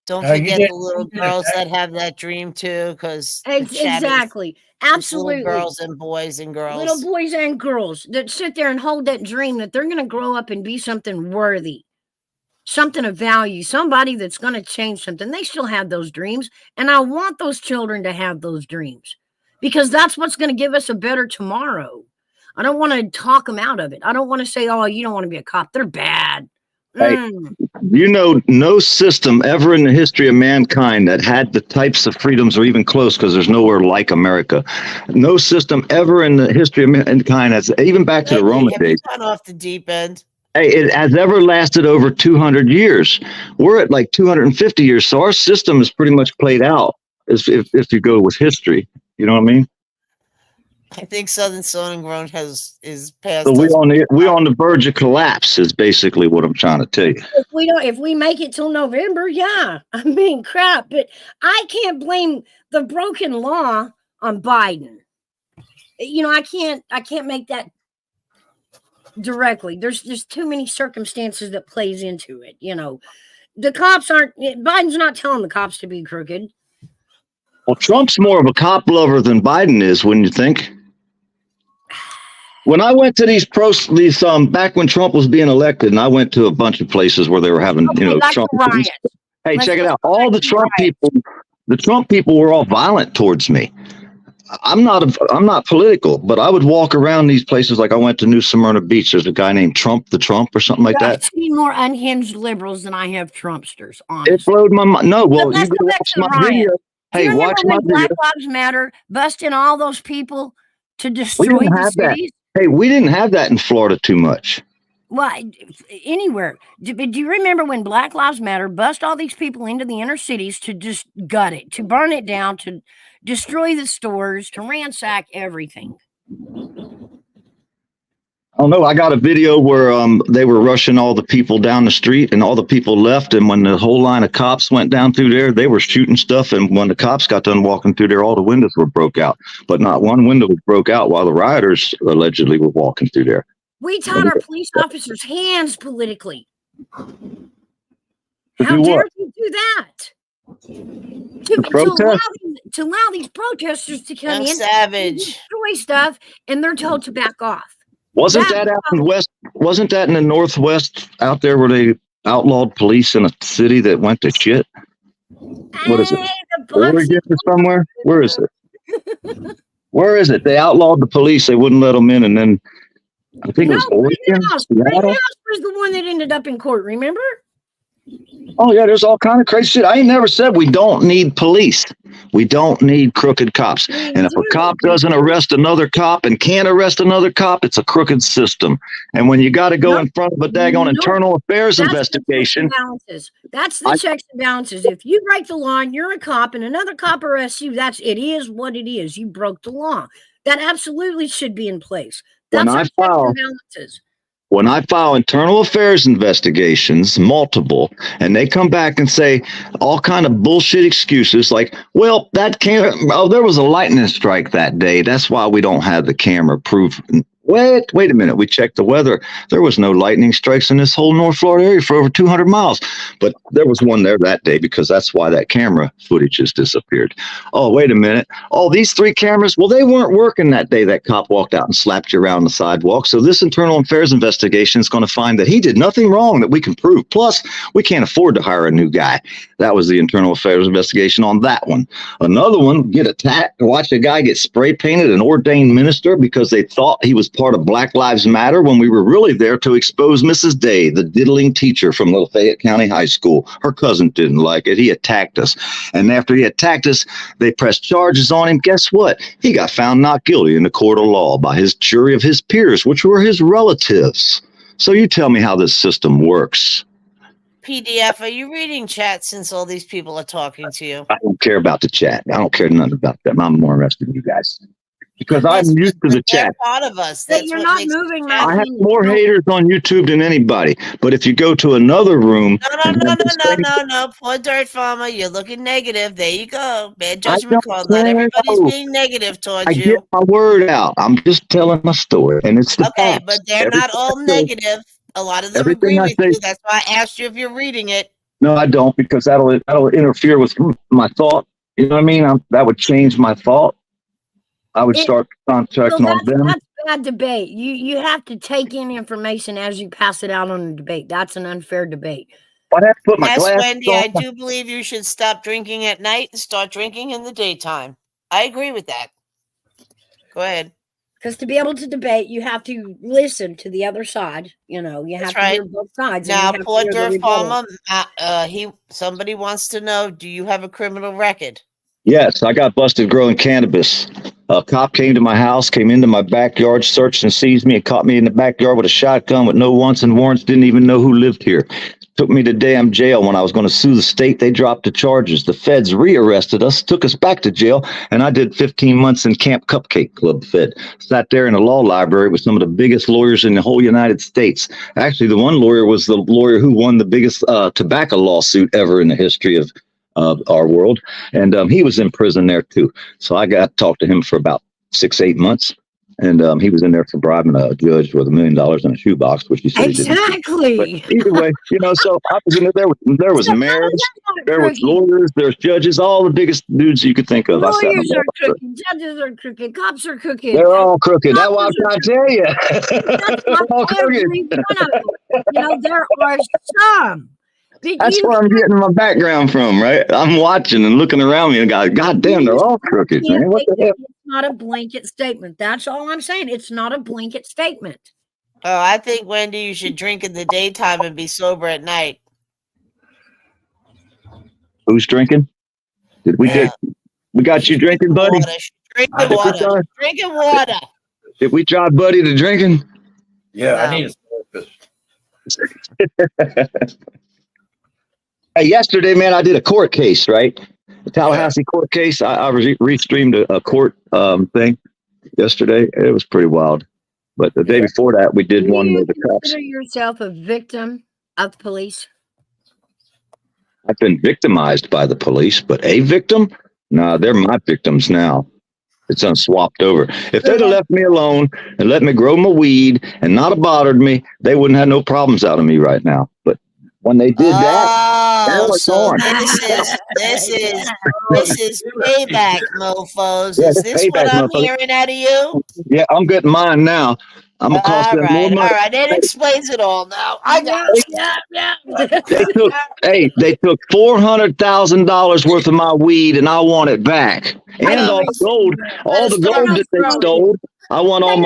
Don't You forget did- the little girls that have that dream too, because exactly. Absolutely. little girls and boys and girls. Little boys and girls that sit there and hold that dream that they're going to grow up and be something worthy, something of value, somebody that's going to change something. They still have those dreams. And I want those children to have those dreams because that's what's going to give us a better tomorrow. I don't want to talk them out of it. I don't want to say, oh, you don't want to be a cop. They're bad. Hey, you know, no system ever in the history of mankind that had the types of freedoms or even close, because there's nowhere like America. No system ever in the history of mankind has, even back to the Roman Have you days, gone off the deep end? hey, it has ever lasted over 200 years. We're at like 250 years. So our system is pretty much played out if you go with history. You know what I mean? I think Southern Stone and Grown is past. So we're us. on the verge of collapse is basically what I'm trying to tell you. If we make it till November, yeah, I mean, crap. But I can't blame the broken law on Biden. I can't make that directly. There's just too many circumstances that plays into it. The cops Biden's not telling the cops to be crooked. Well, Trump's more of a cop lover than Biden is, wouldn't you think? When I went to these back when Trump was being elected, and I went to a bunch of places where they were having, Like Trump. the riots. Hey, Let's check it go out. All the Trump people, were all violent towards me. I'm not political, but I would walk around these places. Like I went to New Smyrna Beach. There's a guy named Trump or something like I've that. seen more unhinged liberals than I have Trumpsters. It Honestly. blowed my mind. No, well, But let's you go go back watch to the my riot. video. Do Hey, you remember watch my when video. Black Lives Matter busting all those people to We destroy didn't the have that. cities? Hey, we didn't have that in Florida too much. Well, anywhere. Do you remember when Black Lives Matter bust all these people into the inner cities to just gut it, to burn it down, to destroy the stores, to ransack everything? Oh no, I got a video where they were rushing all the people down the street and all the people left, and when the whole line of cops went down through there, they were shooting stuff, and when the cops got done walking through there, all the windows were broke out, but not one window was broke out while the rioters allegedly were walking through there. We taught our police officers hands politically. To How do dare what? you do that? To protest? allow these protesters to come Young in, Savage. and destroy stuff, and they're told to back off. Wasn't that out in the west? Wasn't that in the northwest out there where they outlawed police in a city that went to shit? What is it? Oregon or somewhere? Where is it? Where is it? They outlawed the police. They wouldn't let them in, and then I think it was Oregon. Seattle? Rittenhouse was the one that ended up in court. Remember? Oh yeah, there's all kind of crazy shit. I ain't never said we don't need police. We don't need crooked cops. And if a cop doesn't arrest another cop and can't arrest another cop, it's a crooked system. And when you got to go in front of a daggone internal affairs investigation, That's the checks and balances. If you break the law and you're a cop and another cop arrests you, it is what it is. You broke the law. That absolutely should be in place. That's When I our checks file- and balances. when I file internal affairs investigations, multiple, and they come back and say all kind of bullshit excuses like, well, there was a lightning strike that day. That's why we don't have the camera proof. Wait a minute. We checked the weather. There was no lightning strikes in this whole North Florida area for over 200 miles. But there was one there that day because that's why that camera footage has disappeared. Oh, wait a minute. Oh, these 3 cameras, well, they weren't working that day that cop walked out and slapped you around the sidewalk. So this internal affairs investigation is going to find that he did nothing wrong that we can prove. Plus, we can't afford to hire a new guy. That was the internal affairs investigation on that one. Another one, get attacked, watch a guy get spray painted, an ordained minister, because they thought he was part of Black Lives Matter when we were really there to expose Mrs. Day, the diddling teacher from Little Fayette County High School. Her cousin didn't like it. He attacked us. And after he attacked us, they pressed charges on him. Guess what? He got found not guilty in the court of law by his jury of his peers, which were his relatives. So you tell me how this system works. PDF, are you reading chat since all these people are talking to you? I don't care about the chat. I don't care nothing about them. I'm more interested in you guys. Because I'm used to the They're chat. part of us. But That's you're what not makes moving it my I have opinion. more No. haters on YouTube than anybody. But if you go to another room, No. Poor Dirt Farmer, you're looking negative. There you go. Bad I judgment don't call. Not care. everybody's being negative towards I you. get my word out. I'm just telling my story, and it's the Okay, facts. but they're not all negative. A lot of them Everything agree I with say- you. That's why I asked you if you're reading it. No, I don't, because that'll interfere with my thought. You know what I mean? That would change my thought. I would start contacting on them. That's bad debate. You have to take in information as you pass it out on the debate. That's an unfair debate. I'd have to put my Yes, glasses Wendy, on. I do believe you should stop drinking at night and start drinking in the daytime. I agree with that. Go ahead. Because to be able to debate, you have to listen to the other side. You know, you have That's to hear right. both sides. and you Now, have to poor hear the Dirt rebuttal. Farmer, somebody wants to know, do you have a criminal record? Yes, I got busted growing cannabis. A cop came to my house, came into my backyard, searched and seized me, and caught me in the backyard with a shotgun with no wants and warrants. Didn't even know who lived here. Took me to damn jail. When I was going to sue the state, they dropped the charges. The feds rearrested us, took us back to jail, and I did 15 months in Camp Cupcake Club Fed. Sat there in a law library with some of the biggest lawyers in the whole United States. Actually, the one lawyer was the lawyer who won the biggest tobacco lawsuit ever in the history of our world, and he was in prison there too. So I got to talk to him for about 6-8 months, and he was in there for bribing a judge with $1 million in a shoebox, which he said he didn't. Exactly. But either way, you know, so I was in there. There was mayors, there was lawyers, there's judges, all the biggest dudes you could think of. I sat in Lawyers the are law. crooked. Judges are crooked. Cops are crooked. They're all crooked. That's what I'm trying to tell you. That's They're all not every crooked. one of them. You know, there are some. But That's you where I'm getting my background from, right? I'm watching and looking around me and going, God damn, they're all crooked, man. What the hell? It's not a blanket statement. That's all I'm saying. It's not a blanket statement. Oh, I think, Wendy, you should drink in the daytime and be sober at night. Who's drinking? Did we get? We got you drinking, buddy? Drinking water. Drinking water. Did we drive Buddy to drinking? Yeah, No. I need a therapist. Hey, yesterday, man, I did a court case, right? The Tallahassee court case. I restreamed a court thing yesterday. It was pretty wild. But the day before that, we did Do one you with the cops. consider yourself a victim of police? I've been victimized by the police, but a victim? No, they're my victims now. It's unswapped over. If they'd have left me alone and let me grow my weed and not have bothered me, they wouldn't have no problems out of me right now. But when they did that was so on. this is payback, mofos. Yeah, Is this this what payback, I'm mofos. hearing out of you? Yeah, I'm getting mine now. I'm gonna cost All them more right, money. all right. It explains it all now. I got it. They took $400,000 worth of my weed, and I want it back. And all the gold, that they stole. I want all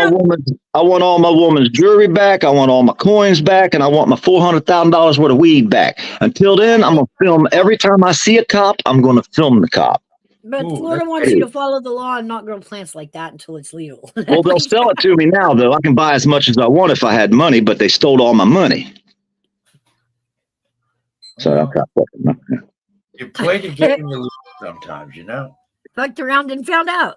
my woman's jewelry back. I want all my coins back, and I want my $400,000 worth of weed back. Until then, I'm gonna film every time I see a cop. I'm gonna film the cop. But Florida wants you to follow the law and not grow plants like that until it's legal. Well, they'll sell it to me now, though. I can buy as much as I want if I had money, but they stole all my money. So I'm kind of You play the game, you lose sometimes, you know? Fucked around and found out.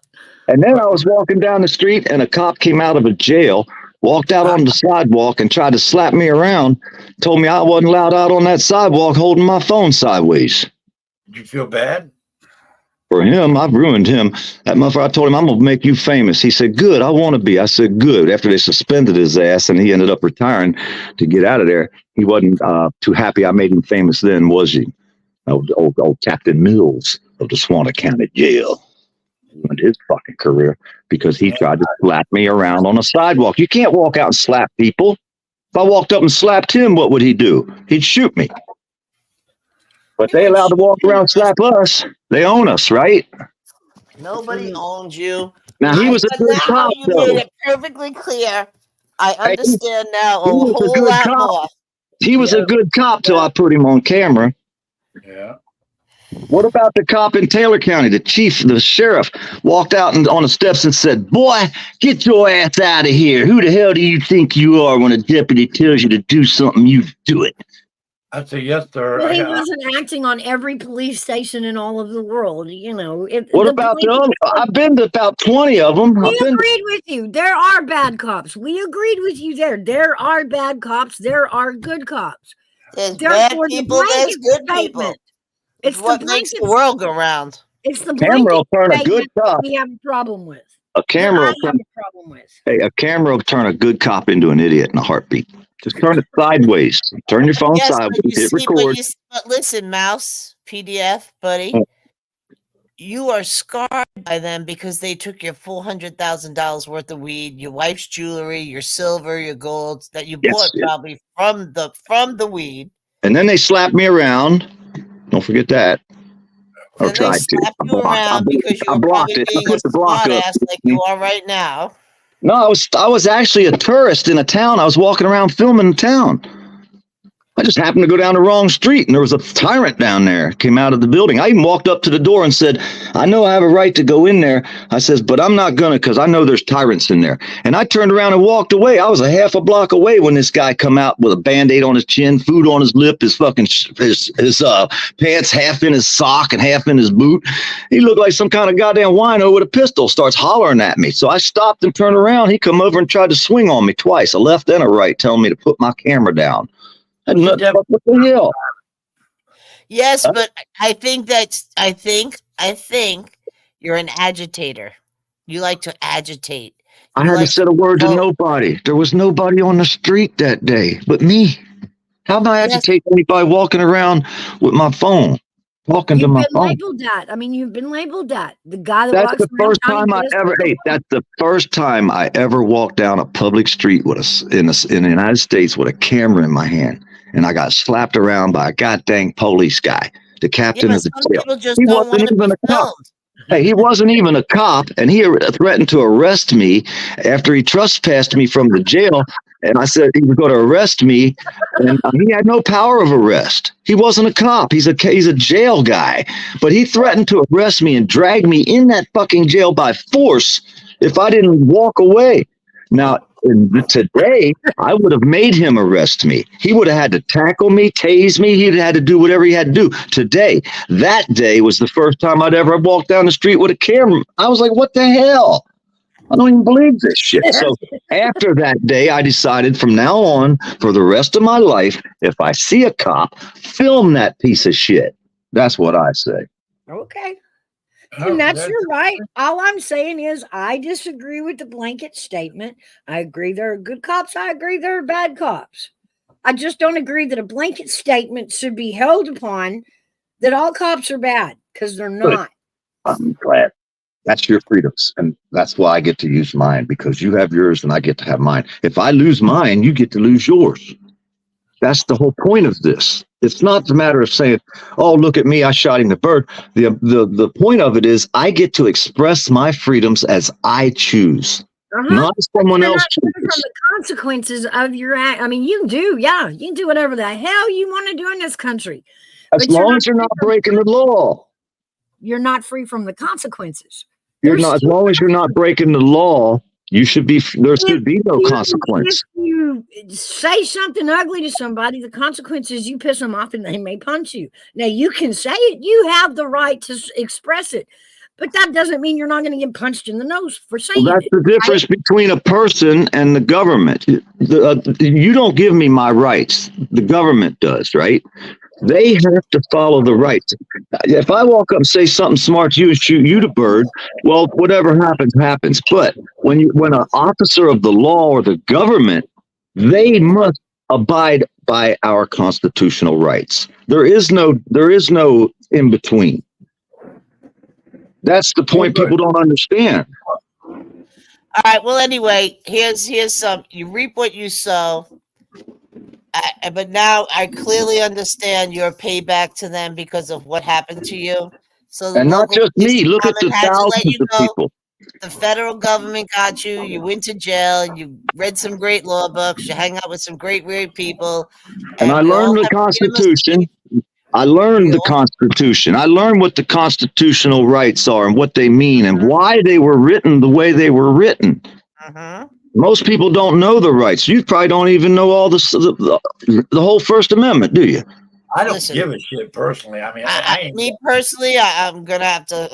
And then I was walking down the street and a cop came out of a jail walked out on the sidewalk and tried to slap me around, told me I wasn't allowed out on that sidewalk holding my phone sideways. Did you feel bad? For him, I've ruined him. That motherfucker, I told him, I'm going to make you famous. He said, good, I want to be. I said, good. After they suspended his ass and he ended up retiring to get out of there, he wasn't too happy I made him famous then, was he? Old Captain Mills of the Swanner County Jail. Ruined his fucking career because he tried to slap me around on a sidewalk. You can't walk out and slap people. If I walked up and slapped him, what would he do? He'd shoot me. But they allowed to walk around and slap us. They own us, right? Nobody owns you. Now, he was a good cop, You though. made it perfectly clear. I understand now a He was a whole good lot cop. more. He was a good cop till I put him on camera. Yeah. What about the cop in Taylor County? The chief, the sheriff, walked out on the steps and said, boy, get your ass out of here. Who the hell do you think you are when a deputy tells you to do something, you do it? I'd say yes, sir. Well, he wasn't acting on every police station in all of the world. You know. What about the other? I've been to about 20 of them. We agreed with you. There are bad cops. We agreed with you there. There are bad cops. There are good cops. There's bad Therefore, the people, there's blanket good people. statement. It's what the makes the blanket- world go round. It's the Camera will blanket turn a good statement that cop. we have a problem with. A camera, That I will have turn, a problem with. hey, a camera will turn a good cop into an idiot in a heartbeat. Just turn it sideways. Turn your phone Yes, sideways. but you Hit see, record. but listen, Mouse, PDF, buddy, you are scarred by them because they took your full $100,000 worth of weed, your wife's jewelry, your silver, your gold that you Yes, bought yes. probably from the weed. And then they slapped me around. Don't forget that. Or And they tried to. slapped you around because you I were blocked probably it. I being a put the block smart up. ass like you are right now. No, I was actually a tourist in a town. I was walking around filming the town. I just happened to go down the wrong street, and there was a tyrant down there. Came out of the building. I even walked up to the door and said, I know I have a right to go in there. I says, but I'm not gonna, because I know there's tyrants in there. And I turned around and walked away. I was a half a block away when this guy come out with a Band-Aid on his chin, food on his lip, his fucking his pants half in his sock and half in his boot. He looked like some kind of goddamn wino with a pistol. Starts hollering at me. So I stopped and turned around. He come over and tried to swing on me twice, a left and a right, telling me to put my camera down. What the hell? Yes, but I think you're an agitator. You like to agitate. I hadn't said a word to nobody. There was nobody on the street that day but me. How am I agitating anybody walking around with my phone, talking to You've my been phone? labeled that. I mean, you've been labeled that. The guy that That's walks the around first trying time to I get us ever. to Hey, that's the first time I ever walked down a public street with in the United States with a camera in my hand, and I got slapped around by a goddamn police guy, the captain of the some jail. people just He don't wasn't want to even be a cop. filmed. Hey, he wasn't even a cop, and he threatened to arrest me after he trespassed me from the jail. And I said he was going to arrest me, and he had no power of arrest. He wasn't a cop. He's a jail guy, but he threatened to arrest me and drag me in that fucking jail by force if I didn't walk away. Now, today, I would have made him arrest me. He would have had to tackle me, tase me. He'd had to do whatever he had to do. Today, that day was the first time I'd ever walked down the street with a camera. I was like, what the hell? I don't even believe this shit. So after that day, I decided from now on, for the rest of my life, if I see a cop, film that piece of shit. That's what I say. Okay. Oh, And that's your right. All I'm saying is I disagree with the blanket statement. I agree there are good cops. I agree there are bad cops. I just don't agree that a blanket statement should be held upon that all cops are bad, because they're not. I'm glad. That's your freedoms. And that's why I get to use mine, because you have yours and I get to have mine. If I lose mine, you get to lose yours. That's the whole point of this. It's not the matter of saying, oh, look at me, I shot him the bird. The point of it is I get to express my freedoms as I choose, not as someone You're else not free chooses. from the consequences of your act. I mean, you do, yeah. You can do whatever the hell you want to do in this country. As long as you're not breaking the law. You're not free from the consequences. You're not, as long as you're not breaking the law, you should be, there should be no consequence. If you say something ugly to somebody, the consequence is you piss them off and they may punch you. Now, you can say it. You have the right to express it. But that doesn't mean you're not going to get punched in the nose for saying Well, that's it. the difference between a person and the government. You don't give me my rights. The government does, right? They have to follow the rights. If I walk up and say something smart to you and shoot you to bird, well, whatever happens, happens. But when an officer of the law or the government, they must abide by our constitutional rights. There is no in between. That's the point people don't understand. All right. Well, anyway, here's some. You reap what you sow. But now I clearly understand your payback to them because of what happened to you. So And not just me. Look at the thousands of people. The federal government got you. You went to jail. You read some great law books. You hang out with some great people. And I learned the Constitution. I learned the Constitution. I learned what the constitutional rights are and what they mean and why they were written the way they were written. Most people don't know the rights. You probably don't even know all the whole First Amendment, do you? I don't give a shit personally. I mean, me personally, I'm gonna have to.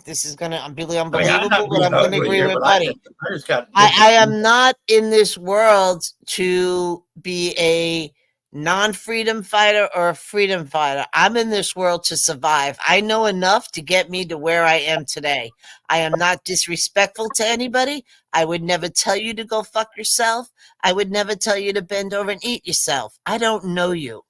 This is gonna be unbelievable, but I'm gonna agree with Buddy. I am not in this world to be a non-freedom fighter or a freedom fighter. I'm in this world to survive. I know enough to get me to where I am today. I am not disrespectful to anybody. I would never tell you to go fuck yourself. I would never tell you to bend over and eat yourself. I don't know you.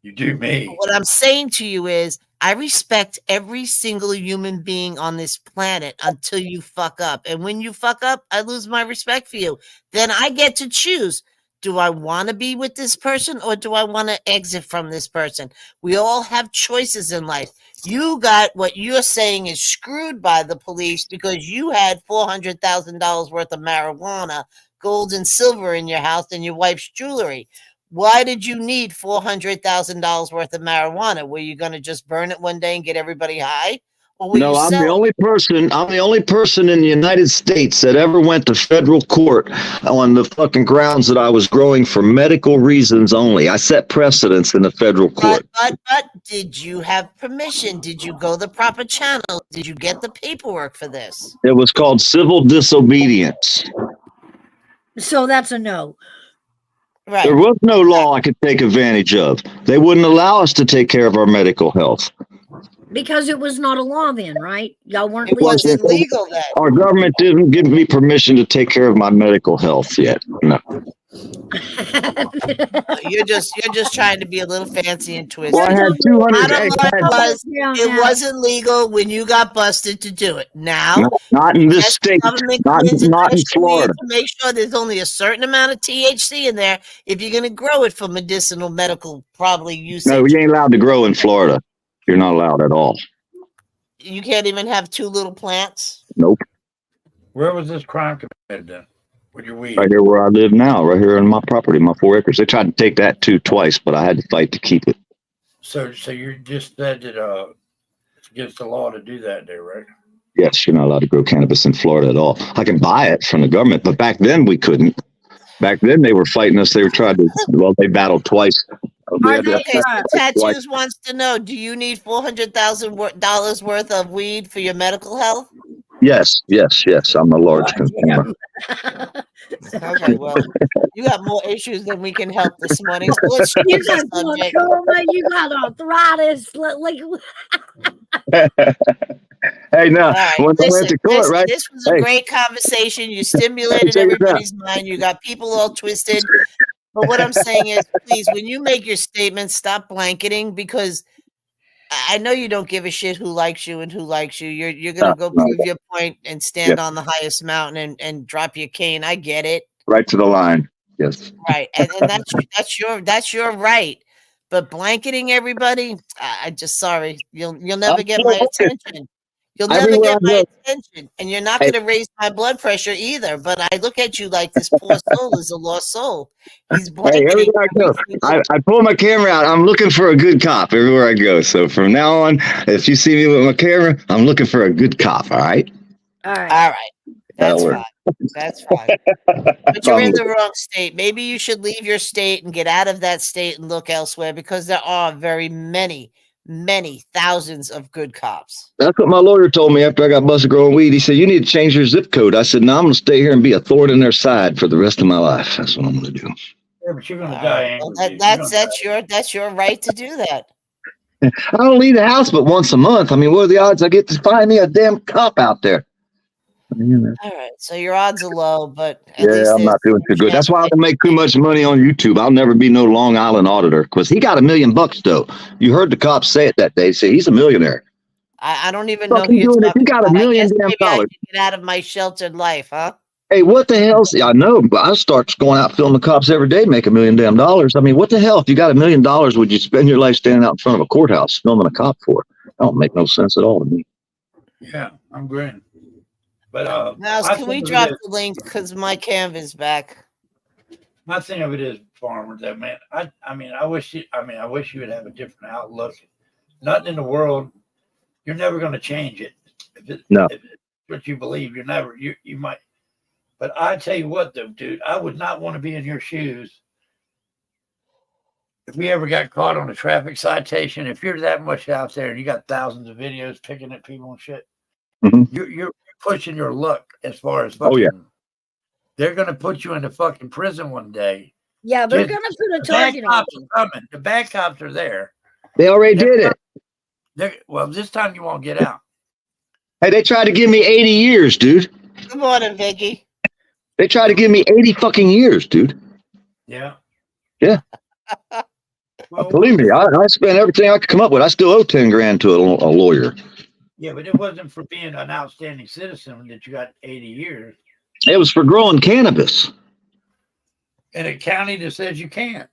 You do me. What I'm saying to you is I respect every single human being on this planet until you fuck up. And when you fuck up, I lose my respect for you. Then I get to choose. Do I want to be with this person or do I want to exit from this person? We all have choices in life. You got what you're saying is screwed by the police because you had $400,000 worth of marijuana, gold and silver in your house and your wife's jewelry. Why did you need $400,000 worth of marijuana? Were you going to just burn it one day and get everybody high? No, I'm the only person in the United States that ever went to federal court on the fucking grounds that I was growing for medical reasons only. I set precedents in the federal court. But did you have permission? Did you go the proper channel? Did you get the paperwork for this? It was called civil disobedience. So that's a no. Right. There was no law I could take advantage of. They wouldn't allow us to take care of our medical health. Because it was not a law then, right? Y'all weren't It wasn't legal then. Our government didn't give me permission to take care of my medical health yet. No. You're just trying to be a little fancy and twisted. Well, I had 200. It wasn't legal when you got busted to do it. Now, not in this state, not in Florida. To make sure there's only a certain amount of THC in there if you're going to grow it for medicinal, medical, probably usage. No, you ain't allowed to grow in Florida. You're not allowed at all. You can't even have two little plants. Nope. Where was this crime committed then? With your weed? Right here where I live now, right here on my property, my 4 acres. They tried to take that too twice, but I had to fight to keep it. So you just said that it's against the law to do that there, right? Yes, you're not allowed to grow cannabis in Florida at all. I can buy it from the government, but back then we couldn't. Back then they were fighting us. They were trying to, they battled twice. Tattoos wants to know, do you need $400,000 worth of weed for your medical health? Yes. I'm a large consumer. Okay, well, you got more issues than we can help this morning. So let's You got glaucoma, you got arthritis. Hey, no, right, when I went to court, right? This was a great conversation. You stimulated everybody's mind. You got people all twisted. But what I'm saying is, please, when you make your statements, stop blanketing, because I know you don't give a shit who likes you and who likes you. You're gonna go prove your point and stand on the highest mountain and drop your cane. I get it. Right to the line. Yes. Right, and that's your right. But blanketing everybody, I just sorry, you'll never get my attention. You'll never get my attention, and you're not going to raise my blood pressure either. But I look at you like this poor soul is a lost soul. He's blanketing. Hey, everywhere I go, I pull my camera out. I'm looking for a good cop everywhere I go. So from now on, if you see me with my camera, I'm looking for a good cop. All right. All right. That's fine. That's fine. But you're in the wrong state. Maybe you should leave your state and get out of that state and look elsewhere, because there are very many many thousands of good cops. That's what my lawyer told me after I got busted growing weed. He said, you need to change your zip code. I said, no, I'm going to stay here and be a thorn in their side for the rest of my life. That's what I'm going to do. Yeah, but you're gonna All die right. angry. Well, dude. that's your right to do that. I don't leave the house but once a month. I mean, what are the odds I get to find me a damn cop out there? All right. So your odds are low, but at Yeah, least I'm not there's doing too good. That's chance why I that- don't make too much money on YouTube. I'll never be no Long Island auditor because he got $1 million though. You heard the cops say it that day. Say he's a millionaire. I don't even Fuck know who you you're doing if talking you got about. $1 million I guess damn maybe I dollars? should get out of my sheltered life, huh? Hey, what the hell? I know, but I start going out filming the cops every day, make $1 million damn dollars. I mean, what the hell? If you got $1 million, would you spend your life standing out in front of a courthouse filming a cop for? That don't make no sense at all to me. Yeah, I'm agreeing. But Now, my can we thing of it drop is- the link because my Canva's back? My thing of it is, farmers, that man. I mean, I wish you would have a different outlook. Nothing in the world. You're never going to change it. No. If it's what you believe, you might. But I tell you what, though, dude, I would not want to be in your shoes. If we ever got caught on a traffic citation, if you're that much out there and you got thousands of videos picking at people and shit, Mhm. you're pushing your luck as far as Oh, fucking. yeah. They're gonna put you into fucking prison one day. Yeah, they're Just- gonna put a The bad target on cops you. are coming. The bad cops are there. They already did it. Well, this time you won't get out. Hey, they tried to give me 80 years, dude. Good morning, Vicky. They tried to give me 80 fucking years, dude. Yeah. Yeah. Believe me, I spent everything I could come up with. I still owe 10 grand to a lawyer. Yeah, but it wasn't for being an outstanding citizen that you got 80 years It was for growing cannabis in a county that says you can't.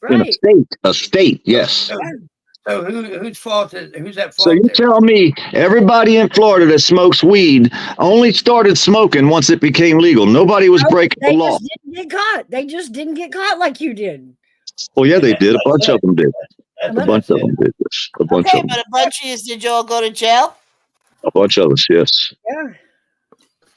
in a state. A state, yes. So whose fault is who's that fault? So you tell me everybody in Florida that smokes weed only started smoking once it became legal. Nobody was breaking the They law. just didn't get caught. They just didn't get caught like you did. Well, yeah, they did. A bunch of them did. A bunch of them did. Yes. A bunch Okay, of them. but a bunch of you, did you all go to jail? A bunch of us, yes. Yeah.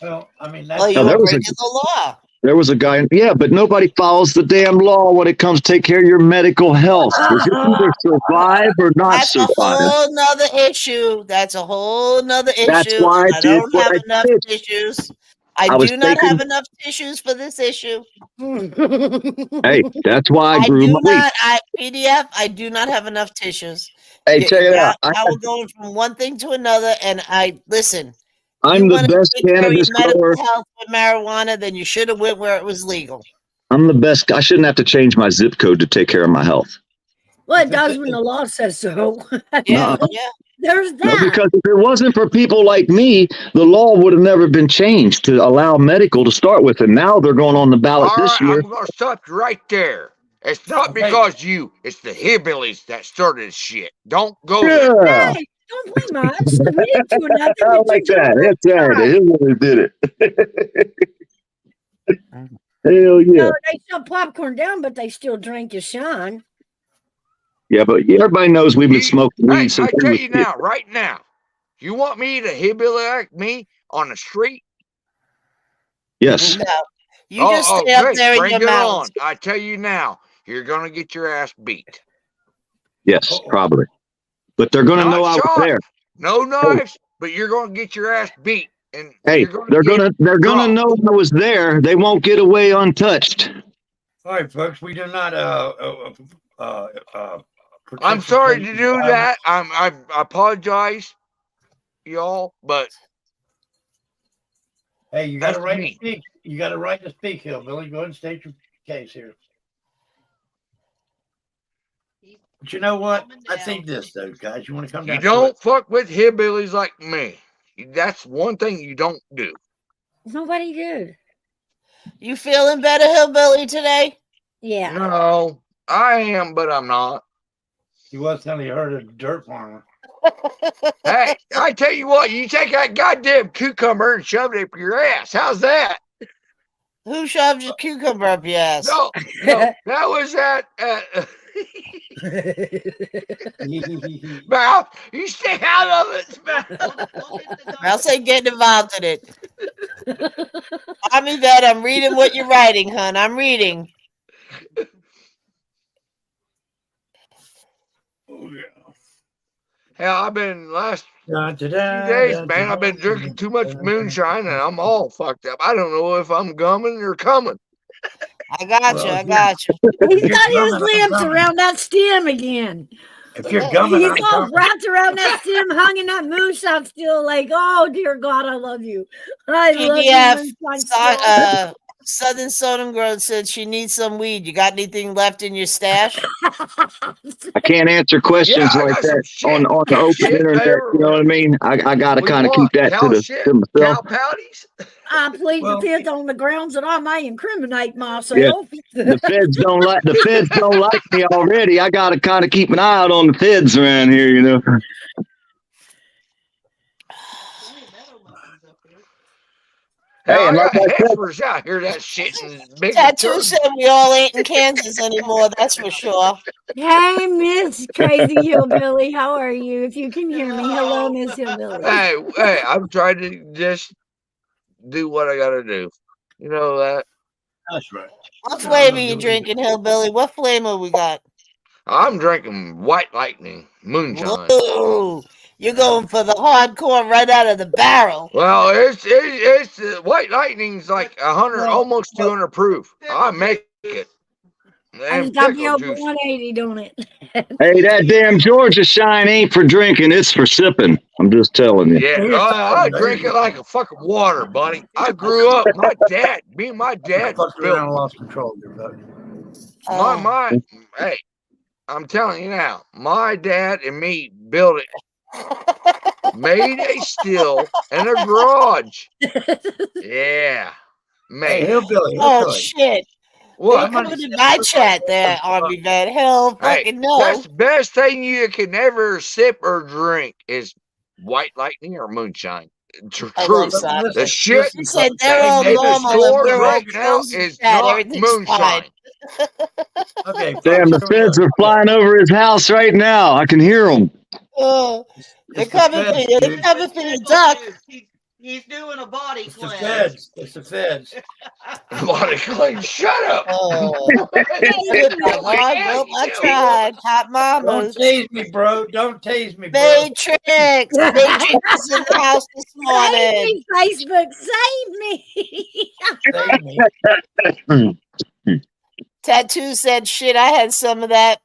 Well, I mean, Well, you Now, were there was a- breaking the law. There was a guy, yeah, but nobody follows the damn law when it comes to take care of your medical health. It's either survive or not That's a survive. whole nother issue. That's a whole nother issue. That's why I I did don't what have I enough did. tissues. I I was do not have taking- enough tissues for this issue. Hey, that's why I grew do my weed. not. PDF. I do not have enough tissues. Hey, check it out. Now we're going from one thing to another, and I listen. I'm the wanna best take care of your cannabis medical grower. health with marijuana, then you should have went where it was legal. I'm the best. I shouldn't have to change my zip code to take care of my health. Well, it does when the law says so. Yeah, No. yeah. There's No, that. because if it wasn't for people like me, the law would have never been changed to allow medical to start with. And now they're going on the ballot All this right, year. I'm gonna stop you right there. It's not because you, it's the hillbillies that started this shit. Don't go there. Yeah. Hey, don't blame us. We didn't do nothing. I We like did that. our That's right. job. It really did it. Hell You yeah. know, they shut popcorn down, but they still drink your shine. Yeah, but everybody knows we've been smoking Hey, weed since I we tell were you kids. now, right now, you want me to hillbilly like me on the street? Yes. No, you just stay up great. there in Bring your it mouth. on. I tell you now, you're gonna get your ass beat. Yes, probably. But they're going to Not know I was shot, there. no knives, but you're gonna get your ass beat. And Hey, you're gonna they're get gonna dropped. know I was there. They won't get away untouched. All right, folks, we do not I'm sorry to participate do in that. I apologize, y'all, but Hey, you got a That's right me. to speak. You got a right to speak, Hillbilly. Go ahead and state your case here. But you know what? I think this, though, guys. You want to come down you to don't it? fuck with hillbillies like me. That's one thing you don't do. Nobody did. You feeling better, hillbilly, today? Yeah. No, I am, but I'm not. He was telling you heard a dirt farmer. Hey, I tell you what, you take that goddamn cucumber and shove it up your ass. How's that? Who shoved your cucumber up your ass? No, that was at Mouth. You stay out of it, Mouth. Mouse ain't getting involved in it. I'm Yvette. I'm reading what you're writing, hon. I'm reading. Oh, yeah. Hell, I've been last Da, da, few da, days, da, man. da, I've been da, drinking too much da, da, moonshine, and I'm all fucked up. I don't know if I'm gumming or coming. I got you. Well, I if you're, got you. if He's you're got his gumming, I'm limbs coming. around that stem again. If you're gumming, He's I'm all coming. wrapped around that stem, hung in that moonshine still, like, oh dear God, I love you. I love you, PDF, moonshine still. Southern Sodom Girl said she needs some weed. You got anything left in your stash? I can't answer questions Yeah, I like got some that shit. on the open Shit internet. there. You know what I mean? I got to What do you kind of keep want? that Cow shit? to myself. Cow patties? I plead Well, the fifth on the grounds that I may incriminate Yeah, myself. the feds don't like me already. I got to kind of keep an eye out on the feds around here. You know. Hell, Hey, I and like got I said, heifers out here that shit in big Tattoo return. said we all ain't in Kansas anymore. That's for sure. Hey, Miss Crazy Hillbilly, how are you? If you can hear me, hello, Miss Hillbilly. Hey, I'm trying to just do what I gotta do. You know that? that's right. What No, flavor no, you do drinking, Hillbilly? What flavor we got? I'm drinking White Lightning moonshine. Whoa, you're going for the hardcore right out of the barrel. Well, it's White Lightning's like 100, almost 200 proof. I make it. And And it's got to be pickle over juice. 180, don't it? hey, that damn Georgia shine ain't for drinking; it's for sipping. I'm just telling you. Yeah, I drink it like a fucking water, buddy. I grew up. My dad Fucked built around and lost control of your boat. my. Hey, I'm telling you now, my dad and me built it. Made a still in a garage. Yeah, Hey, made. hillbilly, Oh hillbilly. shit! What? They coming in my chat there, Army Vet. Hell, Hey, fucking no. that's the best thing you can ever sip or drink is White Lightning or moonshine. I True. love Savage. The shit He said they're all in the normal and stores we're all right now frozen is fat. not Everything's moonshine. fine. Okay, Damn, folks, the here we feds go. are flying over his house right now. I can hear them. They're It's the coming for feds, you. They're dude. coming for your duck. He's doing a body It's the cleanse. feds. It's the feds. Body clean. Shut up. Oh, I tried. Hot Don't mamas. tase me, bro. Don't tase me, bro. Matrix. Matrix is in the house this Save morning. me, Facebook, save me. Save me. Tattoo said, shit, I had some of that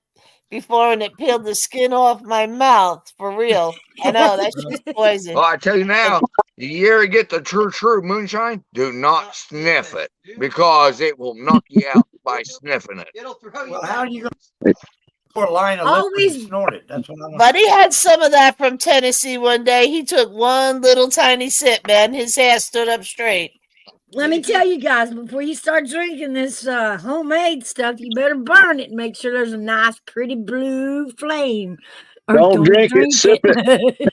before and it peeled the skin off my mouth. For real. I know, that shit's poison. Well, I tell you now, you ever get the true moonshine? Do not sniff it because it will knock you out by sniffing it. Well, how are you going to pour a line of liquid Always- and snort it? That's what I want. Buddy had some of that from Tennessee one day. He took one little tiny sip, man. His hair stood up straight. Let me tell you guys, before you start drinking this homemade stuff, you better burn it and make sure there's a nice, pretty blue flame. Or Don't drink it, sip it.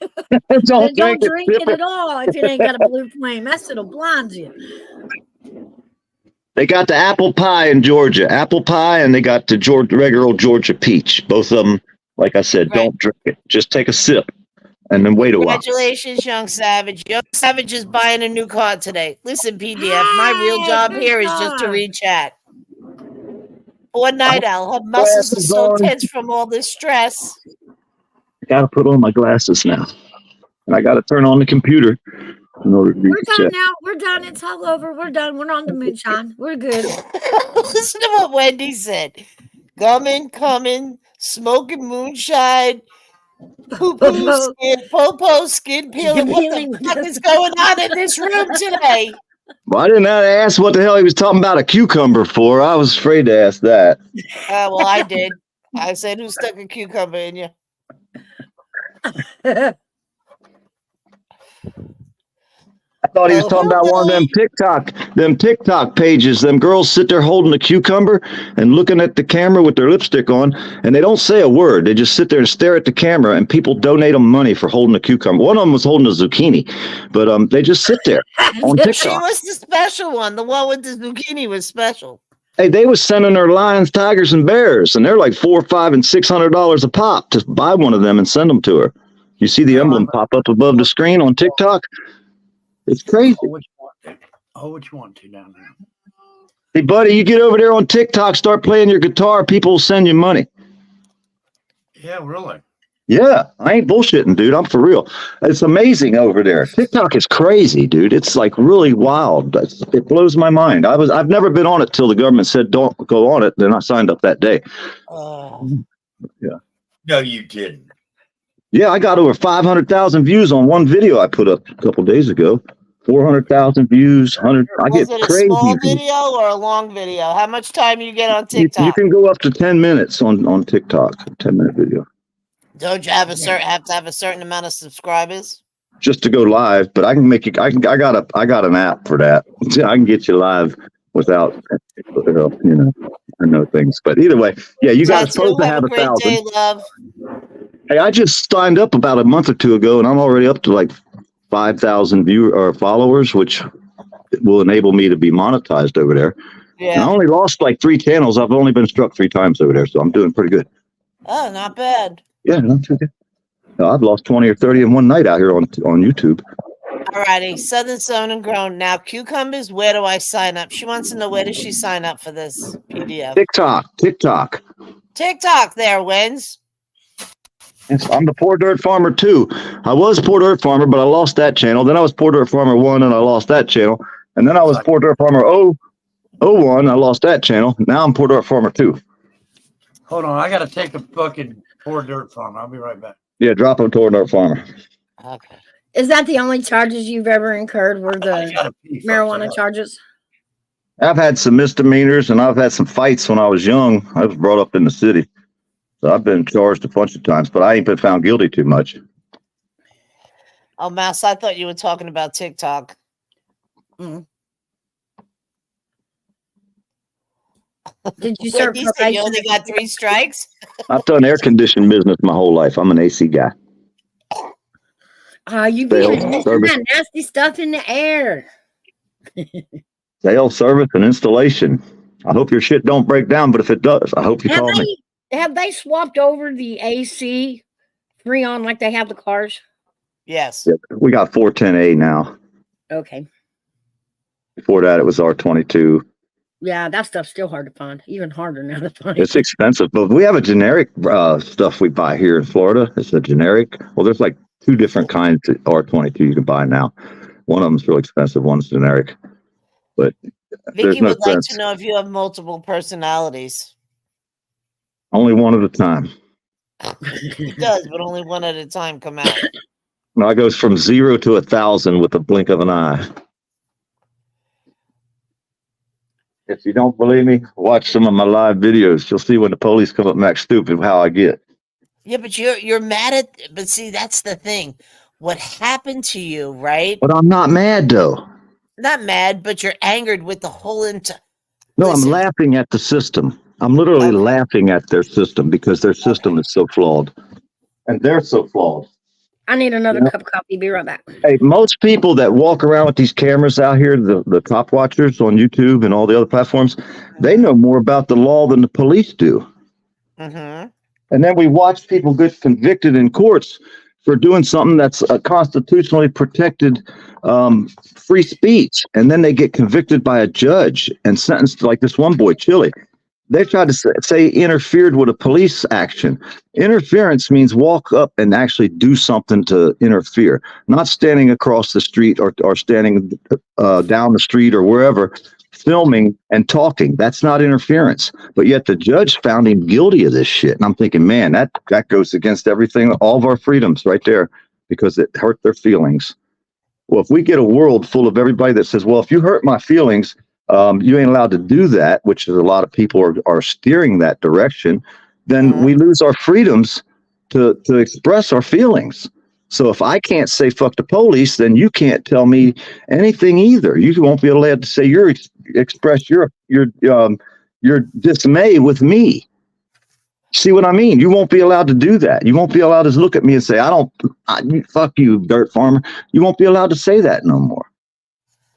Don't Don't drink it, drink sip it at all if it ain't got a blue flame. That shit'll blind you. They got the apple pie in Georgia, apple pie, and they got the regular old Georgia peach. Both of them, like I said, don't drink it. Just take a sip and then wait a while. Congratulations, Young Savage. Young Savage is buying a new car today. Listen, PDF, my real job here is just to read chat. Poor Night Owl. Her muscles are so tense from all this stress. I gotta put on my glasses now, and I gotta turn on the computer in order to read We're the done chat. now. We're done. It's all over. We're done. We're on the moonshine. We're good. Listen to what Wendy said. Coming, smoking moonshine, poo-poo skin, po-po skin peeling. What the fuck is going on in this room today? Well, I didn't ask what the hell he was talking about a cucumber for. I was afraid to ask that. Well, I did. I said, who stuck a cucumber in you? I thought he was talking about one of them TikTok pages. Them girls sit there holding a cucumber and looking at the camera with their lipstick on, and they don't say a word. They just sit there and stare at the camera, and people donate them money for holding a cucumber. One of them was holding a zucchini, but they just sit there on She TikTok. was the special one. The one with the zucchini was special. Hey, they was sending her lions, tigers, and bears, and they're like $400, $500, and $600 a pop to buy one of them and send them to her. You see the emblem pop up above the screen on TikTok? It's crazy. Oh, what you want to down there? Hey, buddy, you get over there on TikTok, start playing your guitar, people will send you money. Yeah, really. Yeah, I ain't bullshitting, dude. I'm for real. It's amazing over there. TikTok is crazy, dude. It's like really wild. It blows my mind. I've never been on it till the government said don't go on it. Then I signed up that day. Yeah. No, you didn't. Yeah, I got over 500,000 views on one video I put up a couple days ago. 400,000 views. 100. I Was get it a crazy small views. video or a long video? How much time you get on You TikTok? can go up to 10 minutes on TikTok. 10-minute video. Don't you have to have a certain amount of subscribers? Just to go live, but I can make it. I got an app for that. I can get you live without, I know things. But either way, yeah, you guys Tattoo, supposed to have have a great 1,000. day, love. Hey, I just signed up about a month or two ago, and I'm already up to like 5,000 followers, which will enable me to be monetized over there. Yeah. And I only lost like 3 channels. I've only been struck 3 times over there, so I'm doing pretty good. Oh, not bad. Yeah, not too good. No, I've lost 20 or 30 in one night out here on YouTube. Alrighty, Southern Sown and Grown. Now, Cucumbers, where do I sign up? She wants to know, where does she sign up for this PDF? TikTok. TikTok there, Wins. Yes, I'm the Poor Dirt Farmer too. I was Poor Dirt Farmer, but I lost that channel. Then I was Poor Dirt Farmer 1 and I lost that channel. And then I was Poor Dirt Farmer 01. I lost that channel. Now I'm Poor Dirt Farmer 2. Hold on, I gotta take a fucking Poor Dirt Farm. I'll be right back. Yeah, drop a Poor Dirt Farmer. Okay. Is that the only charges you've ever incurred? Were the marijuana charges? I've had some misdemeanors and I've had some fights when I was young. I was brought up in the city. So I've been charged a bunch of times, but I ain't been found guilty too much. Oh, Mouse, I thought you were talking about TikTok. Did you Wait, serve you said probation? you only got 3 strikes? I've done air conditioned business my whole life. I'm an AC guy. You be Sales, releasing service. that nasty stuff in the air. Sales, service, and installation. I hope your shit don't break down, but if it does, I hope you call me. Have they swapped over the AC Freon like they have the cars? Yes. Yeah, we got 410A now. Okay. Before that, it was R22. Yeah, that stuff's still hard to find. Even harder now to find. It's expensive, but we have a generic stuff we buy here in Florida. It's a generic. Well, there's like 2 different kinds of R22 you can buy now. One of them's real expensive. One's generic. But there's Vicky no would like sense. to know if you have multiple personalities. Only one at a time. He does, but only one at a time come out. No, it goes from 0 to 1,000 with a blink of an eye. If you don't believe me, watch some of my live videos. You'll see when the police come up and act stupid how I get. Yeah, but you're mad at. But see, that's the thing. What happened to you, right? But I'm not mad though. Not mad, but you're angered with the whole No, I'm laughing at the system. I'm literally laughing at their system because their system is so flawed. And they're so flawed. I need another Yeah. cup of coffee. Be right back. Hey, most people that walk around with these cameras out here, the cop watchers on YouTube and all the other platforms, they know more about the law than the police do. Mm-hmm. And then we watch people get convicted in courts for doing something that's a constitutionally protected free speech. And then they get convicted by a judge and sentenced like this one boy, Chile. They tried to say interfered with a police action. Interference means walk up and actually do something to interfere, not standing across the street or standing down the street or wherever, filming and talking. That's not interference. But yet the judge found him guilty of this shit. And I'm thinking, man, that goes against everything, all of our freedoms right there, because it hurt their feelings. Well, if we get a world full of everybody that says, well, if you hurt my feelings, you ain't allowed to do that, which is a lot of people are steering that direction, then we lose our freedoms to express our feelings. So if I can't say fuck the police, then you can't tell me anything either. You won't be allowed to say express your dismay with me. See what I mean? You won't be allowed to do that. You won't be allowed to look at me and say, fuck you, dirt farmer. You won't be allowed to say that no more.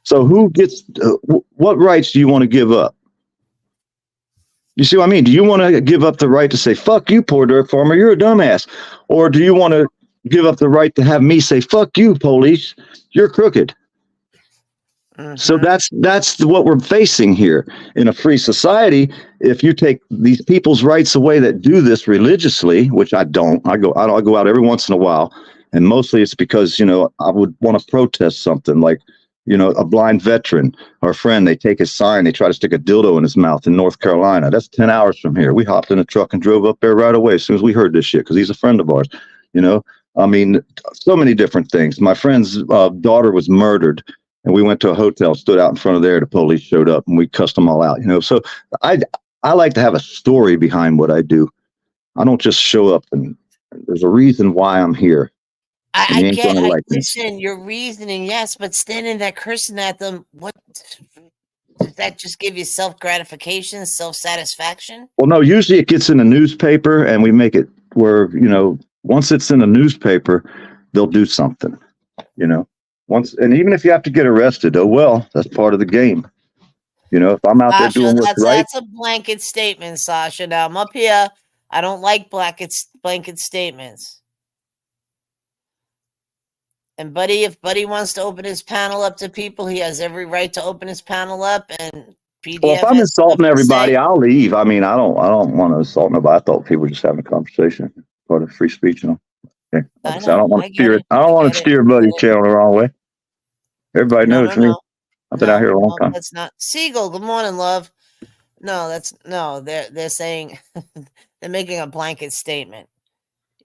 So who gets, what rights do you want to give up? You see what I mean? Do you want to give up the right to say, fuck you, poor dirt farmer, you're a dumbass? Or do you want to give up the right to have me say, fuck you, police, you're crooked? So that's what we're facing here in a free society. If you take these people's rights away that do this religiously, which I don't, I go out every once in a while, and mostly it's because I would want to protest something like a blind veteran or a friend. They take his sign, they try to stick a dildo in his mouth in North Carolina. That's 10 hours from here. We hopped in a truck and drove up there right away as soon as we heard this shit because he's a friend of ours. I mean, so many different things. My friend's daughter was murdered. And we went to a hotel, stood out in front of there. The police showed up, and we cussed them all out. So I like to have a story behind what I do. I don't just show up, and there's a reason why I'm here. I listen. Your reasoning, yes, but standing there cursing at them, what does that just give you? Self gratification, self satisfaction? Well, no. Usually, it gets in a newspaper, and we make it where once it's in a newspaper, they'll do something. Once, and even if you have to get arrested, oh well, that's part of the game. If I'm out there doing what's right. That's a blanket statement, Sasha. Now I'm up here. I don't like blanket statements. And Buddy, if Buddy wants to open his panel up to people, he has every right to open his panel up. And PDF. Well, if I'm insulting everybody, I'll leave. I mean, I don't want to insult nobody. I thought people were just having a conversation, part of free speech. Okay. I don't want to steer it. I don't want to steer Buddy's channel the wrong way. Everybody knows me. I've been out here a long time. That's not Siegel. Good morning, love. They're saying they're making a blanket statement.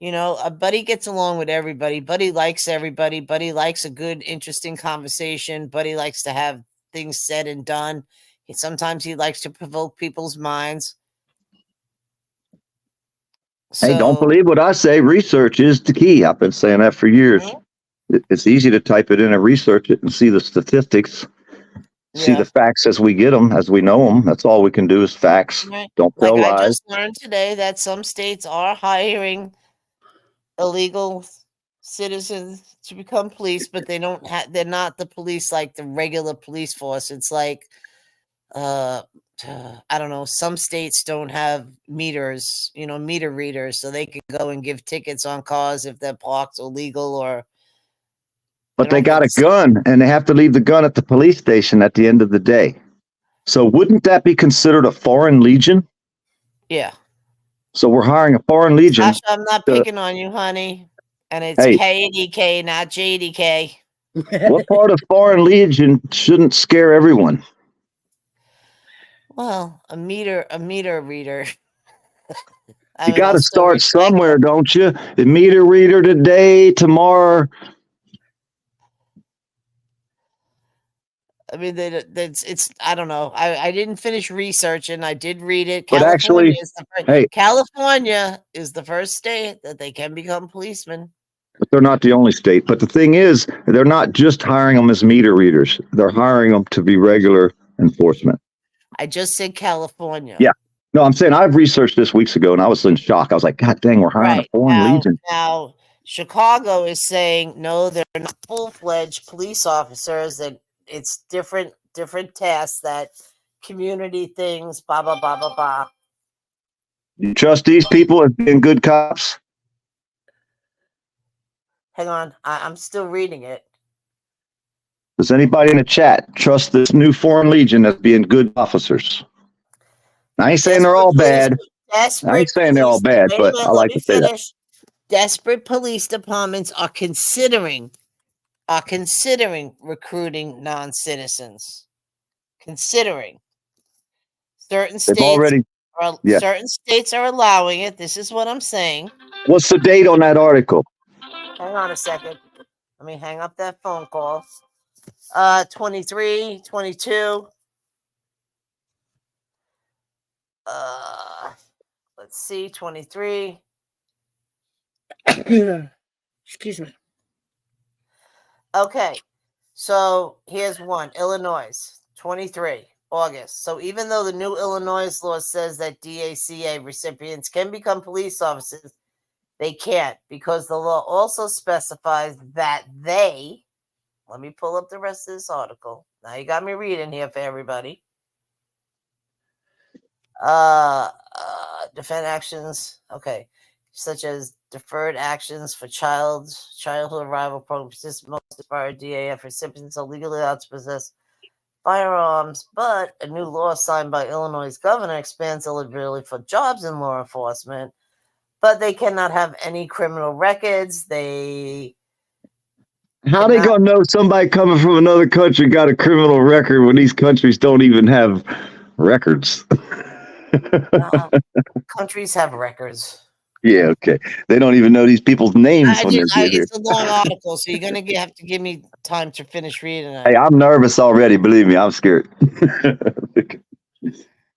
Buddy gets along with everybody. Buddy likes everybody. Buddy likes a good, interesting conversation. Buddy likes to have things said and done. Sometimes he likes to provoke people's minds. Hey, don't believe what I say. Research is the key. I've been saying that for years. It's easy to type it in and research it and see the statistics, see the facts as we get them, as we know them. That's all we can do is facts. Right. Don't tell lies. I just learned today that some states are hiring illegal citizens to become police, but they're not the police like the regular police force. It's like, I don't know. Some states don't have meters, meter readers, so they can go and give tickets on cars if they're parked illegal or. But they got a gun, and they have to leave the gun at the police station at the end of the day. So wouldn't that be considered a foreign legion? Yeah. So we're hiring a foreign legion. Sasha, I'm not picking on you, honey. And it's KDK, not JDK. What part of foreign legion shouldn't scare everyone? Well, a meter reader. You got to start somewhere, don't you? The meter reader today, tomorrow. I mean, it's I don't know. I didn't finish researching. I did read it. But actually, California is the first state that they can become policemen. But they're not the only state. But the thing is, they're not just hiring them as meter readers. They're hiring them to be regular enforcement. I just said California. Yeah. No, I'm saying I've researched this weeks ago, and I was in shock. I was like, God dang, we're hiring a foreign legion. Now, Chicago is saying, no, they're not full-fledged police officers. That it's different tasks, that community things, blah, blah, blah, blah, blah. You trust these people as being good cops? Hang on. I'm still reading it. Does anybody in the chat trust this new foreign legion as being good officers? I ain't saying they're all bad. I ain't saying they're all bad, but I like to say that. Desperate police departments are considering recruiting non-citizens. Considering. Certain states are allowing it. This is what I'm saying. What's the date on that article? Hang on a second. Let me hang up that phone call. 23, 22. Let's see, 23. Excuse me. Okay, so here's one. Illinois, 23, August. So even though the new Illinois law says that DACA recipients can become police officers, they can't, because the law also specifies that they, let me pull up the rest of this article. Now you got me reading here for everybody. Defend actions, okay, such as deferred actions for childhood arrival program, most deferred DAF recipients are legally allowed to possess firearms, but a new law signed by Illinois' governor expands eligibility for jobs in law enforcement, but they cannot have any criminal records. How they gonna know somebody coming from another country got a criminal record when these countries don't even have records? Countries have records. Yeah, okay. They don't even know these people's names when they get here. It's a long article, so you're going to have to give me time to finish reading it. Hey, I'm nervous already. Believe me, I'm scared.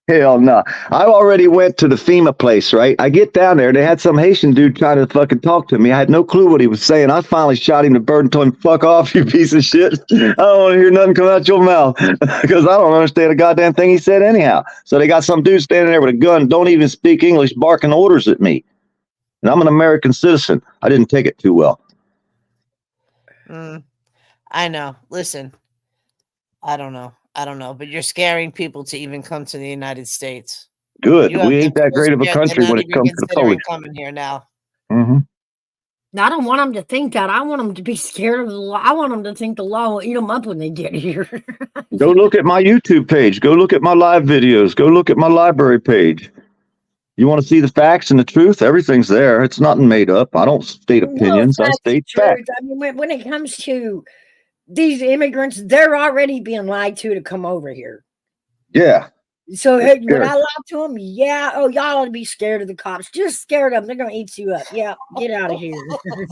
Hell no. I already went to the FEMA place, right? I get down there. They had some Haitian dude trying to fucking talk to me. I had no clue what he was saying. I finally shot him the bird and told him, fuck off, you piece of shit. I don't want to hear nothing come out your mouth because I don't understand a goddamn thing he said anyhow. So they got some dude standing there with a gun, don't even speak English, barking orders at me. And I'm an American citizen. I didn't take it too well. I know. Listen, I don't know, but you're scaring people to even come to the United States. Good. We ain't that great of a country when it comes to the police. Coming here now. Mm-hmm. I don't want them to think that. I want them to be scared of the law. I want them to think the law will eat them up when they get here. Go look at my YouTube page. Go look at my live videos. Go look at my library page. You want to see the facts and the truth? Everything's there. It's nothing made up. I don't state opinions. I state facts. I mean, when it comes to these immigrants, they're already being lied to come over here. Yeah. So hey, when I lied to them, yeah, oh, y'all ought to be scared of the cops. Just scared of them. They're going to eat you up. Yeah, get out of here.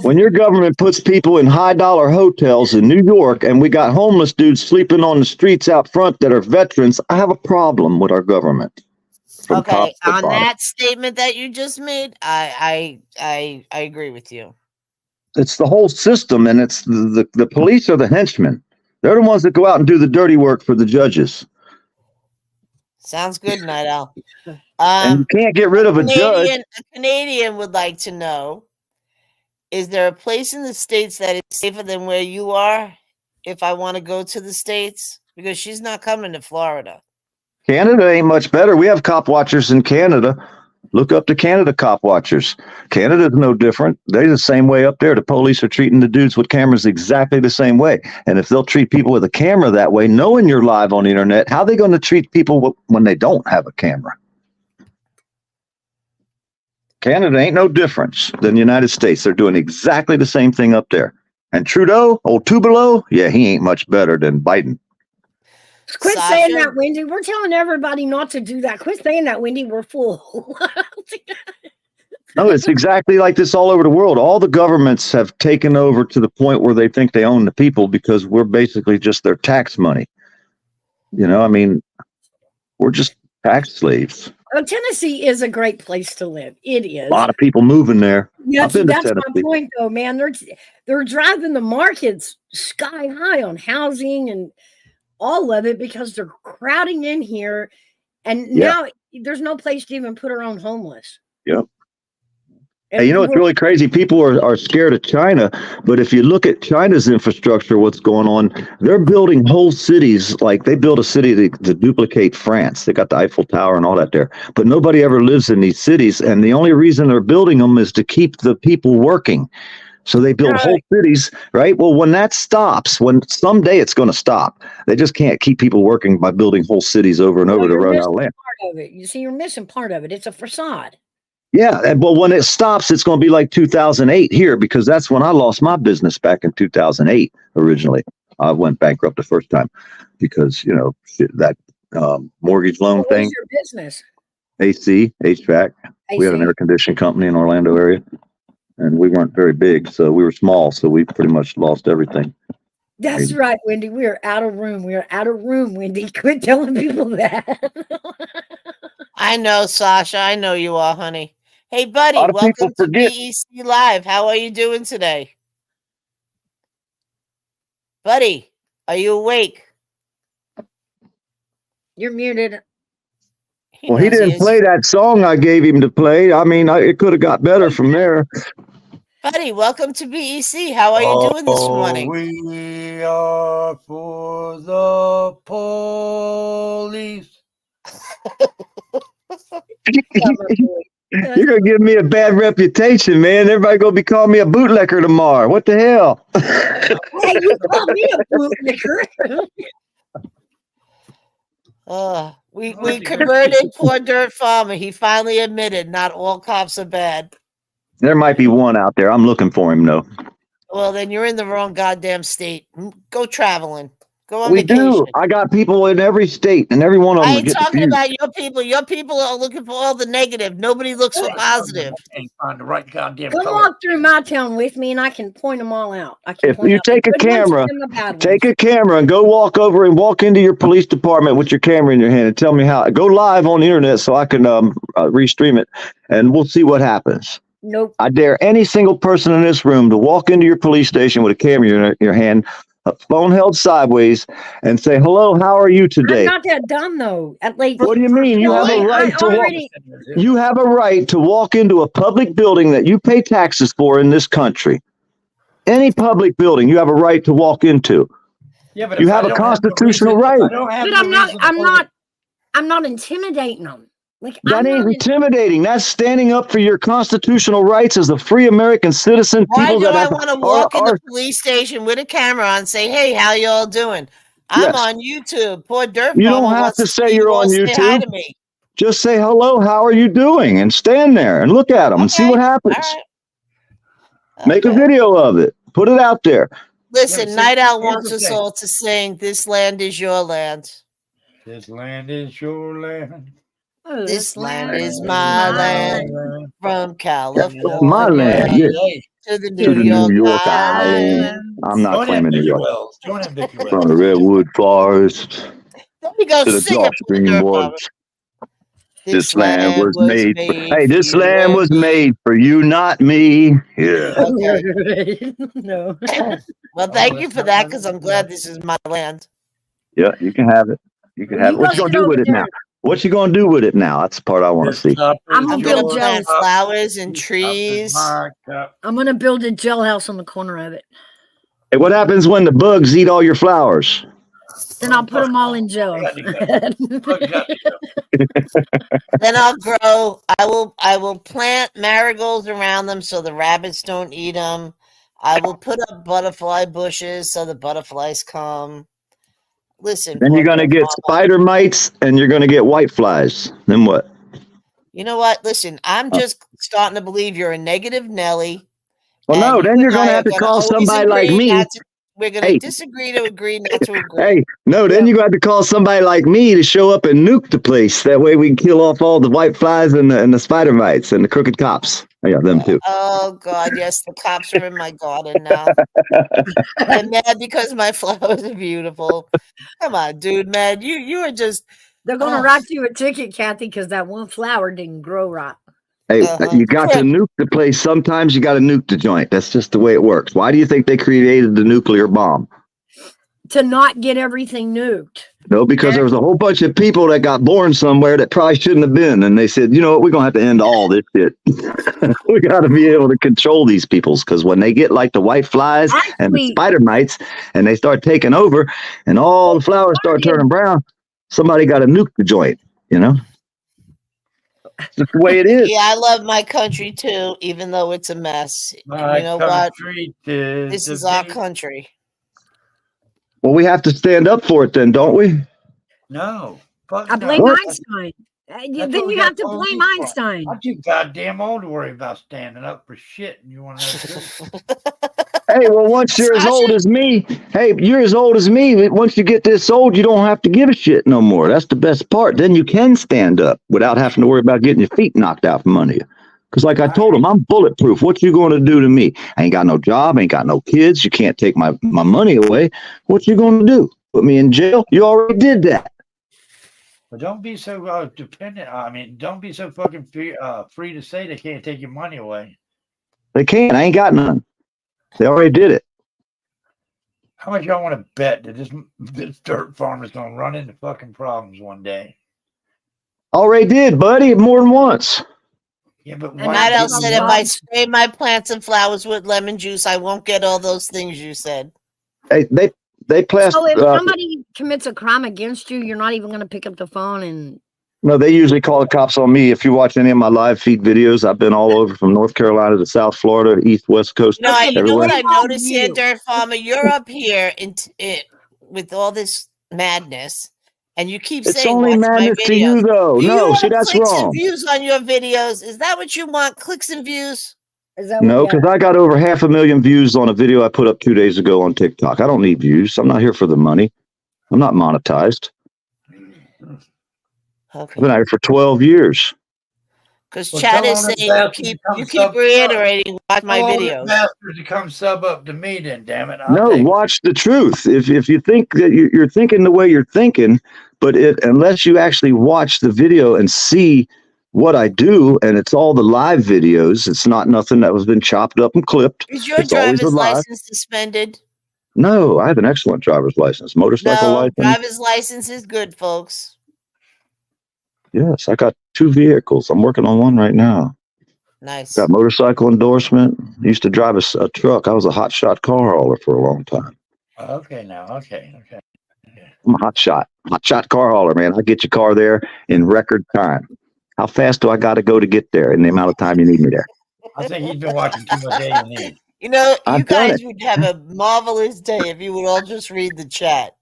When your government puts people in high-dollar hotels in New York and we got homeless dudes sleeping on the streets out front that are veterans, I have a problem with our government. Okay, on that statement that you just made, I agree with you. It's the whole system, and it's the police are the henchmen. They're the ones that go out and do the dirty work for the judges. Sounds good, Night Owl. And you can't get rid of a judge. A Canadian would like to know, is there a place in the States that is safer than where you are if I want to go to the States? Because she's not coming to Florida. Canada ain't much better. We have cop watchers in Canada. Look up the Canada cop watchers. Canada's no different. They're the same way up there. The police are treating the dudes with cameras exactly the same way. And if they'll treat people with a camera that way, knowing you're live on the internet, how are they going to treat people when they don't have a camera? Canada ain't no difference than the United States. They're doing exactly the same thing up there. And Trudeau, old Tubalo, yeah, he ain't much better than Biden. Quit saying that, Wendy. We're telling everybody not to do that. Quit saying that, Wendy. We're full. No, it's exactly like this all over the world. All the governments have taken over to the point where they think they own the people because we're basically just their tax money. You know, I mean, we're just tax slaves. Well, Tennessee is a great place to live. It is. A lot of people moving there. Yeah, that's my point, though, man. They're driving the markets sky high on housing and all of it because they're crowding in here, and now there's no place to even put our own homeless. Yep. Hey, you know what's really crazy? People are scared of China, but if you look at China's infrastructure, what's going on, they're building whole cities. Like they built a city to duplicate France. They got the Eiffel Tower and all that there, but nobody ever lives in these cities, and the only reason they're building them is to keep the people working. So they build whole cities, right? Well, when that stops, when someday it's going to stop, they just can't keep people working by building whole cities over and over to run out of land. Part of it. You see, you're missing part of it. It's a facade. Yeah, but when it stops, it's going to be like 2008 here because that's when I lost my business back in 2008. Originally, I went bankrupt the first time because that mortgage loan thing. What's your business? AC, HVAC. We had an air conditioning company in Orlando area. And we weren't very big, so we were small, so we pretty much lost everything. That's right, Wendy. We are out of room. We are out of room, Wendy. Quit telling people that. I know, Sasha. I know you are, honey. Hey, buddy, welcome to BEC Live. How are you doing today? Buddy, are you awake? You're muted. Well, he didn't play that song I gave him to play. I mean, it could have got better from there. Buddy, welcome to BEC. How are you doing this morning? We are for the police. You're going to give me a bad reputation, man. Everybody going to be calling me a bootlicker tomorrow. What the hell? Hey, you call me a bootlicker. We converted poor Dirt Farmer. He finally admitted not all cops are bad. There might be one out there. I'm looking for him, though. Well, then you're in the wrong goddamn state. Go traveling. Go on We vacation. do. I got people in every state, and every one of them I will ain't get the talking views. about your people. Your people are looking for all the negative. Nobody looks for positive. Can't find the right goddamn Come color. walk through my town with me, and I can point them all out. I can If point you out the take a good ones camera, and the bad take ones. a camera and go walk into your police department with your camera in your hand and tell me how. Go live on the internet so I can restream it, and we'll see what happens. Nope. I dare any single person in this room to walk into your police station with a camera in your hand, a phone held sideways, and say, "Hello, how are you today?" I'm not that dumb though. At least. What do you mean? You have a right to walk. You have a right to walk into a public building that you pay taxes for in this country. Any public building, you have a right to walk into. Yeah, but You if I have a don't constitutional no reason- right. if I don't have But no I'm not. reason to I'm hold not. I'm not intimidating them. Like That I'm ain't not. intimidating. That's standing up for your constitutional rights as a free American citizen. Why People do that I have want to walk in the police station with a camera on and say, "Hey, how y'all doing? I'm Yes. on YouTube. Poor Dirt You Farmer don't have wants to say see you're you all on say hi YouTube. to me." Just say hello. How are you doing? And stand there and look at them and see what happens. Make a video of it. Put it out there. Listen, see, Night Owl here's wants the us thing. all to sing "This Land Is Your Land." This land is your land. This land is my land, from California My land, yeah. to the To the New York Island. Island. I'm not Join in, claiming New Vicky York. Wells. Join in, Vicky From Wells. the redwood forest There we go. to the Sing Gulf it for the Stream Dirt Farmer. woods. This land was made. Hey, this for you land and was me. made for you, not me. Yeah. Okay. No. Well, thank you for that, because I'm glad this is my land. Yeah, you can have it. You can have it. What you gonna do with it now? What you gonna do with it now? That's the part I want to see. I'm gonna build Plant jail. flowers and trees. I'm gonna build a jailhouse on the corner of it. Hey, what happens when the bugs eat all your flowers? Then I'll put them all in jail. Then I'll grow. I will plant marigolds around them so the rabbits don't eat them. I will put up butterfly bushes so the butterflies come. Listen, Then you're gonna get spider mites and you're gonna get white flies. Then what? you know what? Listen, I'm just starting to believe you're a negative Nelly. Well, and no. you Then and you're I gonna are have to gonna call always somebody like agree me. not to- We're gonna Hey. disagree to agree not to agree. Hey, no, then you're gonna have to call somebody like me to show up and nuke the place. That way we can kill off all the white flies and the spider mites and the crooked cops. I got them too. Oh God, yes, the cops are in my garden now. I'm mad because my flowers are beautiful. Come on, dude, man. You are just They're gonna Oh. write you a ticket, Kathy, because that one flower didn't grow right. Hey, you got to nuke the place. Sometimes you got to nuke the joint. That's just the way it works. Why do you think they created the nuclear bomb? To not get everything nuked. No, because there was a whole bunch of people that got born somewhere that probably shouldn't have been. And they said, you know what, we're going to have to end all this shit. We got to be able to control these peoples, because when they get like the white flies and the spider mites and they start taking over and all the flowers start turning brown, somebody got to nuke the joint, you know? It's just the way it is. Yeah, I love my country too, even though it's a mess. My You know what? country This is our country. Well, we have to stand up for it then, don't we? No. Fuck I no. blame What? Einstein. That's Then what we you got have to all blame these for. Einstein. I'm too goddamn old to worry about standing up for shit. And you want to Hey, well, once you're as old as me, hey, you're as old as me. Once you get this old, you don't have to give a shit no more. That's the best part. Then you can stand up without having to worry about getting your feet knocked out from under you. Because like I told him, I'm bulletproof. What you going to do to me? I ain't got no job, ain't got no kids. You can't take my money away. What you going to do? Put me in jail? You already did that. But don't be so dependent. I mean, don't be so fucking free to say they can't take your money away. They can't. I ain't got none. They already did it. How much y'all want to bet that this dirt farmer's gonna run into fucking problems one day? Already did, buddy, more than once. Yeah, but And why Night Owl didn't said, you- if I spray my plants and flowers with lemon juice, I won't get all those things you said. Hey, they plastic. So if somebody commits a crime against you, you're not even going to pick up the phone and No, they usually call the cops on me. If you watch any of my live feed videos, I've been all over from North Carolina to South Florida, East, West Coast, No, you know everywhere. what I noticed here, Dirt Farmer? You're up here with all this madness, And you keep It's saying only watch my madness to you, videos. though. Do you No, want see, that's clicks and wrong. views on your videos? Is that what you want? Clicks and views? Is that what you want? Clicks and views? Is that what? No, Yeah. because I got over 500,000 views on a video I put up 2 days ago on TikTok. I don't need views. I'm not here for the money. I'm not monetized. I've been out here for 12 years. Because Well, Chad tell is all them saying bastards you to come keep sub reiterating watch my Tell all them videos. bastards to come sub up to me then, damn it. I'll No, take it. watch the truth. If you think that you're thinking the way you're thinking, but unless you actually watch the video and see what I do, and it's all the live videos, it's not nothing that was been chopped up and clipped. Is your It's always driver's alive. license suspended? No, I have an excellent driver's license, motorcycle No, license. driver's license is good, folks. Yes, I got 2 vehicles. I'm working on one right now. Nice. Got motorcycle endorsement. Used to drive a truck. I was a hot shot car hauler for a long time. Okay, now. Okay. I'm a hot shot car hauler, man. I get your car there in record time. How fast do I got to go to get there in the amount of time you need me there? I think he's been watching too much A&E. You know, you I've done guys it. would have a marvelous day if you would all just read the chat.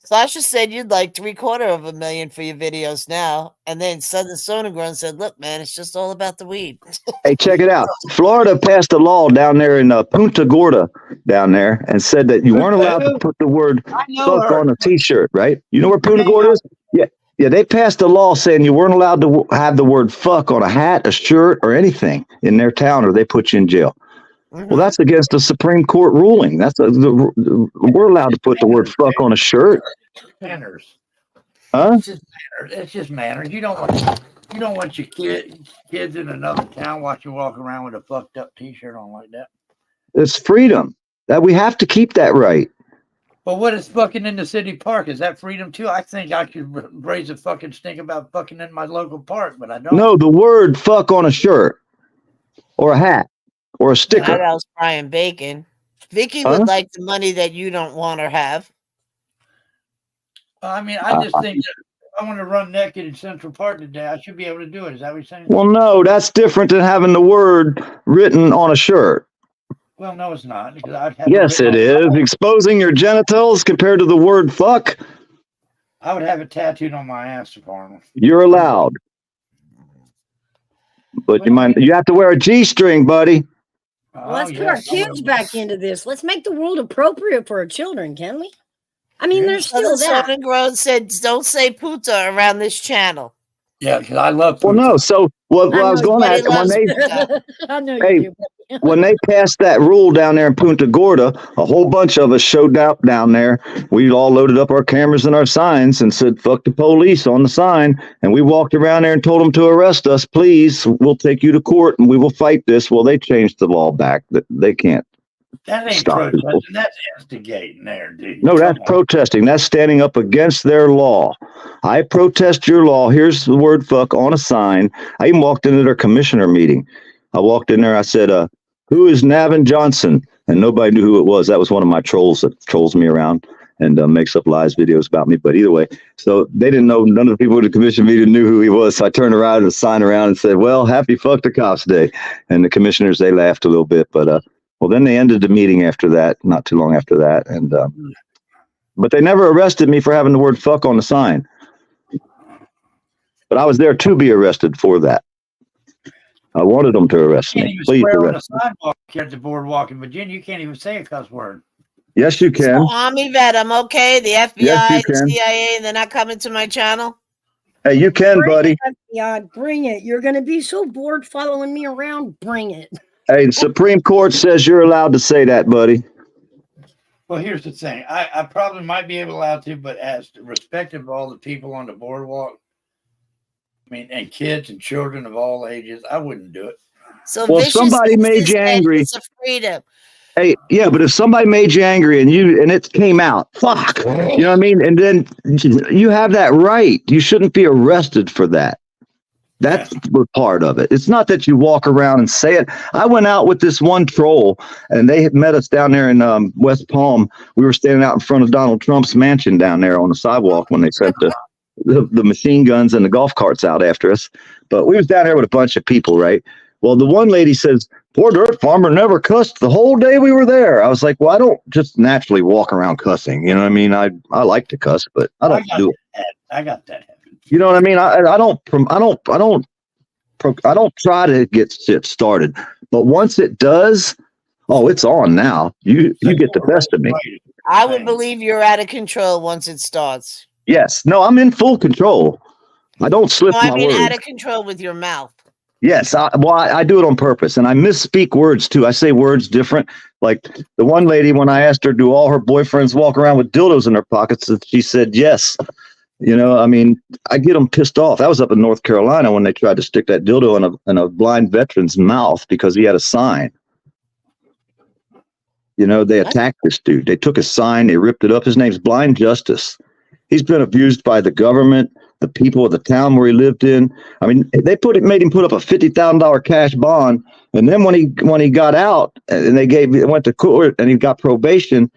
Sasha said you'd like $750,000 for your videos now. And then Southern Sonogrun said, look, man, it's just all about the weed. Hey, check it out. Florida passed a law down there in Punta Gorda down there and said that you weren't allowed to put the word fuck on a T-shirt, right? You know where Punta Gorda is? Yeah, they passed a law saying you weren't allowed to have the word fuck on a hat, a shirt, or anything in their town, or they put you in jail. Well, that's against the Supreme Court ruling. We're allowed to put the word fuck on a shirt. Manners. Huh? It's just manners. It's just manners. You don't want your kids in another town watch you walk around with a fucked up T-shirt on like that. It's freedom. That we have to keep that right. But what is fucking in the city park? Is that freedom too? I think I should raise a fucking stink about fucking in my local park, but I don't. No, the word fuck on a shirt or a hat or a sticker. That was Brian Bacon. Vicky would like the money that you don't want or have. I mean, I just think that if I want to run naked in Central Park today, I should be able to do it. Is that what you're saying? Well, no, that's different than having the word written on a shirt. Well, no, it's not. Because I'd have Yes, it is. Exposing your genitals compared to the word fuck. I would have it tattooed on my ass department. You're allowed. But you have to wear a G-string, buddy. Well, let's put our kids back into this. Let's make the world appropriate for our children, can we? I mean, there's still that. Southern Grown said, don't say puta around this channel. Yeah, because I love. Well, no. So what I was going at I know hey, you do. when they passed that rule down there in Punta Gorda, a whole bunch of us showed up down there. We all loaded up our cameras and our signs and said, fuck the police on the sign. And we walked around there and told them to arrest us, please. We'll take you to court and we will fight this. Well, they changed the law back. They can't. That ain't stop protesting. people. That's instigating there, dude. No, that's protesting. That's standing up against their law. I protest your law. Here's the word fuck on a sign. I even walked into their commissioner meeting. I walked in there. I said, who is Navin Johnson? And nobody knew who it was. That was one of my trolls that trolls me around and makes up lies videos about me. But either way, so they didn't know. None of the people at the commission meeting knew who he was. So I turned around and signed around and said, well, happy fuck the cops day. And the commissioners, they laughed a little bit. But well, then they ended the meeting after that, not too long after that. And but they never arrested me for having the word fuck on the sign. But I was there to be arrested for that. I wanted them to arrest You can't me. even Please swear on the arrest me. sidewalk here at the boardwalk in Virginia. You can't even say a cuss word. Yes, you can. Army vet, I'm okay. The FBI, Yes, you the can. CIA, they're not coming to my channel. Hey, you can, buddy. Yeah, bring it. You're going to be so bored following me around. Bring it. Hey, the Supreme Court says you're allowed to say that, buddy. Well, here's the thing. I probably might be allowed to, but as respective of all the people on the boardwalk, I mean, and kids and children of all ages, I wouldn't do it. So Well, Vicious somebody thinks made this you man angry. is a freedom. Hey, yeah, but if somebody made you angry and it came out, fuck, you know what I mean? And then you have that right. You shouldn't be arrested for that. That's part of it. It's not that you walk around and say it. I went out with this one troll and they had met us down there in West Palm. We were standing out in front of Donald Trump's mansion down there on the sidewalk when they sent the machine guns and the golf carts out after us. But we was down there with a bunch of people, right? Well, the one lady says, poor dirt farmer never cussed the whole day we were there. I was like, well, I don't just naturally walk around cussing. You know what I mean? I like to cuss, but I don't do it. I got that. You know what I mean? I don't try to get shit started, but once it does, oh, it's on now. You get the best of me. I would believe you're out of control once it starts. Yes. No, I'm in full control. I don't slip No, I my mean words. out of control with your mouth. Yes, I do it on purpose, and I misspeak words too. I say words different. Like the one lady, when I asked her, do all her boyfriends walk around with dildos in their pockets? She said yes. You know, I mean, I get them pissed off. I was up in North Carolina when they tried to stick that dildo in a blind veteran's mouth because he had a sign. You know, they attacked this dude. They took his sign, they ripped it up. His name's Blind Justice. He's been abused by the government, the people of the town where he lived in. I mean, they made him put up a $50,000 cash bond, and then when he got out and went to court and he got probation,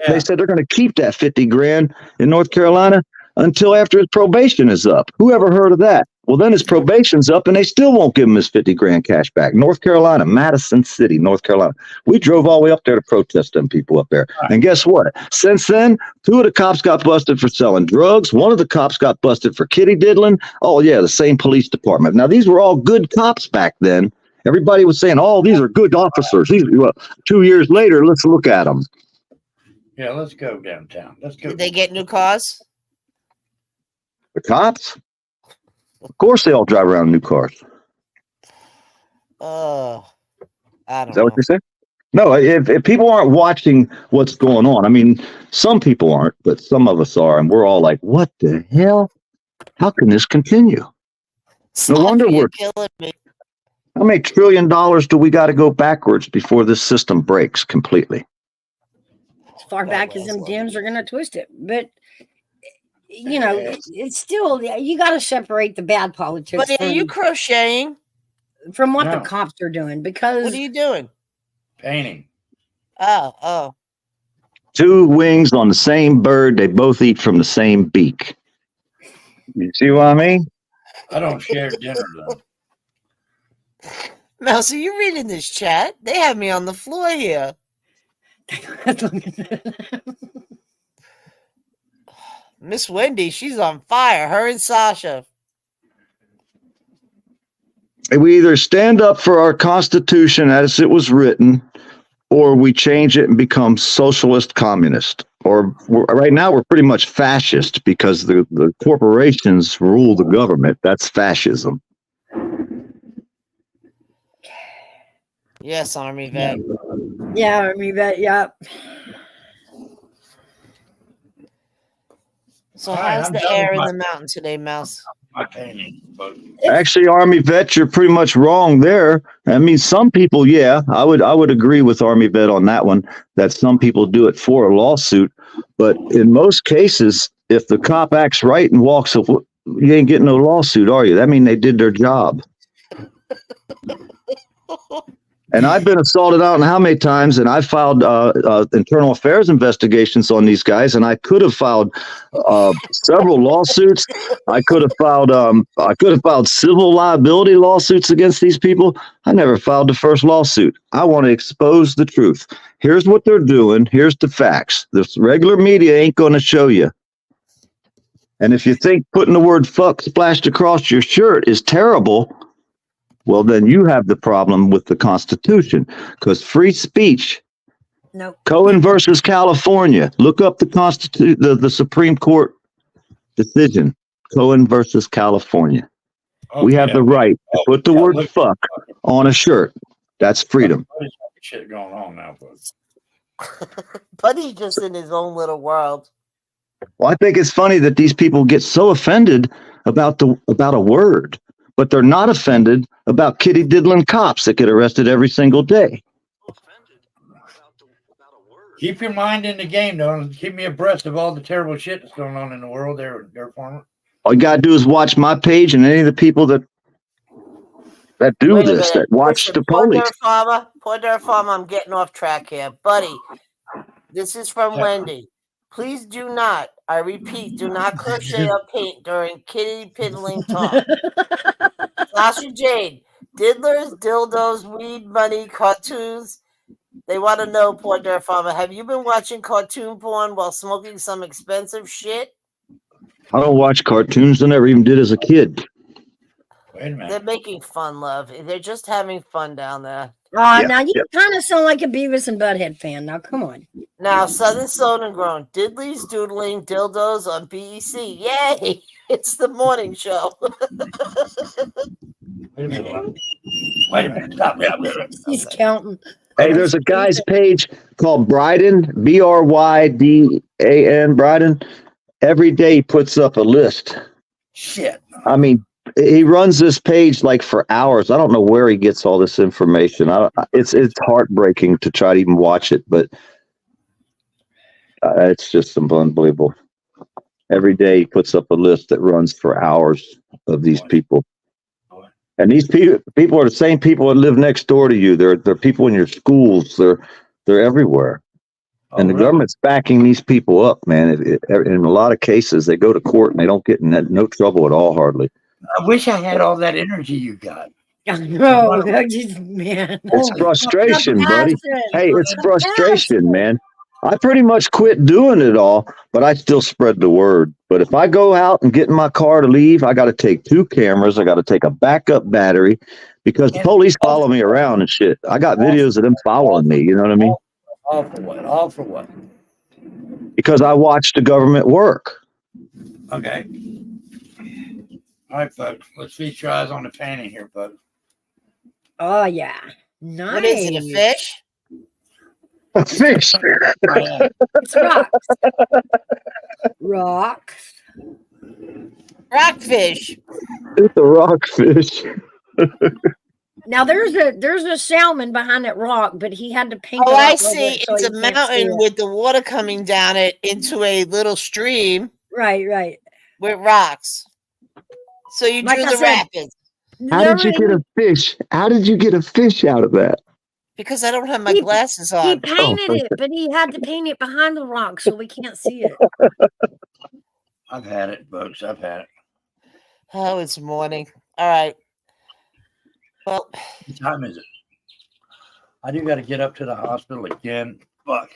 they said they're going to keep that 50 grand in North Carolina until after his probation is up. Who ever heard of that? Well, then his probation's up and they still won't give him his 50 grand cash back. North Carolina, Madison City, North Carolina. We drove all the way up there to protest them people up there. And guess what? Since then, 2 of the cops got busted for selling drugs. 1 of the cops got busted for kitty diddling. Oh, yeah, the same police department. Now, these were all good cops back then. Everybody was saying, oh, these are good officers. 2 years later, let's look at them. Yeah, let's go downtown. Let's go. Did they get new cars? The cops? Of course, they all drive around in new cars. Oh, I don't Is that know. what you're saying? No, if people aren't watching what's going on, I mean, some people aren't, but some of us are, and we're all like, what the hell? How can this continue? No wonder You're killing me. how many $1 trillion do we got to go backwards before this system breaks completely? As far back as them Dems are going to twist it. But, you know, it's still, you got to separate the bad politics But are you crocheting? From what No. the cops are doing. Because What are you doing? Painting. Oh. 2 wings on the same bird, they both eat from the same beak. You see what I mean? I don't share dinner though. Mousy, you reading this chat? They have me on the floor here. Miss Wendy, she's on fire. Her and Sasha. We either stand up for our Constitution as it was written, or we change it and become socialist communist. Or right now we're pretty much fascist because the corporations rule the government. That's fascism. Yes, Army vet. yeah, I mean, that, yeah. So All right, how's I'm the done air with in my- the mountain today, Mouse? My painting. But Actually, Army vet, you're pretty much wrong there. I mean, some people, yeah, I would agree with Army vet on that one, that some people do it for a lawsuit. But in most cases, if the cop acts right and walks away, you ain't getting no lawsuit, are you? That means they did their job. And I've been assaulted out and how many times, and I filed internal affairs investigations on these guys, and I could have filed several lawsuits. I could have filed civil liability lawsuits against these people. I never filed the first lawsuit. I want to expose the truth. Here's what they're doing. Here's the facts. The regular media ain't going to show you. And if you think putting the word fuck splashed across your shirt is terrible, well, then you have the problem with the Constitution, because free speech. No. Cohen versus California. Look up the Supreme Court decision. Cohen versus California. We have the right to put the word fuck on a shirt. That's freedom. there's shit going on now, but Buddy's just in his own little world. Well, I think it's funny that these people get so offended about a word, but they're not offended about kitty diddling cops that get arrested every single day. keep your mind in the game, though. And keep me abreast of all the terrible shit that's going on in the world. There, farmer. All you gotta do is watch my page and any of the people that do Wait a this, minute. that watch Listen, the police. Poor Dirt Farmer, I'm getting off track here. Buddy, this is from Wendy. Please do not, I repeat, do not crochet or paint during kitty piddling talk. Sasha Jade, Diddlers, dildos, weed, money, cartoons. They want to know, poor Dirt Farmer, have you been watching cartoon porn while smoking some expensive shit? I don't watch cartoons. I never even did as a kid. Wait a minute. They're making fun, love. They're just having fun down there. Oh, Yeah, now you yeah. kind of sound like a Beavis and Butthead fan. Now, come on. Now, Southern Sown and Grown, Diddleys, Doodling, Dildos on BEC. Yay! It's the morning show. Wait a minute. Wait a minute. Stop. He's counting. Hey, there's a guy's page called Bryden, BRYDAN, Bryden. Every day he puts up a list. Shit. I mean, he runs this page like for hours. I don't know where he gets all this information. It's heartbreaking to try to even watch it, but it's just unbelievable. Every day he puts up a list that runs for hours of these people. And these people are the same people that live next door to you. They're people in your schools. They're everywhere. And the government's backing these people up, man. In a lot of cases, they go to court and they don't get in no trouble at all, hardly. I wish I had all that energy you got. No, man. It's frustration, buddy. Hey, it's frustration, man. I pretty much quit doing it all, but I still spread the word. But if I go out and get in my car to leave, I got to take 2 cameras. I got to take a backup battery because the police follow me around and shit. I got videos of them following me. You know what I mean? All for what? All for what? Because I watch the government work. Okay. All right, folks. Let's feature eyes on the painting here, folks. Oh, yeah. Nice. What is it, a fish? A fish. It's rocks. Rocks. Rockfish. It's a rockfish. Now there's a salmon behind that rock, but he had to paint. Oh, it I up over see. it so It's you a can't see mountain it. with the water coming down it into a little stream. Right. With rocks. So you Like drew I the said, rapids. How did you get a fish? How did you get a fish out of that? Because I don't have my glasses He on. painted it, but he had to paint it behind the rock so we can't see it. I've had it, folks. I've had it. Oh, it's morning. All right. Well, What time is it? I do got to get up to the hospital again. Fuck.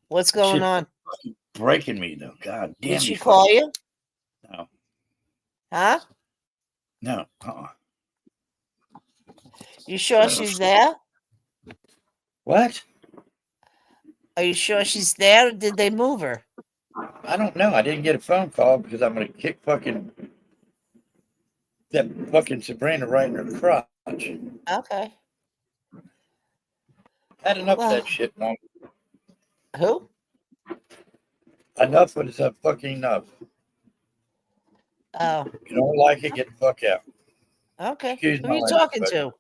what's going Shit. on? Breaking me, though. God damn. Did she you call fucking- you? No. Huh? No. You sure she's there? What? Are you sure she's there, or did they move her? I don't know. I didn't get a phone call because I'm going to kick that fucking Sabrina right in her crotch. Okay. Had enough Well- of that shit, Mom. Who? Enough is a fucking enough. Oh, You don't like it, get the fuck out. okay. Excuse Who my are you language, talking but to?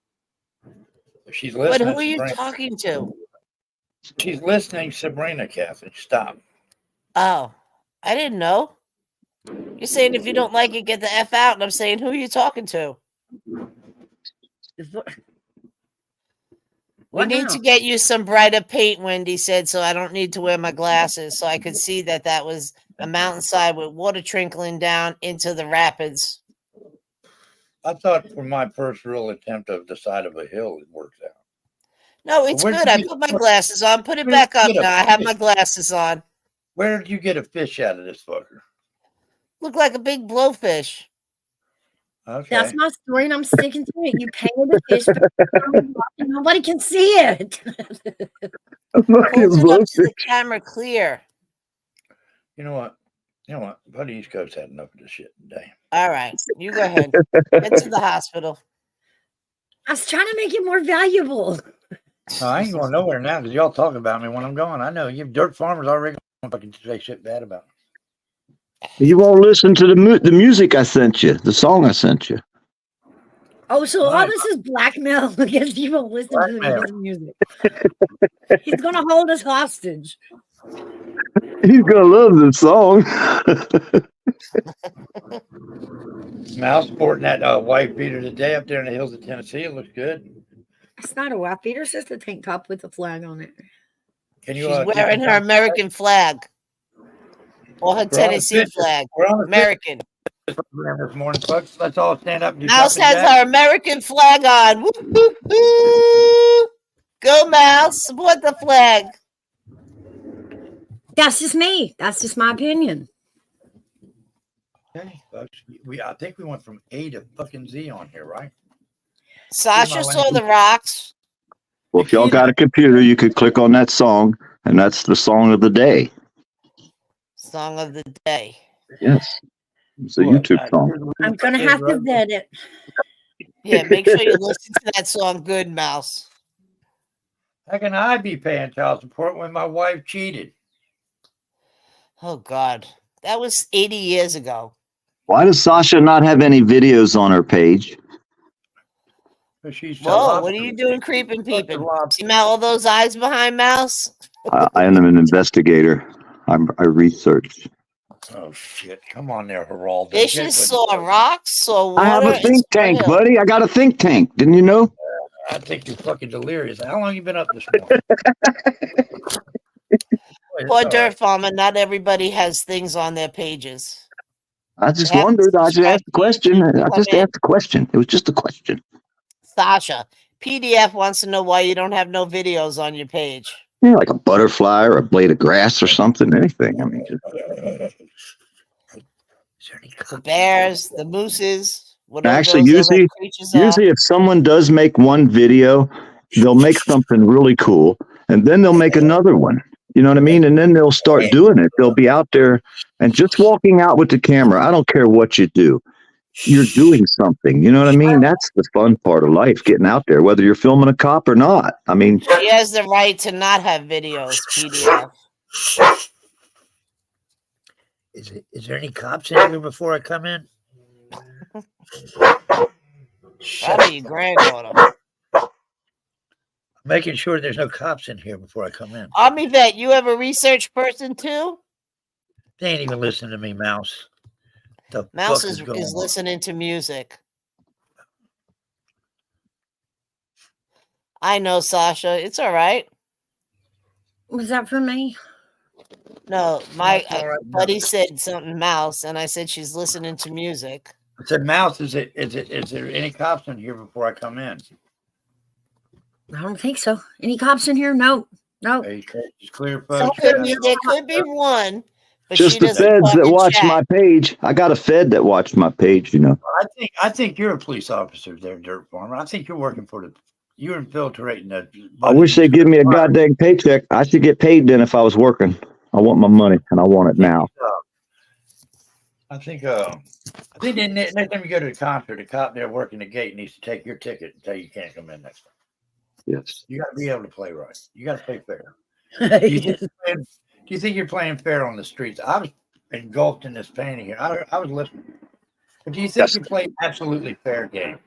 If she's But listening, who are you Sabrina, talking to? she's listening, Sabrina, Catherine. Stop. Oh, I didn't know. You're saying if you don't like it, get the F out. And I'm saying, who are you talking to? We What need now? to get you some brighter paint, Wendy said, so I don't need to wear my glasses. So I could see that was a mountainside with water trickling down into the rapids. I thought for my first real attempt of the side of a hill, it worked out. No, it's Where'd good. you I get- put my glasses on. Put it where'd back you up get a now. I have fish? my glasses on. Where did you get a fish out of this fucker? Look like a big blowfish. Okay. That's my story, and I'm sticking to it. You painted the fish, but nobody can see it. Hold it up to the camera clear. You know what? Buddy East Coast had enough of this shit today. All right. You go ahead. Get to the hospital. I was trying to make it more valuable. No, I ain't going nowhere now because y'all talk about me when I'm gone. I know you dirt farmers already gonna fucking say shit bad about me. You won't listen to the music I sent you, the song I sent you. Oh, so all Right. this is blackmail because you won't listen to Blackmail. his music. He's gonna hold us hostage. He's gonna love this song. Mouse sporting that white beater today up there in the hills of Tennessee. It looks good. It's not a wife beater, it's just a tank top with a flag on it. Can you? She's keep wearing it her down? American flag. Or her We're on a Tennessee fishing- flag. We're on a American. program this morning, folks. Let's all stand up and do Mouse jumping has jacks. our American flag on. Woo, woo, woo. Go, Mouse. Support the flag. That's just me. That's just my opinion. Okay, folks. I think we went from A to fucking Z on here, right? Sasha saw the rocks. Well, if y'all got a computer, you could click on that song, and that's the song of the day. Song of the day. Yes. It's a YouTube song. I'm going to have to vet it. Yeah, make sure you listen to that song good, Mouse. How can I be paying child support when my wife cheated? Oh, God. That was 80 years ago. Why does Sasha not have any videos on her page? She's Whoa, what are you doing creeping peeping? See all those eyes behind Mouse? I am an investigator. I research. Oh, shit. Come on there, Geraldo. Fishes saw rocks, saw water. I have a think and saw tank, hills. buddy. I got a think tank. Didn't you know? I think you're fucking delirious. How long you been up this morning? Poor Dirt Farmer, not everybody has things on their pages. I just wondered. I just asked the question. I just asked the question. It was just a question. Sasha, PDF wants to know why you don't have no videos on your page. Yeah, like a butterfly or a blade of grass or something. Anything. I mean, The bears, the mooses, whatever actually, those usually, little creatures are. if someone does make one video, they'll make something really cool, and then they'll make another one. You know what I mean? And then they'll start doing it. They'll be out there and just walking out with the camera. I don't care what you do. You're doing something. You know what I mean? That's the fun part of life, getting out there, whether you're filming a cop or not. I mean, She has the right to not have videos, PDF. Is there any cops in here before I come in? Probably your granddaughter. Making sure there's no cops in here before I come in. Army vet, you have a research person too? They ain't even listening to me, Mouse. The Mouse fuck is going on? listening to music. I know, Sasha. It's all right. Was that for me? No, my That's all right, buddy said something, Mouse, and I said she's listening to music. I said, Mouse, is there any cops in here before I come in? I don't think so. Any cops in here? No. No. Hey, it's clear, There folks. could be one, but just she the doesn't feds talk that in watch chat. my page. I got a fed that watched my page, you know. I think you're a police officer there, Dirt Farmer. I think you're working for you're infiltrating the. I wish they'd give me a goddamn paycheck. I should get paid then if I was working. I want my money, and I want it now. I think they, next time you go to the concert, the cop there working the gate needs to take your ticket and tell you can't come in next time. Yes. You got to be able to play right. You got to play fair. Do you think you're playing fair on the streets? I was engulfed in this painting here. I was listening. But do you think you play absolutely fair game?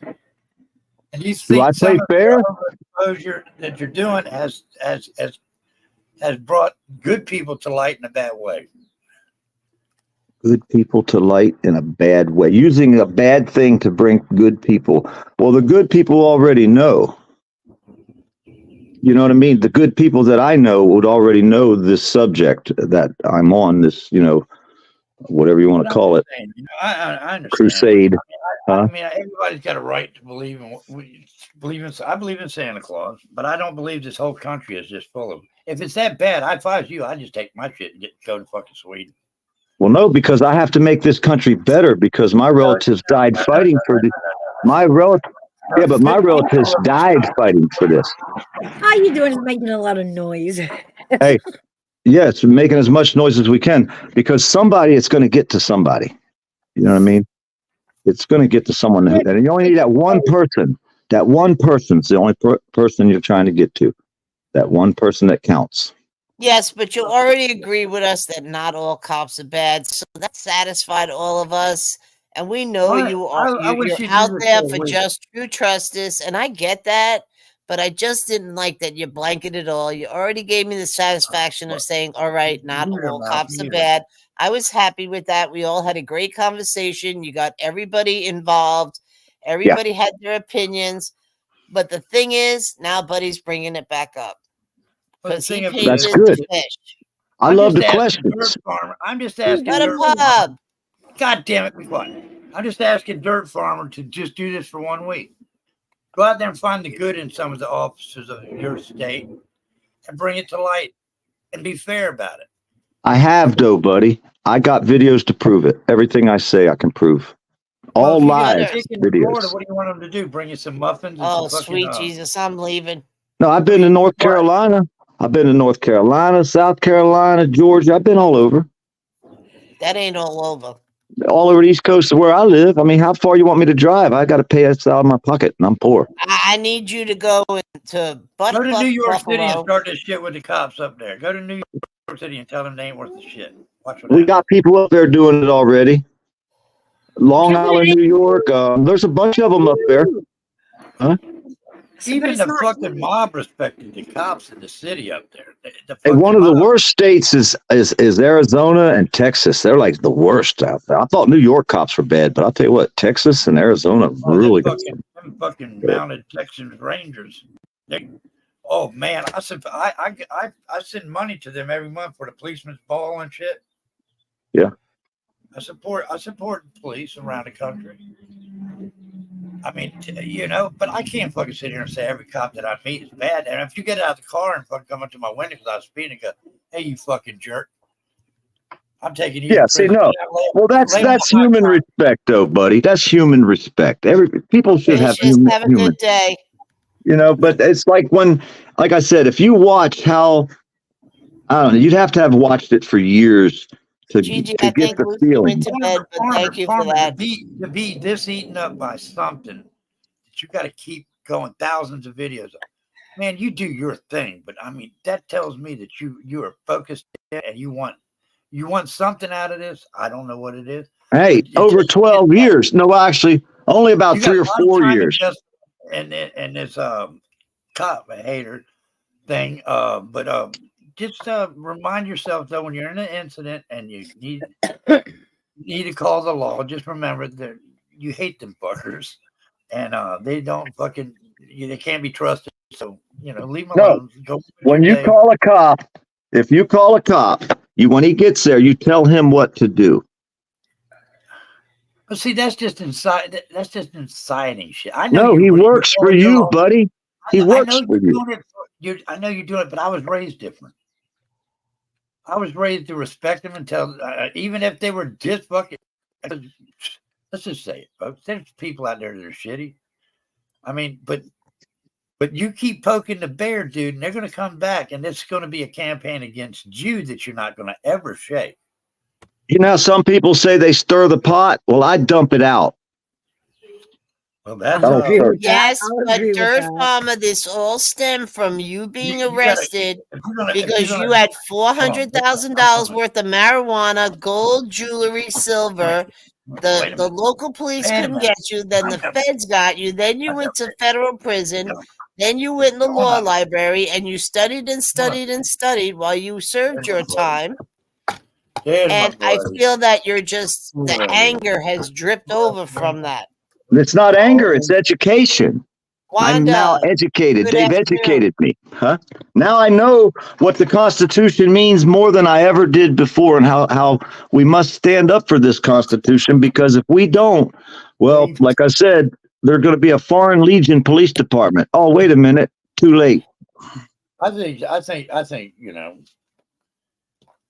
And do you think I play fair? Exposure that you're doing has brought good people to light in a bad way? Good people to light in a bad way. Using a bad thing to bring good people. Well, the good people already know. You know what I mean? The good people that I know would already know this subject that I'm on, this, you know, whatever you want to call it. I understand. Crusade. I mean, everybody's got a right to believe in I believe in Santa Claus, but I don't believe this whole country is just full of. If it's that bad, if I was you, I'd just take my shit and go to fucking Sweden. Well, no, because I have to make this country better because my relatives died fighting for this. My relatives died fighting for this. All you doing is making a lot of noise. Hey, yes, we're making as much noise as we can because it's going to get to somebody. You know what I mean? It's going to get to someone. And you only need that one person. That one person's the only person you're trying to get to. That one person that counts. Yes, but you already agree with us that not all cops are bad, so that satisfied all of us. And we know you're out there for just true justice, and I get that, but I just didn't like that you blanketed it all. You already gave me the satisfaction of saying, all right, not all cops are bad. I was happy with that. We all had a great conversation. You got everybody involved. Everybody had their opinions. But the thing is, now Buddy's bringing it back up. Because he paid That's his good. fish. I love the questions. I'm just asking. Got a pub. God damn it, be quiet. I'm just asking Dirt Farmer to just do this for 1 week. Go out there and find the good in some of the officers of your state and bring it to light and be fair about it. I have, though, buddy. I got videos to prove it. Everything I say, I can prove. All Well, if you live get a chick in Florida, videos. what do you want them to do? Bring you some muffins? And Oh, some fucking, sweet Jesus, I'm leaving. No, I've been to North Carolina. I've been to North Carolina, South Carolina, Georgia. I've been all over. That ain't all over. All over the East Coast of where I live. I mean, how far you want me to drive? I got to pay this out of my pocket, and I'm poor. I need you to go into Go to New York City and Buffalo. start this shit with the cops up there. Go to New York City and tell them they ain't worth the shit. Watch what We happens. got people up there doing it already. Long Island, New York. There's a bunch of them up there. Huh? Even the fucking mob respected the cops in the city up there. The Hey, fucking one of the mob. worst states is Arizona and Texas. They're like the worst out there. I thought New York cops were bad, but I'll tell you what, Texas and Arizona really got Them fucking mounted Texas Rangers. Oh man, I send money to them every month for the policeman's ball and shit. Yeah. I support the police around the country. I mean, you know, but I can't fucking sit here and say every cop that I meet is bad. And if you get out of the car and fucking come up to my window because I was speeding and go, "Hey, you fucking jerk," I'm taking you. Yeah, to see, prison. no. Well, that's Lay human respect, though, buddy. That's human respect. People should have Just have a human. good day. You know, but it's like like I said, if you watch how, I don't know, you'd have to have watched it for years to Gigi, get I think the we feeling. went to bed, but thank you for that. To be this eaten up by something that you got to keep going thousands of videos of. Man, you do your thing, but I mean that tells me that you are focused and you want something out of this. I don't know what it is. Hey, over 12 years. No, actually, only about You got 3 or a lot of 4 time years. And this cop hater thing. But just remind yourself though when you're in an incident and you need to call the law. Just remember that you hate them fuckers, and they don't fucking they can't be trusted. So you know, leave them No, alone. Go when you call a cop, if you call a cop, when he gets there, you tell him what to do. But see, that's just inside. That's just inciting shit. I know No, he works for you, buddy. He I works know for you're you. doing it. I know you're doing it, but I was raised different. I was raised to respect them and tell, even if they were just fucking. Let's just say it, folks. There's people out there that are shitty. I mean, but you keep poking the bear, dude, and they're going to come back, and it's going to be a campaign against you that you're not going to ever shake. You know, some people say they stir the pot. Well, I dump it out. Well, that's I don't stir it. Yes, I'll but agree with Dirt that. Farmer, this all stemmed from you being You gotta- arrested if you're gonna- because you had $400,000 worth of marijuana, gold, jewelry, silver. The local police Wait a couldn't minute. get you. Then the feds got you. Then you went to federal prison. Then you went in the law library and you studied and studied and studied while you served your time. There's And my I buddy. feel that you're just the anger has dripped over from that. It's not anger, it's education. I'm now Wanda, educated. good They've afternoon. educated me. Huh? Now I know what the Constitution means more than I ever did before, and how we must stand up for this Constitution, because if we don't, well, like I said, there's going to be a Foreign Legion police department. Oh, wait a minute. Too late. I think, you know.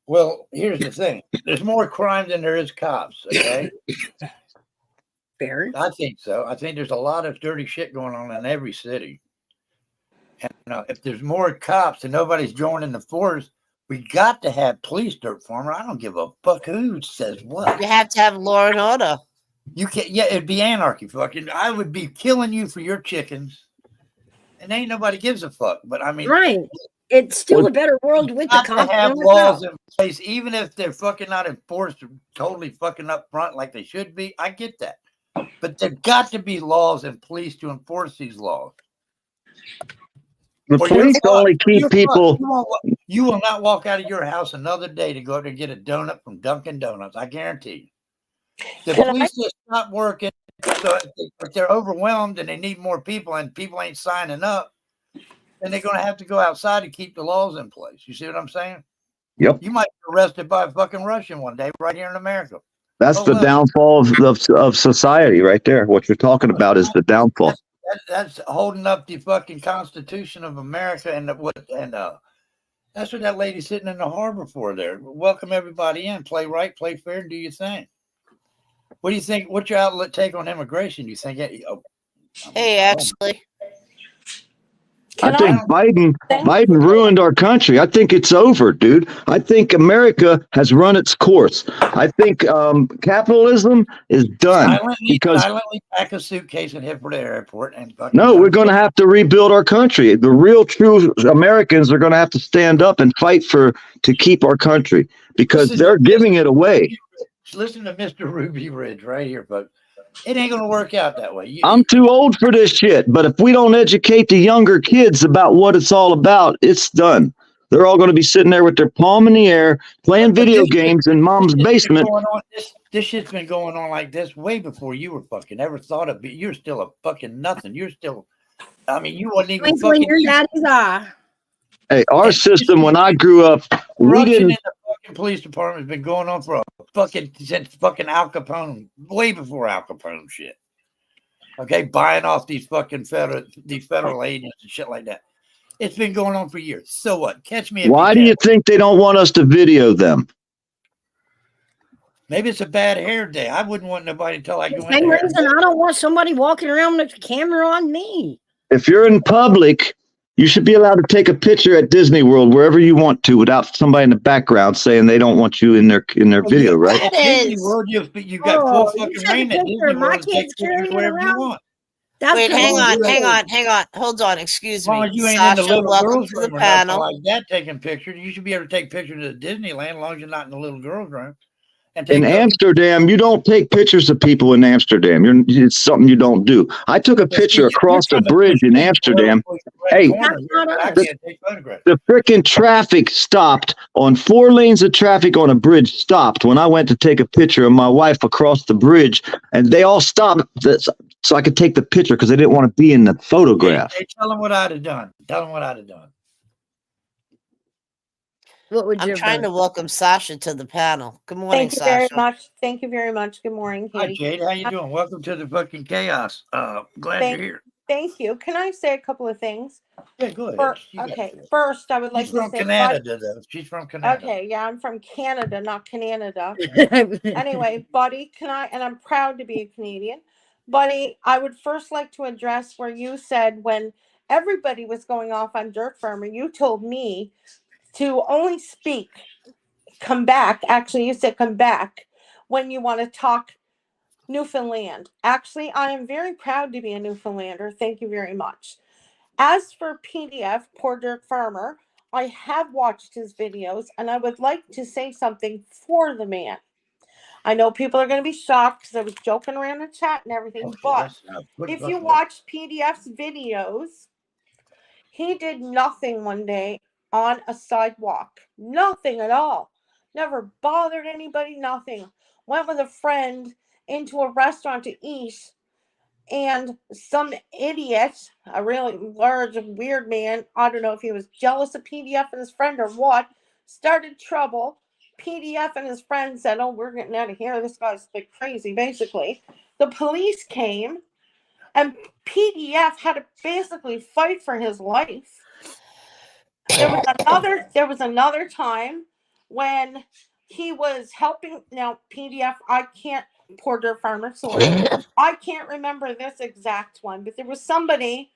Well, here's the thing. There's more crime than there is cops, okay? Fair. I think so. I think there's a lot of dirty shit going on in every city. And if there's more cops and nobody's joining the force, we got to have police, Dirt Farmer. I don't give a fuck who says what. You have to have law and order. You can't. Yeah, it'd be anarchy. Fucking, I would be killing you for your chickens, and ain't nobody gives a fuck. But I mean, Right. It's still a better world with the got to cops. have than laws without. in place, even if they're fucking not enforced totally fucking up front like they should be. I get that, but there've got to be laws and police to enforce these laws. The Or you're police fucked. only keep You're people. fucked. You will not walk out of your house another day to go up and get a donut from Dunkin' Donuts. I guarantee you. The Can I- police just stop working. So if they're overwhelmed and they need more people and people ain't signing up, then they're going to have to go outside to keep the laws in place. You see what I'm saying? Yep. You might be arrested by a fucking Russian one day right here in America. That's the downfall of society right there. What you're talking about is the downfall. That's holding up the fucking Constitution of America that's what that lady's sitting in the harbor for there. Welcome everybody in. Play right, play fair, and do your thing. What do you think? What's your outlet take on immigration? Do you think? Hey, actually. I think Biden ruined our country. I think it's over, dude. I think America has run its course. I think capitalism is done silently pack a suitcase and head for the airport and no, we're going to have to rebuild our country. The real true Americans are going to have to stand up and fight to keep our country because they're giving it away. Listen to Mr. Ruby Ridge right here, folks. It ain't going to work out that way. I'm too old for this shit, but if we don't educate the younger kids about what it's all about, it's done. They're all going to be sitting there with their palm in the air, playing video games in mom's basement. This shit's been going on like this way before you were fucking ever thought of it. You're still a fucking nothing. You're still, I mean, you wasn't even Twinkling fucking. your daddy's eye. Hey, our system, when I grew up, we didn't. The fucking police department has been going on since fucking Al Capone, way before Al Capone shit. Okay, buying off these fucking federal agents and shit like that. It's been going on for years. So what? Catch me. Why do you think they don't want us to video them? Maybe it's a bad hair day. I wouldn't want nobody to tell I go in Same there. reason I don't want somebody walking around with a camera on me. If you're in public, you should be allowed to take a picture at Disney World wherever you want to without somebody in the background saying they don't want you in their video, right? At Disney World, you got full fucking rain at Disney World. Take pictures wherever you want. Wait, hang on. Hold on. Excuse As long me. as you ain't Sasha, in the little welcome girls' to the room or nothing panel. like that taking pictures. You should be able to take pictures at Disneyland as long as you're not in the little girls' room. In Amsterdam, you don't take pictures of people in Amsterdam. It's something you don't do. I took a picture across a bridge in Amsterdam. Hey, the freaking traffic stopped on 4 lanes of traffic on a bridge stopped when I went to take a picture of my wife across the bridge, and they all stopped so I could take the picture because they didn't want to be in the photograph. Hey, tell them what I'd have done. Tell them what I'd have done. What would I'm trying to welcome Sasha to the panel. Good morning, Thank you Sasha. very much. Thank you very much. Good morning, Hi, Katie. Jade. How you doing? Welcome to the fucking chaos. Glad you're here. Thank you. Can I say a couple of things? Yeah, go ahead. First, I would like She's to from say. Canada, though. She's from Canada. Okay, yeah, I'm from Canada, not Canada. Anyway, buddy, and I'm proud to be a Canadian. Buddy, I would first like to address where you said when everybody was going off on Dirt Farmer, you told me to only come back. Actually, you said come back when you want to talk Newfoundland. Actually, I am very proud to be a Newfoundlander. Thank you very much. As for PDF, Poor Dirt Farmer, I have watched his videos and I would like to say something for the man. I know people are going to be shocked because I was joking around in chat and everything, but if you watch PDF's videos, he did nothing one day on a sidewalk. Nothing at all. Never bothered anybody, nothing. Went with a friend into a restaurant to eat, and some idiot, a really large, weird man, I don't know if he was jealous of PDF and his friend or what, started trouble. PDF and his friend said, "Oh, we're getting out of here. This guy's like crazy," basically. The police came, and PDF had to basically fight for his life. There was another time when he was helping. Now, PDF, I can't. Poor Dirt Farmer, sorry. I can't remember this exact one, but there was somebody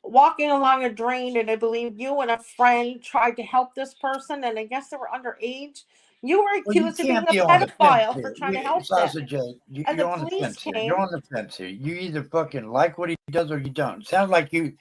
walking along a drain, and I believe you and a friend tried to help this person, and I guess they were underage. You were accused of being a pedophile for trying to help them. And You're on the fence here. You're on the fence here. You either fucking like what he does or you don't. Sounds like you're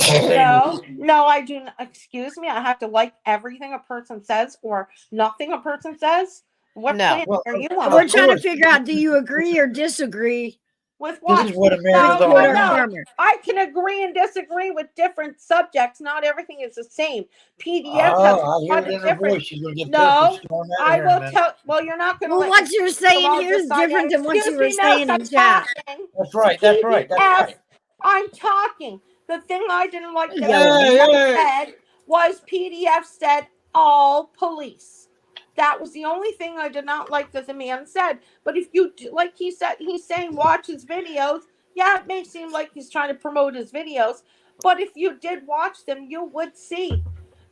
saying No, I do not. Excuse me. I have to like everything a person says or nothing a person says. What planet are you on? We're trying to figure out, do you agree or disagree with what? This is what America's all about. I can agree and disagree with different subjects. Not everything is the same. PDF has a lot of different. No, I will tell. Well, you're not going to. Well, what you're saying here is different than what you were saying in chat. That's right. That's right. That's right. I'm talking. The thing I didn't like that said was PDF said all police. That was the only thing I did not like that the man said. But if you, like he said, he's saying watch his videos. Yeah, it may seem like he's trying to promote his videos. But if you did watch them, you would see.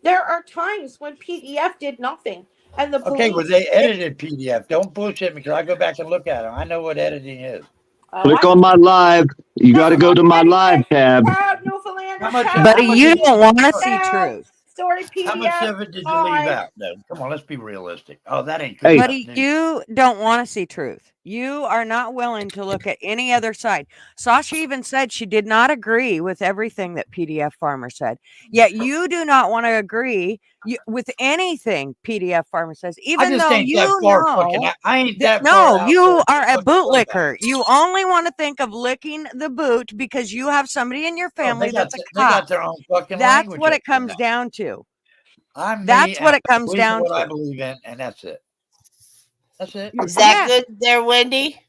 There are times when PDF did nothing. And the Okay, police well, they edited PDF. Don't bullshit me because I go back and look at them. I know what editing is. Click on my live. You got to go to my live tab. Buddy, you don't want to see truth. Story How much PDF. of it did you leave out, though? Come on, let's be realistic. Oh, that ain't Hey. good. Buddy, you don't want to see truth. You are not willing to look at any other side. Sasha even said she did not agree with everything that PDF Farmer said. Yet you do not want to agree with anything PDF Farmer says, even just though ain't you that far know. fucking out. I ain't that far No, out you there. are a bootlicker. You only want to think of licking the boot because you have somebody in your family that's a They got cop. their own fucking That's language. what up it comes there. down to. I'm That's me, what and it comes I believe down what I to. believe in, and that's it. That's it. Is that good there, Wendy?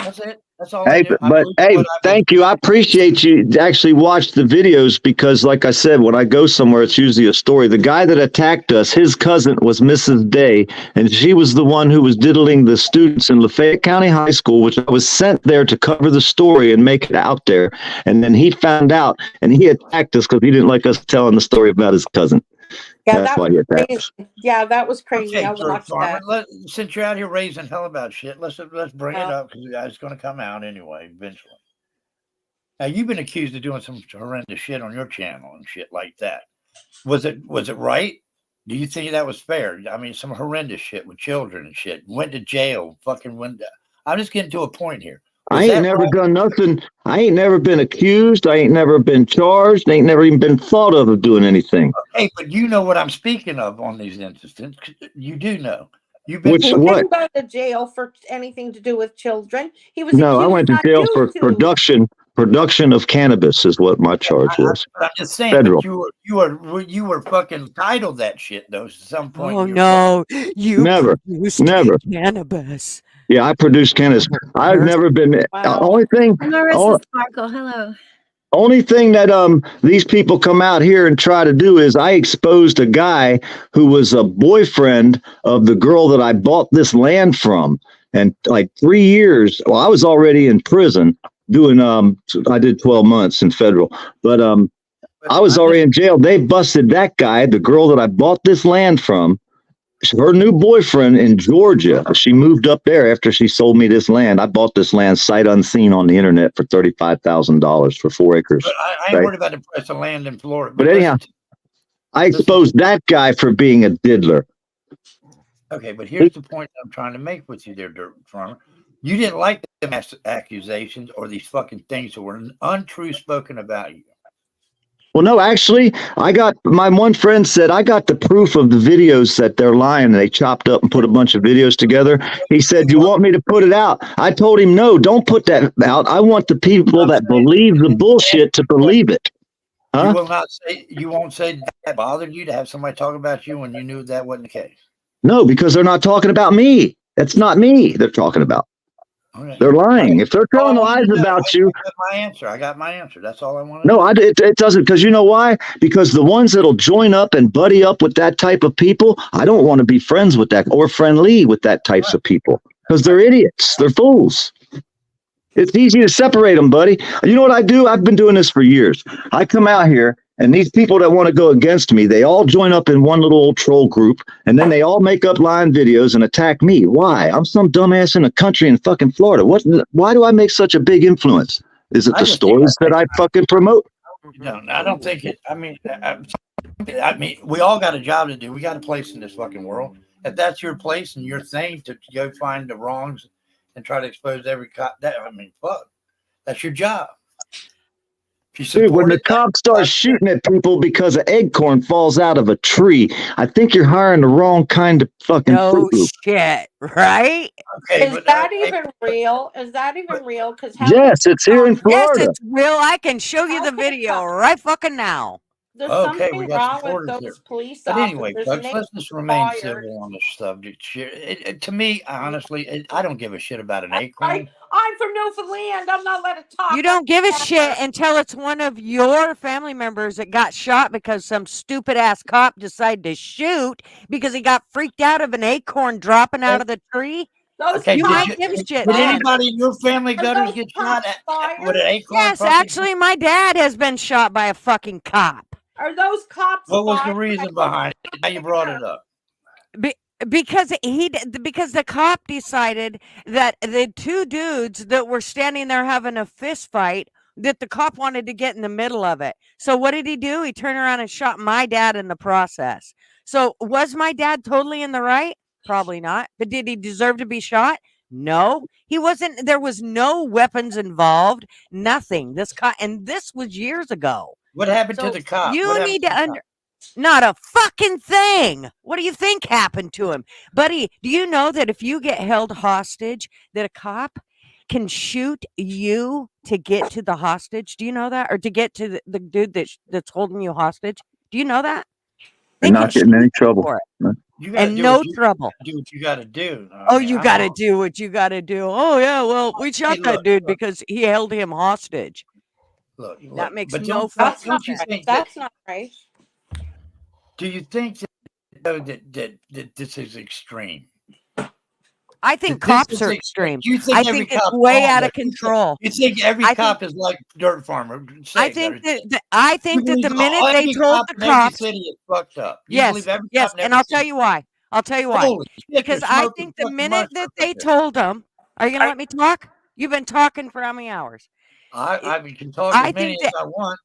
That's it. That's all I Hey, do. I but believe hey, what I thank you. I appreciate you actually watched the videos because, like I said, when I go somewhere, it's usually a story. The guy that attacked us, his cousin was Mrs. Day, and she was the one who was diddling the students in Lafayette County High School, which I was sent there to cover the story and make it out there. And then he found out, and he attacked us because he didn't like us telling the story about his cousin. Yeah, That's that why was he attacked crazy. us. Yeah, that was crazy. Okay, I George watched Farmer. that. Since you're out here raising hell about shit, let's bring it Yeah. up because it's going to come out anyway eventually. Now you've been accused of doing some horrendous shit on your channel and shit like that. Was it right? Do you think that was fair? I mean, some horrendous shit with children and shit. Went to jail. Fucking went. I'm just getting to a point here. I ain't never done nothing. I ain't never been accused. I ain't never been charged. I ain't never even been thought of doing anything. Hey, but you know what I'm speaking of on these instances. You do know. You've been. He didn't go to jail for anything to do with children. He was No, I accused went to not jail due for to. production of cannabis is what my charge was. I'm just saying, Federal. but you were fucking titled that shit though. At some point. Oh no, you Never, produced never. cannabis. Yeah, I produced cannabis. I've never been. Only thing. Marissa Sparkle, hello. Only thing that these people come out here and try to do is I exposed a guy who was a boyfriend of the girl that I bought this land from, and like 3 years. Well, I was already in prison doing. I did 12 months in federal, but I was already in jail. They busted that guy, the girl that I bought this land from. Her new boyfriend in Georgia. She moved up there after she sold me this land. I bought this land sight unseen on the internet for $35,000 for 4 acres. But I ain't worried about the price of land in Florida. But anyhow, I exposed that guy for being a diddler. Okay, but here's the point I'm trying to make with you there, Dirt Farmer. You didn't like the accusations or these fucking things that were untrue spoken about you. Well, no, actually, my one friend said, I got the proof of the videos that they're lying. And they chopped up and put a bunch of videos together. He said, you want me to put it out? I told him, no, don't put that out. I want the people that believe the bullshit to believe it. Huh? You won't say that bothered you to have somebody talk about you when you knew that wasn't the case. No, because they're not talking about me. That's not me they're talking about. Okay. They're lying. If they're telling lies about you. I got my answer. That's all I want to No, know. it doesn't. Because you know why? Because the ones that'll join up and buddy up with that type of people, I don't want to be friends with that or friendly with that types of people because they're idiots. They're fools. It's easy to separate them, buddy. You know what I do? I've been doing this for years. I come out here and these people that want to go against me, they all join up in one little old troll group and then they all make up lying videos and attack me. Why? I'm some dumbass in a country in fucking Florida. Why do I make such a big influence? Is it the stories that I fucking promote? No, I don't think it. I mean, we all got a job to do. We got a place in this fucking world. If that's your place and your thing to go find the wrongs and try to expose every cop, fuck, that's your job. Dude, when the cops start shooting at people because an acorn falls out of a tree, I think you're hiring the wrong kind of fucking No Fruit Loop. shit, right? Okay, Is that even real? Is that even real? Because Yes, it's here in Florida. Yes, it's real. I can show you the video right fucking now. There's Okay, something we got wrong with supporters here. those police But anyway, officers. folks, And let's just remain fired. civil on the subject here. To me, honestly, I don't give a shit about an acorn. I'm from Newfoundland. I'm not letting talk. You don't give a shit until it's one of your family members that got shot because some stupid ass cop decided to shoot because he got freaked out of an acorn dropping out of the tree. Okay, You did might you- give a shit. Did then. anybody in your family gutters get shot at with an acorn? Yes, fucking- actually, my dad has been shot by a fucking cop. Are those cops? What was the fired? reason behind it? How you brought it up? Because because the cop decided that the two dudes that were standing there having a fist fight, that the cop wanted to get in the middle of it. So what did he do? He turned around and shot my dad in the process. So was my dad totally in the right? Probably not. But did he deserve to be shot? No, he wasn't. There was no weapons involved. Nothing. And this was years ago. What happened So to the cop? You What need happened to not a fucking thing. What do you think happened to him? Buddy, do you know that if you get held hostage, that a cop can shoot you to get to the hostage? Do you know that? Or to get to the dude that's holding you hostage? Do you know that? They And can not getting shoot any you trouble. for it. You gotta And do no what you- trouble. Do what you got to do. Oh, you got to do what you got to do. Oh, yeah. Well, we shot that look, dude because he held him hostage. Look, That makes but no don't fucking don't you sense. think That's not right. Do you think that this is extreme? I think This cops is are extreme. extreme. You think I every think it's cop way wrong, out though? of control. You think every I cop is like dirt farmer? I think I think that the minute they every told cop the in every cops, city is fucked up. You yes, believe every yes, cop in and every I'll tell city? you why. I'll tell you why. Holy shit, Because you're I smoking think the fucking minute mushrooms that up they there. told them, are you gonna let me talk? You've been talking for how many hours? I can talk I as many think as that- I want,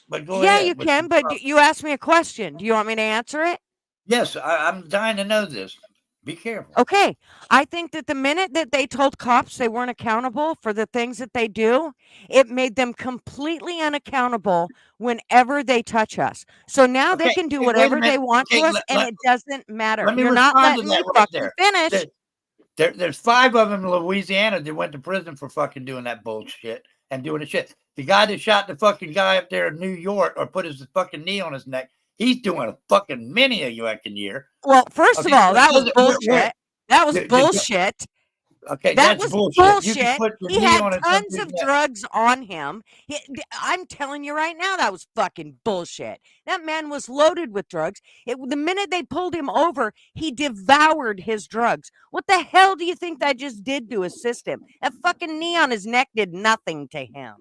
but go Yeah, ahead. you can, but you asked me a question. Do you want me to answer it? Yes, I'm dying to know this. Be careful. Okay. I think that the minute that they told cops they weren't accountable for the things that they do, it made them completely unaccountable whenever they touch us. So now they Okay, can do wait a whatever they minute. want Okay, to us, let- and let- it doesn't matter. Let me You're not respond to letting me that right fucking there. finish. There's 5 of them in Louisiana that went to prison for fucking doing that bullshit and doing the shit. The guy that shot the fucking guy up there in New York or put his fucking knee on his neck, he's doing a fucking many a fucking year. Well, first of Okay, all, that was where- bullshit. That was the- the- bullshit. Okay, That that's was bullshit. You can bullshit. put your He knee had on it, tons something of like that. drugs on him. I'm telling you right now, that was fucking bullshit. That man was loaded with drugs. The minute they pulled him over, he devoured his drugs. What the hell do you think that just did to his system? That fucking knee on his neck did nothing to him.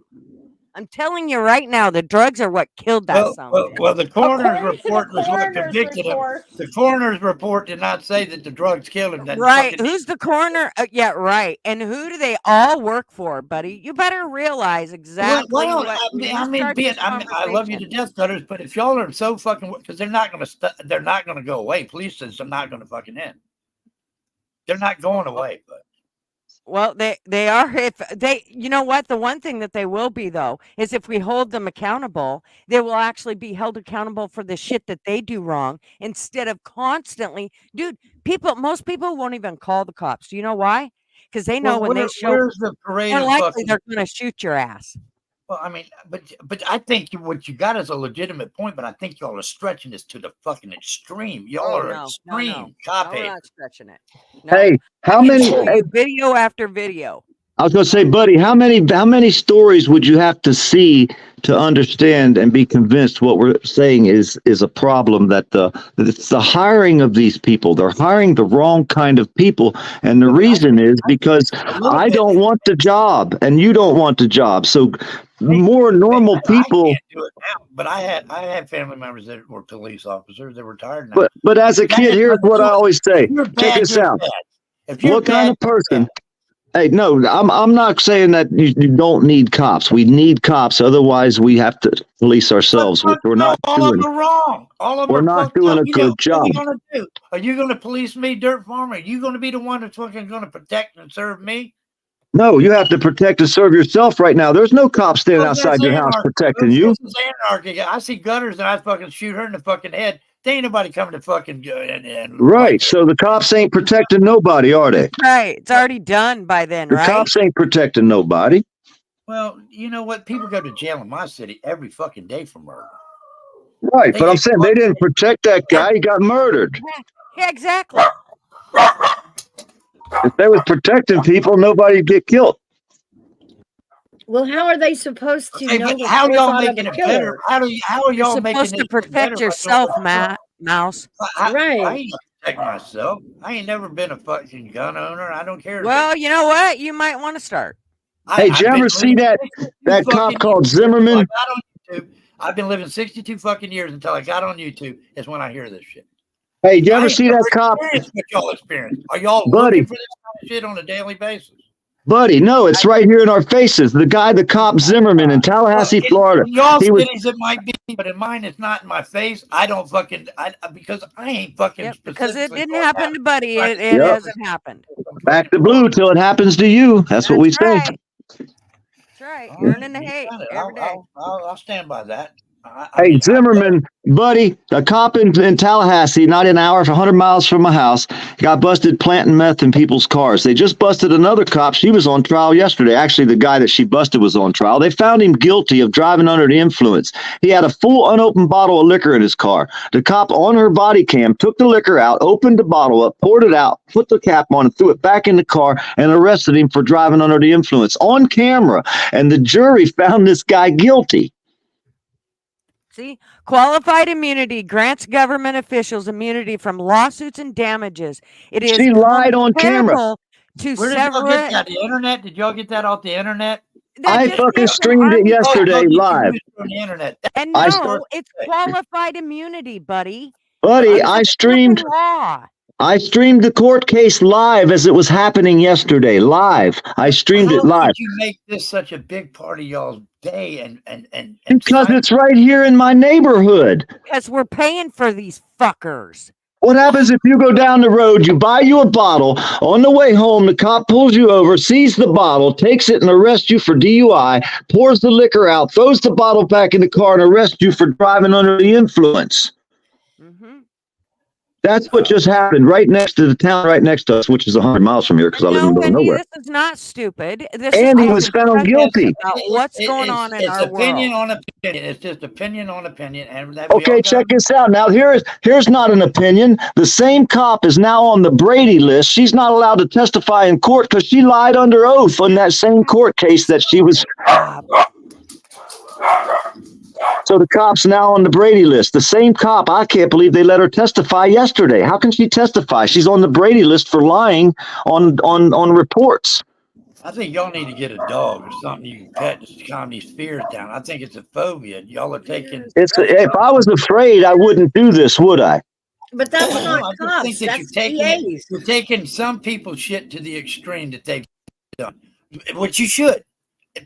I'm telling you right now, the drugs are what killed that son. Well, the coroner's According to the report was what coroner's convicted him. report. The coroner's report did not say that the drugs killed him. That Right. fucking- Who's the coroner? Yeah, right. And who do they all work for, buddy? You better realize exactly Well, what I mean, start being, this I love you to conversation. death, Cutters, but if y'all are so fucking, because they're not going to, they're not going to go away. Police system not going to fucking end. They're not going away. But Well, they are. If they, you know what, the one thing that they will be though is if we hold them accountable, they will actually be held accountable for the shit that they do wrong instead of constantly, dude. Most people won't even call the cops. Do you know why? Because they know when they show, where's the parade more of likely fucking? they're going to shoot your ass. Well, I mean, but I think what you got is a legitimate point, but I think y'all are stretching this to the fucking extreme. Y'all Oh, are no, extreme. no, Cop we're hate. not stretching it. Hey, how I can many? show Hey, you video after video. I was going to say, buddy, how many stories would you have to see to understand and be convinced what we're saying is a problem, that it's the hiring of these people. They're hiring the wrong kind of people. And the reason is because I don't want the job and you don't want the job. So more normal people. I can't do it now, but I had family members that were police officers. They're retired now. But as a kid, here's what I always say. If you're Check bad, this you're out. bad. If you're What kind of bad, person? Hey, no, I'm not saying that you don't need cops. We need cops. Otherwise, we have to police ourselves, which we're not all of doing. them are wrong. All of them We're are not fucked doing up. a You know, good job. What are you gonna do? Are you gonna police me, dirt farmer? Are you gonna be the one that's fucking gonna protect and serve me? No, you have to protect and serve yourself right now. There's no cop standing Well, outside that's your house anarchy. protecting you. This is anarchy. I see gutters and I fucking shoot her in the fucking head. There ain't nobody coming to fucking and Right. So the cops ain't protecting nobody, are they? Right. It's already done by then, The right? cops ain't protecting nobody. Well, you know what? People go to jail in my city every fucking day for murder. Right, They but I'm get saying they didn't protect that guy. He got murdered. Yeah, exactly. If they was protecting people, nobody'd get killed. Well, how are they supposed to Hey, know but that how they y'all thought of making a it killer? better? How are You're y'all making supposed to this better protect by yourself, doing Mouse. I Right. ain't gonna protect myself. I ain't never been a fucking gun owner. I don't care. Well, you know what? You might want to start. Hey, did you ever see that cop called Zimmerman? I got on YouTube. I've been living 62 fucking years until I got on YouTube. Is when I hear this shit. Hey, did you I ever ain't see never that cop? experienced what y'all experience. Are y'all Buddy. looking for this kind of shit on a daily basis? Buddy, no, it's right here in our faces. The cop Zimmerman in Tallahassee, Florida. In y'all He was, cities it might be, but in mine it's not in my face. I don't fucking because I ain't fucking Yep, because it specifically didn't going happen out to Buddy. trying It to- Yep. hasn't happened. back to blue till it happens to you. That's what we say. That's right. All You're right, in the you hate got it. every day. I'll stand by that. I Hey, mean, Zimmerman, buddy, a cop in Tallahassee, not an hour, 100 miles from my house, got busted planting meth in people's cars. They just busted another cop. She was on trial yesterday. Actually, the guy that she busted was on trial. They found him guilty of driving under the influence. He had a full unopened bottle of liquor in his car. The cop on her body cam took the liquor out, opened the bottle up, poured it out, put the cap on, and threw it back in the car and arrested him for driving under the influence on camera. And the jury found this guy guilty. See, qualified immunity grants government officials immunity from lawsuits and damages. It is She lied on camera. comparable to where did y'all several. get that? The internet? Did y'all get that off the internet? I just fucking came from streamed it Army- yesterday Oh, you live. used it on the internet. And I- no, it's qualified immunity, buddy. Buddy, It's I a streamed fucking law. the court case live as it was happening yesterday. Live. I streamed it How live. did you make this such a big part of y'all's day and Because it's right here in my neighborhood. Because we're paying for these fuckers. What happens if you go down the road, you buy you a bottle, on the way home, the cop pulls you over, sees the bottle, takes it and arrests you for DUI, pours the liquor out, throws the bottle back in the car and arrests you for driving under the influence? That's what just happened right next to the town right next to us, which is 100 miles from here because I live in the middle of Wendy, nowhere. this is not stupid. This And is he was found guilty. about what's going on in it's our opinion world. on opinion. It's just opinion on opinion. And that Okay, check this out. Now, here's not an opinion. The same cop is now on the Brady list. She's not allowed to testify in court because she lied under oath on that same court case that she was. So the cop's now on the Brady list. The same cop, I can't believe they let her testify yesterday. How can she testify? She's on the Brady list for lying on reports. I think y'all need to get a dog or something you can pet to calm these fears down. I think it's a phobia. Y'all are taking. If I was afraid, I wouldn't do this, would I? But that's No, not I just cops. think that That's PAs. you're taking some people's shit to the extreme that they've done, which you should.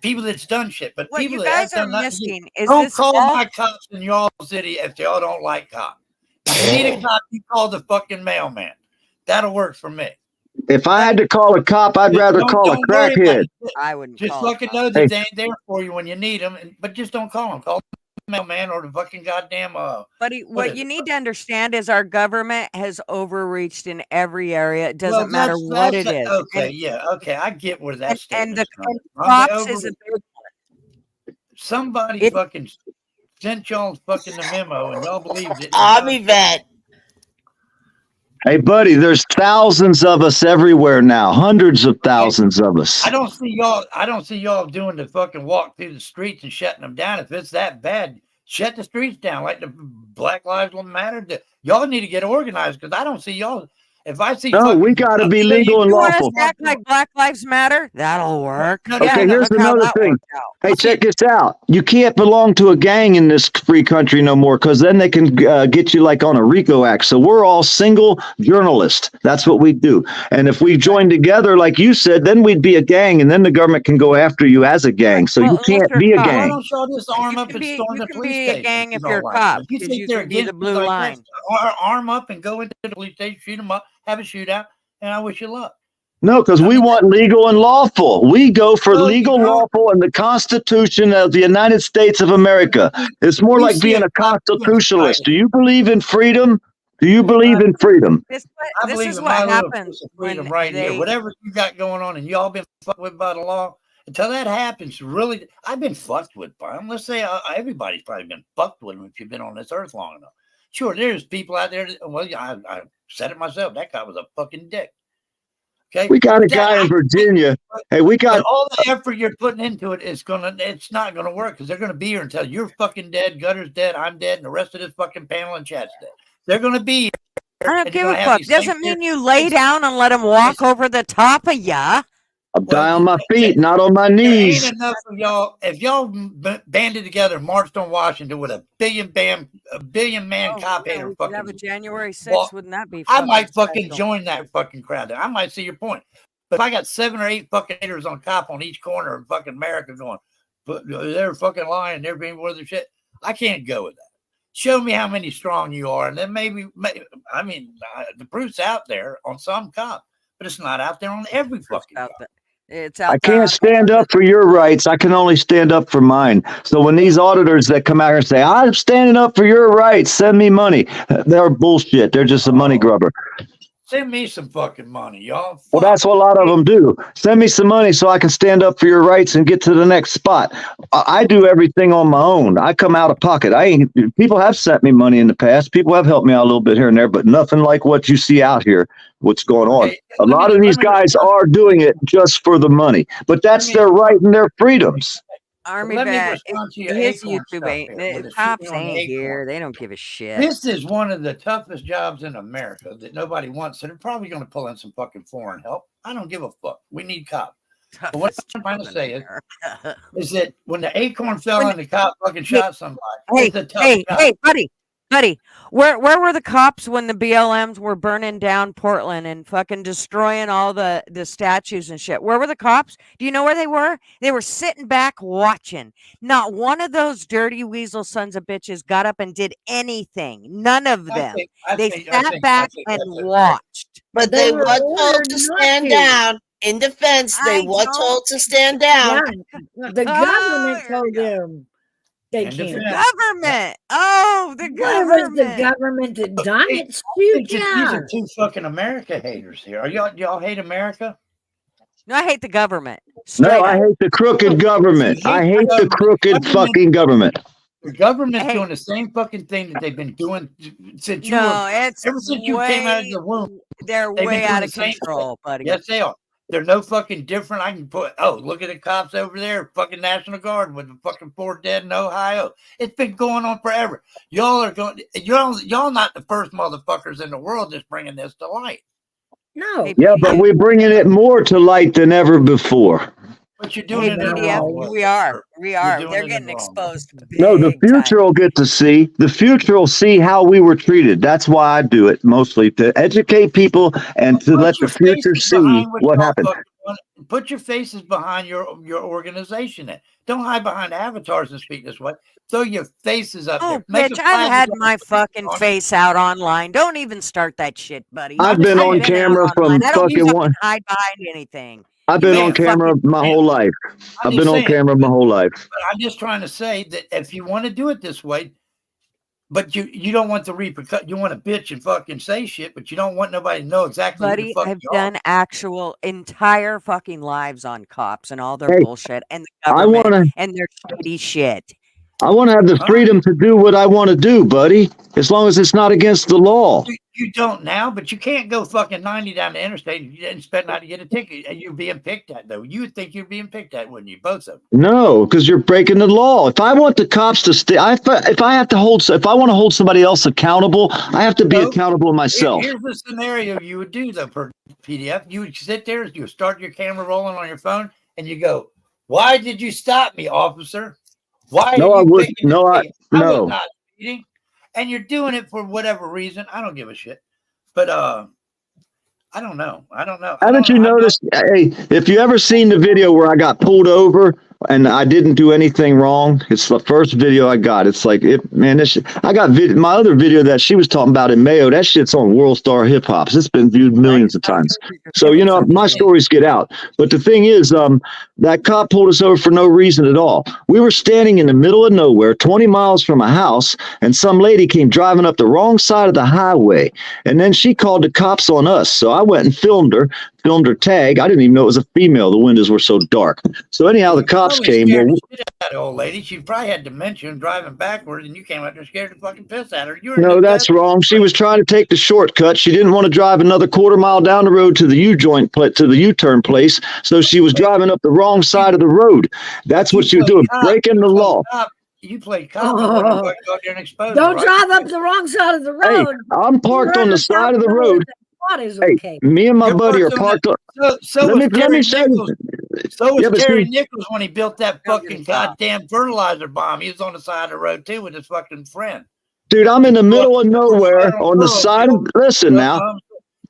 People that's done shit, but What people you that guys have are done nothing, missing is don't this call all- my cops in y'all city if y'all don't like cops. If you need a cop, you call the fucking mailman. That'll work for me. If I had to call a cop, I'd rather call a Don't worry about crackhead. it. I wouldn't Just call it fucking cops. know that Hey. they ain't there for you when you need them, but just don't call them. Call the mailman or the fucking goddamn But what you need to understand is our government has overreached in every area. It doesn't Well, matter that's- what that's it is. Okay, And- yeah, okay, I get where that and statement's the coming from. cops is a big Somebody fucking sent y'all fucking the memo and y'all believed it. Army vet. Hey, buddy, there's thousands of us everywhere now, hundreds of thousands of us. I don't see y'all doing the fucking walk through the streets and shutting them down. If it's that bad, shut the streets down like the Black Lives Matter. Y'all need to get organized because I don't see y'all. If I see No, we got to be legal and You want us lawful. to act like Black Lives Matter? That'll work. Okay, here's look how another that thing. worked out. Hey, check this out. You can't belong to a gang in this free country no more because then they can get you like on a RICO act. So we're all single journalists. That's what we do. And if we join together, like you said, then we'd be a gang and then the government can go after you as a gang. So you can't be a Why gang. don't y'all just arm up and storm the police be a station? gang if you you're a don't cop, If you because think you they're can be the against blue like line. that, arm up and go into the police station, shoot them up, have a shootout, and I wish you luck. No, because we want legal and lawful. We go for No, you legal, don't. lawful, and the Constitution of the United States of America. It's more We like see being a a constitutionalist. Do you believe in freedom? Do you believe in freedom? This I believe is in what my little happens piece of freedom when right here. they- Whatever you got going on and y'all been fucked with by the law, Until that happens, really, I've been fucked with by them. Let's say everybody's probably been fucked with them if you've been on this earth long enough. Sure, there's people out there. Well, I said it myself. That guy was a fucking dick. Okay, We got a guy in Virginia. Hey, we got but all the effort you're putting into it it's not gonna work because they're gonna be here until you're fucking dead, Gutter's dead, I'm dead, and the rest of this fucking panel and chat's dead. They're gonna be here. I don't and give you're a gonna have fuck. these Doesn't same mean you lay down and let them walk over the top of ya. I'm dying on my feet, not on my There knees. ain't enough of y'all. If y'all banded together, and marched on Washington with a billion man cop hater, We could fucking have a January 6th. Well, Wouldn't that be I might fucking special? join that fucking crowd. I might see your point. But if I got 7 or 8 fucking haters on cop on each corner of fucking America going, but they're fucking lying, they're being worth of shit, I can't go with that. Show me how many strong you are, and then maybe I mean, the proof's out there on some cop, but it's not out there on every fucking cop. It's I can't stand up for your rights. I can only stand up for mine. So when these auditors that come out here and say, I'm standing up for your rights, send me money. They're bullshit. They're just a money grubber. Send me some fucking money, y'all. Well, that's what a lot of them do. Send me some money so I can stand up for your rights and get to the next spot. I do everything on my own. I come out of pocket. People have sent me money in the past. People have helped me out a little bit here and there, but nothing like what you see out here, what's going on. A lot of these guys are doing it just for the money, but that's their right and their freedoms. Army Let me vet, respond to your his Acorn YouTube stuff ain't, here, with the the cops shooting on the ain't Acorn. here. They don't give a shit. This is one of the toughest jobs in America that nobody wants. So they're probably going to pull in some fucking foreign help. I don't give a fuck. We need cops. But what I'm trying to say is that when the Acorn fell and the cop fucking shot somebody, it's a tough job. Hey, buddy, where were the cops when the BLMs were burning down Portland and fucking destroying all the statues and shit? Where were the cops? Do you know where they were? They were sitting back watching. Not one of those dirty weasel sons of bitches got up and did anything. None of them. They sat back and watched. But they were told to stand down. In defense, they were told to stand down. The government told them they And can't. Government. Oh, the Where was government. the government that done it? These Shoot are ya. two fucking America haters here. Are y'all hate America? No, I hate the government. No, I hate the crooked government. I hate the crooked fucking government. The government's doing the same fucking thing that they've been doing since you No, were, it's ever since you came out of the womb. They're They've been way doing out the of same control, thing. buddy. Yes, they are. They're no fucking different. I can put, look at the cops over there, fucking National Guard with the fucking 4 dead in Ohio. It's been going on forever. Y'all are going, y'all not the first motherfuckers in the world that's bringing this to light. No. Yeah, but we're bringing it more to light than ever before. But you're doing it in the PDF, wrong way. we are. doing They're it getting in the wrong exposed. No, the big future will get to see. The future will see how we were treated. That's why I do it mostly, to educate people and to let the future see what happened. Put your faces behind your organization. Then don't hide behind avatars and speak this way. Throw your faces up Oh, there. Make bitch, a I've flag had with my fucking on it. face out online. Don't even start that shit, buddy. I've been on out camera from online. I don't fucking one. hide behind anything. I've been You on ain't camera fucking- my whole life. I've just been on saying, camera my whole life. But I'm just trying to say that if you want to do it this way, but you don't want the repercussion, you want to bitch and fucking say shit, but you don't want nobody to know exactly who Buddy, the fuck I've you are. done actual entire fucking lives on cops and all their Hey, bullshit and the I government wanna- and their shitty shit. I want to have the freedom to do what I want to do, buddy, as long as it's not against the law. You don't now, but you can't go fucking 90 down the interstate and expect not to get a ticket. And you're being picked at, though. You would think you're being picked at, wouldn't you? Both of them. No, because you're breaking the law. If I want the cops to stay, if I want to hold somebody else accountable, I have to be accountable myself. Here's the scenario you would do, though, per PDF. You would sit there, you would start your camera rolling on your phone, and you go, "Why did you stop me, officer? Why?" No, are I you wouldn't. picking No, at I me? no. was not speeding." And you're doing it for whatever reason. I don't give a shit. But I don't know. Haven't you noticed? Hey, if you ever seen the video where I got pulled over and I didn't do anything wrong, it's the first video I got. It's like, I got my other video that she was talking about in Mayo. That shit's on World Star Hip Hops. It's been viewed millions of times. So, my stories get out. But the thing is, that cop pulled us over for no reason at all. We were standing in the middle of nowhere, 20 miles from a house, and some lady came driving up the wrong side of the highway. And then she called the cops on us. So I went and filmed her, filmed her tag. I didn't even know it was a female. The windows were so dark. So anyhow, the cops Probably came. scared Well, the shit out of that old lady. She probably had dementia and driving backwards, and you came out there scared the fucking piss out of her. You were in no, the that's desert. wrong. She was trying to take the shortcut. She didn't want to drive another quarter mile down the road to the to the U-turn place. So she was driving up the wrong side of the road. That's what she was doing, breaking the law. You played cop. I wouldn't go out there and expose Don't her, drive right? up the wrong side of the Hey, road. I'm parked on the side of the road. What is Hey, okay? me and my You're buddy are parked on parked on. So Let was me Terry show you. Nichols. So was Yeah, but Terry see- Nichols when he built that fucking goddamn fertilizer bomb. He was on the side of the road too with his fucking friend. Dude, I'm in the middle of nowhere on the side of. Listen now,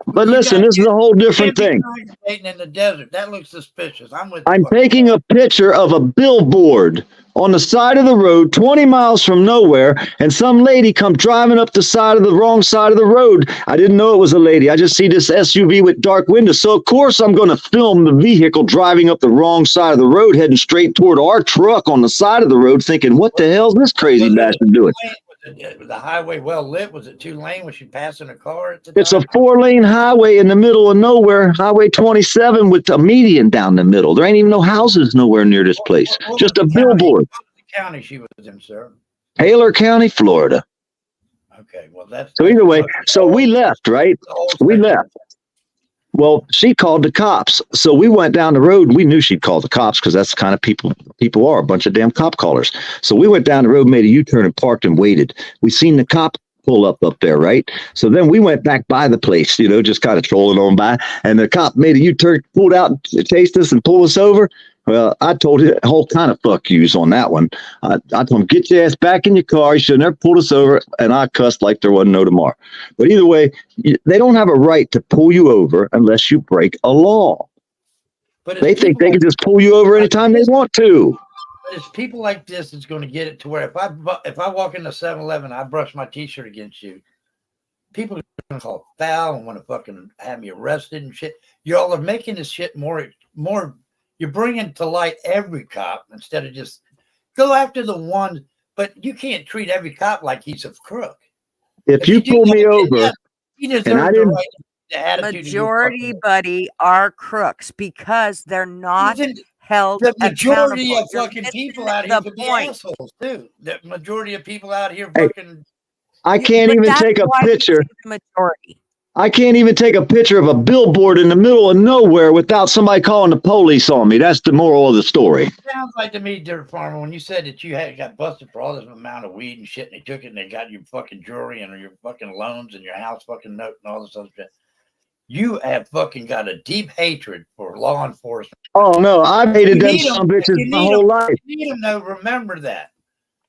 but listen, this is a whole different thing. Congregating in the desert. That looks suspicious. I'm with. I'm taking a picture of a billboard on the side of the road 20 miles from nowhere, and some lady come driving up the side of the wrong side of the road. I didn't know it was a lady. I just see this SUV with dark windows. So of course I'm going to film the vehicle driving up the wrong side of the road, heading straight toward our truck on the side of the road, thinking, what the hell's this crazy bastard doing? Was the highway well lit? Was it 2-lane? Was she passing a car at the It's time? a 4-lane highway in the middle of nowhere, Highway 27 with a median down the middle. There ain't even no houses nowhere near this place. Just a billboard. What county she was in, sir? Taylor County, Florida. Okay, well that's. So either way, so we left, right? We left. Well, she called the cops. So we went down the road. We knew she'd call the cops because that's the kind of people are, a bunch of damn cop callers. So we went down the road, made a U-turn and parked and waited. We seen the cop pull up there, right? So then we went back by the place, just kind of trolling on by. And the cop made a U-turn, pulled out, chased us and pulled us over. Well, I told it a whole kind of fuck yous on that one. I told him, get your ass back in your car. You should have never pulled us over. And I cussed like there wasn't no tomorrow. But either way, they don't have a right to pull you over unless you break a law. But They think they can just pull you over anytime they want to. But it's people like this that's going to get it to where if I walk into 7-Eleven, I brush my T-shirt against you, people are going to call foul and want to fucking have me arrested and shit. Y'all are making this shit more. You're bringing to light every cop instead of just go after the one. But you can't treat every cop like he's a crook. If you pull me over, he deserves and I the didn't, right. The attitude Majority, buddy, are crooks because they're not held the majority accountable. of You're fucking missing people out here the could be point. assholes too. The majority of people out here Hey, fucking. I can't But even that's take a why we picture. say the majority. I can't even take a picture of a billboard in the middle of nowhere without somebody calling the police on me. That's the moral of the story. Sounds like to me, Dirt Farmer, when you said that you had got busted for all this amount of weed and shit, and they took it and they got your fucking jewelry and your fucking loans and your house fucking note and all this other shit. You have fucking got a deep hatred for law enforcement. Oh no, I've hated them need 'em. some bitches You my need whole 'em. life. You need them to remember that.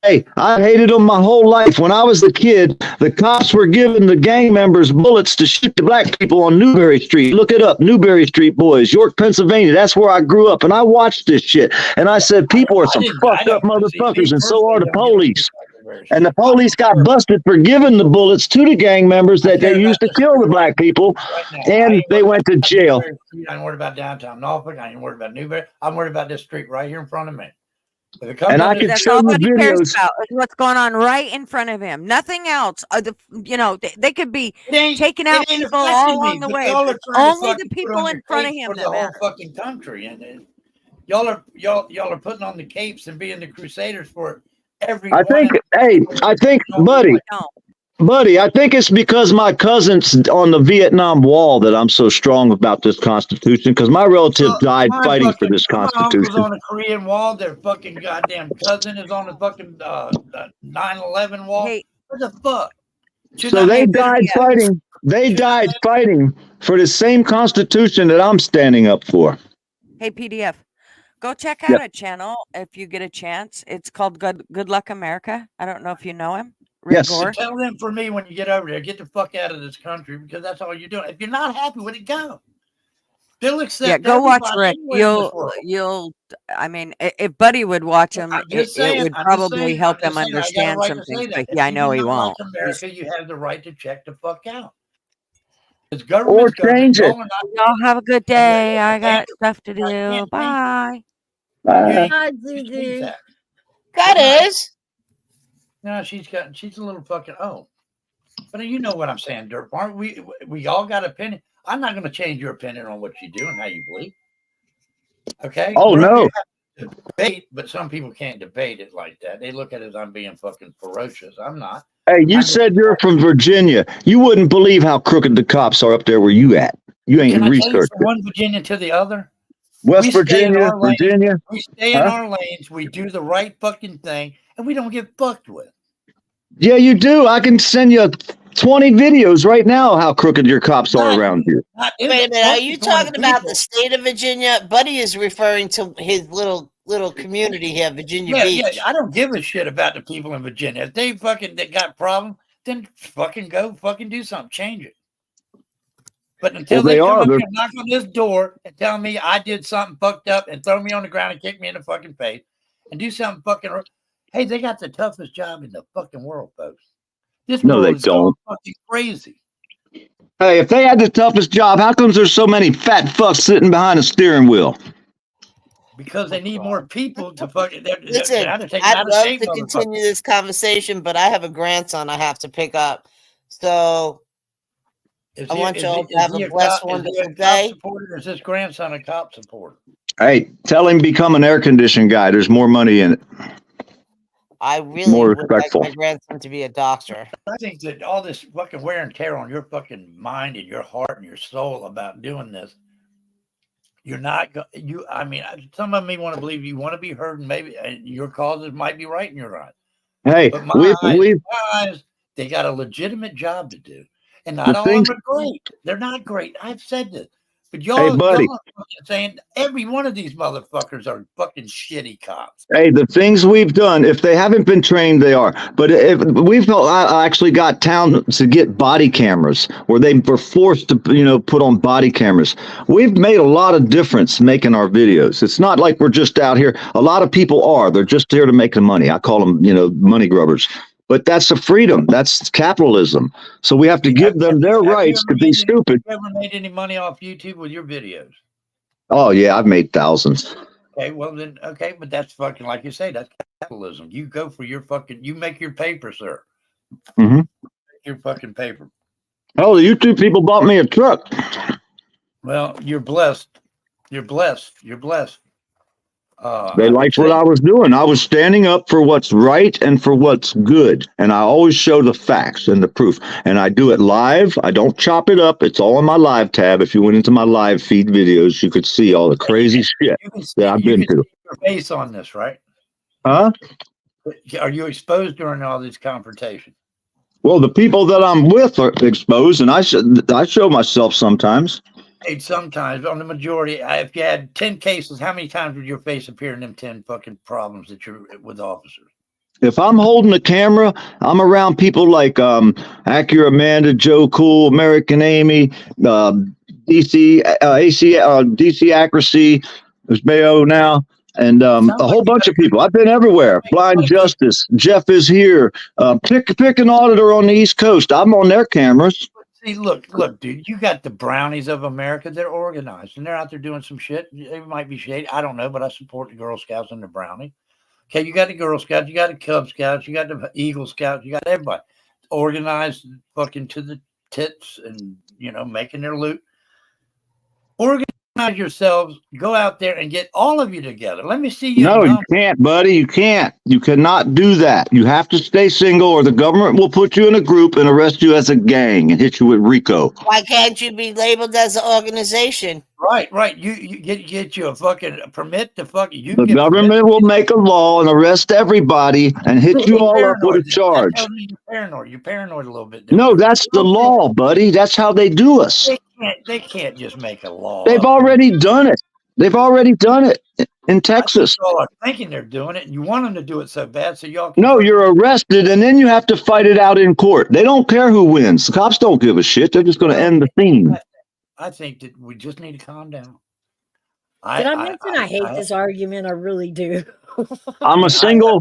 Hey, I hated them my whole life. When I was a kid, the cops were giving the gang members bullets to shoot the black people on Newberry Street. Look it up, Newberry Street boys, York, Pennsylvania. That's where I grew up, and I watched this shit. And I said, people are some fucked up motherfuckers, and so are the police. And the police got busted for giving the bullets to the gang members that they used to kill the black people, and they went to jail. I ain't worried about downtown Norfolk. I ain't worried about Newberry. I'm worried about this street right here in front of me. And I could That's show all you that he cares videos. about is what's going on right in front of him. Nothing else. They could be taking out ain't people affecting all me, along the but way. y'all are But trying to only the fucking put people on in your front of cape him for that the whole matter. fucking country, and y'all are putting on the capes and being the crusaders for everyone. I think, buddy, I think it's because my cousin's on the Vietnam Wall that I'm so strong about this Constitution, because my relative died fighting for this My uncle's Constitution. on the Korean Wall. Their fucking goddamn cousin is on the fucking 9/11 wall. What the fuck? So they died fighting. They died fighting for the same Constitution that I'm standing up for. Hey, PDF, go check Yep. out a channel if you get a chance. It's called Good Luck America. I don't know if you know him. Rick Yes. Gore. Tell them for me when you get over there, get the fuck out of this country because that's all you're doing. If you're not happy with it, go. They'll accept. Yeah, go watch everybody Rick. anywhere in this world. I mean, if Buddy would watch him, I'm it just saying, would I'm just probably saying, help I'm him just saying, I got a understand right some to say things. that. But If yeah, I you know do he not like won't. America, you have the right to check the fuck out. It's Or government's change it. government. Y'all have a good day. I got stuff to do. Bye. Hi, Gigi. That is. No, she's a little fucking but you know what I'm saying, Dirt Farm. We all got opinion. I'm not going to change your opinion on what you do and how you believe. Okay. Oh, Whatever no. you have to debate, but some people can't debate it like that. They look at it as I'm being fucking ferocious. I'm not. Hey, you said you're from Virginia. You wouldn't believe how crooked the cops are up there where you at. You ain't Can I tell you researched from it. one Virginia to the other? West We stay in Virginia, our lanes. Virginia. We stay in Huh? our lanes. We do the right fucking thing, and we don't get fucked with. Yeah, you do. I can send you 20 videos right now how crooked your cops are around here. Wait a minute, are you talking about the state of Virginia? Buddy is referring to his little community here, Virginia Yeah, Beach. yeah. I don't give a shit about the people in Virginia. If they fucking got problem, then fucking go fucking do something, change it. But until Well, they they come are. up They're- here and knock on this door and tell me I did something fucked up and throw me on the ground and kick me in the fucking face and do something fucking, hey, they got the toughest job in the fucking world, folks. This No, world they is going don't. fucking crazy. Hey, if they had the toughest job, how comes there's so many fat fucks sitting behind a steering wheel? Because they need more people to fucking. Listen, I'd love to continue this conversation, but I have a grandson I have to pick up. So I want y'all to have a blessed, wonderful day. Supporter, or is this grandson a cop supporter? Hey, tell him become an air conditioning guy. There's more money in it. I really More would like respectful. my grandson to be a doctor. I think that all this fucking wear and tear on your fucking mind and your heart and your soul about doing this, you're not. I mean, some of me want to believe you want to be heard, and maybe your causes might be right in your eyes. Hey, But my we've eyes, they got a legitimate job to do, and not The all things- of them are great. They're not great. I've said this, but y'all, Hey, buddy. y'all are fucking saying every one of these motherfuckers are fucking shitty cops. Hey, the things we've done, if they haven't been trained, they are. But if I actually got town to get body cameras where they were forced to, put on body cameras. We've made a lot of difference making our videos. It's not like we're just out here. A lot of people are. They're just here to make the money. I call them, money grubbers. But that's a freedom. That's capitalism. So we have to give them their rights to be stupid. Have you ever made any money off YouTube with your videos? Oh, yeah, I've made thousands. Okay, well then, okay, but that's fucking, like you say, that's capitalism. You go for your fucking, you make your paper, sir. Mm-hmm. Make your fucking paper. Oh, the YouTube people bought me a truck. Well, you're blessed. You're blessed. You're blessed. They liked what I was doing. I was standing up for what's right and for what's good. And I always show the facts and the proof. And I do it live. I don't chop it up. It's all in my live tab. If you went into my live feed videos, you could see all the crazy shit that I've been through. Your face on this, right? Huh? Are you exposed during all these confrontations? Well, the people that I'm with are exposed, and I show myself sometimes. Hey, sometimes on the majority, if you had 10 cases, how many times would your face appear in them 10 fucking problems that you're with officers? If I'm holding a camera, I'm around people like Acura Amanda, Joe Cool, American Amy, DC Accuracy, there's Mayo now, and a whole bunch of people. I've been everywhere. Blind Justice, Jeff is here. Pick an auditor on the East Coast. I'm on their cameras. See, look, dude, you got the brownies of America. They're organized and they're out there doing some shit. It might be shady. I don't know, but I support the Girl Scouts and the brownie. Okay, you got the Girl Scouts, you got the Cub Scouts, you got the Eagle Scouts, you got everybody organized fucking to the tits and, making their loot. Organize yourselves, go out there and get all of you together. Let me see you. No, you can't, buddy. You can't. You cannot do that. You have to stay single or the government will put you in a group and arrest you as a gang and hit you with RICO. Why can't you be labeled as an organization? Right. You get you a fucking permit to fuck you. The government will make a law and arrest everybody and hit you all up with a charge. You're paranoid a little bit. No, that's the law, buddy. That's how they do us. They can't just make a law. They've already done it. They've already done it in Texas. Y'all are thinking they're doing it, and you want them to do it so bad, so y'all. No, you're arrested, and then you have to fight it out in court. They don't care who wins. The cops don't give a shit. They're just going to end the theme. I think that we just need to calm down. Did I mention I hate this argument? I really do. I'm single.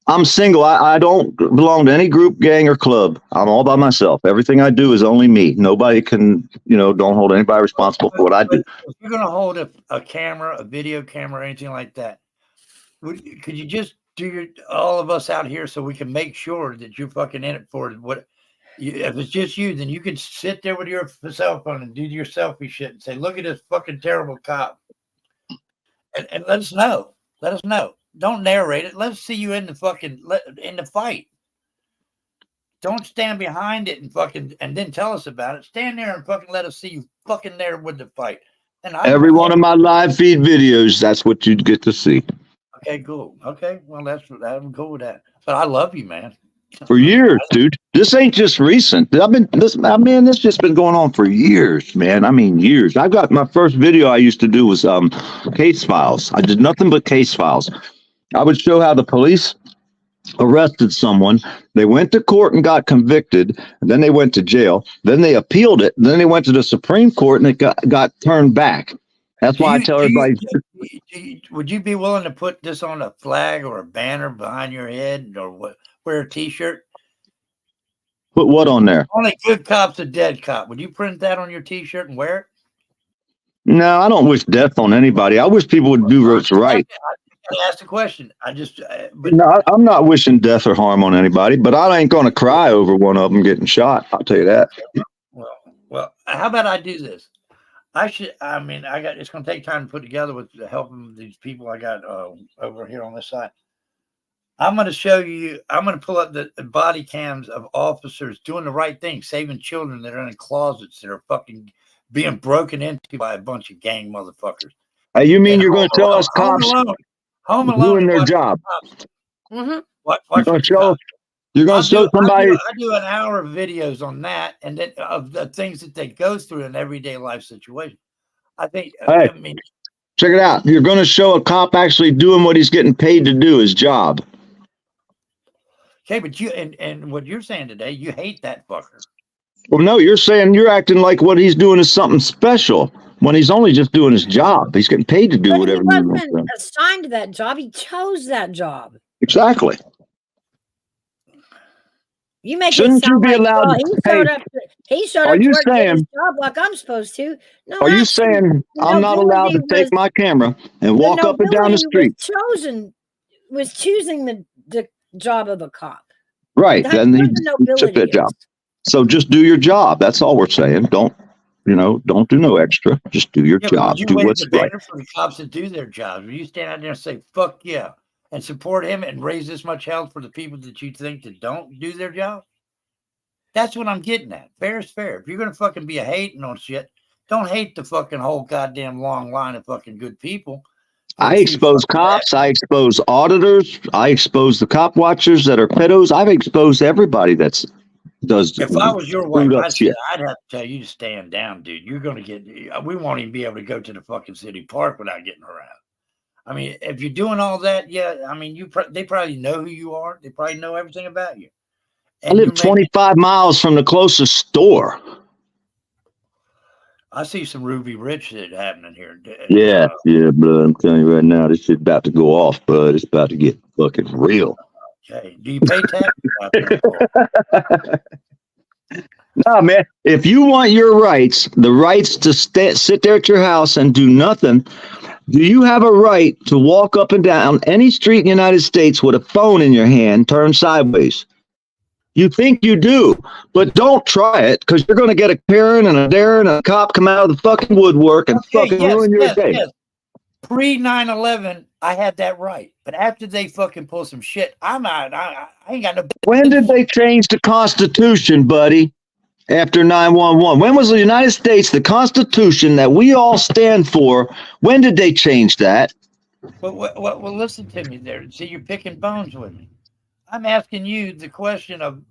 I don't belong to any group, gang, or club. I'm all by myself. Everything I do is only me. Nobody can, don't hold anybody responsible for what I do. If you're going to hold a camera, a video camera, or anything like that, could you just do all of us out here so we can make sure that you're fucking in it for what? if it's just you, then you can sit there with your cell phone and do your selfie shit and say, "Look at this fucking terrible cop," and let us know. Let us know. Don't narrate it. Let's see you in the fight. Don't stand behind it and then tell us about it. Stand there and fucking let us see you fucking there with the fight. And Every one of my live feed videos, that's what you'd get to see. Okay, cool. Okay, well, I'm cool with that. But I love you, man. For years, dude. This ain't just recent. This just been going on for years, man. I mean, years. I got my first video I used to do was case files. I did nothing but case files. I would show how the police arrested someone. They went to court and got convicted. And then they went to jail. Then they appealed it. Then they went to the Supreme Court and it got turned back. That's why I tell everybody. Would you be willing to put this on a flag or a banner behind your head, or what? Wear a T-shirt? Put what on there? Only good cop's a dead cop. Would you print that on your T-shirt and wear it? No, I don't wish death on anybody. I wish people would do what's right. I asked a question. No, I'm not wishing death or harm on anybody, but I ain't going to cry over one of them getting shot. I'll tell you that. Well, how about I do this? It's going to take time to put together with the help of these people I got over here on this side. I'm going to show you, I'm going to pull up the body cams of officers doing the right thing, saving children that are in closets that are fucking being broken into by a bunch of gang motherfuckers. Hey, you mean you're going to tell us cops doing their job? Mm-hmm. You're going to show somebody. I do an hour of videos on that, and then of the things that they go through in everyday life situation. I think. Hey, check it out. You're going to show a cop actually doing what he's getting paid to do, his job. Okay, but you and what you're saying today, you hate that fucker. Well, no, you're saying you're acting like what he's doing is something special when he's only just doing his job. He's getting paid to do whatever he he wasn't wants. assigned to that job. He chose that job. Exactly. You make Shouldn't it sound you be like, allowed well, to he showed Are up to you work doing his saying- job like I'm supposed to. No, Are you actually, saying I'm not allowed to take my camera and walk up and down the street? Was choosing the job of a cop. Right. That's Then what he the took nobility that is. job. So just do your job. That's all we're saying. Don't do no extra. Just do your job. Do what's right. For the cops to do their jobs. Will you stand out there and say, fuck yeah, and support him and raise this much hell for the people that you think that don't do their job? That's what I'm getting at. Fair is fair. If you're going to fucking be a hating on shit, don't hate the fucking whole goddamn long line of fucking good people. I expose cops. I expose auditors. I expose the cop watchers that are pedos. I've exposed everybody does. If I was your wife, shit. I'd have to tell you to stand down, dude. You're going to get, we won't even be able to go to the fucking city park without getting around. I mean, if you're doing all that, yeah, I mean, they probably know who you are. They probably know everything about you. I live 25 miles from the closest store. I see some Ruby Rich shit happening here. Yeah, bud. I'm telling you right now, this shit's about to go off, bud. It's about to get fucking real. Okay. Do you pay taxes out there? No, man. If you want your rights, the rights to sit there at your house and do nothing, do you have a right to walk up and down any street in the United States with a phone in your hand, turned sideways? You think you do, but don't try it, because you're going to get a Karen and a Darren and a cop come out of the fucking woodwork and ruin your day. Yes. Pre 9/11, I had that right, but after they fucking pull some shit, I'm out. I ain't got no. When did they change the Constitution, buddy? After 9/11, when was the United States, the Constitution that we all stand for? When did they change that? Well, listen to me there. See, you're picking bones with me. I'm asking you the question of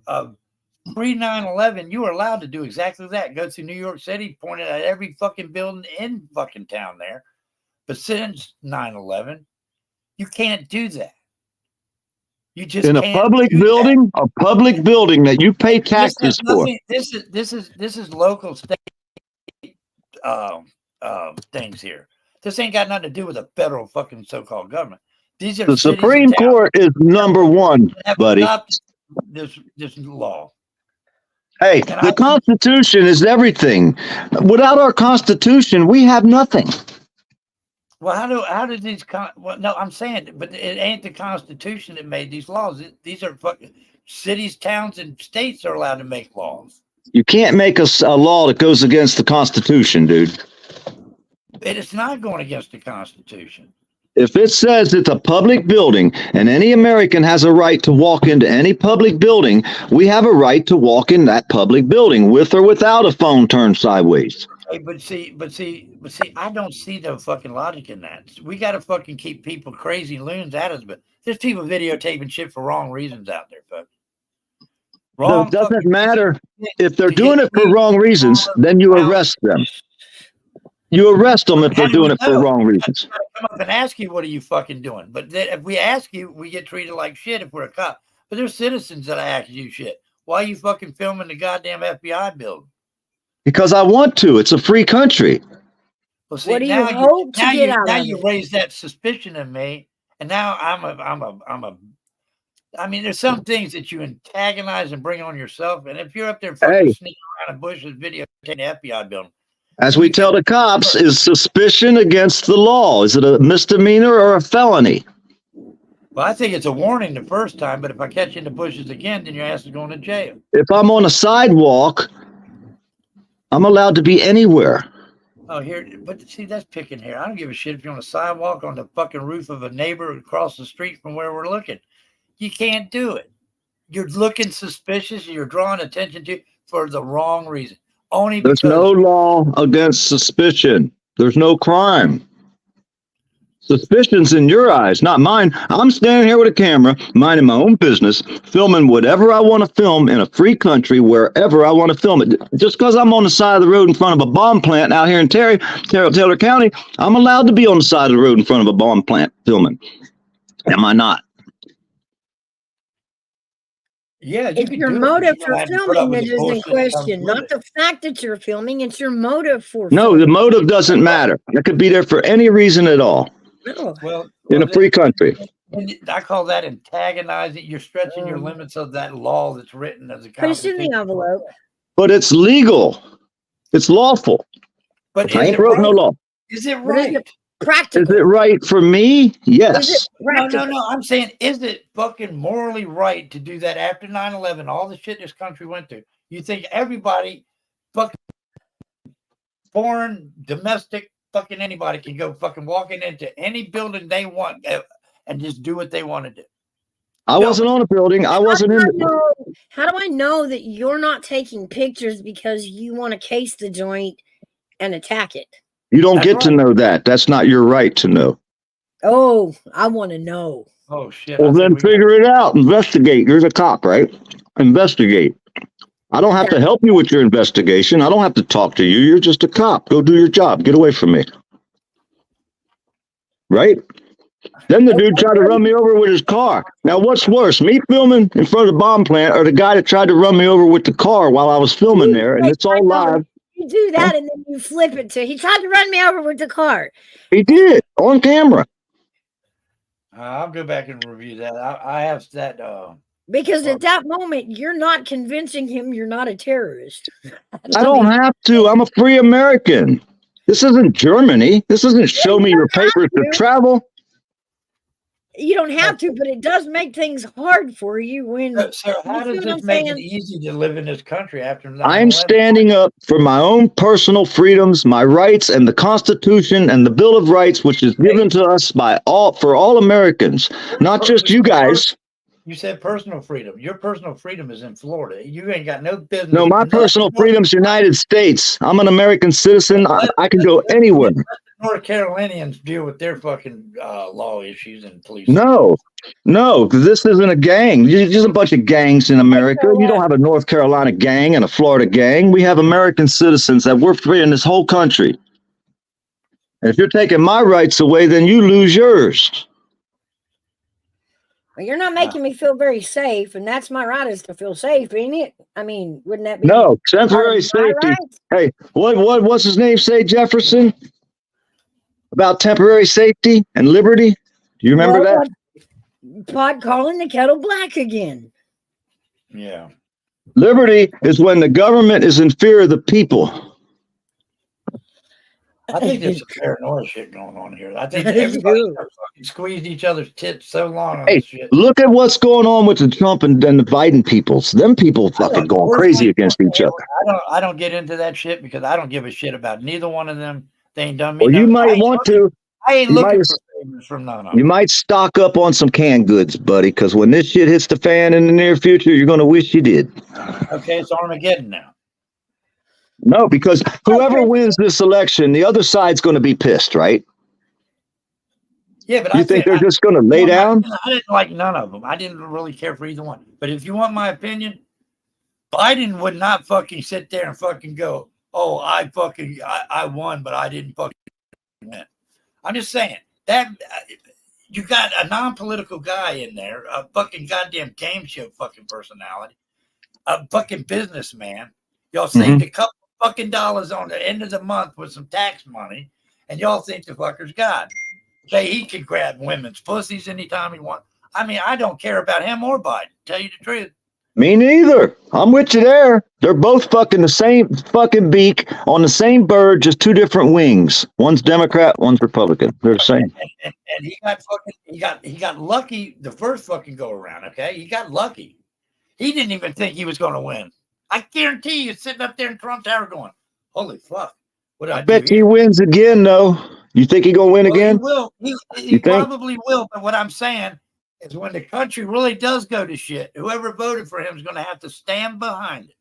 pre 9/11. You were allowed to do exactly that. Go to New York City, point it at every fucking building in fucking town there. But since 9/11, you can't do that. You just in a can't public do building, a public building that you pay taxes for. This is local state things here. This ain't got nothing to do with the federal fucking so-called government. These are The cities and Supreme towns Court is number one, that have buddy. adopted this law. Hey, the Constitution is everything. Without our Constitution, we have nothing. Well, how did these? Well, no, I'm saying, but it ain't the Constitution that made these laws. These are fucking cities, towns, and states are allowed to make laws. You can't make a law that goes against the Constitution, dude. And it's not going against the Constitution. If it says it's a public building and any American has a right to walk into any public building, we have a right to walk in that public building with or without a phone turned sideways. Hey, but see, I don't see the fucking logic in that. We got to fucking keep people crazy loons out of it. But there's people videotaping shit for wrong reasons out there, folks. No, it doesn't matter. If they're doing it for wrong reasons, then you arrest them. You arrest them if they're doing it for wrong reasons. Come up and ask you, what are you fucking doing? But then if we ask you, we get treated like shit if we're a cop. But there's citizens that ask you shit. Why are you fucking filming the goddamn FBI building? Because I want to. It's a free country. Well, see, What do you now hope to get out now of you it? raise that suspicion in me, and now I mean, there's some things that you antagonize and bring on yourself. And if you're up there fucking sneaking around in bushes, videotaping the FBI building, As we tell the cops, is suspicion against the law? Is it a misdemeanor or a felony? well, I think it's a warning the first time. But if I catch you in the bushes again, then your ass is going to jail. If I'm on a sidewalk, I'm allowed to be anywhere. Oh, here, but see, that's picking hair. I don't give a shit if you're on a sidewalk, on the fucking roof of a neighbor across the street from where we're looking. You can't do it. You're looking suspicious. You're drawing attention to for the wrong reason. Only There's because no law against suspicion. There's no crime. Suspicion's in your eyes, not mine. I'm standing here with a camera, minding my own business, filming whatever I want to film in a free country, wherever I want to film it. Just because I'm on the side of the road in front of a bomb plant out here in Taylor County, I'm allowed to be on the side of the road in front of a bomb plant filming. Am I not? yeah, you It's can your do it, motive but you for don't have to put up filming with that the is in bullshit that comes question, with not it. the fact that you're filming. It's your motive for No, the motive doesn't matter. It could be there for any reason at all filming. Well, in a free country. I call that antagonizing. You're stretching your limits of that law that's written as a Put it in the Constitution. envelope. But it's legal. It's lawful. But I is ain't it broke no right? law. Is it But is right? it practical? Is it right for me? Yes. Is it practical? No. I'm saying, is it fucking morally right to do that after 9/11? All the shit this country went through. You think everybody, fucking foreign, domestic, fucking anybody can go fucking walking into any building they want and just do what they want to do? I wasn't on a building. I wasn't in. How do I know that you're not taking pictures because you want to case the joint and attack it? You don't get to know that. That's not your right to know. Oh, I want to know. Oh shit! Well, then figure it out. Investigate. You're the cop, right? Investigate. I don't have to help you with your investigation. I don't have to talk to you. You're just a cop. Go do your job. Get away from me. Right? Then the dude tried to run me over with his car. Now, what's worse, me filming in front of the bomb plant or the guy that tried to run me over with the car while I was filming there, and it's all live? You do that and then you flip it to, he tried to run me over with the car. He did, on camera. I'll go back and review that. I have that. Because at that moment, you're not convincing him you're not a terrorist. I don't have to. I'm a free American. This isn't Germany. This isn't show me your papers to travel. You don't have to, but it does make things hard for you when. So how you does see what this I'm make saying? it easy to live in this country after 9/11? I'm standing up for my own personal freedoms, my rights, and the Constitution and the Bill of Rights, which is given to us by all Americans, not just you guys. You said personal freedom. Your personal freedom is in Florida. You ain't got no business. No, my personal freedom's United States. I'm an American citizen. I can go anywhere. North Carolinians deal with their fucking law issues and police. No, this isn't a gang. There's a bunch of gangs in America. You don't have a North Carolina gang and a Florida gang. We have American citizens that we're free in this whole country. And if you're taking my rights away, then you lose yours. Well, you're not making me feel very safe, and that's my right is to feel safe, ain't it? I mean, wouldn't that be? No, temporary part of my safety. rights? Hey, what's his name say, Jefferson? About temporary safety and liberty? Do you remember that? Pot calling the kettle black again. Yeah. Liberty is when the government is in fear of the people. I think there's some paranoia shit going on here. I think everybody's got fucking squeezed each other's tits so long on Hey, this shit. look at what's going on with the Trump and the Biden peoples. Them people fucking going crazy against each other. I don't get into that shit because I don't give a shit about neither one of them. They ain't done me. Well, you might want to. I ain't You looking might- for favors from none of You them. might stock up on some canned goods, buddy, because when this shit hits the fan in the near future, you're going to wish you did. Okay, it's Armageddon now. No, because whoever wins this election, the other side's going to be pissed, right? Yeah, but You I think said- they're just going to lay down? I didn't like none of them. I didn't really care for either one. But if you want my opinion, Biden would not fucking sit there and fucking go, "Oh, I won, but I didn't fucking win." I'm just saying that you got a non-political guy in there, a fucking goddamn game show fucking personality, a fucking businessman. Y'all saved a couple fucking dollars on the end of the month with some tax money, and y'all think the fucker's God. Say he can grab women's pussies anytime he wants. I mean, I don't care about him or Biden. Tell you the truth. Me neither. I'm with you there. They're both fucking the same fucking beak on the same bird, just two different wings. One's Democrat, one's Republican. They're the same. And he got fucking he got lucky the first fucking go around. Okay, he got lucky. He didn't even think he was going to win. I guarantee you, sitting up there in Trump Tower going, "Holy fuck, what did I Bet do?" he wins again, though. You think he gonna win again? He will. He You think? probably will. But what I'm saying is, when the country really does go to shit, whoever voted for him is going to have to stand behind it.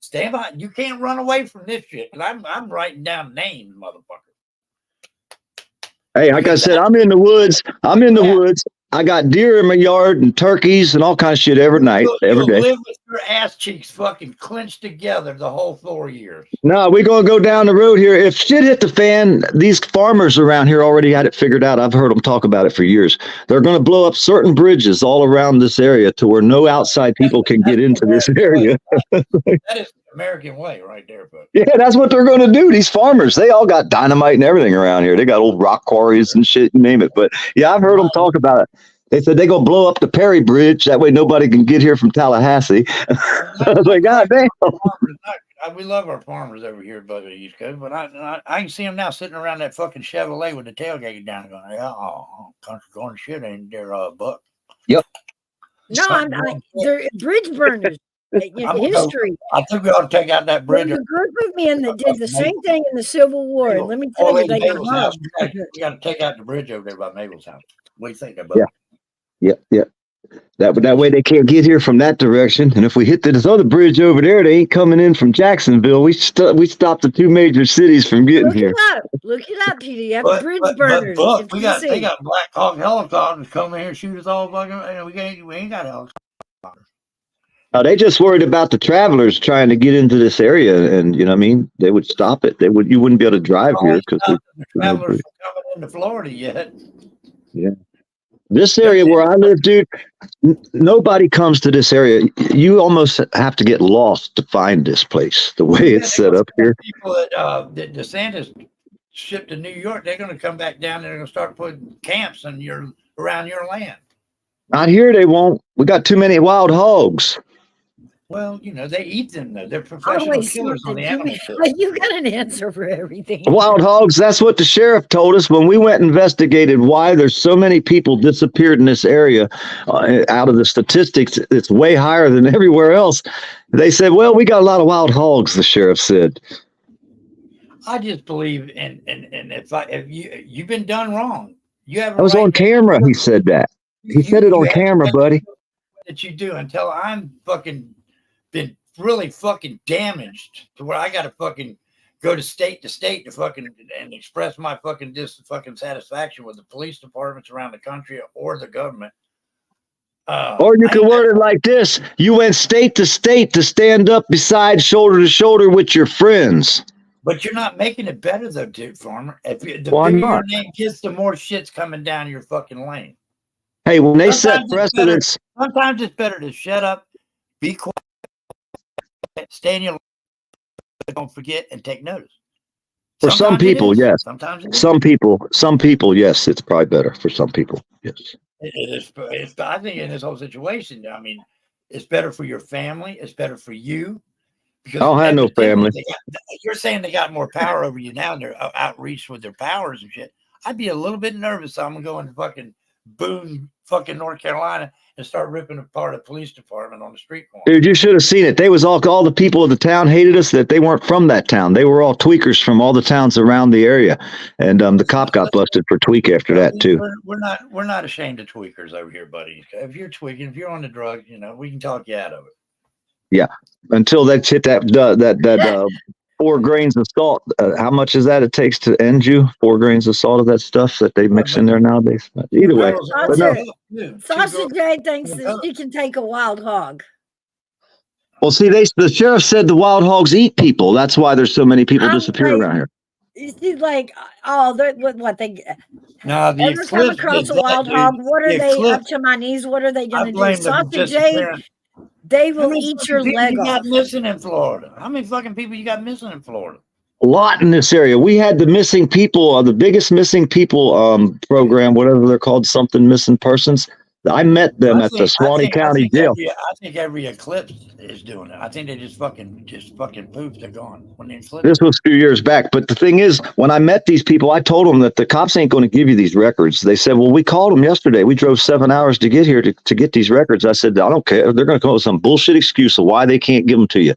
Stand behind. You can't run away from this shit. And I'm writing down names, motherfucker. Hey, like I said, I'm in the woods. I'm in the woods. I got deer in my yard and turkeys and all kinds of shit every night, every You'll day. live with your ass cheeks fucking clenched together the whole 4 years. No, we're gonna go down the road here. If shit hit the fan, these farmers around here already had it figured out. I've heard them talk about it for years. They're gonna blow up certain bridges all around this area to where no outside people can get into this area. That is the American way right there, but Yeah, that's what they're going to do. These farmers, they all got dynamite and everything around here. They got old rock quarries and shit, you name it. But yeah, I've heard them talk about it. They said they're going to blow up the Perry Bridge. That way nobody can get here from Tallahassee. I was like, God damn. we love our farmers over here by the East Coast, but I can see them now sitting around that fucking Chevrolet with the tailgate down going, "Oh, country going to shit ain't there, buck." Yep. No, they're bridge burners. History. I think we ought to take out that bridge. There's a group of men that did the same thing in the Civil War. And let me tell you, they got Mabel's house. mugged. You got to take out the bridge over there by Mabel's house. What do you think about Yeah. Yeah. That way they can't get here from that direction. And if we hit this other bridge over there, they ain't coming in from Jacksonville. We stopped the two major cities from getting here. Look it up, Peter. You have bridge burners. Buck, in they DC. got Black Hawk helicopters coming here and shoot us all fucking. And we ain't got helicopters. They just worried about the travelers trying to get into this area, and you know what I mean. They would stop it. You wouldn't be able to drive here because Travelers coming into Florida yet? yeah. This area where I live, dude, nobody comes to this area. You almost have to get lost to find this place. The way it's set up here. People that DeSantis shipped to New York, they're going to come back down there and start putting camps around your land. Not here, they won't. We got too many wild hogs. Well, they eat them though. They're professional Always killers on the something. animal. You got an answer for everything. Wild hogs, that's what the sheriff told us when we went and investigated why there's so many people disappeared in this area. Out of the statistics, it's way higher than everywhere else. They said, well, we got a lot of wild hogs, the sheriff said. I just believe in if you've been done wrong, you have. That was on camera. He said that. He said it on camera, buddy. That you do until I'm fucking been really fucking damaged to where I got to fucking go to state to fucking and express my fucking satisfaction with the police departments around the country or the government. Or you could word it like this: you went state to stand up beside shoulder to shoulder with your friends. But you're not making it better though, dude, farmer. The Why bigger not? your name gets, the more shit's coming down your fucking lane. Hey, when they set Sometimes it's better- precedents, Sometimes it's better to shut up, be quiet, stay in your lane, don't forget, and take notice. for some Sometimes it people, is. yes. Sometimes it is. Some people, yes, it's probably better for some people. Yes. I think in this whole situation, I mean, it's better for your family. It's better for you. Because I don't have no family. you're saying they got more power over you now and they're outreach with their powers and shit. I'd be a little bit nervous. I'm gonna go into fucking Boone, fucking North Carolina, and start ripping apart a police department on the street corner. Dude, you should have seen it. They was all the people of the town hated us that they weren't from that town. They were all tweakers from all the towns around the area. And the cop got busted for tweak after that too. We're not ashamed of tweakers over here, buddy. If you're tweaking, if you're on the drug, we can talk you out of it. Yeah. Until they hit that 4 grains of salt. How much is that it takes to end you? 4 grains of salt of that stuff that they mix in there nowadays. Either way. But no. Sausage J thinks that she can take a wild hog. Well, see, the sheriff said the wild hogs eat people. That's why there's so many people disappearing around here. She's like, oh, what they No, the ever come across a wild hog? What are they up to my knees? What are they going to do? Sausage J, they will eat your leg off. Got missing in Florida? How many fucking people you got missing in Florida? A lot in this area. We had the missing people, the biggest missing people program, whatever they're called, something missing persons. I met them at the Suwannee County jail. I think every eclipse is doing it. I think they just fucking poof, they're gone when the eclipse. This was a few years back, but the thing is, when I met these people, I told them that the cops ain't going to give you these records. They said, well, we called them yesterday. We drove 7 hours to get here to get these records. I said, I don't care. They're going to come up with some bullshit excuse of why they can't give them to you.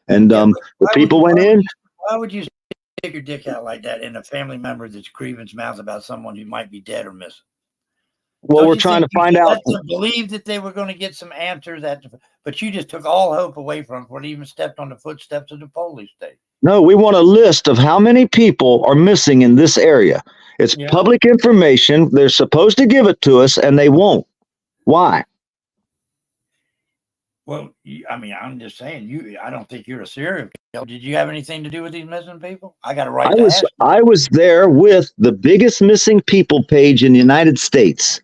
And the people went in. Why would you stick your dick out like that in a family member that's grievance mouth about someone who might be dead or missing? Well, we're trying to find out. Believe that they were going to get some answers, but you just took all hope away from it when they even stepped on the footsteps of the police state. No, we want a list of how many people are missing in this area. It's public information. They're supposed to give it to us, and they won't. Why? Well, I'm just saying, I don't think you're a serial killer. Did you have anything to do with these missing people? I got a right to ask. I was there with the biggest missing people page in the United States.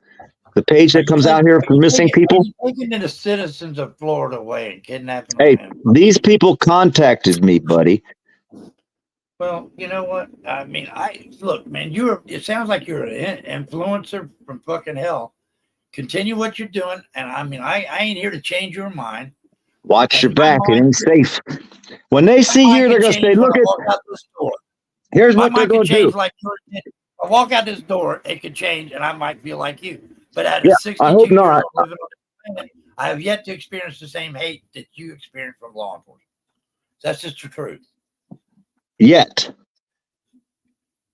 The page that comes out here for missing people. Taking the citizens of Florida away and kidnapping Hey, them. these people contacted me, buddy. Well, you know what? Look, man, it sounds like you're an influencer from fucking hell. Continue what you're doing. And I ain't here to change your mind. Watch your back. It ain't safe. When they see you, they're going to say, look here's what they're going to do. Like I walk out this door, it could change, and I might feel like you. But at 62 I hope not. years old living on the planet, I have yet to experience the same hate that you experience from law enforcement. That's just the truth. Yet.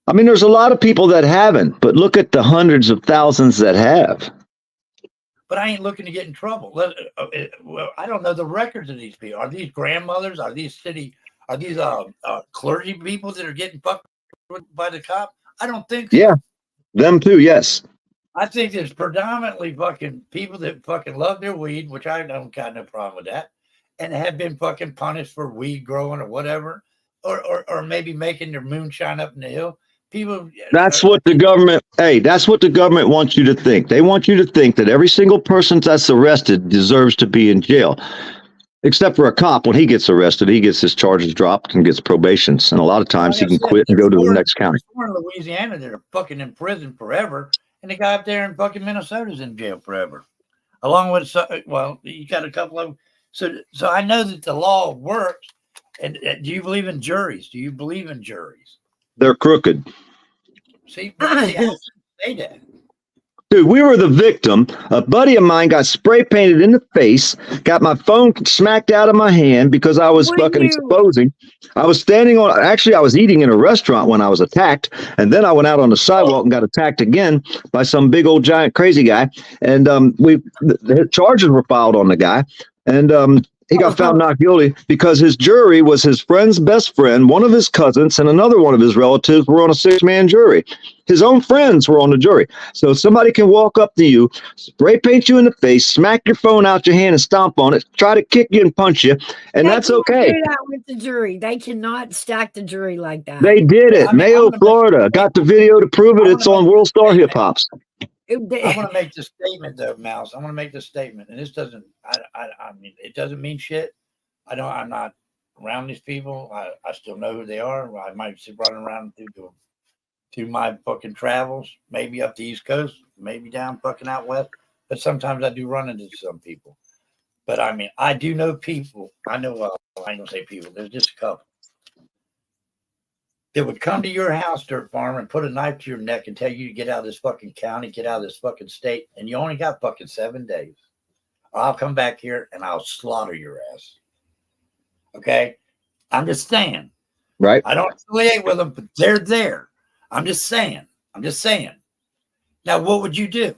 There's a lot of people that haven't, but look at the hundreds of thousands that have. But I ain't looking to get in trouble. Well, I don't know the records of these people. Are these grandmothers? Are these clergy people that are getting fucked by the cop? I don't think so. Yeah, them too, yes. I think there's predominantly fucking people that fucking love their weed, which I don't got no problem with that, and have been fucking punished for weed growing or whatever, or maybe making their moonshine up in the hill. People. That's what the government wants you to think. They want you to think that every single person that's arrested deserves to be in jail. Except for a cop, when he gets arrested, he gets his charges dropped and gets probations. And a lot of times he can quit and go to the next county. There's in Louisiana that are fucking in prison forever. And the guy up there in fucking Minnesota's in jail forever. Along with, you got a couple of them. So I know that the law works. And do you believe in juries? Do you believe in juries? They're crooked. See, say that. Dude, we were the victim. A buddy of mine got spray painted in the face, got my phone smacked out of my hand because I was fucking exposing. I was I was eating in a restaurant when I was attacked. And then I went out on the sidewalk and got attacked again by some big old giant crazy guy. And the charges were filed on the guy. And he got found not guilty because his jury was his friend's best friend, one of his cousins, and another one of his relatives were on a 6-man jury. His own friends were on the jury. So somebody can walk up to you, spray paint you in the face, smack your phone out your hand and stomp on it, try to kick you and punch you, and that's okay. Do that with the jury. They cannot stack the jury like that. They did it. Mayo, Florida. Got the video to prove it. It's on World Star Hip Hops. I want to make the statement though, Mouse. I want to make the statement, and this doesn't. It doesn't mean shit. I'm not around these people. I still know who they are. I might be running around through my fucking travels, maybe up the East Coast, maybe down fucking out west. But sometimes I do run into some people. But I do know people. I know. I ain't gonna say people. There's just a couple that would come to your house, Dirt Farmer, and put a knife to your neck and tell you to get out of this fucking county, get out of this fucking state, and you only got fucking 7 days. I'll come back here and I'll slaughter your ass. Okay? I'm just saying. Right. I don't affiliate with them, but they're there. I'm just saying. Now, what would you do?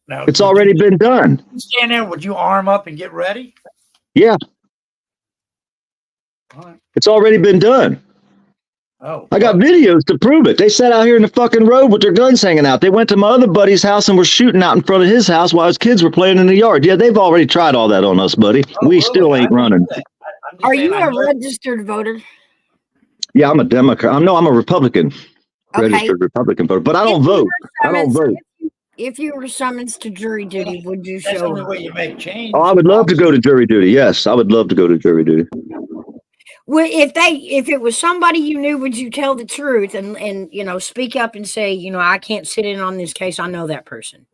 Now, It's already been done. you stand there, would you arm up and get ready? Yeah. All right. It's already been done. Oh, I got videos to prove it. They sat out here in the fucking road with their guns hanging out. They went to my other buddy's house and were shooting out in front of his house while his kids were playing in the yard. Yeah, they've already tried all that on us, buddy. We still ain't running. Are you a registered voter? Yeah, I'm a Democrat. I'm a Republican, Okay. registered Republican voter, but I don't vote. I don't vote. If you were summoned to jury duty, would you That's the show only up? way you make change. Oh, I would love to go to jury duty. Yes, I would love to go to jury duty. Well, if it was somebody you knew, would you tell the truth and speak up and say, I can't sit in on this case. I know that person.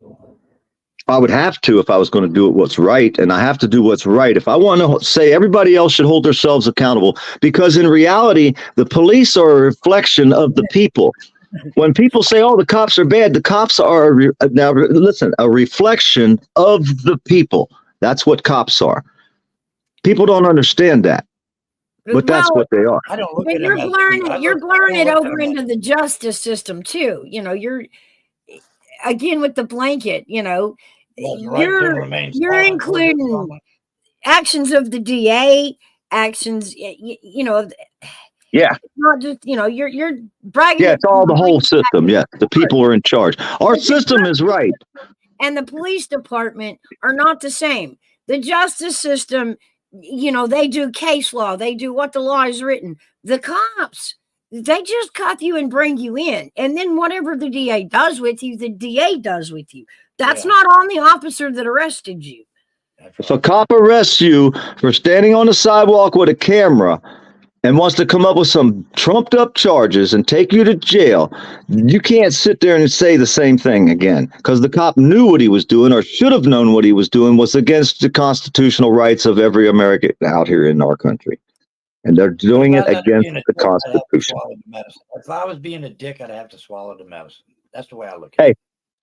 I would have to if I was going to do what's right, and I have to do what's right. If I want to say everybody else should hold themselves accountable, because in reality, the police are a reflection of the people. When people say, "Oh, the cops are bad," the cops are now listen, a reflection of the people. That's what cops are. People don't understand that, but that's what they are. I don't look But at you're them as blurring people. it. You're blurring I it don't look at over them into the justice system too. You're again with the blanket. Well, the right to remain You're silent. including actions of the DA, actions. Yeah. Not just you're bragging. Yeah, it's all the whole system. Yeah, the people are in charge. Our system is right. And the police department are not the same. The justice system, they do case law. They do what the law is written. The cops, they just cuff you and bring you in. And then whatever the DA does with you, the DA does with you. That's not on the officer that arrested you. If a cop arrests you for standing on the sidewalk with a camera and wants to come up with some trumped up charges and take you to jail, you can't sit there and say the same thing again, because the cop knew what he was doing, or should have known what he was doing was against the constitutional rights of every American out here in our country. And they're doing it against the Constitution. If I was being a dick, I'd have to swallow the medicine. That's the way I look at it. Hey,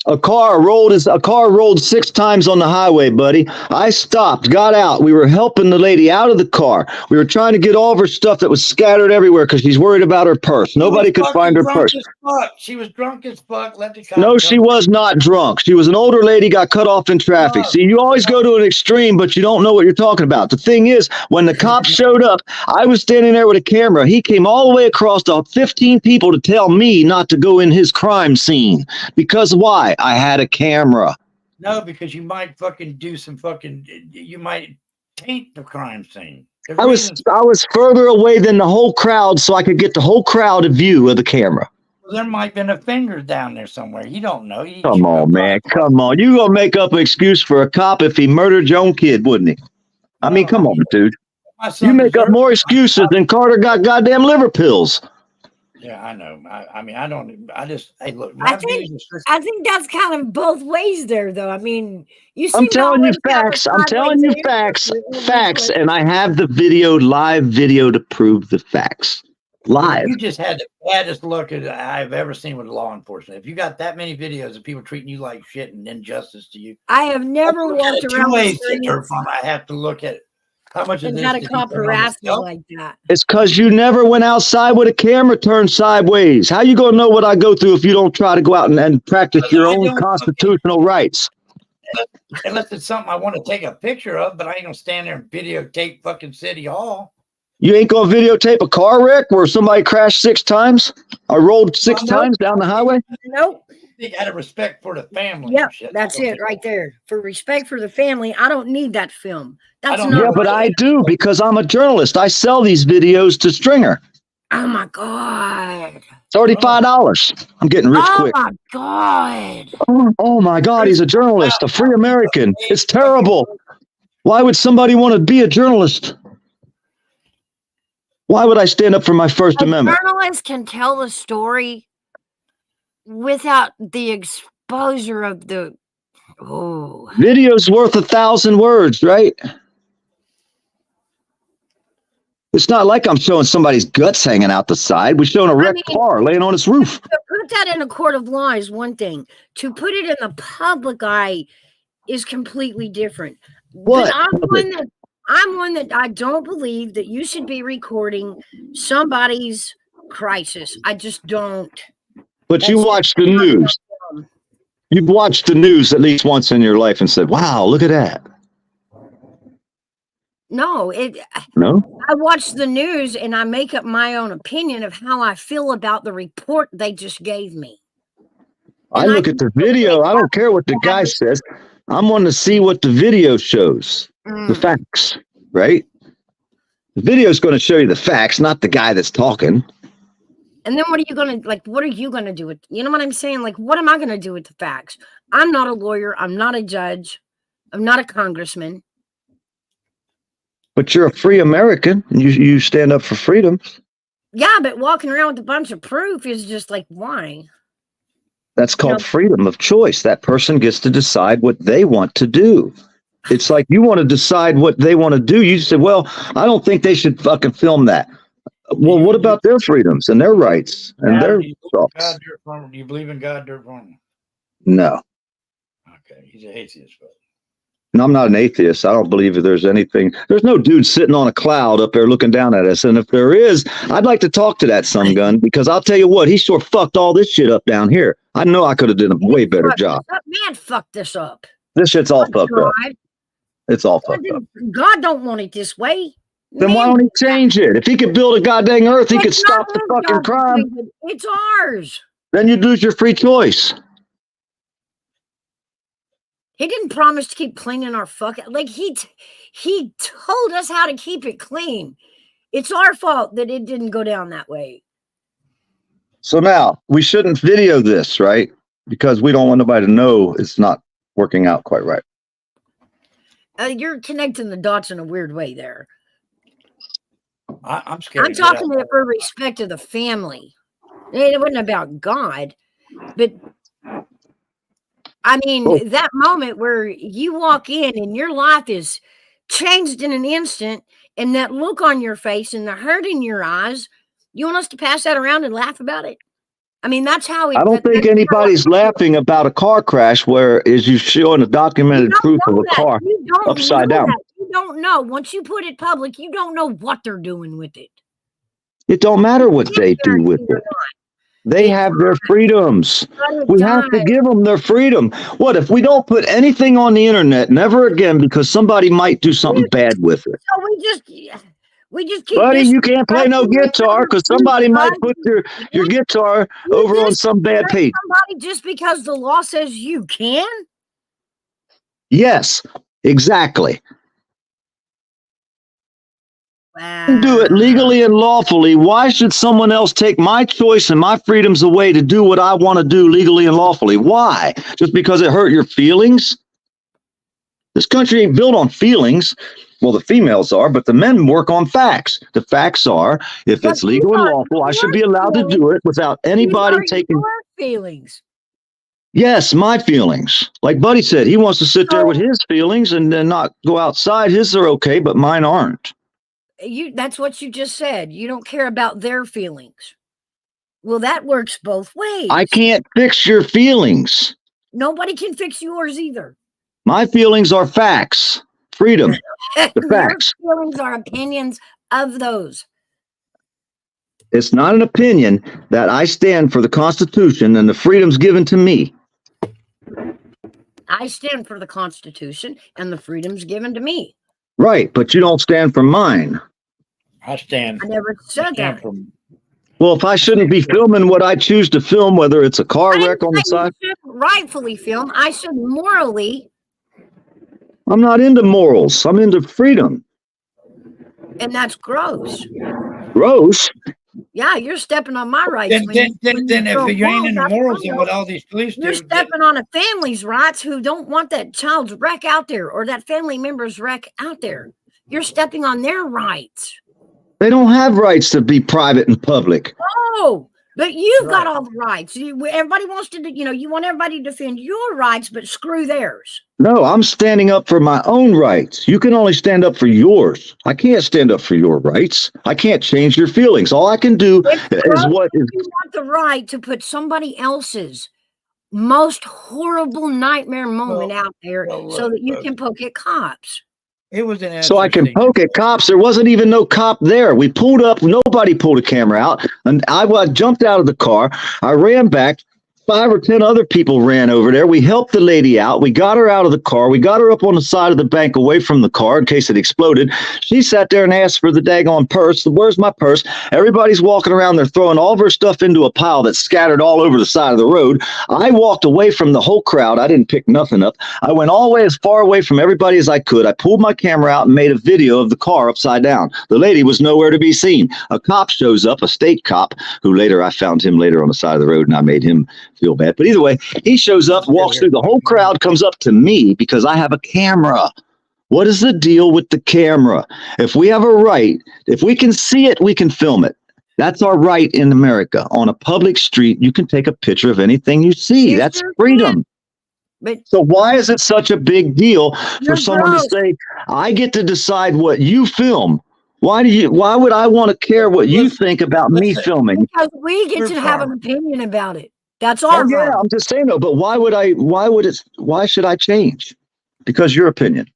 a car rolled 6 times on the highway, buddy. I stopped, got out. We were helping the lady out of the car. We were trying to get all of her stuff that was scattered everywhere because she's worried about her purse. Nobody could find her purse. She was drunk as fuck. Let the cops No, come. she was not drunk. She was an older lady, got cut off in traffic. See, you always go to an extreme, but you don't know what you're talking about. The thing is, when the cops showed up, I was standing there with a camera. He came all the way across to 15 people to tell me not to go in his crime scene. Because why? I had a camera. No, because you might fucking do some fucking. You might taint the crime scene. I was further away than the whole crowd, so I could get the whole crowd a view of the camera. Well, there might have been a finger down there somewhere. You don't know. Come on, man. Come on. You gonna make up an excuse for a cop if he murdered your own kid, wouldn't he? I mean, come on, dude. You make up more excuses than Carter got goddamn liver pills. Yeah, I know. I mean, I don't. I just. Hey, look. I think that's kind of both ways there, though. I mean, you. I'm telling you facts. I'm telling you facts. Facts, and I have the live video to prove the facts. Live. You just had the baddest look I've ever seen with law enforcement. If you got that many videos of people treating you like shit and injustice to you, I have never walked around ways the streets I have to look at how much of and this had a did you cop put on harass me yourself? like that. It's because you never went outside with a camera turned sideways. How you gonna know what I go through if you don't try to go out and practice your own constitutional rights? Unless it's something I want to take a picture of, but I ain't gonna stand there and videotape fucking City Hall. You ain't gonna videotape a car wreck where somebody crashed 6 times or rolled 6 times down the highway? Nope. You got a respect for the family. Yep, and shit. that's it right there. For respect for the family, I don't need that film. That's not. Yeah, but I do because I'm a journalist. I sell these videos to Stringer. Oh my god. $35. I'm getting rich Oh quick. my god. Oh my God, he's a journalist, a free American. It's terrible. Why would somebody want to be a journalist? Why would I stand up for my First Amendment? Journalists can tell the story without the exposure of the. Oh. Video's worth 1,000 words, right? It's not like I'm showing somebody's guts hanging out the side. We're showing a wrecked car laying on its roof. To put that in a court of law is one thing. To put it in the public eye is completely different. What? But I'm one that I don't believe that you should be recording somebody's crisis. I just don't. But you watch the news. You've watched the news at least once in your life and said, wow, look at that. No, No? I watch the news and I make up my own opinion of how I feel about the report they just gave me. I look at the video. I don't care what the guy says. I'm wanting to see what the video shows. The facts, right? The video is going to show you the facts, not the guy that's talking. And then what are you going to, what are you going to do with, you know what I'm saying? Like, what am I going to do with the facts? I'm not a lawyer. I'm not a judge. I'm not a congressman. But you're a free American. And you stand up for freedoms. Yeah, but walking around with a bunch of proof is just like, why? That's called freedom of choice. That person gets to decide what they want to do. It's like you want to decide what they want to do. You say, well, I don't think they should fucking film that. Well, what about their freedoms and their rights and their thoughts? Do you believe in God, Dirt Farmer? No. Okay, he's an atheist, but No, I'm not an atheist. I don't believe that there's anything. There's no dude sitting on a cloud up there looking down at us. And if there is, I'd like to talk to that some gun, because I'll tell you what, he sure fucked all this shit up down here. I know I could have done a way better job. Man, fuck this up. This shit's all fucked up. It's all fucked up. God don't want it this way. Then why don't he change it? If he could build a goddamn earth, he could stop the fucking crime. It's ours. Then you'd lose your free choice. He didn't promise to keep cleaning our fucking, like he told us how to keep it clean. It's our fault that it didn't go down that way. So now we shouldn't video this, right? Because we don't want nobody to know it's not working out quite right. You're connecting the dots in a weird way there. I'm scared. I'm talking for respect of the family. It wasn't about God, but I mean, that moment where you walk in and your life is changed in an instant, and that look on your face and the hurt in your eyes, you want us to pass that around and laugh about it? I mean, that's how I don't think anybody's laughing about a car crash where is you showing a documented proof of a car upside down. You don't know. Once you put it public, you don't know what they're doing with it. It don't matter what they do with it. They have their freedoms. We have to give them their freedom. What if we don't put anything on the internet, never again, because somebody might do something bad with it? So we just keep. Buddy, you can't play no guitar because somebody might put your guitar over on some bad page. Somebody just because the law says you can? Yes, exactly. Wow. Do it legally and lawfully. Why should someone else take my choice and my freedoms away to do what I want to do legally and lawfully? Why? Just because it hurt your feelings? This country ain't built on feelings. Well, the females are, but the men work on facts. The facts are, if it's legal and lawful, I should be allowed to do it without anybody taking feelings. Yes, my feelings. Like Buddy said, he wants to sit there with his feelings and then not go outside. His are okay, but mine aren't. That's what you just said. You don't care about their feelings. Well, that works both ways. I can't fix your feelings. Nobody can fix yours either. My feelings are facts. Freedom. The facts. Your feelings are opinions of those. It's not an opinion that I stand for the Constitution and the freedoms given to me. I stand for the Constitution and the freedoms given to me. Right, but you don't stand for mine. I never said that. Well, if I shouldn't be filming what I choose to film, whether it's a car wreck on the side. I should rightfully film. I should morally. I'm not into morals. I'm into freedom. And that's gross. Gross? Yeah, you're stepping on my rights. Then if you ain't into morals, then what all these police You're stepping on a family's rights who don't want that child's wreck out there or that family member's wreck out there. You're stepping on their rights. They don't have rights to be private and public. Oh, But you've got all the rights. Everybody wants to, you want everybody to defend your rights, but screw theirs. No, I'm standing up for my own rights. You can only stand up for yours. I can't stand up for your rights. I can't change your feelings. All I can do is what is. You want the right to put somebody else's most horrible nightmare moment out there so that you can poke at cops. It was an So I can poke at cops. There wasn't even no cop there. We pulled up. Nobody pulled a camera out. And I jumped out of the car. I ran back. 5 or 10 other people ran over there. We helped the lady out. We got her out of the car. We got her up on the side of the bank away from the car in case it exploded. She sat there and asked for the daggone purse. Where's my purse? Everybody's walking around there throwing all of her stuff into a pile that's scattered all over the side of the road. I walked away from the whole crowd. I didn't pick nothing up. I went all the way as far away from everybody as I could. I pulled my camera out and made a video of the car upside down. The lady was nowhere to be seen. A cop shows up, a state cop, who later I found him later on the side of the road and I made him feel bad. But either way, he shows up, walks through the whole crowd, comes up to me because I have a camera. What is the deal with the camera? If we have a right, if we can see it, we can film it. That's our right in America. On a public street, you can take a picture of anything you see. That's freedom. So why is it such a big deal for someone to say, I get to decide what you film? Why would I want to care what you think about me filming? Because we get to have an opinion about it. That's our right. I'm just saying though, but why should I change? Because your opinion.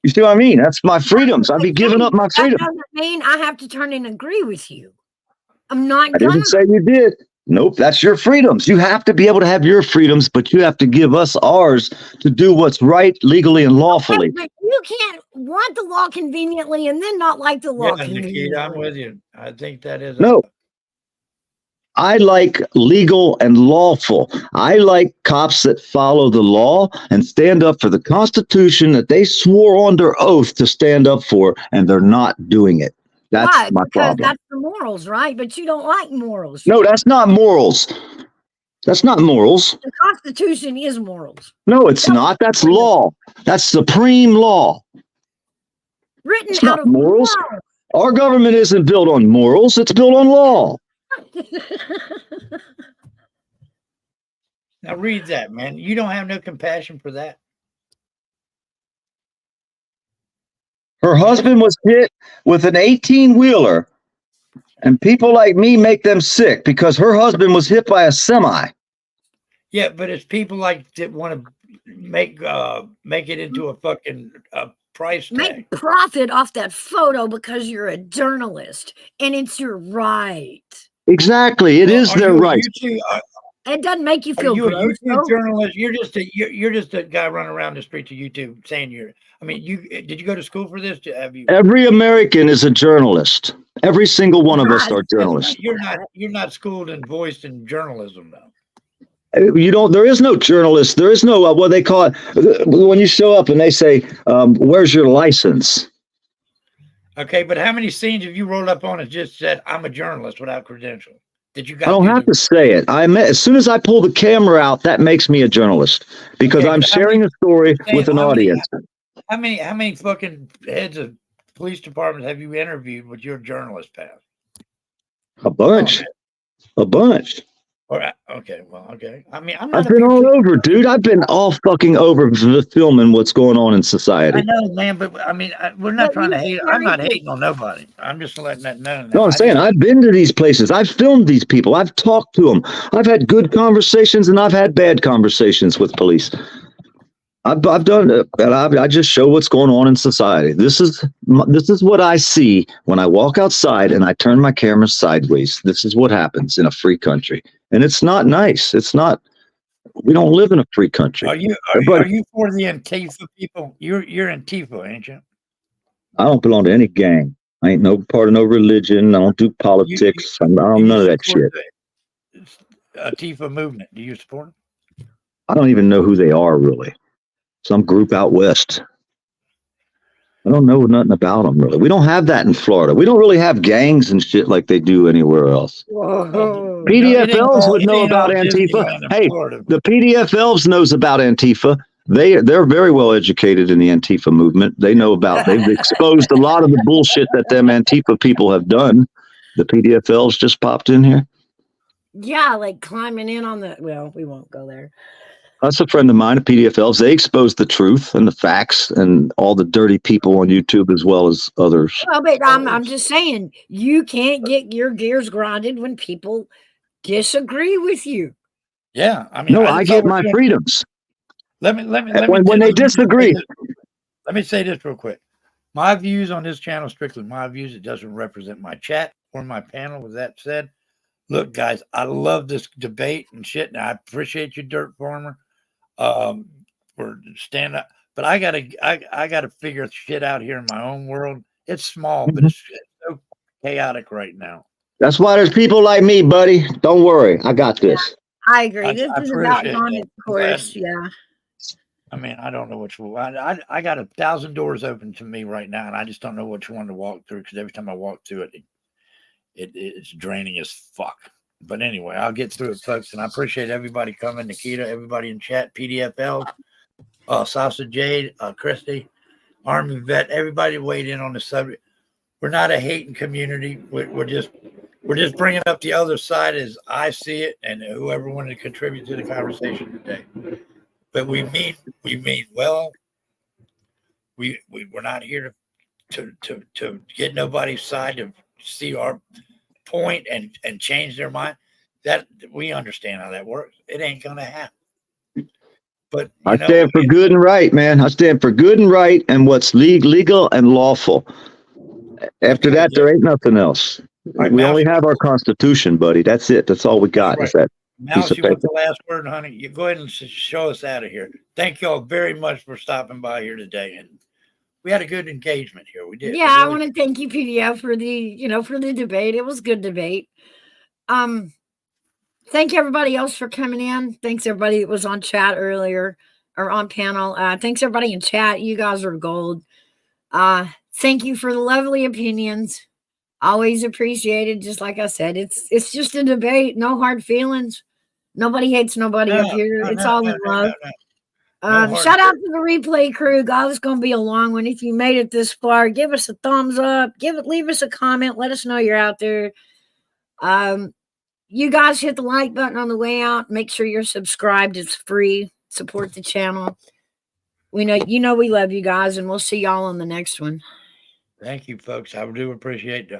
You see what I mean? That's my freedoms. I'd be giving up my freedom. That doesn't mean I have to turn and agree with you. I'm not I gonna. didn't say you did. Nope, that's your freedoms. You have to be able to have your freedoms, but you have to give us ours to do what's right, legally, and lawfully. But you can't want the law conveniently and then not like the law Yeah, conveniently. Nikita, I'm with you. I think that is. No. I like legal and lawful. I like cops that follow the law and stand up for the Constitution that they swore under oath to stand up for, and they're not doing it. That's Why? my Because problem. that's the morals, right? But you don't like morals. No, that's not morals. That's not morals. The Constitution is morals. No, it's not. That's law. That's supreme law. Written It's out not of morals. law. Our government isn't built on morals. It's built on law. Now read that, man. You don't have no compassion for that. Her husband was hit with an 18-wheeler, and people like me make them sick because her husband was hit by a semi. Yeah, but it's people like that want to make it into a fucking price tag. Make profit off that photo because you're a journalist and it's your right. Exactly. It is their right. It doesn't make you Are feel you a gross, YouTube though. journalist? You're just a guy running around the streets of YouTube saying you're. I mean, did you go to school for this? Have you? Every American is a journalist. Every single one of us are journalists. You're not schooled and voiced in journalism, though. You don't. There is no journalist. There is no what they call it when you show up and they say, "Where's your license?" Okay, but how many scenes have you rolled up on and just said, "I'm a journalist" without credential? Did you? I don't have to say it. As soon as I pull the camera out, that makes me a journalist because I'm sharing a story with an audience. How many fucking heads of police departments have you interviewed with your journalist path? A bunch. A bunch. All right. Okay. Well, okay. I mean, I'm not. I've been all over, dude. I've been all fucking over filming what's going on in society. I know, man, but I mean, we're not trying to hate. I'm not hating on nobody. I'm just letting that know. No, I'm saying I've been to these places. I've filmed these people. I've talked to them. I've had good conversations and I've had bad conversations with police. I've done it, and I just show what's going on in society. This is what I see when I walk outside and I turn my camera sideways. This is what happens in a free country, and it's not nice. It's not. We don't live in a free country. Are you for the Antifa people? You're Antifa, ain't you? I don't belong to any gang. I ain't no part of no religion. I don't do politics. I don't none of that shit. Antifa movement. Do you support them? I don't even know who they are really. Some group out west. I don't know nothing about them really. We don't have that in Florida. We don't really have gangs and shit like they do anywhere else. Whoa. PDF elves would know about Antifa. Hey, the PDF elves knows about Antifa. They're very well educated in the Antifa movement. They know about. They've exposed a lot of the bullshit that them Antifa people have done. The PDFLs just popped in here. Yeah, like climbing in on the. Well, we won't go there. That's a friend of mine, the PDFLs. They expose the truth and the facts and all the dirty people on YouTube as well as others. Well, but I'm just saying, you can't get your gears grinded when people disagree with you. Yeah, I mean, No, I get my freedoms. Let me when they disagree. Let me say this real quick. My views on this channel, strictly my views. It doesn't represent my chat or my panel. With that said, look, guys, I love this debate and shit, and I appreciate you, Dirt Farmer, for stand up. But I gotta figure shit out here in my own world. It's small, but it's so chaotic right now. That's why there's people like me, buddy. Don't worry, I got this. I agree. This I is about appreciate John, that. of course. Yeah. I mean, I don't know which one. I got 1,000 doors open to me right now, and I just don't know which one to walk through because every time I walk through it, it's draining as fuck. But anyway, I'll get through it, folks, and I appreciate everybody coming. Nikita, everybody in chat, PDFL, Salsa Jade, Christy, Army Vet, everybody weighed in on the subject. We're not a hating community. We're just bringing up the other side as I see it, and whoever wanted to contribute to the conversation today. But we mean well. We're not here to get nobody's side to see our point and change their mind. That we understand how that works. It ain't gonna happen. But I stand for good and right, man. I stand for good and right and what's legal and lawful. After that, there ain't nothing else. We only have our Constitution, buddy. That's it. That's all we got. Is that Mouse, you want the last word, honey? You go ahead and show us out of here. Thank you all very much for stopping by here today, and we had a good engagement here. We did. Yeah, I want to thank you, PDF, for the debate. It was a good debate. Thank everybody else for coming in. Thanks everybody that was on chat earlier or on panel. Thanks everybody in chat. You guys are gold. Thank you for the lovely opinions. Always appreciated. Just like I said, it's just a debate. No hard feelings. Nobody hates nobody up here. It's all in love. Shout out to the replay crew. God, it's going to be a long one. If you made it this far, give us a thumbs up. Leave us a comment. Let us know you're out there. You guys hit the like button on the way out. Make sure you're subscribed. It's free. Support the channel. We know we love you guys, and we'll see y'all on the next one. Thank you, folks. I do appreciate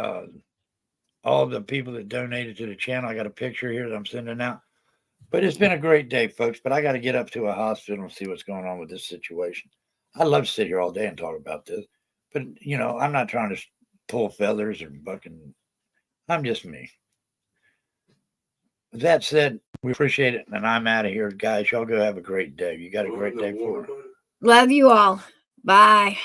all the people that donated to the channel. I got a picture here that I'm sending out. But it's been a great day, folks. But I got to get up to a hospital and see what's going on with this situation. I'd love to sit here all day and talk about this. But, I'm not trying to pull feathers or bucking. I'm just me. With that said, we appreciate it. And I'm out of here, guys. Y'all go have a great day. You got a great day for it. Love you all. Bye.